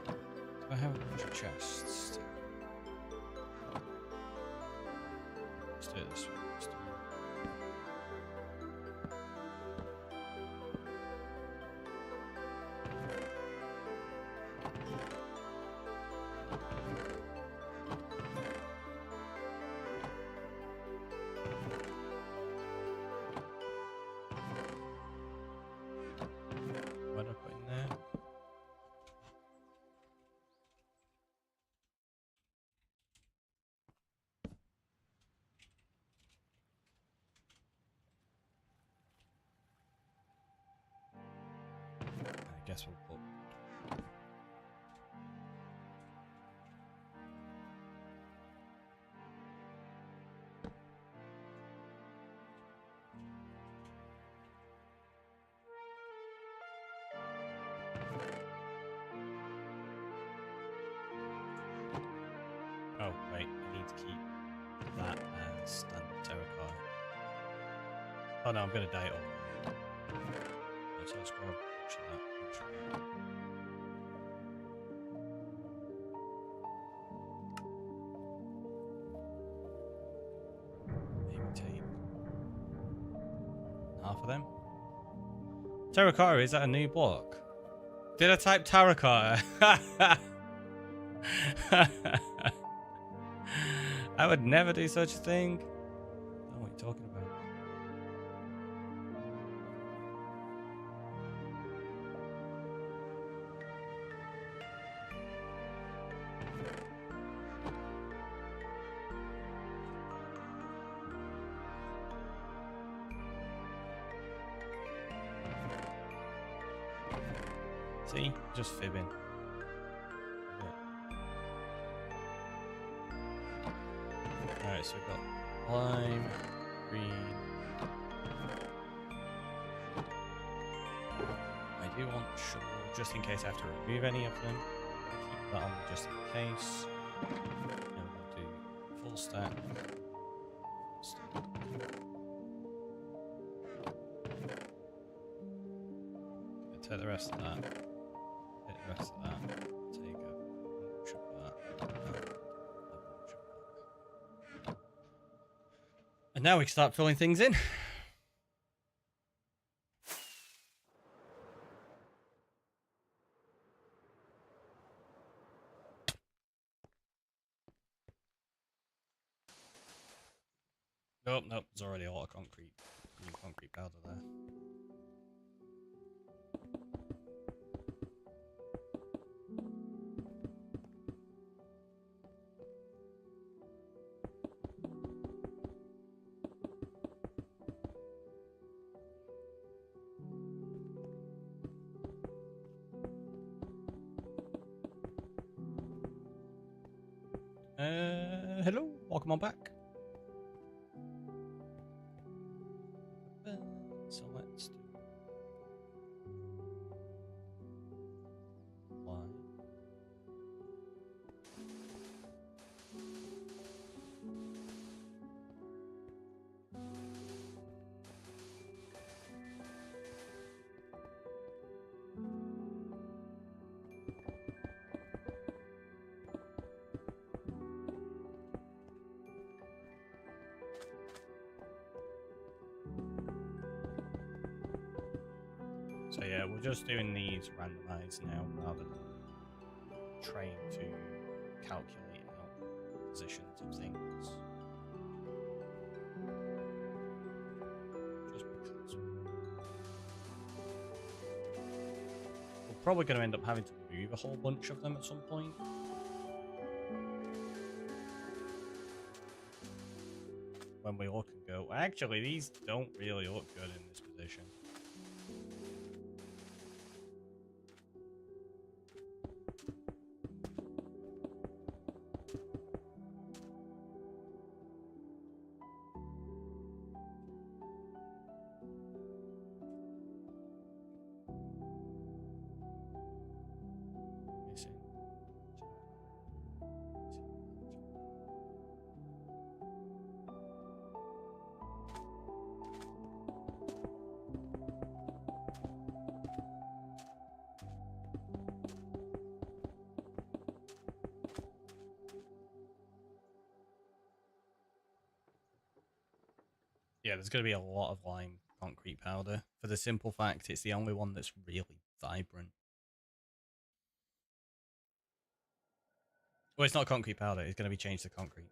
Speaker 1: do I have a bunch of chests? Let's do it this way. What do I put in there? I guess we'll put. Oh, wait, I need to keep that as standard terracotta. Oh no, I'm gonna dye it all. So let's grab that. Maybe tape. Half of them. Terracotta, is that a new block? Did I type terracotta? I would never do such a thing. I don't know what you're talking about. See? Just fibbing. Alright, so we've got lime, green. I do want sugar, just in case I have to remove any of them. Keep that on just in case. And we'll do full stack. Full stack. take the rest of that. Take the rest of that. Take a bunch of that. And a bunch of that. And now we can start filling things in. Nope, nope, there's already a lot of concrete. Green concrete powder there. Hello, welcome on back. So let's do one. So yeah, we're just doing these randomized now rather than trying to calculate out positions of things. Just because we're probably going to end up having to move a whole bunch of them at some point. When we look and go, actually, these don't really look good in this position. Yeah, there's going to be a lot of lime concrete powder for the simple fact it's the only one that's really vibrant. Well, it's not concrete powder, it's going to be changed to concrete.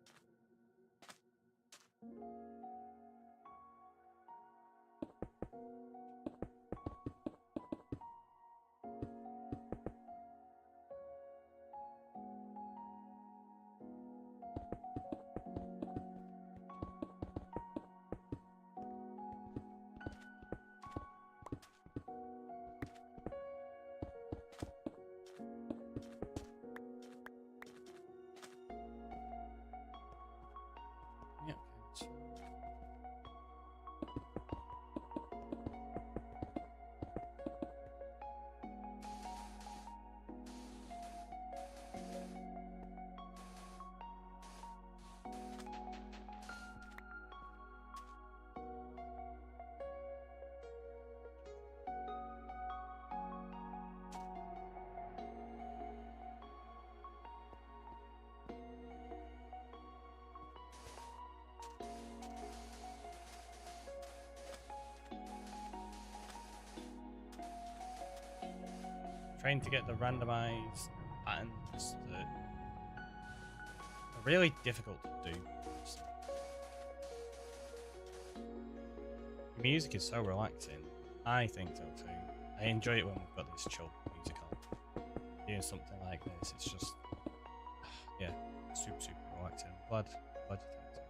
Speaker 1: Yeah, okay. Trying to get the randomized patterns that are really difficult to do. The music is so relaxing. I think so too. I enjoy it when we've got this chill music on. Doing something like this, it's just, yeah, super, super relaxing. Glad you think so.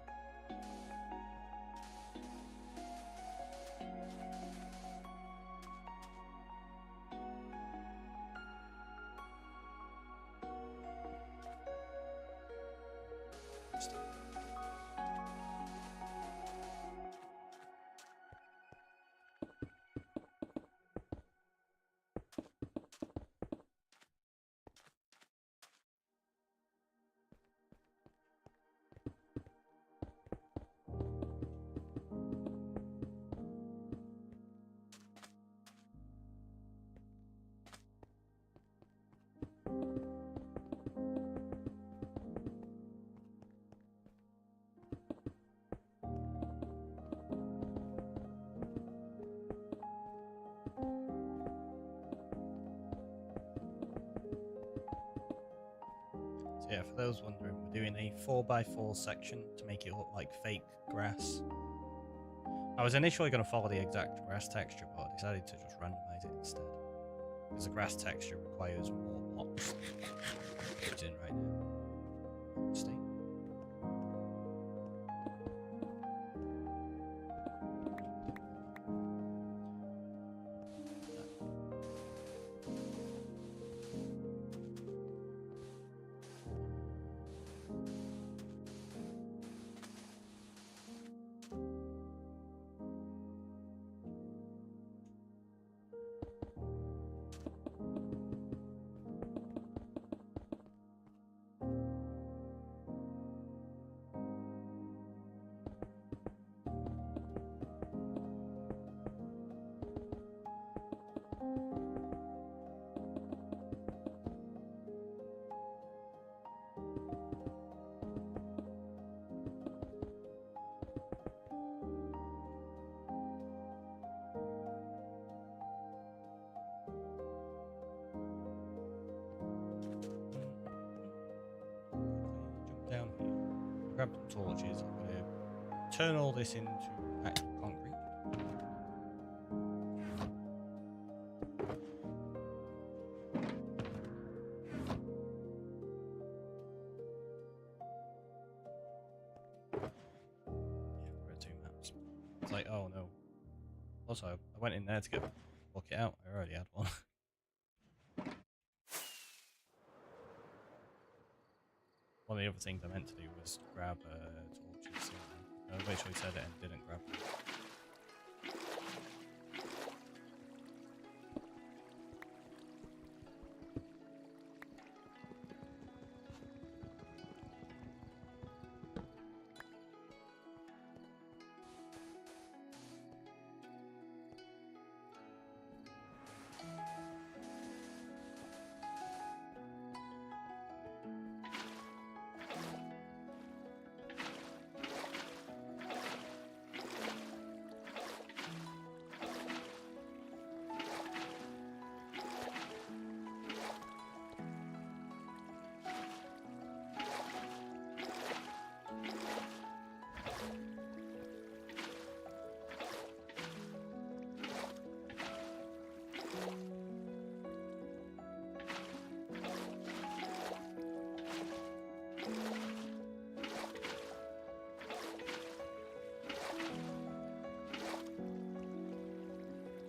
Speaker 1: So yeah, for those wondering, we're doing a 4x4 section to make it look like fake grass. I was initially going to follow the exact grass texture, but I decided to just randomize it instead. Because the grass texture requires more blocks. It's in right now. Stay. Jump down here. Grab some torches. I'm going to turn all this into actual concrete. Yeah, we're at 2 maps. It's like, oh no. Also, I went in there to block it out. I already had one. One of the other things I meant to do was grab torches. I eventually said it and didn't grab them.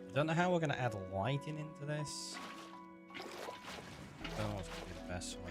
Speaker 1: I don't know how we're going to add lighting into this. I don't know what's going to be the best way.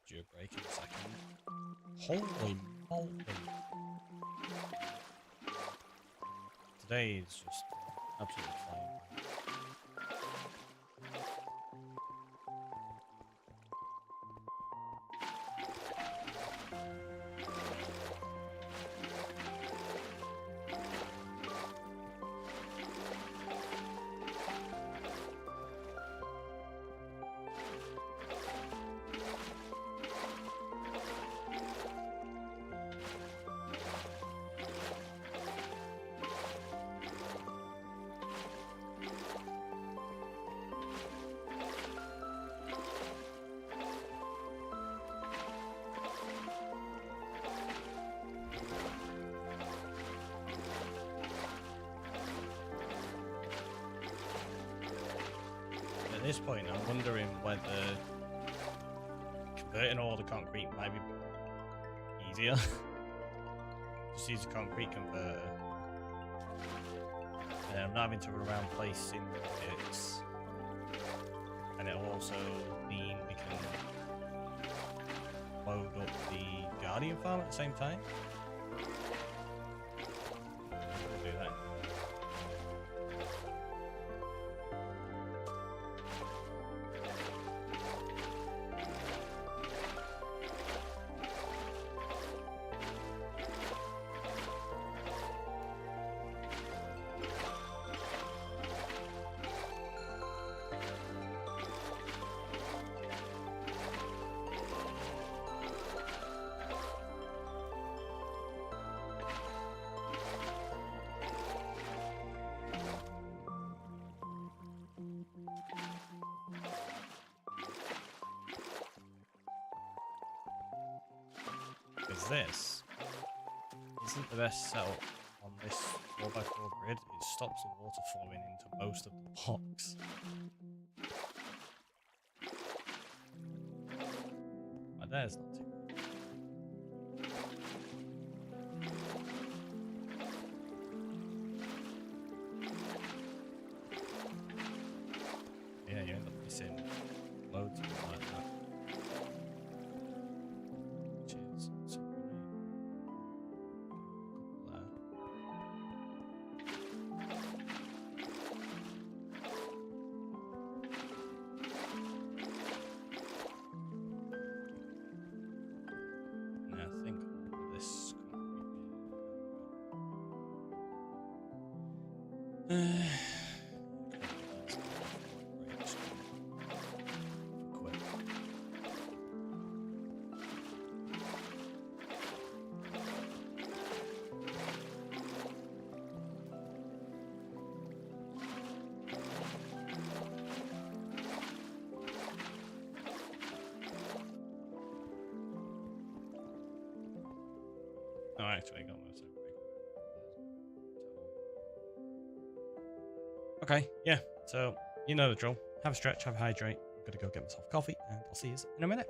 Speaker 1: due a break in a second. Holy moly. Today is just absolutely flying. At this point, I'm wondering whether converting all the concrete might be easier. Just use a concrete converter. And I'm not having to run around placing bits. And it'll also mean we can load up the Guardian farm at the same time. We'll do that. Because this isn't the best setup on this 4x4 grid. It stops the water flowing into most of the blocks. Right there's not too bad. Yeah, you end up missing loads of them like that. Which is super annoying. And I think all of this concrete quick. Oh, actually, I got most of it. Okay, yeah. So you know the drill. Have a stretch, have a hydrate. I'm gonna go get myself coffee, and I'll see you in a minute.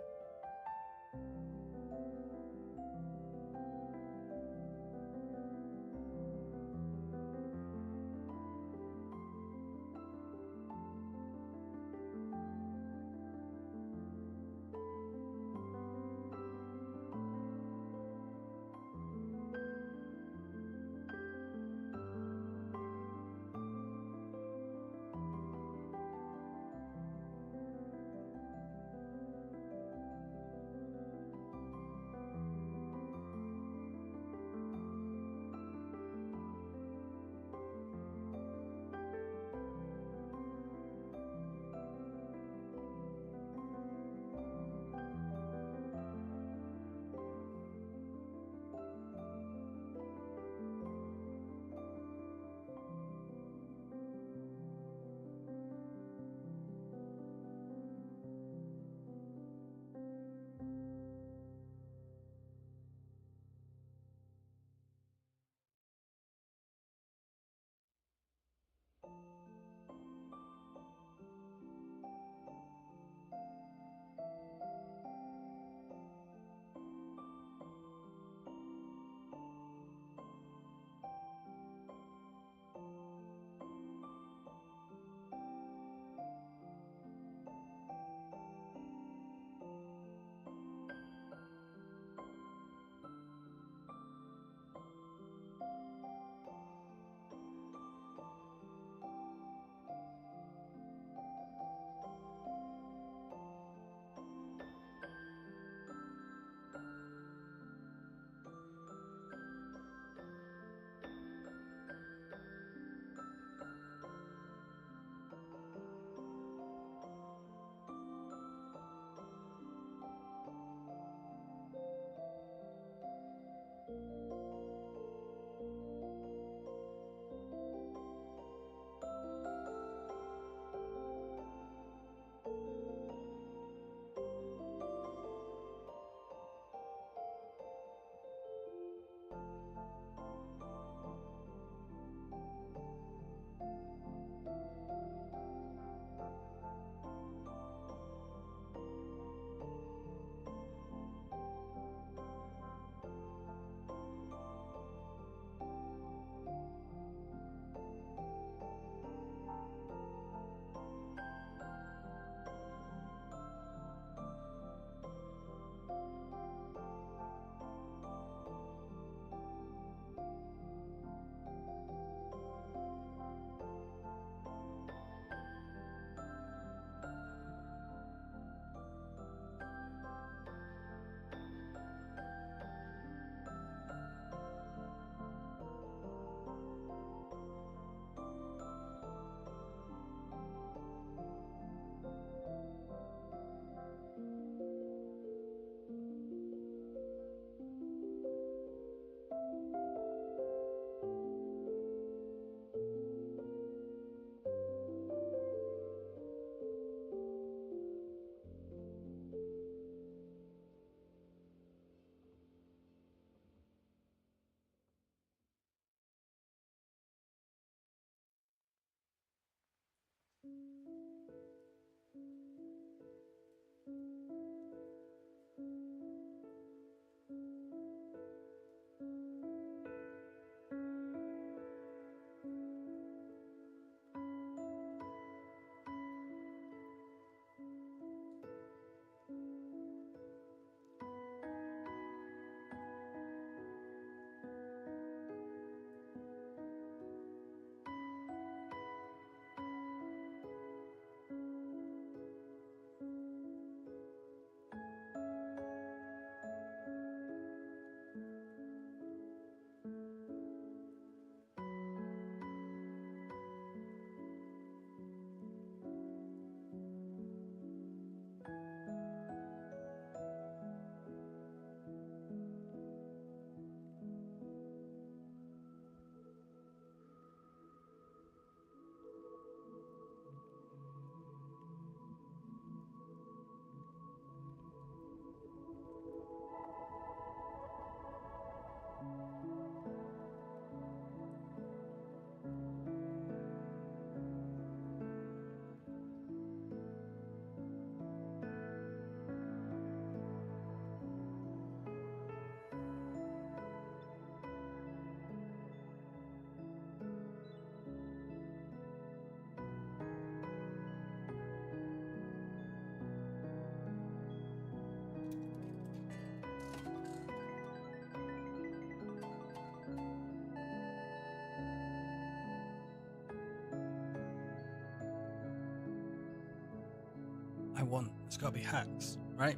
Speaker 1: I want. It's got to be hacks, right?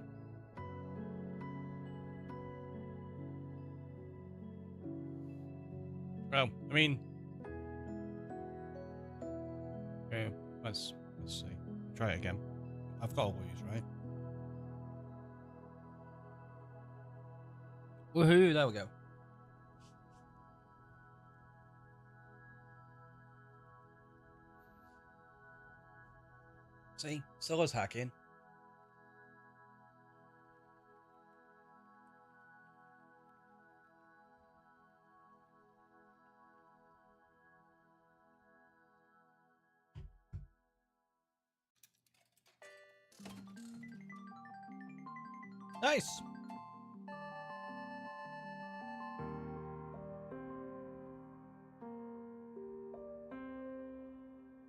Speaker 1: Well, I mean, okay, let's see. Try it again. I've got to lose, right? Woohoo! There we go. See, still is hacking. Nice.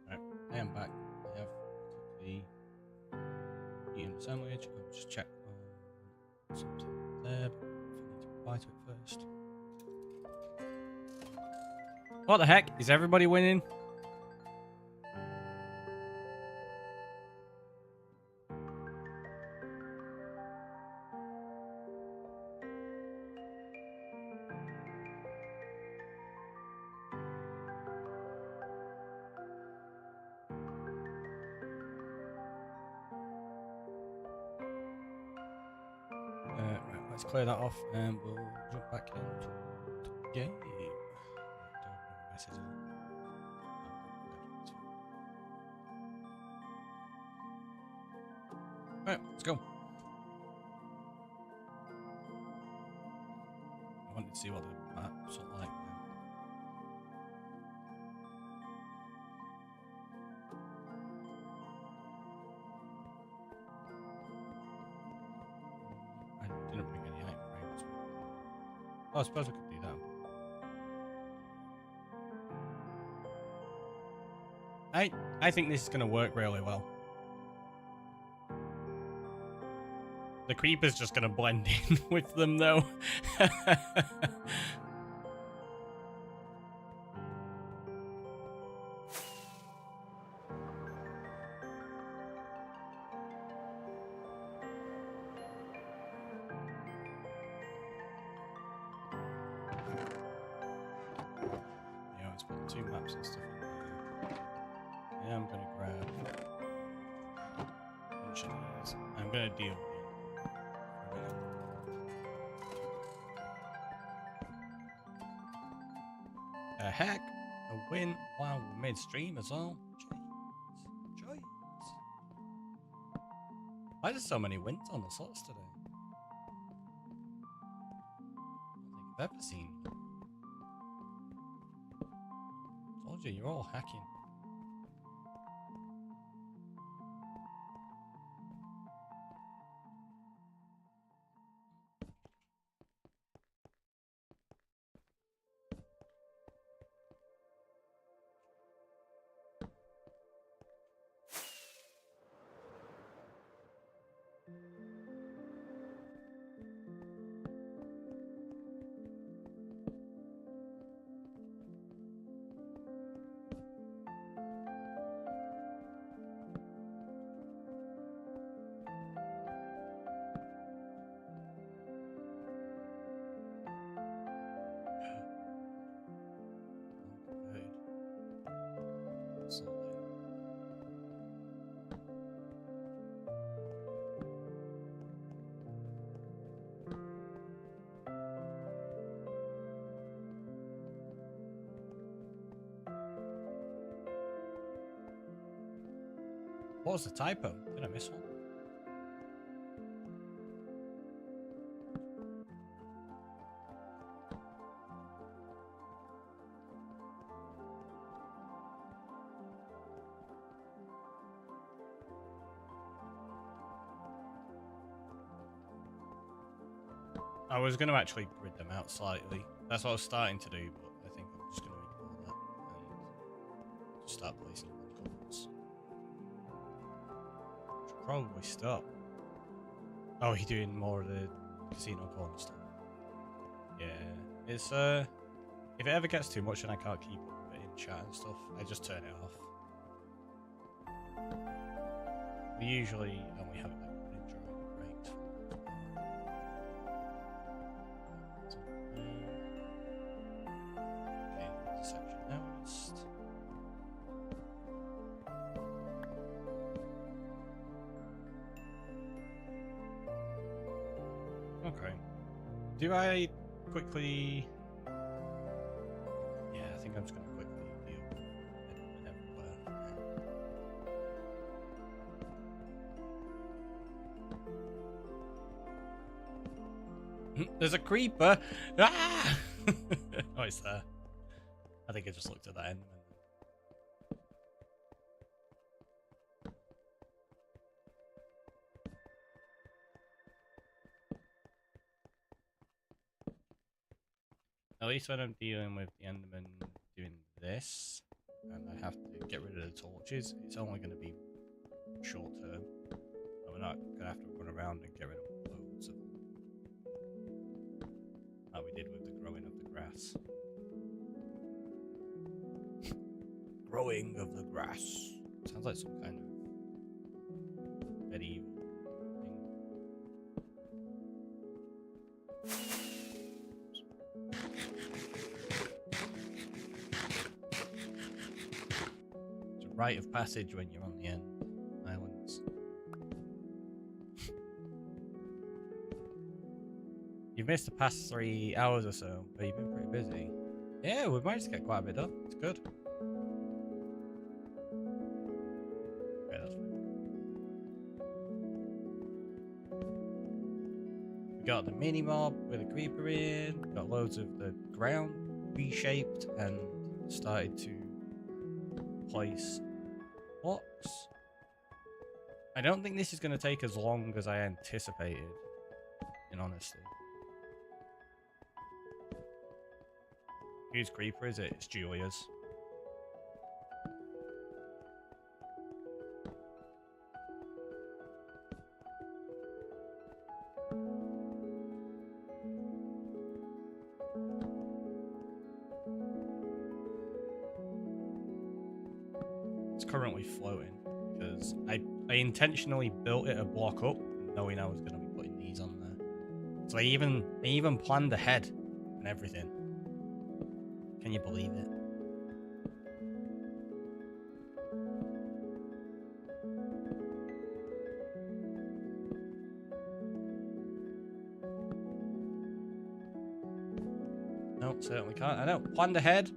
Speaker 1: Right, I am back. I have quickly eaten a sandwich. I'll just check something there. But I need to reply to it first. What the heck? Is everybody winning? Right, let's clear that off and we'll jump back into the game. Right, let's go. I wanted to see what the map's like now. I didn't bring any item frames. Oh, I suppose I could do that. I think this is going to work really well. The creeper's just going to blend in with them, though. Yeah, let's put 2 maps and stuff in there. Yeah, I'm going to grab a bunch of these. I'm going to deal with it. A heck, a win. Wow, we made stream as well. Jeez. Why are there so many wins on the slots today? I don't think I've ever seen. Told you, you're all hacking. What was the typo? Did I miss one? I was going to actually grid them out slightly. That's what I was starting to do, but I think I'm just going to ignore that and just start placing them on covers. Should probably stop. Oh, you're doing more of the casino corner stuff. Yeah, it's if it ever gets too much and I can't keep it in chat and stuff, I just turn it off. We usually, and we have it like ninja right. Okay, there's a section noticed. Okay. Do I quickly? Yeah, I think I'm just gonna quickly deal with it everywhere. There's a creeper! Ah! Oh, it's there. I think I just looked at that end. At least when I'm dealing with the Enderman doing this, and I have to get rid of the torches, it's only going to be short term. And we're not going to have to run around and get rid of loads of them. Like we did with the growing of the grass. Growing of the grass. Sounds like some kind of medieval thing. It's a rite of passage when you're on the end islands. You've missed the past 3 hours or so, but you've been pretty busy. Yeah, we've managed to get quite a bit done. It's good. Okay, that's fine. We got the mini mob with a creeper in. We got loads of the ground reshaped and started to place blocks. I don't think this is going to take as long as I anticipated, in honesty. Whose creeper is it? It's Julia's. It's currently floating because I intentionally built it a block up knowing I was going to be putting these on there. So I even planned ahead and everything. Can you believe it? No, certainly can't. I know. Planned ahead.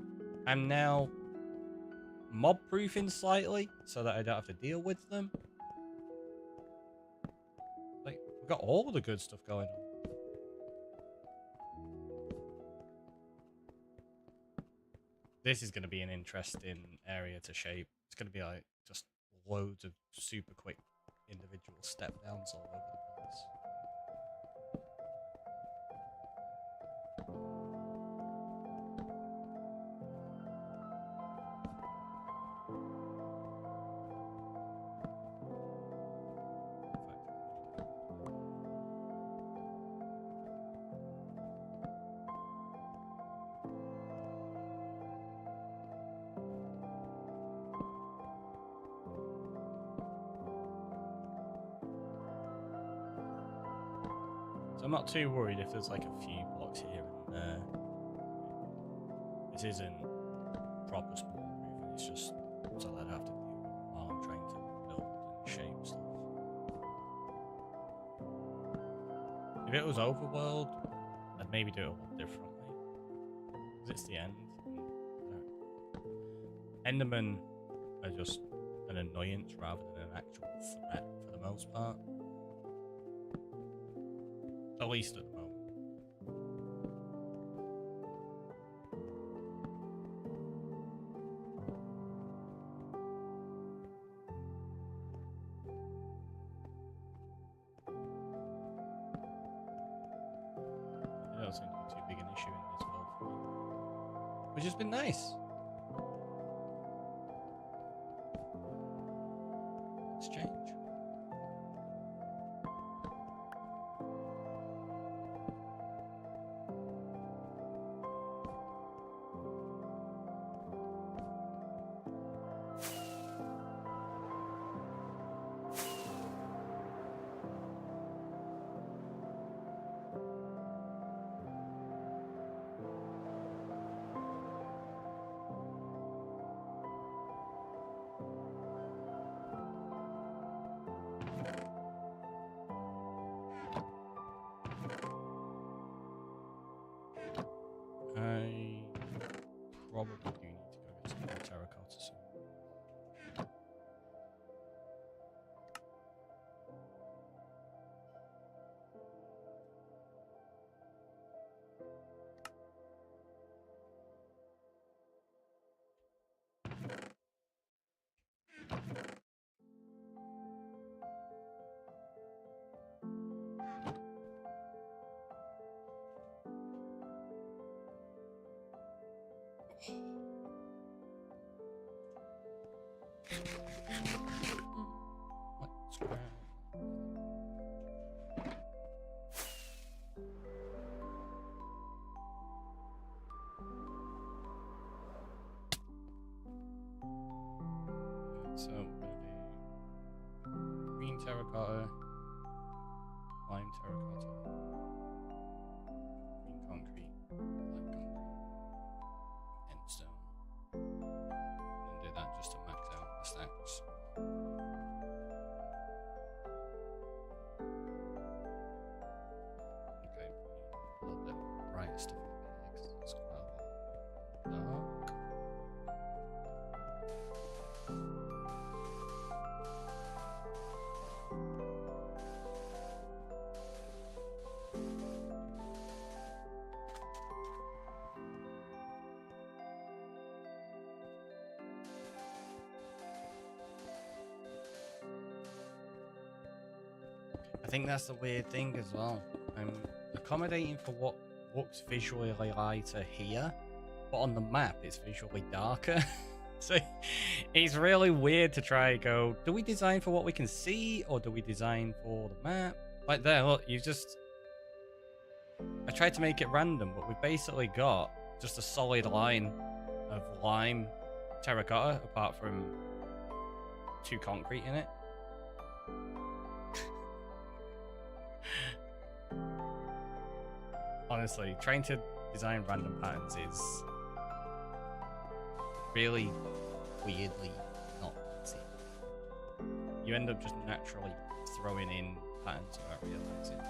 Speaker 1: I'm now mob proofing slightly so that I don't have to deal with them. Like, we've got all the good stuff going on. This is going to be an interesting area to shape. It's going to be like just loads of super quick individual step downs all over the place. I'm not too worried if there's like a few blocks here and there. This isn't proper spawn proofing, it's just so that I have to deal with it while I'm trying to build and shape stuff. If it was overworld, I'd maybe do it a lot differently. Because it's the end. Endermen are just an annoyance rather than an actual threat for the most part. At least at the moment. It doesn't seem to be too big an issue in this world for me. Which has been nice. Exchange. probably do need to go get some more terracotta soon. Let's grab. So we're gonna do green terracotta, lime terracotta, green concrete, black concrete, and stone. And do that just to max out the stacks. Okay, a little bit brighter stuff in here because it's quite a lot dark. I think that's the weird thing as well. I'm accommodating for what looks visually lighter here, but on the map it's visually darker. So it's really weird to try and go, do we design for what we can see or do we design for the map? Like there, look, I tried to make it random, but we've basically got just a solid line of lime terracotta apart from 2 concrete in it. Honestly, trying to design random patterns is really weirdly not easy. You end up just naturally throwing in patterns without realizing.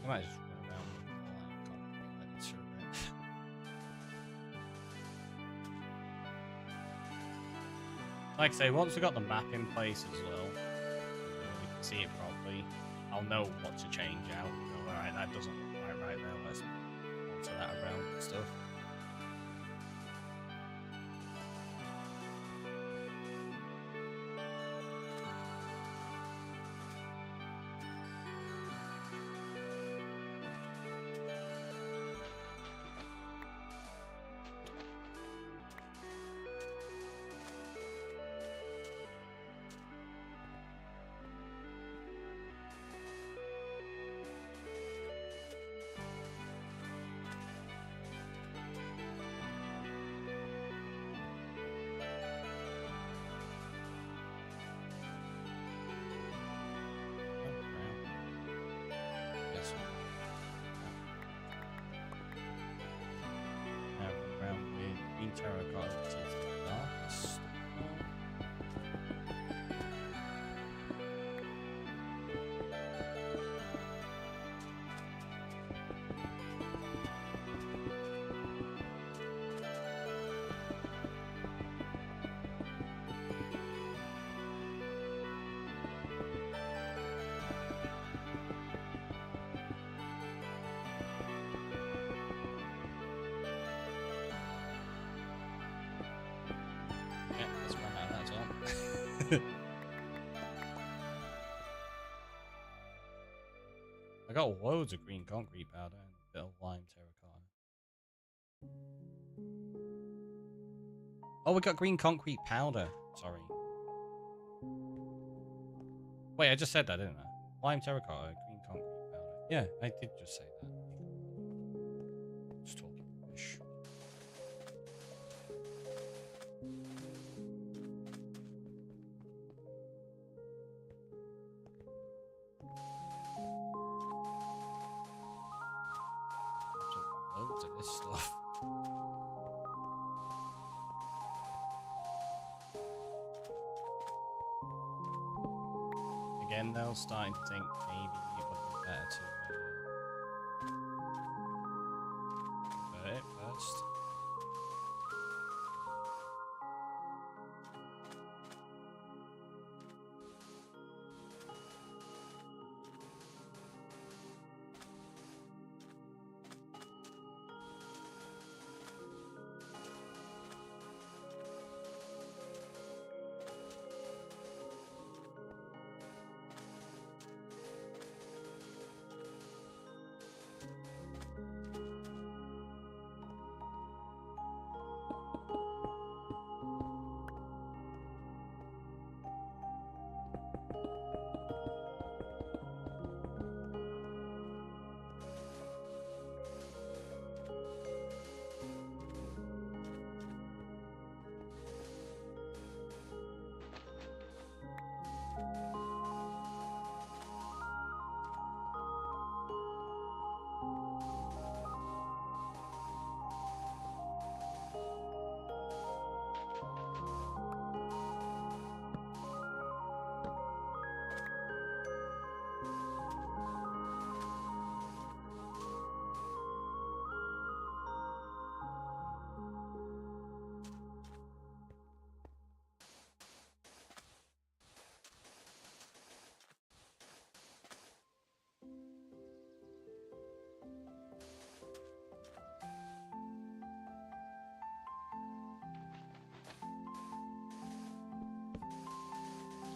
Speaker 1: I might just run around with the line concrete, let it serve it. Like I say, once we've got the map in place as well, we can see it properly, I'll know what to change out. Alright, that doesn't look quite right there, let's alter that around and stuff. got loads of green concrete powder and a bit of lime terracotta. Oh, we got green concrete powder. Sorry. Wait, I just said that, didn't I? Lime terracotta, green concrete powder. Yeah, I did just say that. Just talking rubbish. Loads of this stuff. Again, though, starting to think maybe it would be better to convert it first.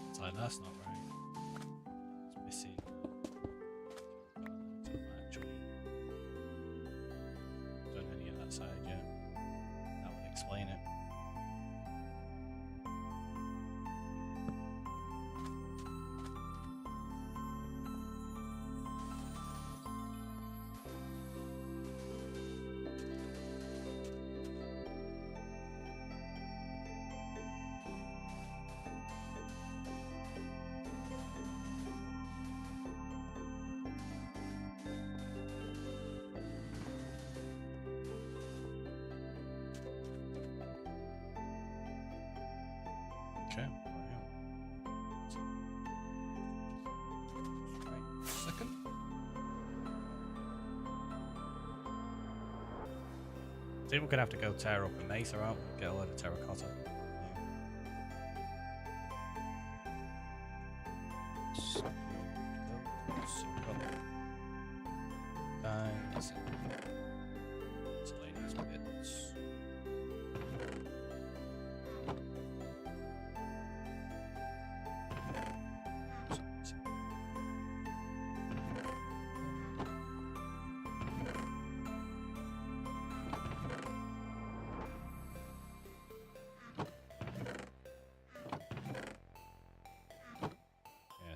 Speaker 1: It's like, that's not right. It's missing. Actually, done any of that side yet. That would explain it. Okay. Right. Second. I think we're gonna have to go tear up a mesa out and get a load of terracotta.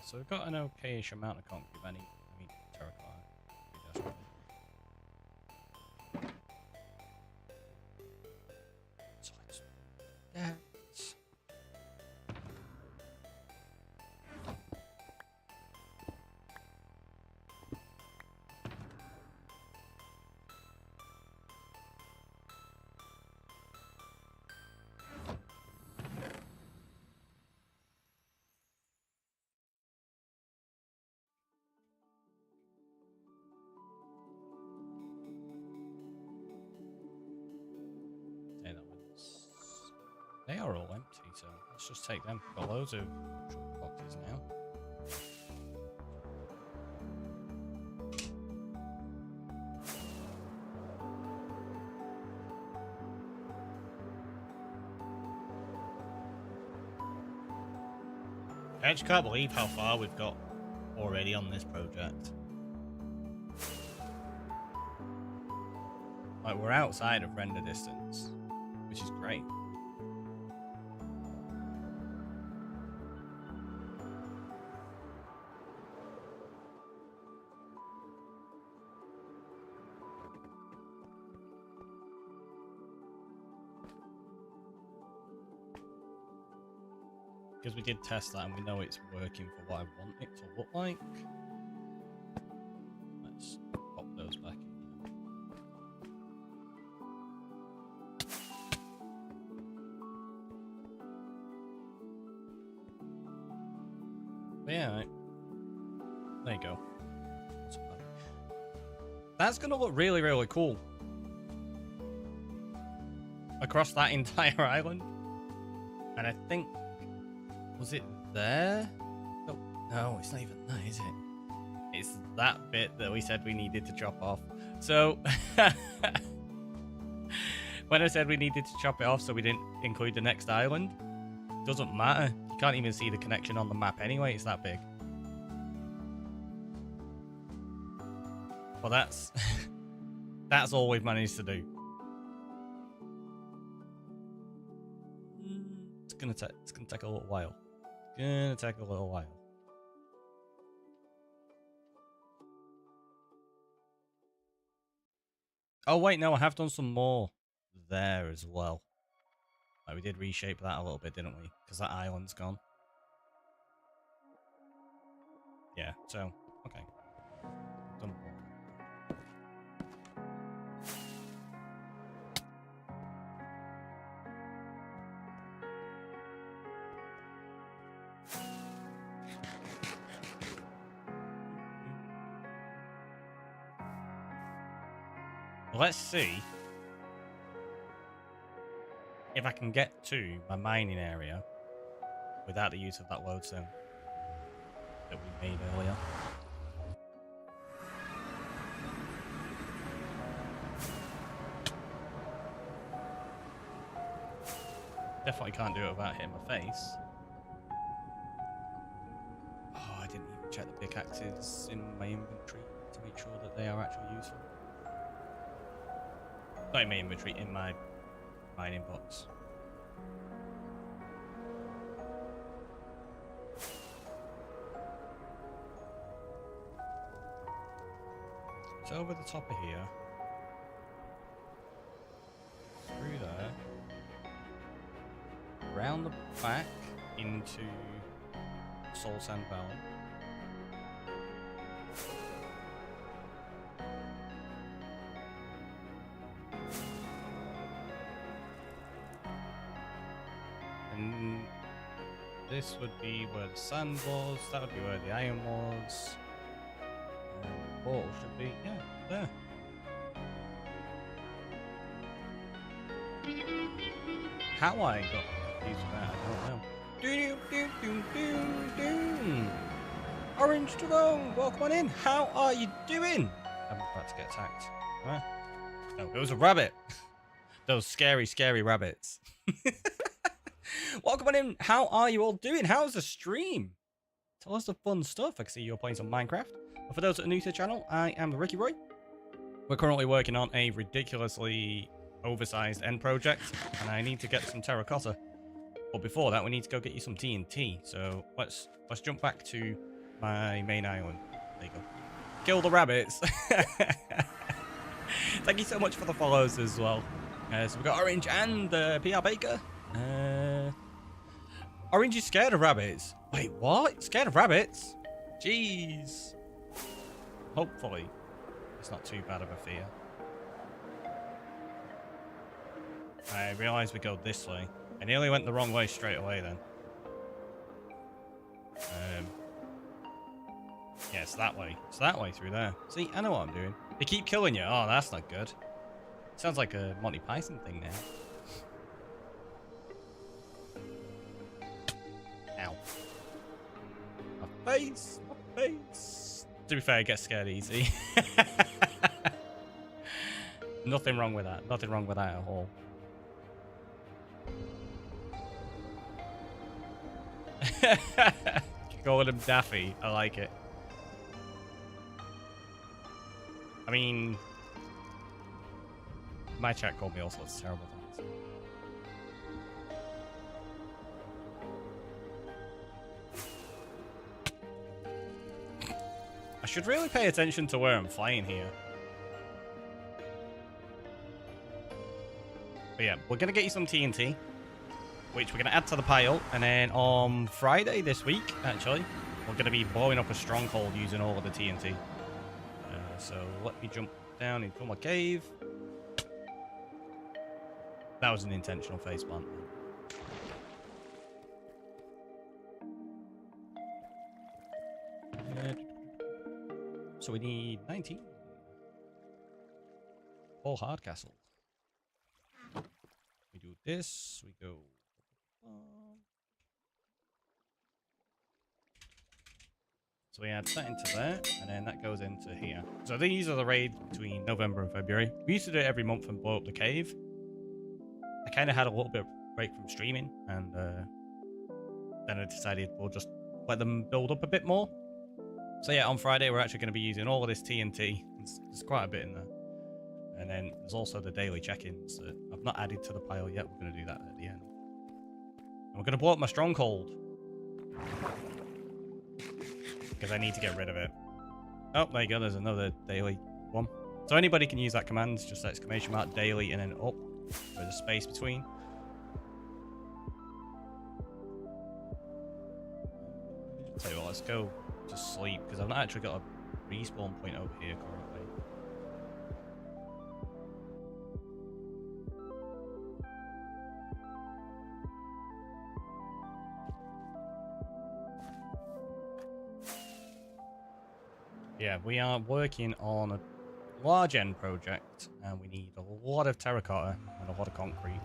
Speaker 1: So we've got an okayish amount of concrete. I need terracotta. Pretty desperately. So let's that. They are all empty, so let's just take them. Got loads of short boxes now. I just can't believe how far we've got already on this project. Like, we're outside of render distance, which is great. Because we did test that and we know it's working for what I want it to look like. Let's pop those back in. But yeah, right. There you go. That's going to look really, really cool. Across that entire island. And I think... Was it there? Oh, no, it's not even there, is it? It's that bit that we said we needed to chop off. So, when I said we needed to chop it off so we didn't include the next island, doesn't matter. You can't even see the connection on the map anyway, it's that big. Well, that's... that's all we've managed to do. It's gonna take a little while. Gonna take a little while. Oh wait, no, I have done some more there as well. Like, we did reshape that a little bit, didn't we? Because that island's gone. Yeah, so, okay. Done more. Let's see if I can get to my mining area without the use of that lodestone that we made earlier. Definitely can't do it without hitting my face. Oh, I didn't even check the pickaxes in my inventory to make sure that they are actually useful. Not in my inventory, in my mining box. It's over the top of here. Through there. Round the back into Soul Sand Valley. And this would be where the sand was, that would be where the iron was. And the portal should be, yeah, there. How I got confused with that, I don't know. Do do do do do. Orange Tyrone, welcome on in. How are you doing? I'm about to get attacked. Huh? No, it was a rabbit. Those scary, scary rabbits. Welcome on in. How are you all doing? How's the stream? Tell us the fun stuff. I can see you're playing some Minecraft. And for those that are new to the channel, I am TheRickyroy. We're currently working on a ridiculously oversized end project, and I need to get some terracotta. But before that, we need to go get you some TNT. So let's jump back to my main island. There you go. Kill the rabbits. Thank you so much for the follows as well. So we've got Orange and PR Baker. Orange is scared of rabbits. Wait, what? Scared of rabbits? Jeez. Hopefully, it's not too bad of a fear. I realised we go this way. I nearly went the wrong way straight away then. Yeah, it's that way. It's that way through there. See, I know what I'm doing. They keep killing you. Oh, that's not good. Sounds like a Monty Python thing now. Ow. My face! My face! To be fair, I get scared easy. Nothing wrong with that. Nothing wrong with that at all. Calling him Daffy. I like it. I mean... My chat called me all sorts of terrible things. I should really pay attention to where I'm flying here. But yeah, we're going to get you some TNT, which we're going to add to the pile. And then on Friday this week, actually, we're going to be blowing up a stronghold using all of the TNT. So let me jump down into my cave. That was an intentional faceplant. So we need 19. All Hardcastle. We do this, we go. So we add that into there, and then that goes into here. So these are the raids between November and February. We used to do it every month and blow up the cave. I kind of had a little bit of break from streaming, and then I decided we'll just let them build up a bit more. So yeah, on Friday we're actually going to be using all of this TNT. There's quite a bit in there. And then there's also the daily check-ins that I've not added to the pile yet. We're going to do that at the end. And we're going to blow up my stronghold. Because I need to get rid of it. Oh, there you go. There's another daily one. So anybody can use that command. Just exclamation mark daily and then up with a space between. Tell you what, let's go to sleep because I've not actually got a respawn point over here currently. Yeah, we are working on a large end project and we need a lot of terracotta and a lot of concrete.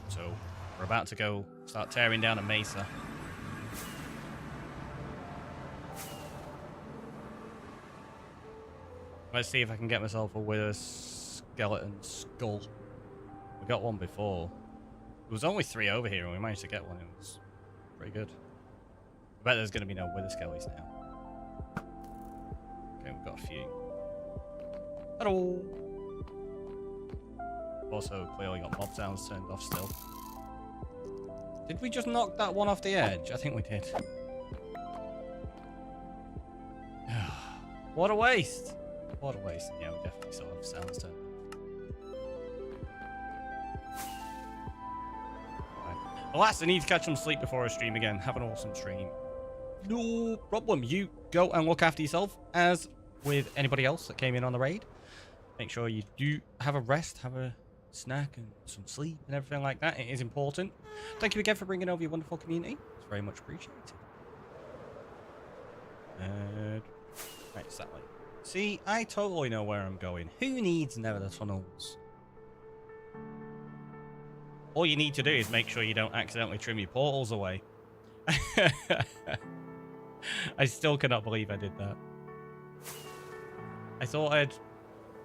Speaker 1: So we're about to go start tearing down a mesa. Let's see if I can get myself a wither skeleton skull. We got one before. There was only 3 over here and we managed to get one. It was pretty good. I bet there's going to be no wither skellies now. Okay, we've got a few. Hello! Also, clearly got mob sounds turned off still. Did we just knock that one off the edge? I think we did. What a waste! What a waste. Yeah, we definitely still have sounds turned off. Right. Alas, I need to catch some sleep before I stream again. Have an awesome stream. No problem. You go and look after yourself, as with anybody else that came in on the raid. Make sure you do have a rest, have a snack and some sleep and everything like that. It is important. Thank you again for bringing over your wonderful community. It's very much appreciated. Right, it's that way. See, I totally know where I'm going. Who needs Nether tunnels? All you need to do is make sure you don't accidentally trim your portals away. I still cannot believe I did that. I thought I'd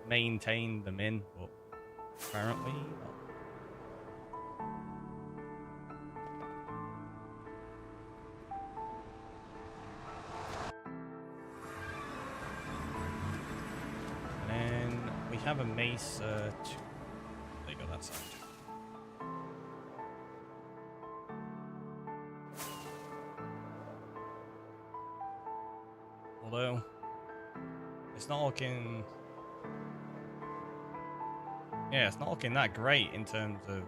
Speaker 1: maintain them in, but apparently not. And then we have a mesa to... There you go, that side. Although, it's not looking... Yeah, it's not looking that great in terms of...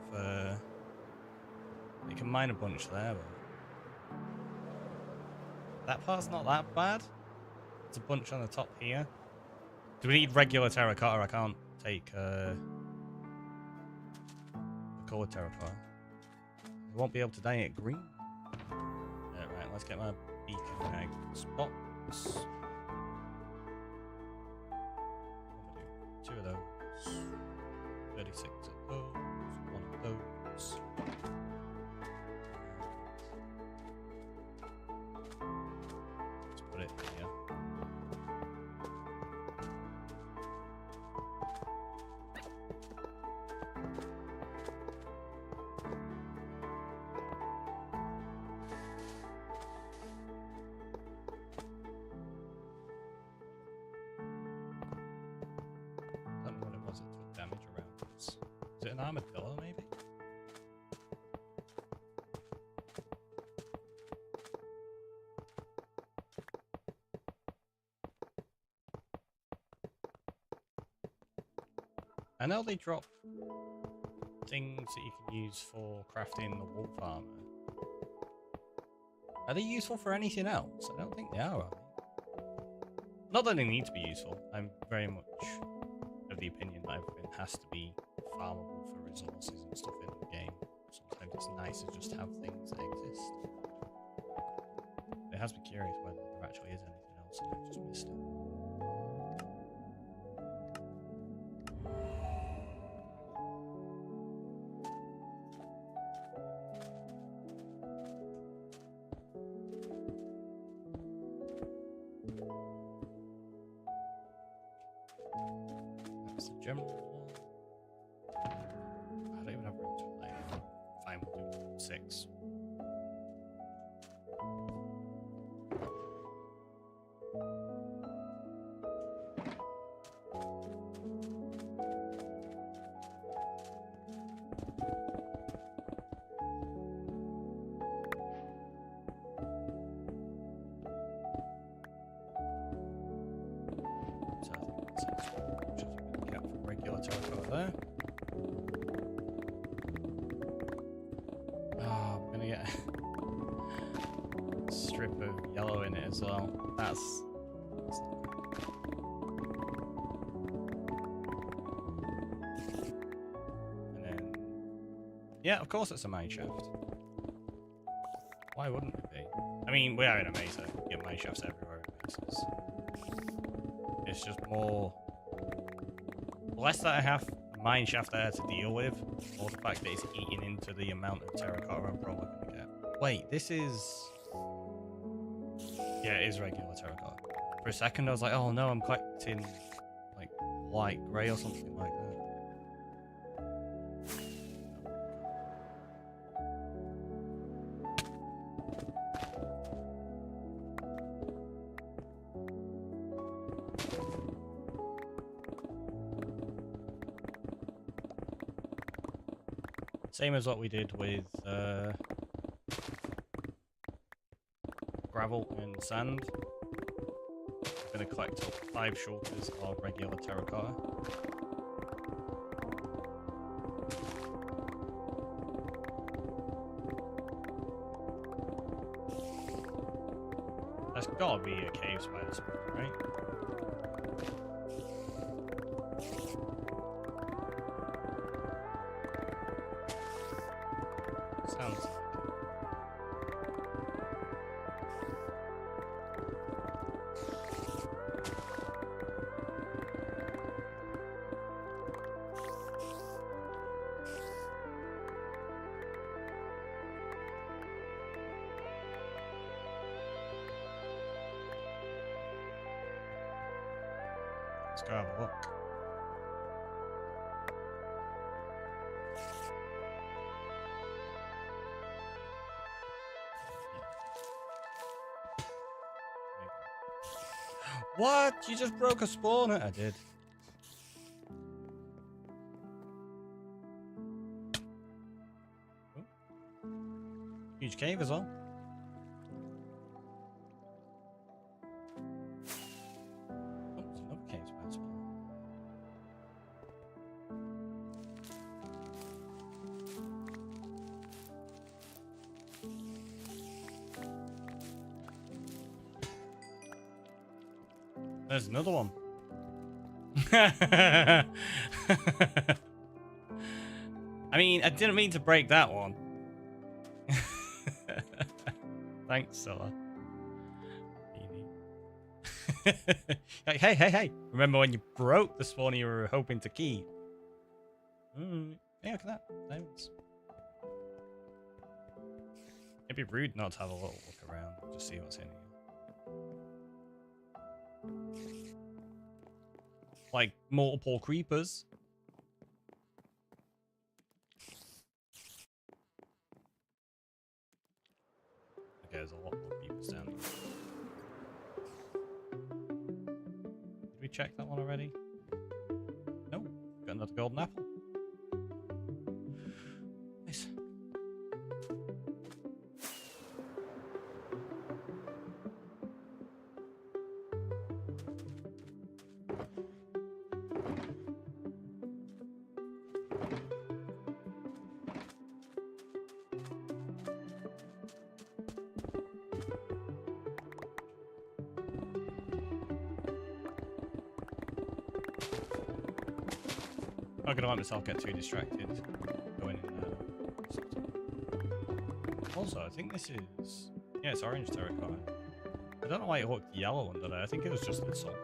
Speaker 1: you can mine a bunch there, but... That part's not that bad. It's a bunch on the top here. Do we need regular terracotta? I can't take the colored terracotta. I won't be able to dye it green. Yeah, right, let's get my beacon egg spots. 2 of those. 36 of those. 1 of those. Let's put it here. I don't know what it was, it took damage around. armadillo, maybe? I know they drop things that you can use for crafting the wolf armor. Are they useful for anything else? I don't think they are they? Not that they need to be useful. I'm very much of the opinion that everything has to be farmable for resources and stuff in the game. Sometimes it's nice to just have things that exist. It has me curious whether there actually is anything else and I've just missed it. That's the general one. I don't even have room to play. Fine, we'll do 6. So I think that's it. Which is a bit of for regular terracotta there. Oh, I'm gonna get a strip of yellow in it as well. That's not good. And then, yeah, of course it's a mine shaft. Why wouldn't it be? I mean, we are in a mesa. You get mine shafts everywhere in mesas. It's just more... less that I have a mine shaft there to deal with, or the fact that it's eating into the amount of terracotta I'm probably going to get. Wait, this is... yeah, it is regular terracotta. For a second I was like, oh no, I'm collecting like light grey or something like that. Same as what we did with gravel and sand. I'm going to collect up 5 shulkers of regular terracotta. There's gotta be a cave spider spawn, right? Sounds like it. Let's go have a look. What? You just broke a spawner? I did. Oh. Huge cave as well. Oh, there's another cave spawn. There's another one. I mean, I didn't mean to break that one. Thanks, Scylla. Like, hey. Remember when you broke the spawn you were hoping to keep? Yeah, look at that. Diamonds. It'd be rude not to have a little look around. Just see what's in here. Like multiple creepers. Okay, there's a lot more creepers down here. Did we check that one already? No, got another golden apple. not gonna let myself get too distracted going in there. Also, I think this is... Yeah, it's orange terracotta. I don't know why it looked yellow under there. I think it was just the sunlight.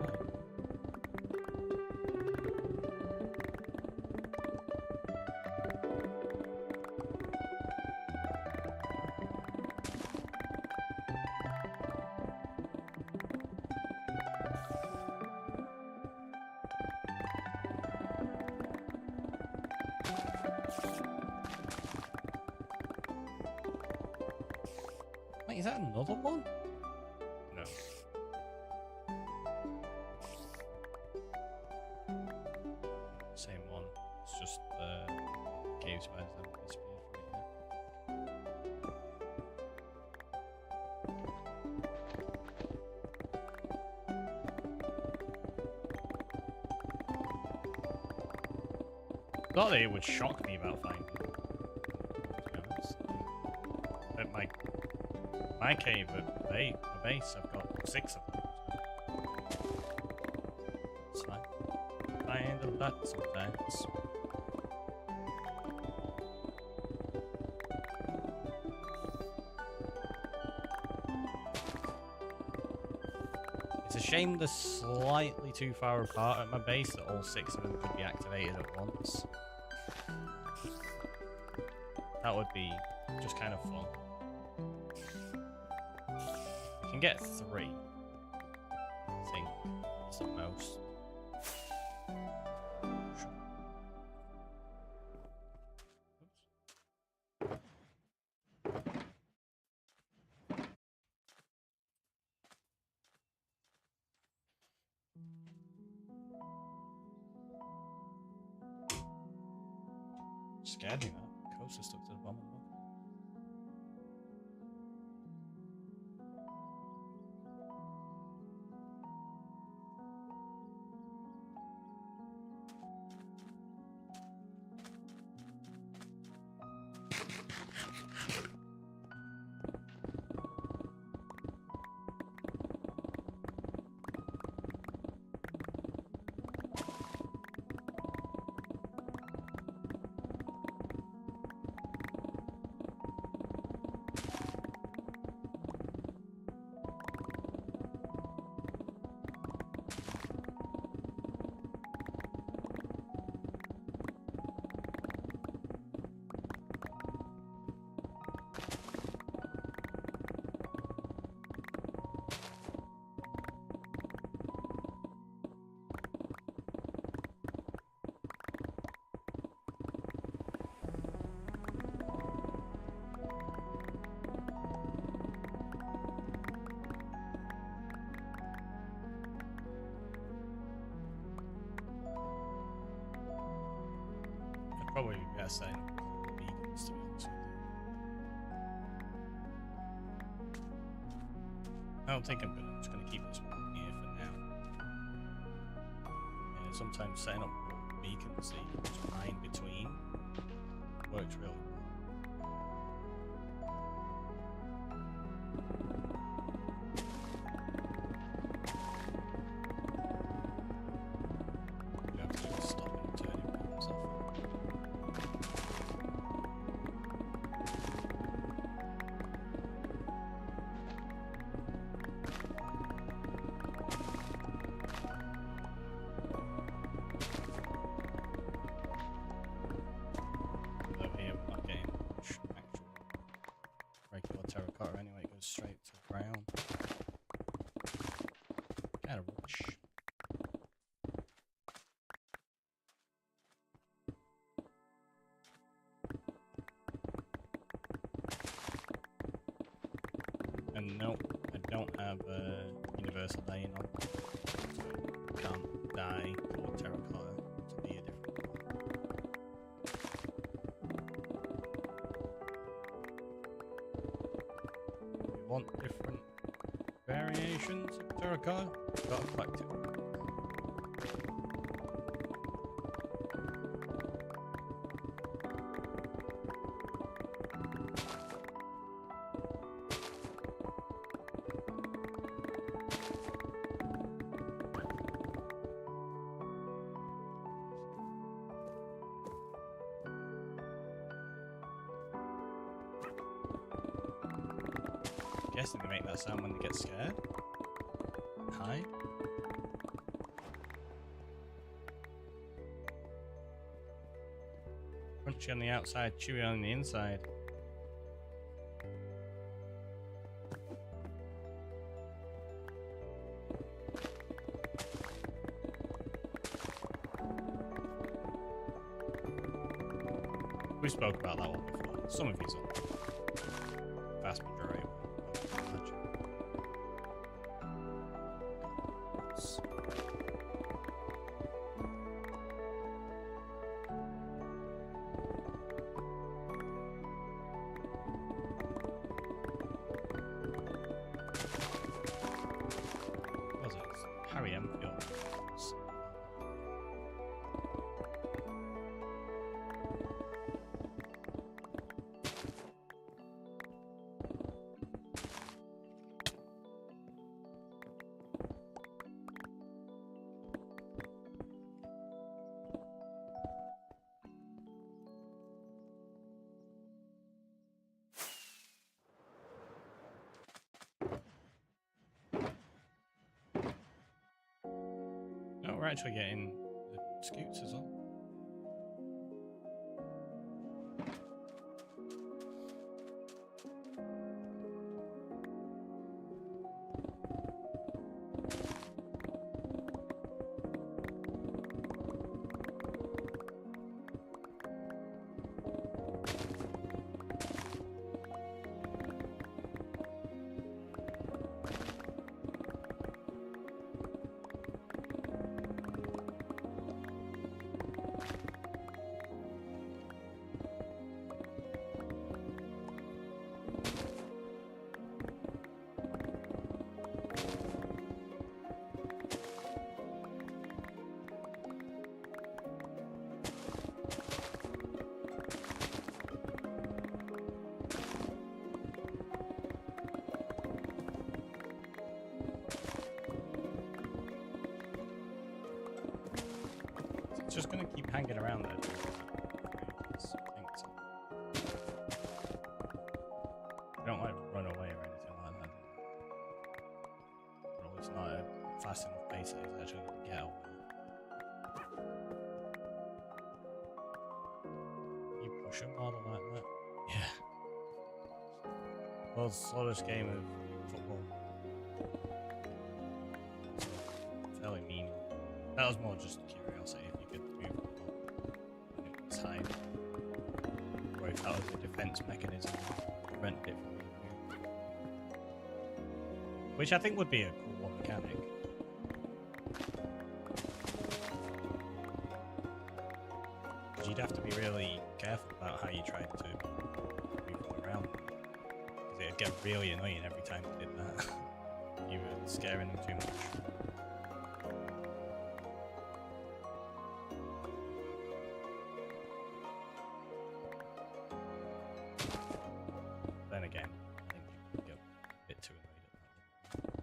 Speaker 1: Wait, is that another one? No. Same one. It's just the cave spiders that have disappeared from it here. Thought that it would shock me about finding it, to be honest. At my cave at the base, I've got 6 of them. It's fine. I handle that sometimes. It's a shame they're slightly too far apart at my base that all 6 of them could be activated at once. That would be just kind of fun. You can get 3. I think it's the most. Scared me, that coaster stuck to the bottom of the book. Probably best setting up beacons, to be honest with you. I don't think I'm just gonna keep this one here for now. Yeah, sometimes setting up beacons that you can just mine between works really well. You have to just stop and turn your arms off. Over here, we're not getting much actual regular terracotta anyway, it goes straight to the ground. Kind of rich. And no, I don't have a universal dying on, so I can't dye or terracotta to be a different color. If you want different variations of terracotta, you've got to collect it. guessing they make that sound when they get scared. Hide. Crunchy on the outside, chewy on the inside. We spoke about that one before. Some of these are vast majority. Was it Harry Enfield? Oh, we're actually getting the scoots as well. It's just gonna keep hanging around there. I don't like run away or anything like that. Well, it's not a fast enough pace that he's actually gonna get away. You push him harder like that? Yeah. World's slowest game of football. Fairly mean. That was more just curiosity if you could move the ball when it was high. Or if that was a defense mechanism to prevent it from being moved. Which I think would be a cool mechanic. Because you'd have to be really careful about how you tried to move them around. Because it'd get really annoying every time you did that. You were scaring them too much. Then again, I think you get a bit too annoyed at that.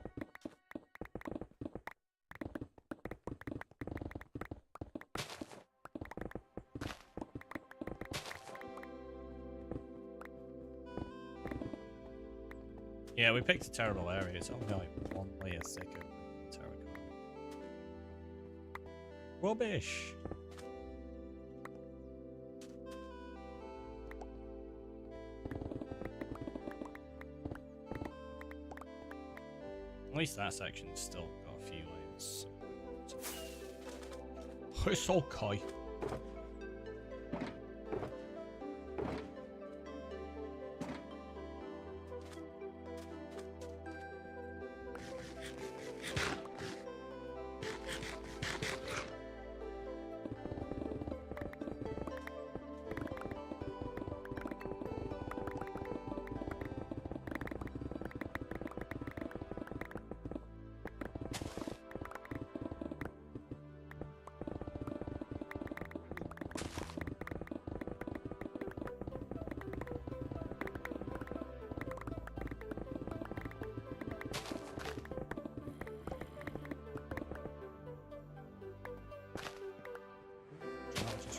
Speaker 1: Yeah, we picked a terrible area. It's only like one layer thicker than terracotta. Rubbish! At least that section's still got a few layers. It's okay.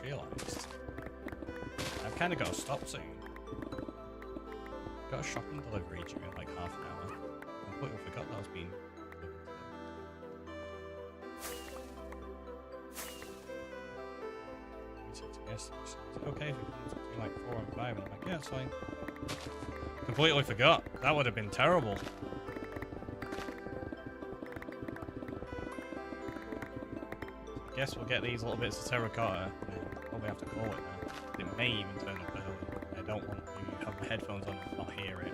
Speaker 1: Realised I've kind of got to stop soon. got a shopping delivery due in like half an hour. I completely forgot that was being delivered today. Yes, is it okay if we come between like 4 and 5? And I'm like, yeah, it's fine. Completely forgot. That would have been terrible. I guess we'll get these little bits of terracotta. Probably have to call it now. It may even turn up early. I don't want to have my headphones on and not hear it.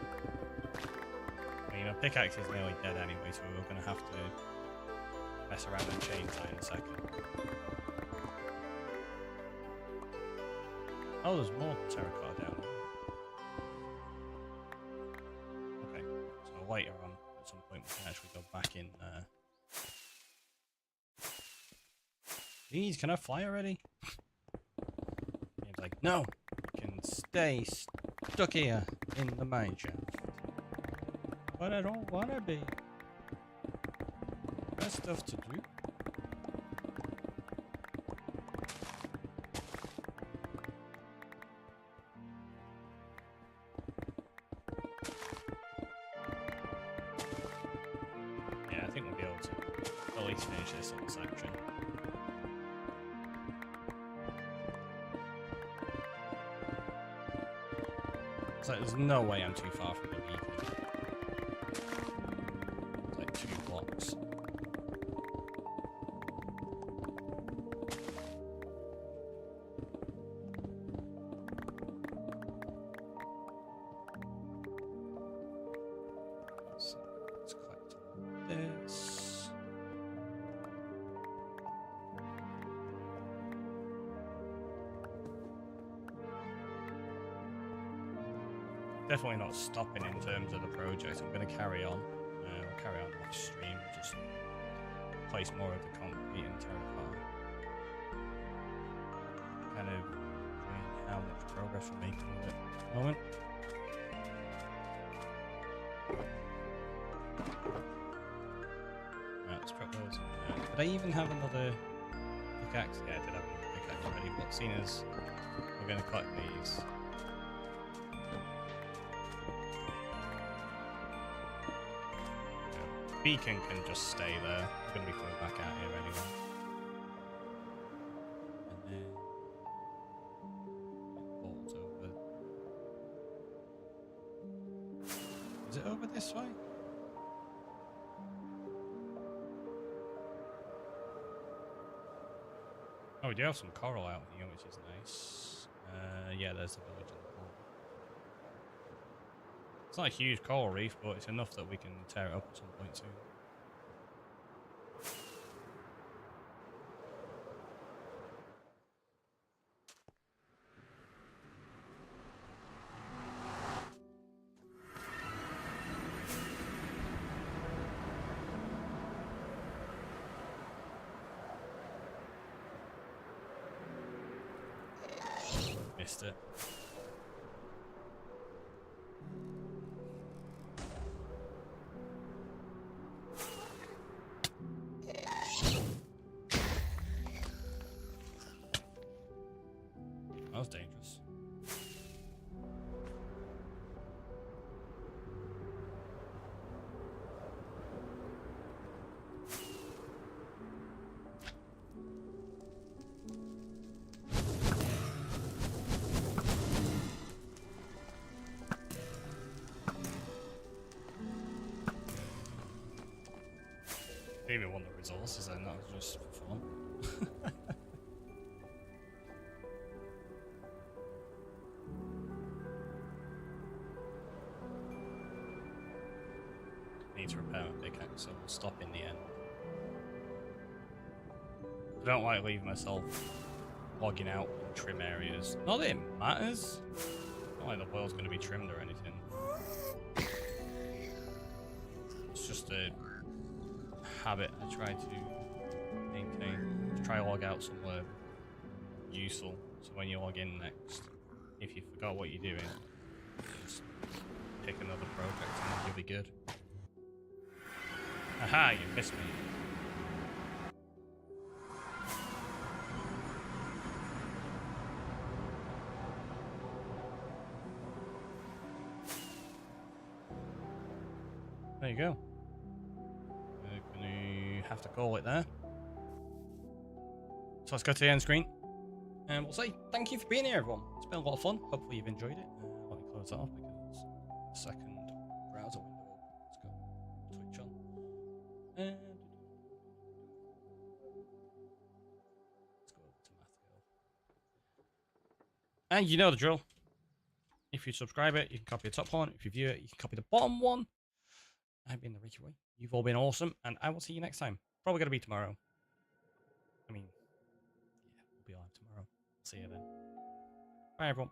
Speaker 1: I mean, my pickaxe is nearly dead anyway, so we're going to have to mess around and change that in a second. Oh, there's more terracotta down there. Okay, so later on, at some point, we can actually go back in there. Please, can I fly already? He's like, no, you can stay stuck here in the mine shaft. But I don't want to be. There's stuff to do. Yeah, I think we'll be able to at least finish this little section. It's like, there's no way I'm too far from the beacon. It's like 2 blocks. So let's collect all this. Definitely not stopping in terms of the project. I'm going to carry on. We'll carry on off stream. Just place more of the concrete and terracotta. Kind of enjoying how much progress we're making with it at the moment. Right, let's drop those in there. Did I even have another pickaxe? Yeah, I did have another pickaxe already, but seeing as we're going to collect these. Beacon can just stay there. We're going to be coming back out here anyway. And then bolts over. Is it over this way? Oh, we do have some coral out here, which is nice. Yeah, there's the village in the corner. It's not a huge coral reef, but it's enough that we can tear it up at some point soon. Missed it. That was dangerous. Maybe want the resources and that was just for fun. Need to repair my pickaxe, so we'll stop in the end. I don't like leaving myself logging out in trim areas. Not that it matters. Not like the world's going to be trimmed or anything. It's just a habit I try to maintain. To try to log out somewhere useful, so when you log in next, if you forgot what you're doing, just pick another project and you'll be good. Aha, you missed me. there you go. We're gonna have to call it there. So let's go to the end screen. And we'll say thank you for being here, everyone. It's been a lot of fun. Hopefully you've enjoyed it. Let me close that off because the second browser window. Let's go Twitch on. And let's go over to Matthew. And you know the drill. If you subscribe it, you can copy the top one. If you view it, you can copy the bottom one. I've been TheRickyroy. You've all been awesome, and I will see you next time. Probably going to be tomorrow. I mean, yeah, we'll be live tomorrow. See you then. Bye, everyone.